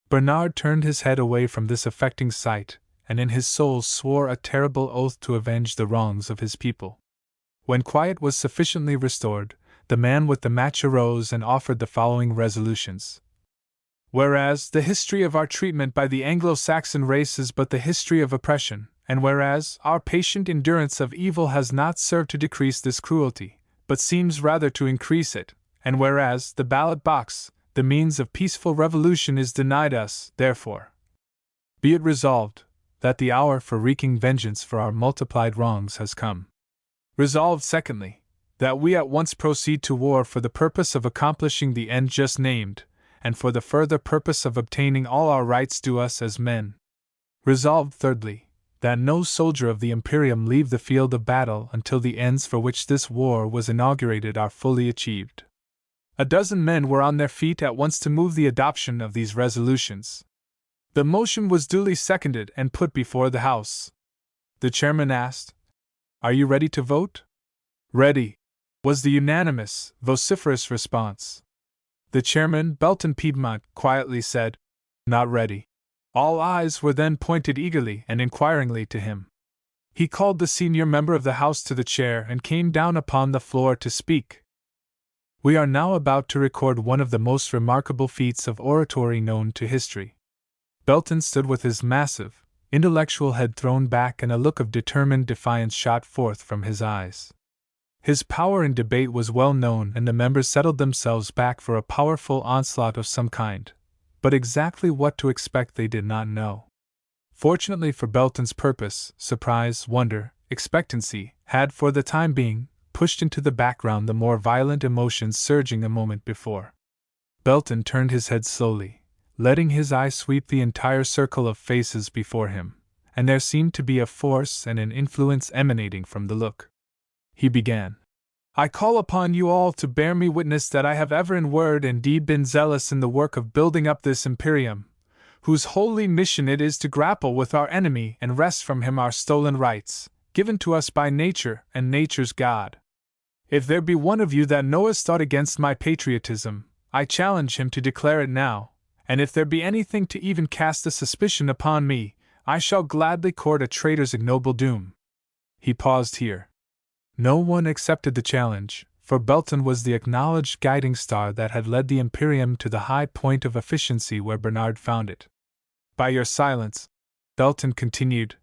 Bernard turned his head away from this affecting sight, and in his soul swore a terrible oath to avenge the wrongs of his people. When quiet was sufficiently restored, the man with the match arose and offered the following resolutions. Whereas the history of our treatment by the Anglo-Saxon race is but the history of oppression, and whereas our patient endurance of evil has not served to decrease this cruelty, but seems rather to increase it, and whereas the ballot box, the means of peaceful revolution, is denied us, therefore, be it resolved that the hour for wreaking vengeance for our multiplied wrongs has come. Resolved, secondly, that we at once proceed to war for the purpose of accomplishing the end just named, and for the further purpose of obtaining all our rights due us as men. Resolved, thirdly, that no soldier of the Imperium leave the field of battle until the ends for which this war was inaugurated are fully achieved. A dozen men were on their feet at once to move the adoption of these resolutions. The motion was duly seconded and put before the House. The chairman asked, "Are you ready to vote?" "Ready," was the unanimous, vociferous response. The chairman, Belton Piedmont, quietly said, "Not ready." All eyes were then pointed eagerly and inquiringly to him. He called the senior member of the House to the chair and came down upon the floor to speak. We are now about to record one of the most remarkable feats of oratory known to history. Belton stood with his massive, intellectual head thrown back, and a look of determined defiance shot forth from his eyes. His power in debate was well known, and the members settled themselves back for a powerful onslaught of some kind, but exactly what to expect they did not know. Fortunately for Belton's purpose, surprise, wonder, expectancy had for the time being pushed into the background the more violent emotions surging a moment before. Belton turned his head slowly, letting his eye sweep the entire circle of faces before him, and there seemed to be a force and an influence emanating from the look. He began, "I call upon you all to bear me witness that I have ever in word and deed been zealous in the work of building up this Imperium, whose holy mission it is to grapple with our enemy and wrest from him our stolen rights, given to us by nature and nature's God. If there be one of you that knoweth aught against my patriotism, I challenge him to declare it now, and if there be anything to even cast a suspicion upon me, I shall gladly court a traitor's ignoble doom." He paused here. No one accepted the challenge, for Belton was the acknowledged guiding star that had led the Imperium to the high point of efficiency where Bernard found it. "By your silence," Belton continued,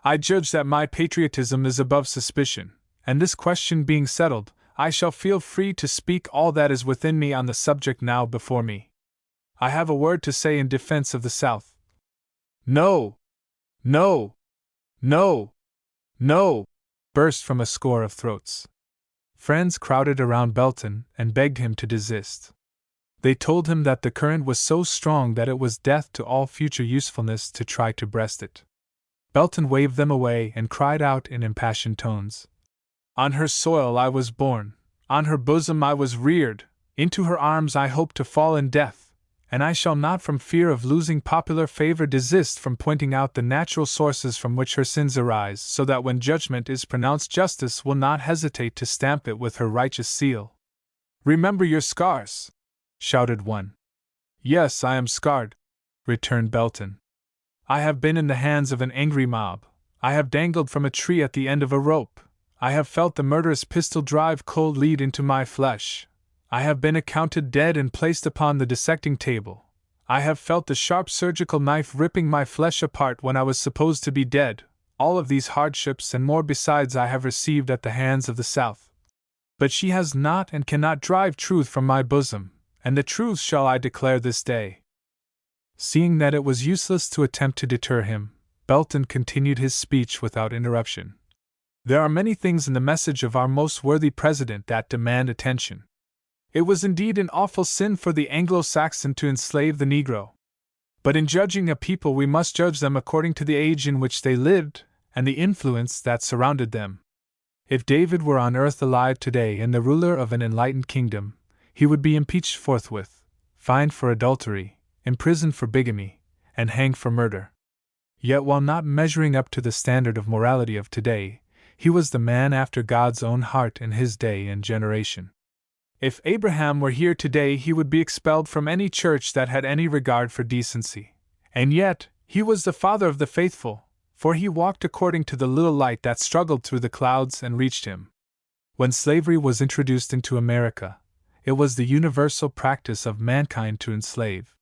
"I judge that my patriotism is above suspicion, and this question being settled, I shall feel free to speak all that is within me on the subject now before me. I have a word to say in defense of the South." "No! No! No! No!" burst from a score of throats. Friends crowded around Belton and begged him to desist. They told him that the current was so strong that it was death to all future usefulness to try to breast it. Belton waved them away and cried out in impassioned tones, "On her soil I was born, on her bosom I was reared, into her arms I hope to fall in death, and I shall not from fear of losing popular favor desist from pointing out the natural sources from which her sins arise, so that when judgment is pronounced justice will not hesitate to stamp it with her righteous seal." "Remember your scars!" shouted one. "Yes, I am scarred," returned Belton. "I have been in the hands of an angry mob, I have dangled from a tree at the end of a rope, I have felt the murderous pistol drive cold lead into my flesh, I have been accounted dead and placed upon the dissecting table, I have felt the sharp surgical knife ripping my flesh apart when I was supposed to be dead. All of these hardships and more besides I have received at the hands of the South. But she has not and cannot drive truth from my bosom, and the truth shall I declare this day." Seeing that it was useless to attempt to deter him, Belton continued his speech without interruption. "There are many things in the message of our most worthy President that demand attention. It was indeed an awful sin for the Anglo-Saxon to enslave the Negro. But in judging a people we must judge them according to the age in which they lived, and the influence that surrounded them. If David were on earth alive today and the ruler of an enlightened kingdom, he would be impeached forthwith, fined for adultery, imprisoned for bigamy, and hanged for murder. Yet while not measuring up to the standard of morality of today, he was the man after God's own heart in his day and generation. If Abraham were here today he would be expelled from any church that had any regard for decency. And yet, he was the father of the faithful, for he walked according to the little light that struggled through the clouds and reached him. When slavery was introduced into America, it was the universal practice of mankind to enslave.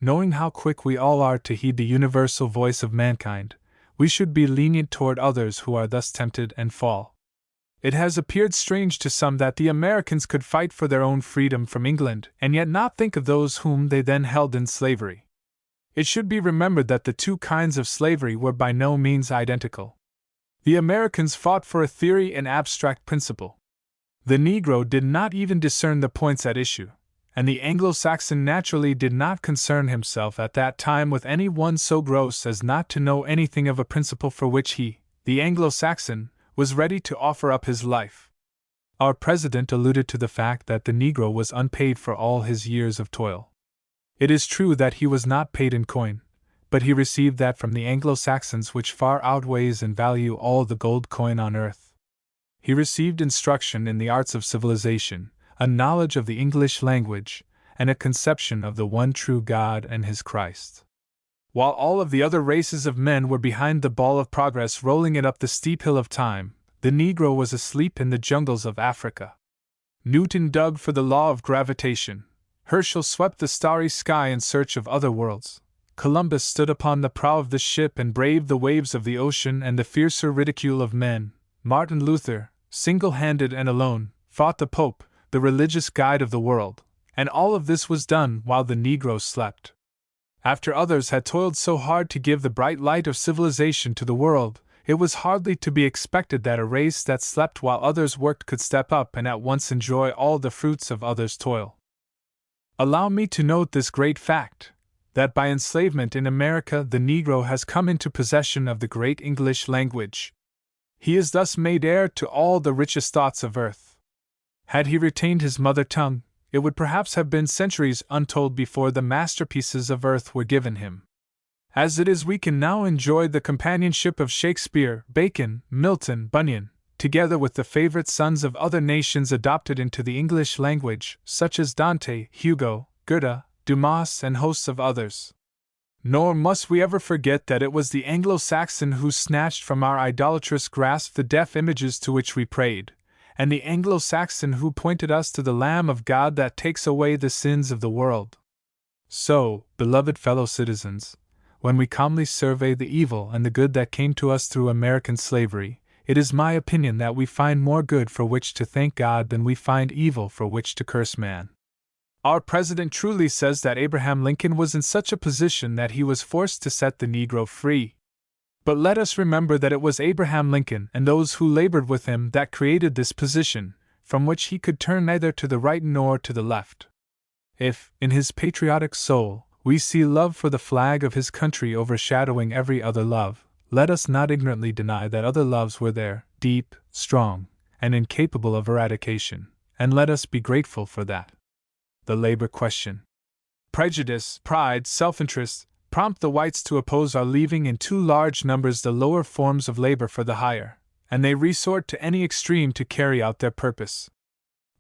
Knowing how quick we all are to heed the universal voice of mankind, we should be lenient toward others who are thus tempted and fall. It has appeared strange to some that the Americans could fight for their own freedom from England and yet not think of those whom they then held in slavery. It should be remembered that the two kinds of slavery were by no means identical. The Americans fought for a theory and abstract principle. The Negro did not even discern the points at issue, and the Anglo-Saxon naturally did not concern himself at that time with any one so gross as not to know anything of a principle for which he, the Anglo-Saxon, was ready to offer up his life. Our president alluded to the fact that the Negro was unpaid for all his years of toil. It is true that he was not paid in coin, but he received that from the Anglo-Saxons which far outweighs in value all the gold coin on earth. He received instruction in the arts of civilization, a knowledge of the English language, and a conception of the one true God and his Christ. While all of the other races of men were behind the ball of progress rolling it up the steep hill of time, the Negro was asleep in the jungles of Africa. Newton dug for the law of gravitation. Herschel swept the starry sky in search of other worlds. Columbus stood upon the prow of the ship and braved the waves of the ocean and the fiercer ridicule of men. Martin Luther, single-handed and alone, fought the Pope, the religious guide of the world, and all of this was done while the Negro slept. After others had toiled so hard to give the bright light of civilization to the world, it was hardly to be expected that a race that slept while others worked could step up and at once enjoy all the fruits of others' toil. Allow me to note this great fact, that by enslavement in America the Negro has come into possession of the great English language. He is thus made heir to all the richest thoughts of earth. Had he retained his mother tongue, it would perhaps have been centuries untold before the masterpieces of earth were given him. As it is, we can now enjoy the companionship of Shakespeare, Bacon, Milton, Bunyan, together with the favorite sons of other nations adopted into the English language, such as Dante, Hugo, Goethe, Dumas, and hosts of others. Nor must we ever forget that it was the Anglo-Saxon who snatched from our idolatrous grasp the deaf images to which we prayed, and the Anglo-Saxon who pointed us to the Lamb of God that takes away the sins of the world. So, beloved fellow citizens, when we calmly survey the evil and the good that came to us through American slavery, it is my opinion that we find more good for which to thank God than we find evil for which to curse man. Our president truly says that Abraham Lincoln was in such a position that he was forced to set the Negro free. But let us remember that it was Abraham Lincoln and those who labored with him that created this position, from which he could turn neither to the right nor to the left. If, in his patriotic soul, we see love for the flag of his country overshadowing every other love, let us not ignorantly deny that other loves were there, deep, strong, and incapable of eradication, and let us be grateful for that. The labor question. Prejudice, pride, self-interest prompt the whites to oppose our leaving in too large numbers the lower forms of labor for the higher, and they resort to any extreme to carry out their purpose.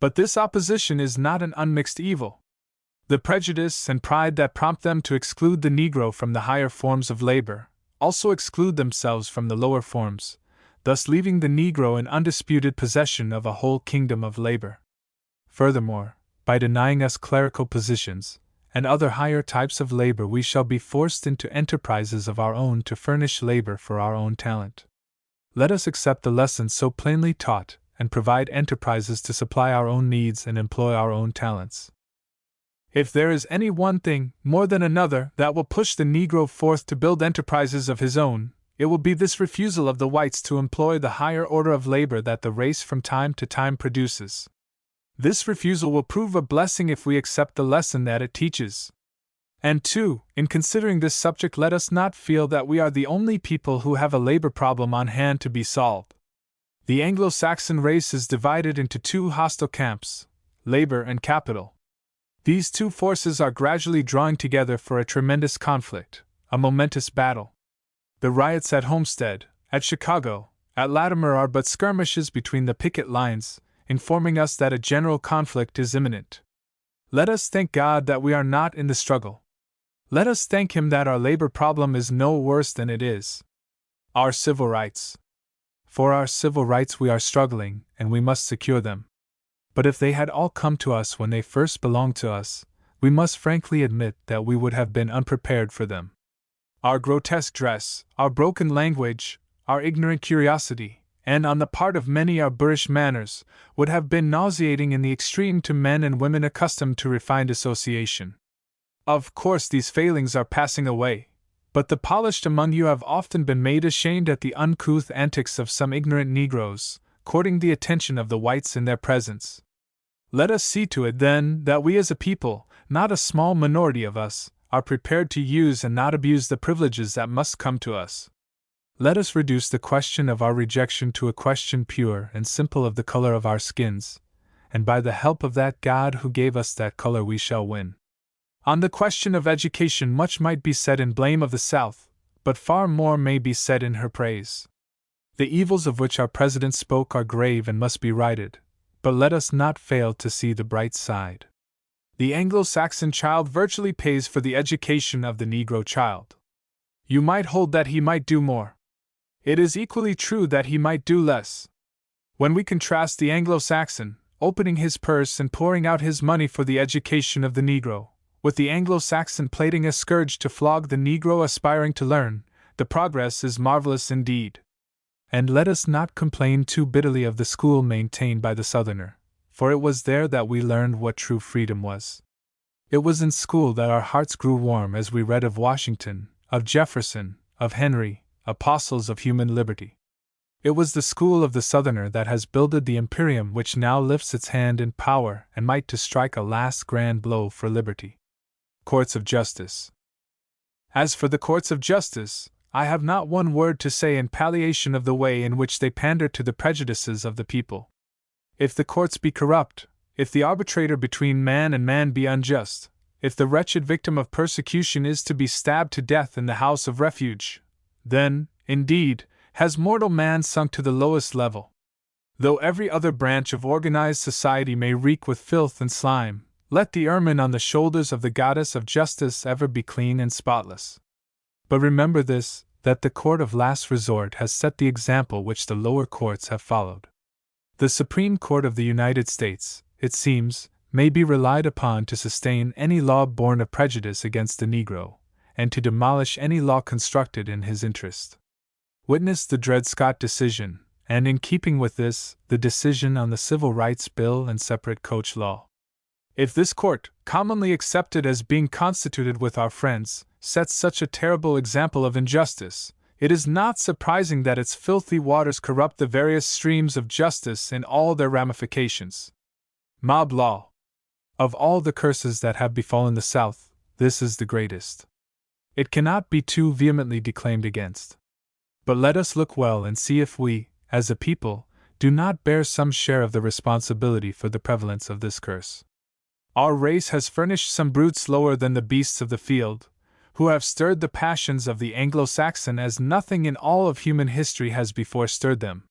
But this opposition is not an unmixed evil. The prejudice and pride that prompt them to exclude the Negro from the higher forms of labor also exclude themselves from the lower forms, thus leaving the Negro in undisputed possession of a whole kingdom of labor. Furthermore, by denying us clerical positions, and other higher types of labor, we shall be forced into enterprises of our own to furnish labor for our own talent. Let us accept the lesson so plainly taught, and provide enterprises to supply our own needs and employ our own talents. If there is any one thing, more than another, that will push the Negro forth to build enterprises of his own, it will be this refusal of the whites to employ the higher order of labor that the race from time to time produces. This refusal will prove a blessing if we accept the lesson that it teaches. And 2. In considering this subject, let us not feel that we are the only people who have a labor problem on hand to be solved. The Anglo-Saxon race is divided into two hostile camps, labor and capital. These two forces are gradually drawing together for a tremendous conflict, a momentous battle. The riots at Homestead, at Chicago, at Latimer are but skirmishes between the picket lines, informing us that a general conflict is imminent. Let us thank God that we are not in the struggle. Let us thank Him that our labor problem is no worse than it is. Our civil rights. For our civil rights we are struggling, and we must secure them. But if they had all come to us when they first belonged to us, we must frankly admit that we would have been unprepared for them. Our grotesque dress, our broken language, our ignorant curiosity, and on the part of many our boorish manners, would have been nauseating in the extreme to men and women accustomed to refined association. Of course, these failings are passing away, but the polished among you have often been made ashamed at the uncouth antics of some ignorant Negroes, courting the attention of the whites in their presence. Let us see to it, then, that we as a people, not a small minority of us, are prepared to use and not abuse the privileges that must come to us. Let us reduce the question of our rejection to a question pure and simple of the color of our skins, and by the help of that God who gave us that color we shall win. On the question of education much might be said in blame of the South, but far more may be said in her praise. The evils of which our President spoke are grave and must be righted, but let us not fail to see the bright side. The Anglo-Saxon child virtually pays for the education of the Negro child. You might hold that he might do more. It is equally true that he might do less. When we contrast the Anglo-Saxon, opening his purse and pouring out his money for the education of the Negro, with the Anglo-Saxon plaiting a scourge to flog the Negro aspiring to learn, the progress is marvelous indeed. And let us not complain too bitterly of the school maintained by the Southerner, for it was there that we learned what true freedom was. It was in school that our hearts grew warm as we read of Washington, of Jefferson, of Henry, apostles of human liberty. It was the school of the Southerner that has builded the Imperium which now lifts its hand in power and might to strike a last grand blow for liberty. Courts of Justice. As for the courts of justice, I have not one word to say in palliation of the way in which they pander to the prejudices of the people. If the courts be corrupt, if the arbitrator between man and man be unjust, if the wretched victim of persecution is to be stabbed to death in the house of refuge, then, indeed, has mortal man sunk to the lowest level. Though every other branch of organized society may reek with filth and slime, let the ermine on the shoulders of the goddess of justice ever be clean and spotless. But remember this, that the court of last resort has set the example which the lower courts have followed. The Supreme Court of the United States, it seems, may be relied upon to sustain any law born of prejudice against the Negro, and to demolish any law constructed in his interest. Witness the Dred Scott decision, and in keeping with this, the decision on the Civil Rights Bill and separate coach law. If this court, commonly accepted as being constituted with our friends, sets such a terrible example of injustice, it is not surprising that its filthy waters corrupt the various streams of justice in all their ramifications. Mob law. Of all the curses that have befallen the South, this is the greatest. It cannot be too vehemently declaimed against. But let us look well and see if we, as a people, do not bear some share of the responsibility for the prevalence of this curse. Our race has furnished some brutes lower than the beasts of the field, who have stirred the passions of the Anglo-Saxon as nothing in all of human history has before stirred them.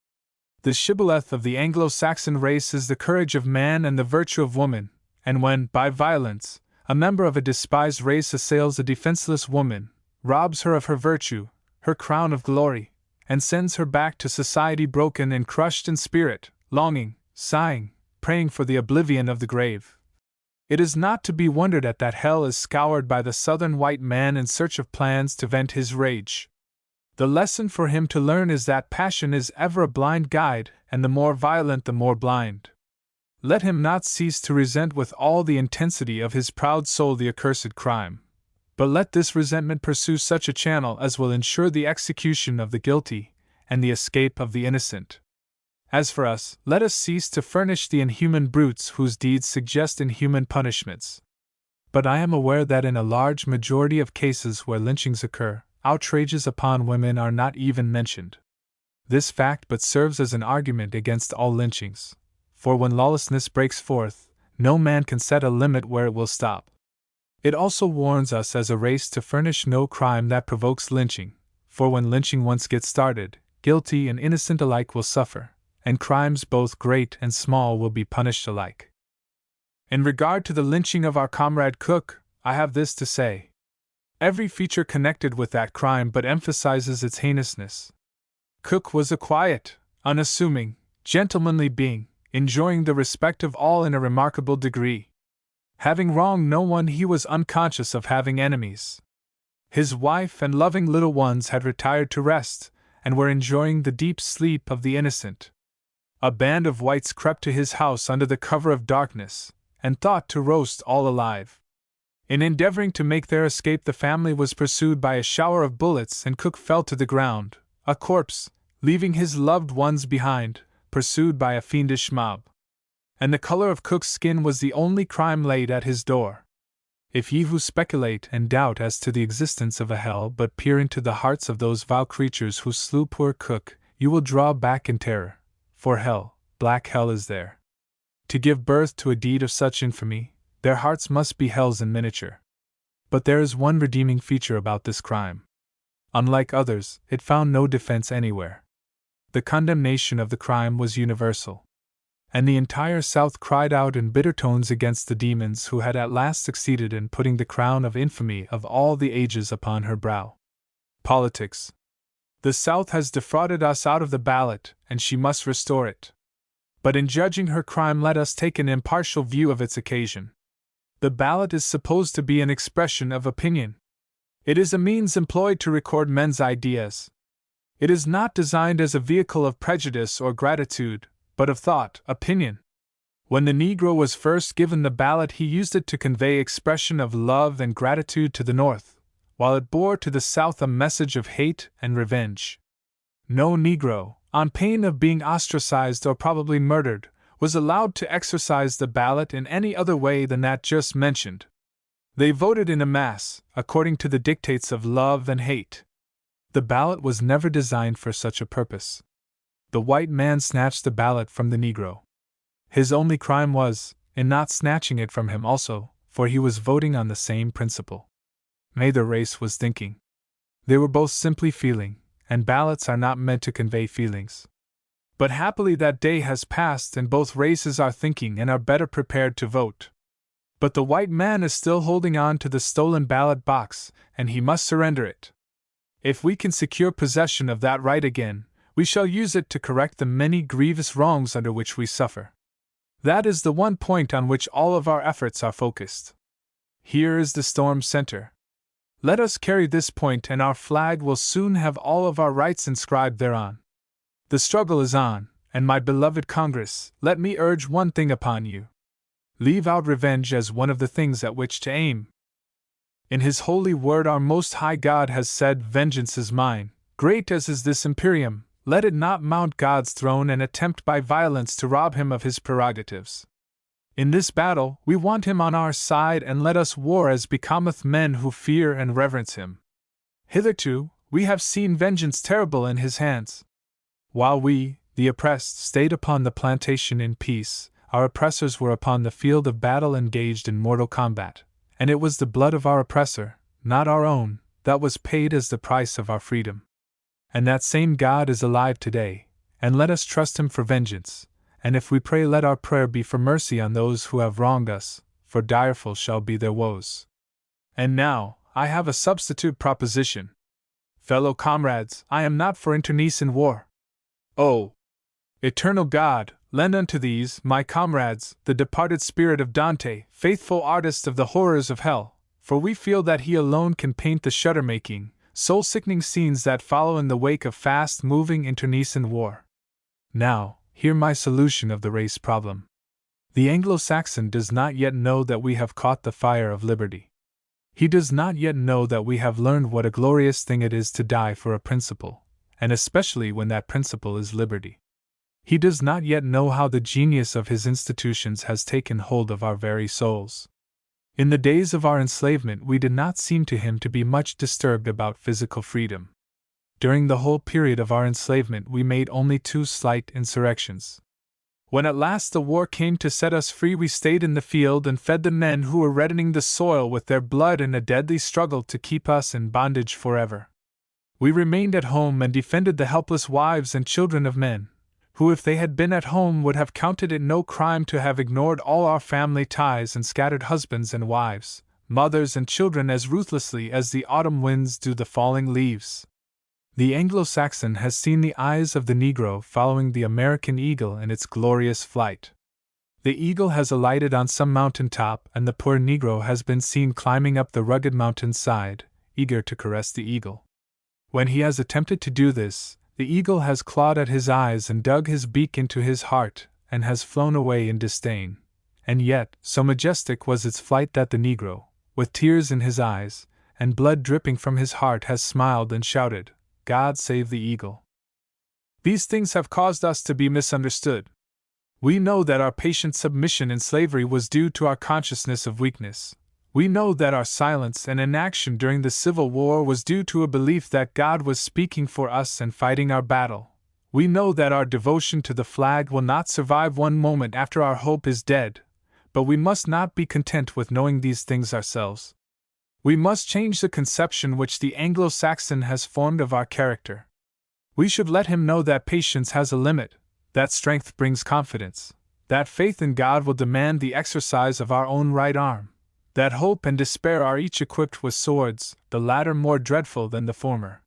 The shibboleth of the Anglo-Saxon race is the courage of man and the virtue of woman, and when, by violence, a member of a despised race assails a defenseless woman, robs her of her virtue, her crown of glory, and sends her back to society broken and crushed in spirit, longing, sighing, praying for the oblivion of the grave, It is not to be wondered at that hell is scoured by the southern white man in search of plans to vent his rage. The lesson for him to learn is that passion is ever a blind guide, and the more violent the more blind. Let him not cease to resent with all the intensity of his proud soul the accursed crime, but let this resentment pursue such a channel as will ensure the execution of the guilty, and the escape of the innocent. As for us, let us cease to furnish the inhuman brutes whose deeds suggest inhuman punishments. But I am aware that in a large majority of cases where lynchings occur, outrages upon women are not even mentioned. This fact but serves as an argument against all lynchings, for when lawlessness breaks forth, no man can set a limit where it will stop. It also warns us as a race to furnish no crime that provokes lynching, for when lynching once gets started, guilty and innocent alike will suffer, and crimes both great and small will be punished alike. In regard to the lynching of our comrade Cook, I have this to say. Every feature connected with that crime but emphasizes its heinousness. Cook was a quiet, unassuming, gentlemanly being, enjoying the respect of all in a remarkable degree. Having wronged no one, he was unconscious of having enemies. His wife and loving little ones had retired to rest, and were enjoying the deep sleep of the innocent. A band of whites crept to his house under the cover of darkness, and thought to roast all alive. In endeavoring to make their escape, the family was pursued by a shower of bullets, and Cook fell to the ground, a corpse, leaving his loved ones behind, pursued by a fiendish mob. And the color of Cook's skin was the only crime laid at his door. If ye who speculate and doubt as to the existence of a hell but peer into the hearts of those vile creatures who slew poor Cook, you will draw back in terror, for hell, black hell, is there. To give birth to a deed of such infamy, their hearts must be hells in miniature. But there is one redeeming feature about this crime. Unlike others, it found no defense anywhere. The condemnation of the crime was universal, and the entire South cried out in bitter tones against the demons who had at last succeeded in putting the crown of infamy of all the ages upon her brow. Politics. The South has defrauded us out of the ballot, and she must restore it. But in judging her crime, let us take an impartial view of its occasion. The ballot is supposed to be an expression of opinion. It is a means employed to record men's ideas. It is not designed as a vehicle of prejudice or gratitude, but of thought, opinion. When the Negro was first given the ballot, he used it to convey expression of love and gratitude to the North, while it bore to the South a message of hate and revenge. No Negro, on pain of being ostracized or probably murdered, was allowed to exercise the ballot in any other way than that just mentioned. They voted in a mass, according to the dictates of love and hate. The ballot was never designed for such a purpose. The white man snatched the ballot from the Negro. His only crime was, in not snatching it from him also, for he was voting on the same principle. Neither race was thinking. They were both simply feeling, and ballots are not meant to convey feelings. But happily that day has passed, and both races are thinking and are better prepared to vote. But the white man is still holding on to the stolen ballot box, and he must surrender it. If we can secure possession of that right again, we shall use it to correct the many grievous wrongs under which we suffer. That is the one point on which all of our efforts are focused. Here is the storm's center. Let us carry this point, and our flag will soon have all of our rights inscribed thereon. The struggle is on, and my beloved Congress, let me urge one thing upon you. Leave out revenge as one of the things at which to aim. In His holy word our Most High God has said, "Vengeance is mine, great as is this Imperium, let it not mount God's throne and attempt by violence to rob Him of His prerogatives." In this battle we want Him on our side, and let us war as becometh men who fear and reverence Him. Hitherto, we have seen vengeance terrible in His hands. While we, the oppressed, stayed upon the plantation in peace, our oppressors were upon the field of battle engaged in mortal combat, and it was the blood of our oppressor, not our own, that was paid as the price of our freedom. And that same God is alive today, and let us trust Him for vengeance, and if we pray, let our prayer be for mercy on those who have wronged us, for direful shall be their woes. And now, I have a substitute proposition. Fellow comrades, I am not for internecine war. Oh, eternal God, lend unto these, my comrades, the departed spirit of Dante, faithful artist of the horrors of hell, for we feel that he alone can paint the shudder-making, soul-sickening scenes that follow in the wake of fast-moving internecine war. Now, hear my solution of the race problem. The Anglo-Saxon does not yet know that we have caught the fire of liberty. He does not yet know that we have learned what a glorious thing it is to die for a principle, and especially when that principle is liberty. He does not yet know how the genius of his institutions has taken hold of our very souls. In the days of our enslavement, we did not seem to him to be much disturbed about physical freedom. During the whole period of our enslavement, we made only 2 slight insurrections. When at last the war came to set us free, we stayed in the field and fed the men who were reddening the soil with their blood in a deadly struggle to keep us in bondage forever. We remained at home and defended the helpless wives and children of men, who, if they had been at home, would have counted it no crime to have ignored all our family ties and scattered husbands and wives, mothers and children as ruthlessly as the autumn winds do the falling leaves. The Anglo-Saxon has seen the eyes of the Negro following the American eagle in its glorious flight. The eagle has alighted on some mountain top, and the poor Negro has been seen climbing up the rugged mountain side, eager to caress the eagle. When he has attempted to do this, the eagle has clawed at his eyes and dug his beak into his heart, and has flown away in disdain. And yet, so majestic was its flight that the Negro, with tears in his eyes, and blood dripping from his heart, has smiled and shouted, "God save the eagle." These things have caused us to be misunderstood. We know that our patient submission in slavery was due to our consciousness of weakness. We know that our silence and inaction during the Civil War was due to a belief that God was speaking for us and fighting our battle. We know that our devotion to the flag will not survive one moment after our hope is dead, but we must not be content with knowing these things ourselves. We must change the conception which the Anglo-Saxon has formed of our character. We should let him know that patience has a limit, that strength brings confidence, that faith in God will demand the exercise of our own right arm, that hope and despair are each equipped with swords, the latter more dreadful than the former.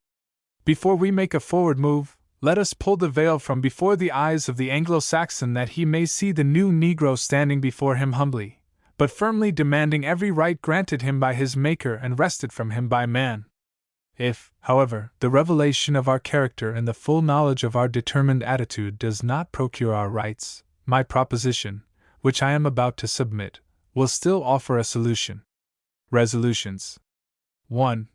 Before we make a forward move, let us pull the veil from before the eyes of the Anglo-Saxon that he may see the new Negro standing before him humbly, but firmly demanding every right granted him by his Maker and wrested from him by man. If, however, the revelation of our character and the full knowledge of our determined attitude does not procure our rights, my proposition, which I am about to submit, will still offer a solution. Resolutions. 1.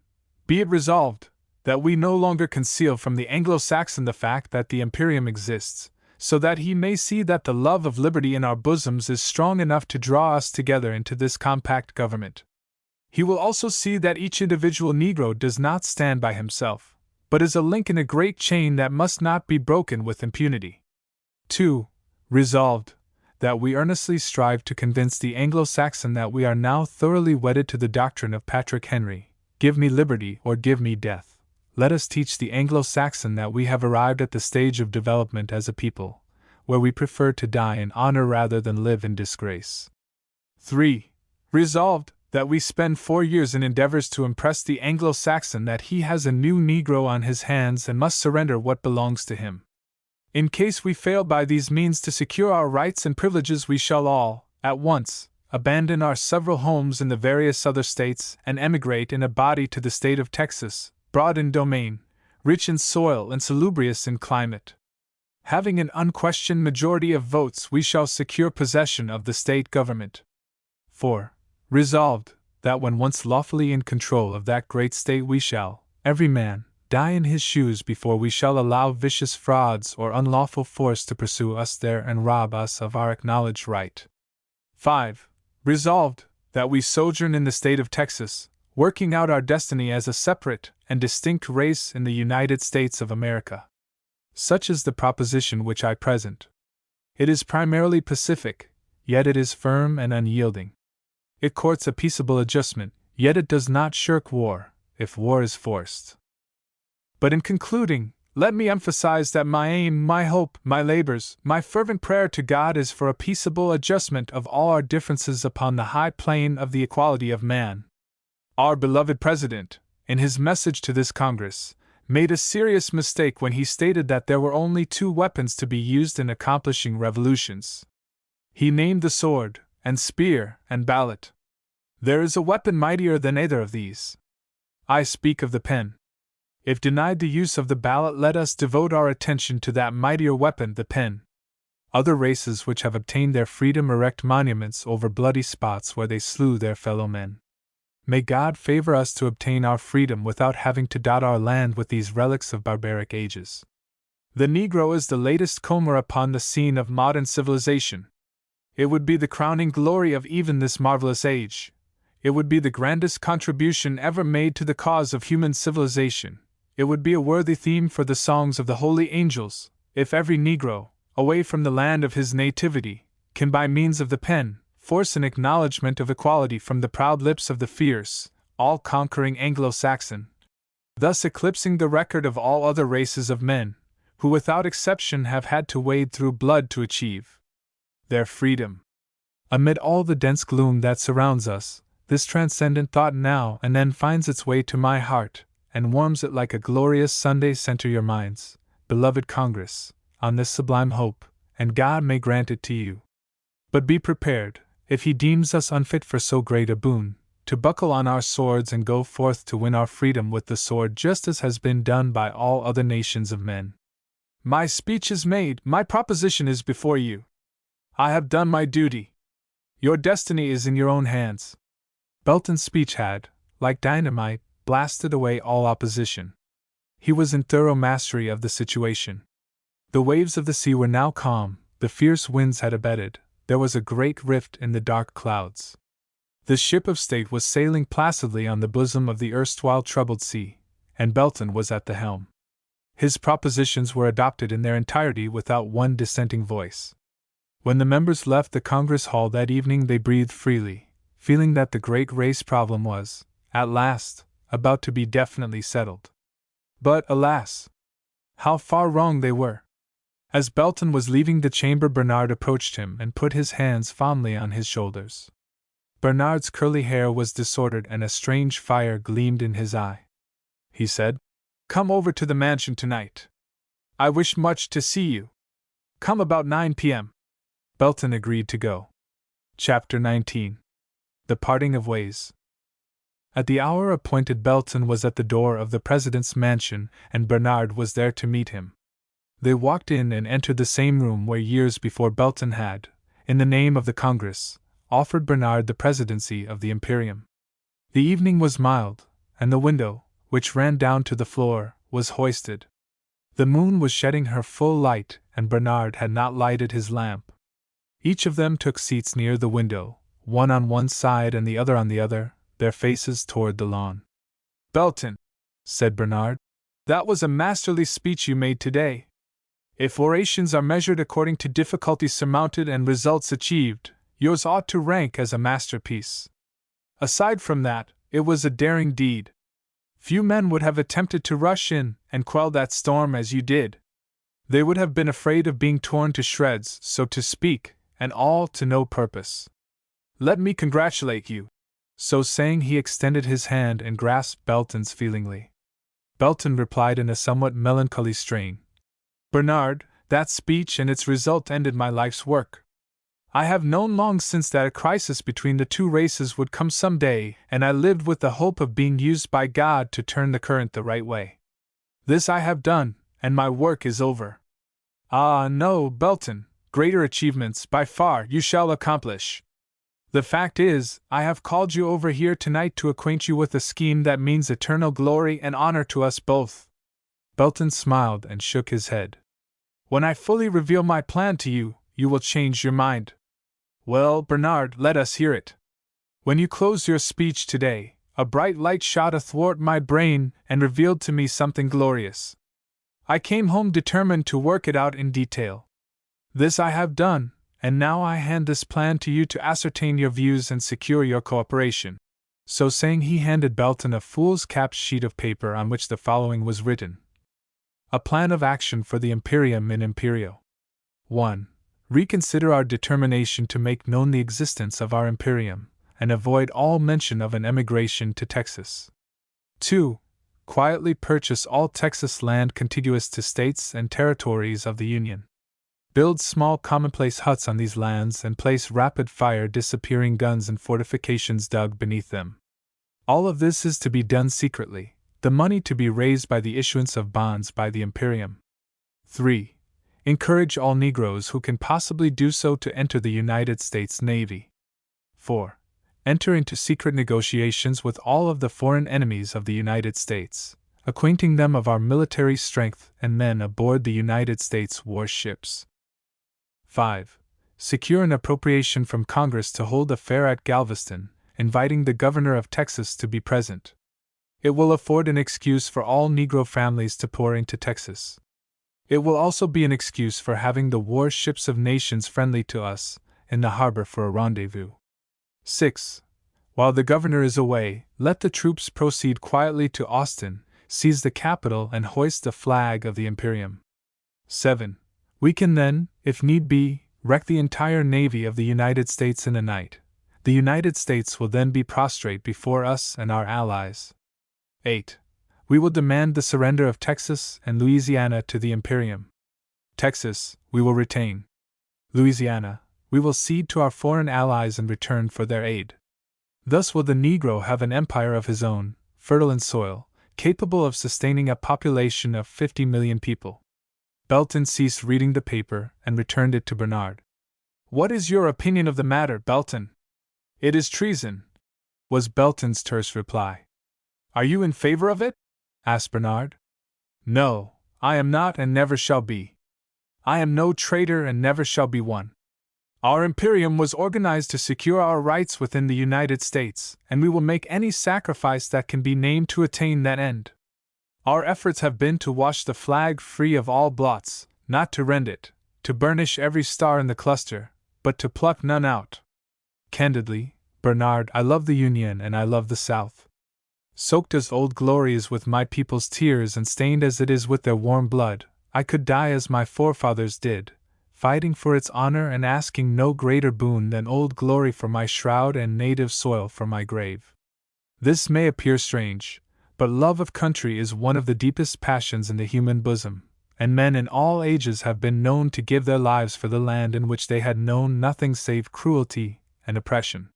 Be it resolved that we no longer conceal from the Anglo-Saxon the fact that the Imperium exists, so that he may see that the love of liberty in our bosoms is strong enough to draw us together into this compact government. He will also see that each individual Negro does not stand by himself, but is a link in a great chain that must not be broken with impunity. 2. Resolved that we earnestly strive to convince the Anglo-Saxon that we are now thoroughly wedded to the doctrine of Patrick Henry, give me liberty or give me death. Let us teach the Anglo-Saxon that we have arrived at the stage of development as a people, where we prefer to die in honor rather than live in disgrace. 3. Resolved that we spend 4 years in endeavors to impress the Anglo-Saxon that he has a new Negro on his hands and must surrender what belongs to him. In case we fail by these means to secure our rights and privileges, we shall all, at once, abandon our several homes in the various other states and emigrate in a body to the state of Texas, broad in domain, rich in soil and salubrious in climate. Having an unquestioned majority of votes, we shall secure possession of the state government. 4. Resolved that when once lawfully in control of that great state, we shall, every man, die in his shoes before we shall allow vicious frauds or unlawful force to pursue us there and rob us of our acknowledged right. 5. Resolved that we sojourn in the state of Texas, working out our destiny as a separate and distinct race in the United States of America. Such is the proposition which I present. It is primarily pacific, yet it is firm and unyielding. It courts a peaceable adjustment, yet it does not shirk war, if war is forced. But in concluding, let me emphasize that my aim, my hope, my labors, my fervent prayer to God is for a peaceable adjustment of all our differences upon the high plane of the equality of man. Our beloved President, in his message to this Congress, made a serious mistake when he stated that there were only two weapons to be used in accomplishing revolutions. He named the sword, and spear, and ballot. There is a weapon mightier than either of these. I speak of the pen. If denied the use of the ballot, let us devote our attention to that mightier weapon, the pen. Other races which have obtained their freedom erect monuments over bloody spots where they slew their fellow men. May God favor us to obtain our freedom without having to dot our land with these relics of barbaric ages. The Negro is the latest comer upon the scene of modern civilization. It would be the crowning glory of even this marvelous age. It would be the grandest contribution ever made to the cause of human civilization. It would be a worthy theme for the songs of the holy angels, if every Negro, away from the land of his nativity, can by means of the pen, force an acknowledgement of equality from the proud lips of the fierce, all-conquering Anglo-Saxon, thus eclipsing the record of all other races of men, who without exception have had to wade through blood to achieve their freedom. Amid all the dense gloom that surrounds us, this transcendent thought now and then finds its way to my heart, and warms it like a glorious Sunday. Center your minds, beloved Congress, on this sublime hope, and God may grant it to you. But be prepared, if He deems us unfit for so great a boon, to buckle on our swords and go forth to win our freedom with the sword, just as has been done by all other nations of men. My speech is made, my proposition is before you. I have done my duty. Your destiny is in your own hands. Belton's speech had, like dynamite, blasted away all opposition. He was in thorough mastery of the situation. The waves of the sea were now calm, the fierce winds had abated, there was a great rift in the dark clouds. The ship of state was sailing placidly on the bosom of the erstwhile troubled sea, and Belton was at the helm. His propositions were adopted in their entirety without one dissenting voice. When the members left the Congress Hall that evening, they breathed freely, feeling that the great race problem was, at last, about to be definitely settled. But, alas! How far wrong they were! As Belton was leaving the chamber, Bernard approached him and put his hands fondly on his shoulders. Bernard's curly hair was disordered and a strange fire gleamed in his eye. He said, "Come over to the mansion tonight. I wish much to see you. Come about 9 p.m. Belton agreed to go. Chapter 19. The Parting of Ways. At the hour appointed, Belton was at the door of the President's mansion, and Bernard was there to meet him. They walked in and entered the same room where years before Belton had, in the name of the Congress, offered Bernard the presidency of the Imperium. The evening was mild, and the window, which ran down to the floor, was hoisted. The moon was shedding her full light, and Bernard had not lighted his lamp. Each of them took seats near the window, one on one side and the other on the other, their faces toward the lawn. "Belton," said Bernard, "that was a masterly speech you made today. If orations are measured according to difficulty surmounted and results achieved, yours ought to rank as a masterpiece. Aside from that, it was a daring deed. Few men would have attempted to rush in and quell that storm as you did. They would have been afraid of being torn to shreds, so to speak, and all to no purpose. Let me congratulate you." So saying, he extended his hand and grasped Belton's feelingly. Belton replied in a somewhat melancholy strain, "Bernard, that speech and its result ended my life's work. I have known long since that a crisis between the two races would come some day, and I lived with the hope of being used by God to turn the current the right way. This I have done, and my work is over. Ah, no, Belton, greater achievements, by far, you shall accomplish. The fact is, I have called you over here tonight to acquaint you with a scheme that means eternal glory and honor to us both." Belton smiled and shook his head. "When I fully reveal my plan to you, you will change your mind. Well, Bernard, let us hear it. When you closed your speech today, a bright light shot athwart my brain and revealed to me something glorious. I came home determined to work it out in detail. This I have done, and now I hand this plan to you to ascertain your views and secure your cooperation." So saying, he handed Belton a fool's-capped sheet of paper on which the following was written: A plan of action for the Imperium in Imperio. 1. Reconsider our determination to make known the existence of our Imperium, and avoid all mention of an emigration to Texas. 2. quietly purchase all Texas land contiguous to states and territories of the Union. Build small commonplace huts on these lands and place rapid-fire disappearing guns and fortifications dug beneath them. All of this is to be done secretly, the money to be raised by the issuance of bonds by the Imperium. 3. Encourage all Negroes who can possibly do so to enter the United States Navy. 4. Enter into secret negotiations with all of the foreign enemies of the United States, acquainting them of our military strength and men aboard the United States warships. 5. Secure an appropriation from Congress to hold a fair at Galveston, inviting the Governor of Texas to be present. It will afford an excuse for all Negro families to pour into Texas. It will also be an excuse for having the warships of nations friendly to us in the harbor for a rendezvous. 6. While the governor is away, let the troops proceed quietly to Austin, seize the capital, and hoist the flag of the Imperium. 7. We can then, if need be, wreck the entire navy of the United States in a night. The United States will then be prostrate before us and our allies. 8. We will demand the surrender of Texas and Louisiana to the Imperium. Texas, we will retain. Louisiana, we will cede to our foreign allies in return for their aid. Thus will the Negro have an empire of his own, fertile in soil, capable of sustaining a population of 50 million people. Belton ceased reading the paper and returned it to Bernard. What is your opinion of the matter, Belton? It is treason, was Belton's terse reply. Are you in favor of it? Asked Bernard. No, I am not and never shall be. I am no traitor and never shall be one. Our Imperium was organized to secure our rights within the United States, and we will make any sacrifice that can be named to attain that end. Our efforts have been to wash the flag free of all blots, not to rend it, to burnish every star in the cluster, but to pluck none out. Candidly, Bernard, I love the Union and I love the South. Soaked as Old Glory is with my people's tears and stained as it is with their warm blood, I could die as my forefathers did, fighting for its honor and asking no greater boon than Old Glory for my shroud and native soil for my grave. This may appear strange, but love of country is one of the deepest passions in the human bosom, and men in all ages have been known to give their lives for the land in which they had known nothing save cruelty and oppression.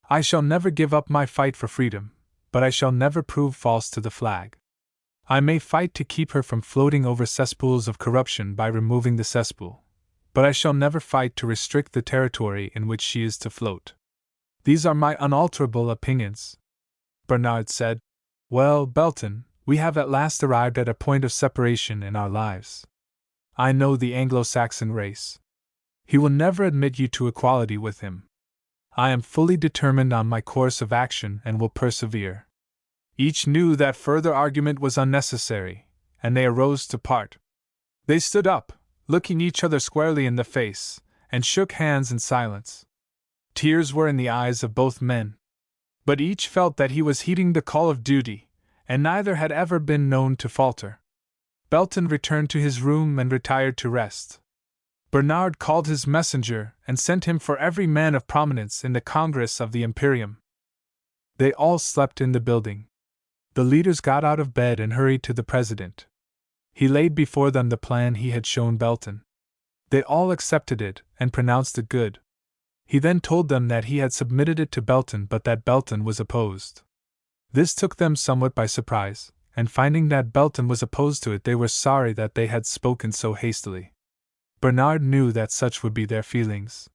I shall never give up my fight for freedom, but I shall never prove false to the flag. I may fight to keep her from floating over cesspools of corruption by removing the cesspool, but I shall never fight to restrict the territory in which she is to float. These are my unalterable opinions. Bernard said, Well, Belton, we have at last arrived at a point of separation in our lives. I know the Anglo-Saxon race. He will never admit you to equality with him. I am fully determined on my course of action and will persevere. Each knew that further argument was unnecessary, and they arose to part. They stood up, looking each other squarely in the face, and shook hands in silence. Tears were in the eyes of both men. But each felt that he was heeding the call of duty, and neither had ever been known to falter. Belton returned to his room and retired to rest. Bernard called his messenger and sent him for every man of prominence in the Congress of the Imperium. They all slept in the building. The leaders got out of bed and hurried to the president. He laid before them the plan he had shown Belton. They all accepted it and pronounced it good. He then told them that he had submitted it to Belton but that Belton was opposed. This took them somewhat by surprise, and finding that Belton was opposed to it, they were sorry that they had spoken so hastily. Bernard knew that such would be their feelings.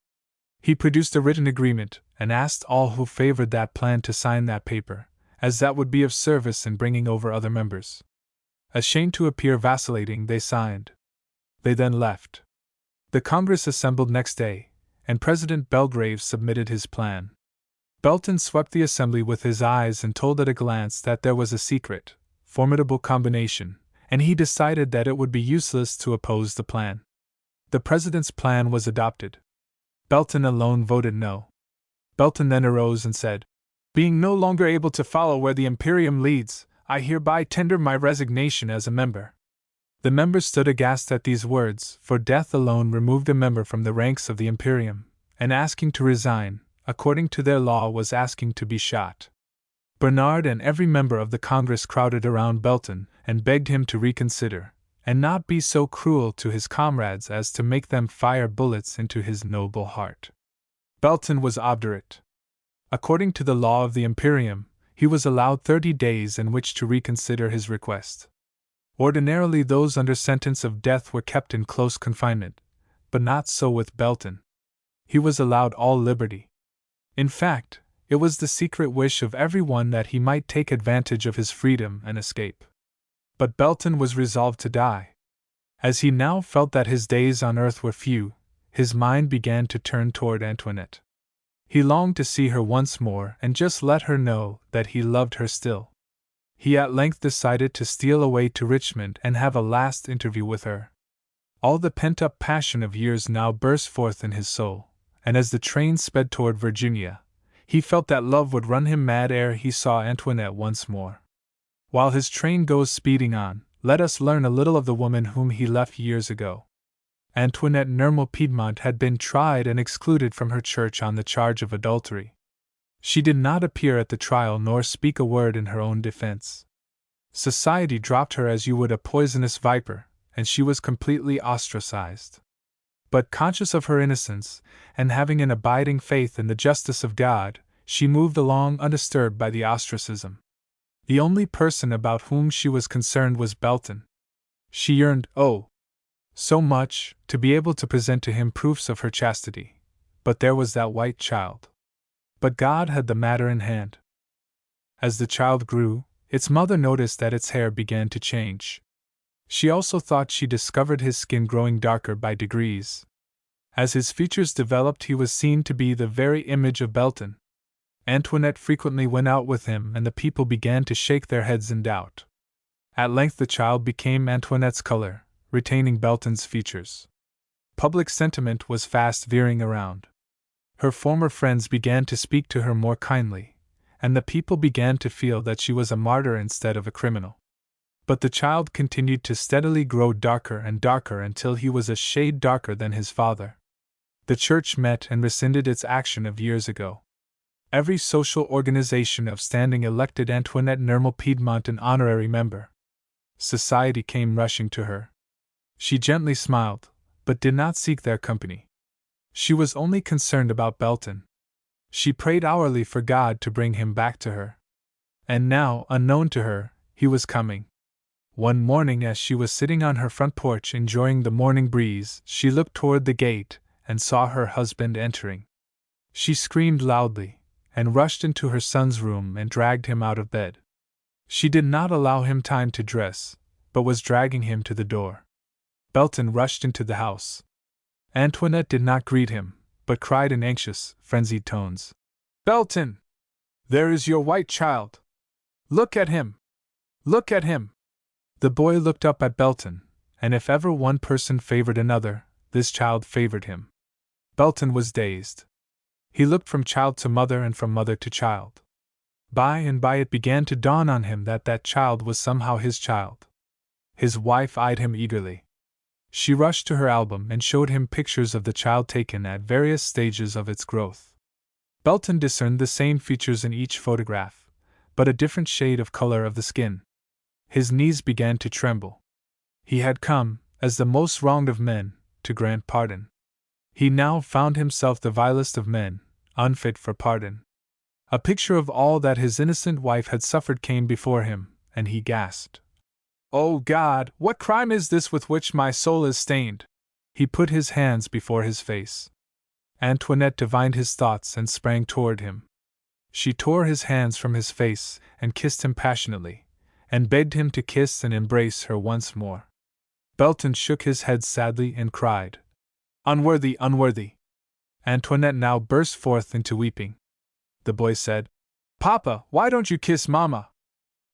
He produced a written agreement and asked all who favored that plan to sign that paper, as that would be of service in bringing over other members. Ashamed to appear vacillating, they signed. They then left. The Congress assembled next day, and President Belgrave submitted his plan. Belton swept the assembly with his eyes and told at a glance that there was a secret, formidable combination, and he decided that it would be useless to oppose the plan. The president's plan was adopted. Belton alone voted no. Belton then arose and said, Being no longer able to follow where the Imperium leads, I hereby tender my resignation as a member. The members stood aghast at these words, for death alone removed a member from the ranks of the Imperium, and asking to resign, according to their law, was asking to be shot. Bernard and every member of the Congress crowded around Belton and begged him to reconsider, and not be so cruel to his comrades as to make them fire bullets into his noble heart. Belton was obdurate. According to the law of the Imperium, he was allowed 30 days in which to reconsider his request. Ordinarily, those under sentence of death were kept in close confinement, but not so with Belton. He was allowed all liberty. In fact, it was the secret wish of everyone that he might take advantage of his freedom and escape. But Belton was resolved to die. As he now felt that his days on earth were few, his mind began to turn toward Antoinette. He longed to see her once more and just let her know that he loved her still. He at length decided to steal away to Richmond and have a last interview with her. All the pent-up passion of years now burst forth in his soul, and as the train sped toward Virginia, he felt that love would run him mad ere he saw Antoinette once more. While his train goes speeding on, let us learn a little of the woman whom he left years ago. Antoinette Nermal-Piedmont had been tried and excluded from her church on the charge of adultery. She did not appear at the trial nor speak a word in her own defense. Society dropped her as you would a poisonous viper, and she was completely ostracized. But conscious of her innocence, and having an abiding faith in the justice of God, she moved along undisturbed by the ostracism. The only person about whom she was concerned was Belton. She yearned, oh, so much, to be able to present to him proofs of her chastity, but there was that white child. But God had the matter in hand. As the child grew, its mother noticed that its hair began to change. She also thought she discovered his skin growing darker by degrees. As his features developed, he was seen to be the very image of Belton. Antoinette frequently went out with him, and the people began to shake their heads in doubt. At length the child became Antoinette's color, retaining Belton's features. Public sentiment was fast veering around. Her former friends began to speak to her more kindly, and the people began to feel that she was a martyr instead of a criminal. But the child continued to steadily grow darker and darker until he was a shade darker than his father. The church met and rescinded its action of years ago. Every social organization of standing elected Antoinette Nermal-Piedmont an honorary member. Society came rushing to her. She gently smiled, but did not seek their company. She was only concerned about Belton. She prayed hourly for God to bring him back to her. And now, unknown to her, he was coming. One morning, as she was sitting on her front porch enjoying the morning breeze, she looked toward the gate and saw her husband entering. She screamed loudly, and rushed into her son's room and dragged him out of bed. She did not allow him time to dress, but was dragging him to the door. Belton rushed into the house. Antoinette did not greet him, but cried in anxious, frenzied tones, "Belton! There is your white child! Look at him! Look at him!" The boy looked up at Belton, and if ever one person favored another, this child favored him. Belton was dazed. He looked from child to mother and from mother to child. By and by it began to dawn on him that that child was somehow his child. His wife eyed him eagerly. She rushed to her album and showed him pictures of the child taken at various stages of its growth. Belton discerned the same features in each photograph, but a different shade of color of the skin. His knees began to tremble. He had come, as the most wronged of men, to grant pardon. He now found himself the vilest of men, unfit for pardon. A picture of all that his innocent wife had suffered came before him, and he gasped, "Oh God, what crime is this with which my soul is stained?" He put his hands before his face. Antoinette divined his thoughts and sprang toward him. She tore his hands from his face and kissed him passionately, and begged him to kiss and embrace her once more. Belton shook his head sadly and cried, "Unworthy, unworthy!" Antoinette now burst forth into weeping. The boy said, "Papa, why don't you kiss Mama?"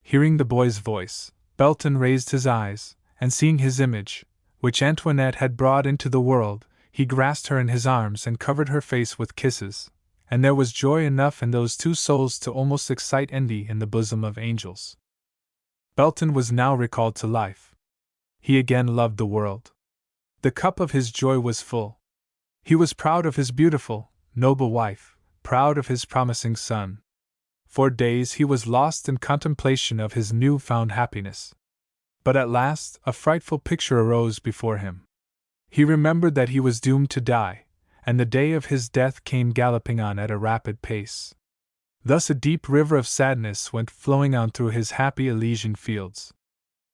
Hearing the boy's voice, Belton raised his eyes, and seeing his image, which Antoinette had brought into the world, he grasped her in his arms and covered her face with kisses, and there was joy enough in those two souls to almost excite envy in the bosom of angels. Belton was now recalled to life. He again loved the world. The cup of his joy was full. He was proud of his beautiful, noble wife, proud of his promising son. For days he was lost in contemplation of his new-found happiness. But at last a frightful picture arose before him. He remembered that he was doomed to die, and the day of his death came galloping on at a rapid pace. Thus a deep river of sadness went flowing on through his happy Elysian fields.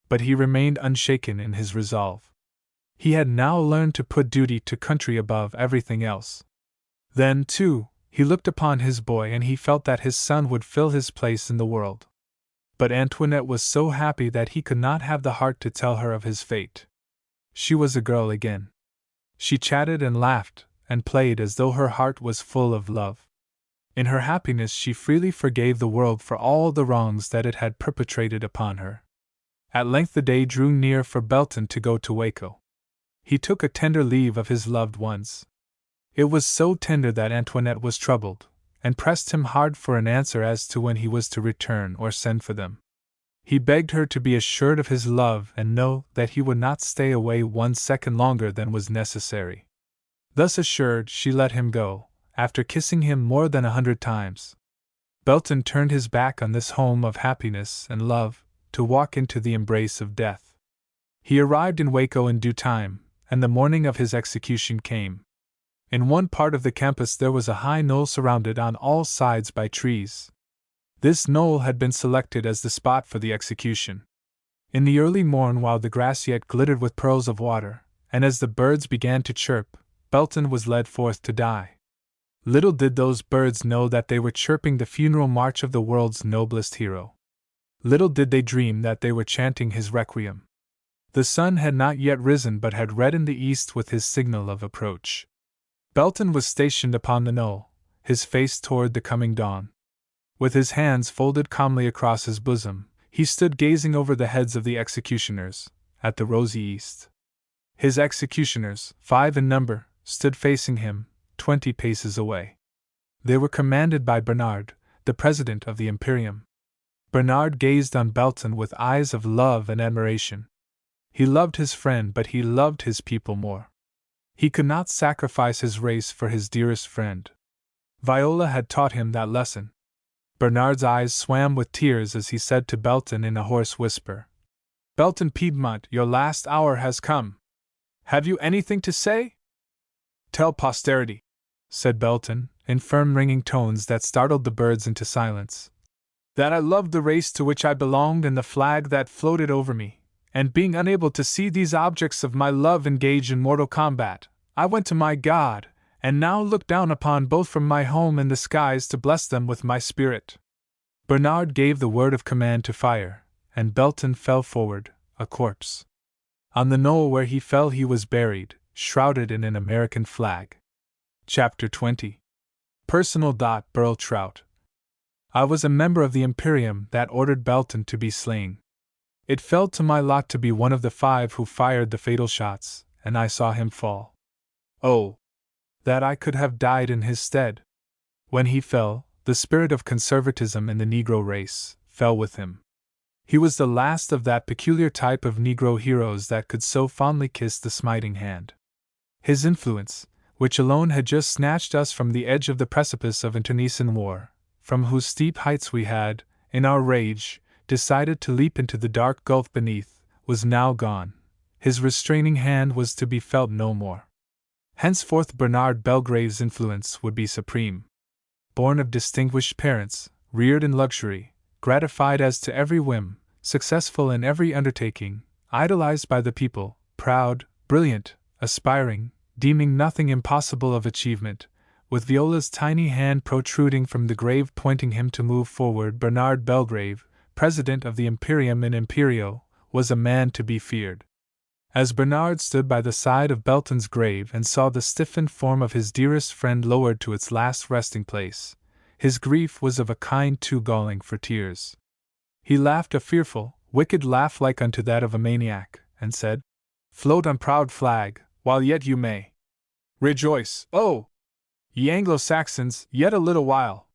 But he remained unshaken in his resolve. He had now learned to put duty to country above everything else. Then, too, he looked upon his boy and he felt that his son would fill his place in the world. But Antoinette was so happy that he could not have the heart to tell her of his fate. She was a girl again. She chatted and laughed and played as though her heart was full of love. In her happiness she freely forgave the world for all the wrongs that it had perpetrated upon her. At length the day drew near for Belton to go to Waco. He took a tender leave of his loved ones. It was so tender that Antoinette was troubled, and pressed him hard for an answer as to when he was to return or send for them. He begged her to be assured of his love and know that he would not stay away 1 second longer than was necessary. Thus assured, she let him go, after kissing him more than 100 times. Belton turned his back on this home of happiness and love, to walk into the embrace of death. He arrived in Waco in due time, and the morning of his execution came. In one part of the campus there was a high knoll surrounded on all sides by trees. This knoll had been selected as the spot for the execution. In the early morn, while the grass yet glittered with pearls of water, and as the birds began to chirp, Belton was led forth to die. Little did those birds know that they were chirping the funeral march of the world's noblest hero. Little did they dream that they were chanting his requiem. The sun had not yet risen but had reddened the east with his signal of approach. Belton was stationed upon the knoll, his face toward the coming dawn. With his hands folded calmly across his bosom, he stood gazing over the heads of the executioners, at the rosy east. His executioners, 5 in number, stood facing him, 20 paces away. They were commanded by Bernard, the president of the Imperium. Bernard gazed on Belton with eyes of love and admiration. He loved his friend, but he loved his people more. He could not sacrifice his race for his dearest friend. Viola had taught him that lesson. Bernard's eyes swam with tears as he said to Belton in a hoarse whisper, "Belton Piedmont, your last hour has come. Have you anything to say?" "Tell posterity," said Belton, in firm ringing tones that startled the birds into silence, "that I loved the race to which I belonged and the flag that floated over me, and being unable to see these objects of my love engage in mortal combat, I went to my God, and now look down upon both from my home in the skies to bless them with my spirit." Bernard gave the word of command to fire, and Belton fell forward, a corpse. On the knoll where he fell he was buried, shrouded in an American flag. Chapter 20. Personal. Burl Trout. I was a member of the Imperium that ordered Belton to be slain. It fell to my lot to be one of the 5 who fired the fatal shots, and I saw him fall. Oh, that I could have died in his stead! When he fell, the spirit of conservatism in the Negro race fell with him. He was the last of that peculiar type of Negro heroes that could so fondly kiss the smiting hand. His influence, which alone had just snatched us from the edge of the precipice of internecine war, from whose steep heights we had, in our rage, decided to leap into the dark gulf beneath, was now gone. His restraining hand was to be felt no more. Henceforth Bernard Belgrave's influence would be supreme. Born of distinguished parents, reared in luxury, gratified as to every whim, successful in every undertaking, idolized by the people, proud, brilliant, aspiring, deeming nothing impossible of achievement, with Viola's tiny hand protruding from the grave pointing him to move forward, Bernard Belgrave, president of the Imperium in Imperio, was a man to be feared. As Bernard stood by the side of Belton's grave and saw the stiffened form of his dearest friend lowered to its last resting place, his grief was of a kind too galling for tears. He laughed a fearful, wicked laugh like unto that of a maniac, and said, "Float on proud flag, while yet you may. Rejoice, oh, ye Anglo-Saxons, yet a little while.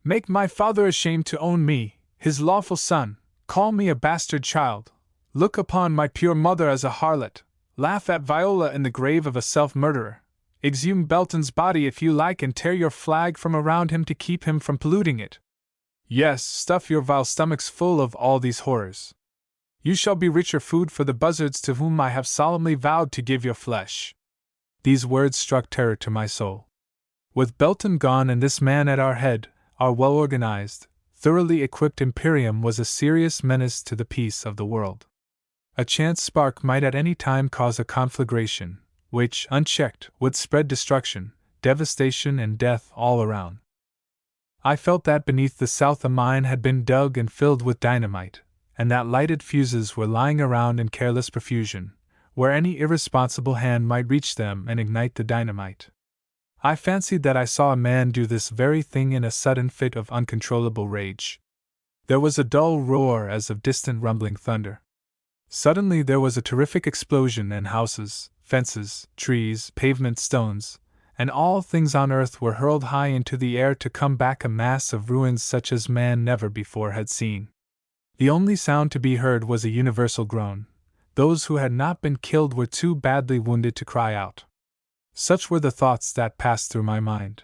Make my father ashamed to own me, his lawful son, call me a bastard child. Look upon my pure mother as a harlot, laugh at Viola in the grave of a self-murderer, exhume Belton's body if you like and tear your flag from around him to keep him from polluting it. Yes, stuff your vile stomachs full of all these horrors. You shall be richer food for the buzzards to whom I have solemnly vowed to give your flesh. These words struck terror to my soul. With Belton gone and this man at our head, our well-organized, thoroughly equipped Imperium was a serious menace to the peace of the world. A chance spark might at any time cause a conflagration, which, unchecked, would spread destruction, devastation, and death all around. I felt that beneath the south a mine had been dug and filled with dynamite, and that lighted fuses were lying around in careless profusion, where any irresponsible hand might reach them and ignite the dynamite. I fancied that I saw a man do this very thing in a sudden fit of uncontrollable rage. There was a dull roar as of distant rumbling thunder. Suddenly there was a terrific explosion, and houses, fences, trees, pavement stones, and all things on earth were hurled high into the air to come back a mass of ruins such as man never before had seen. The only sound to be heard was a universal groan. Those who had not been killed were too badly wounded to cry out. Such were the thoughts that passed through my mind.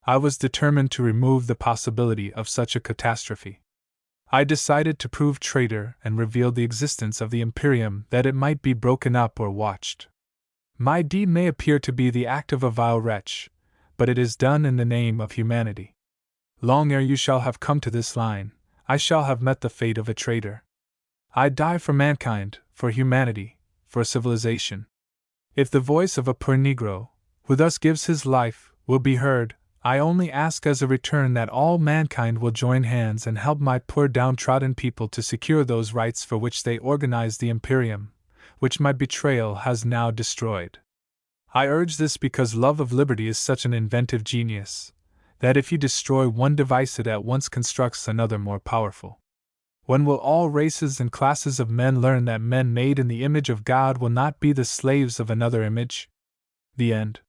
I was determined to remove the possibility of such a catastrophe. I decided to prove traitor and reveal the existence of the Imperium that it might be broken up or watched. My deed may appear to be the act of a vile wretch, but it is done in the name of humanity. Long ere you shall have come to this line, I shall have met the fate of a traitor. I die for mankind, for humanity, for civilization. If the voice of a poor Negro, who thus gives his life, will be heard, I only ask as a return that all mankind will join hands and help my poor downtrodden people to secure those rights for which they organized the Imperium, which my betrayal has now destroyed. I urge this because love of liberty is such an inventive genius, that if you destroy one device it at once constructs another more powerful. When will all races and classes of men learn that men made in the image of God will not be the slaves of another image? The end.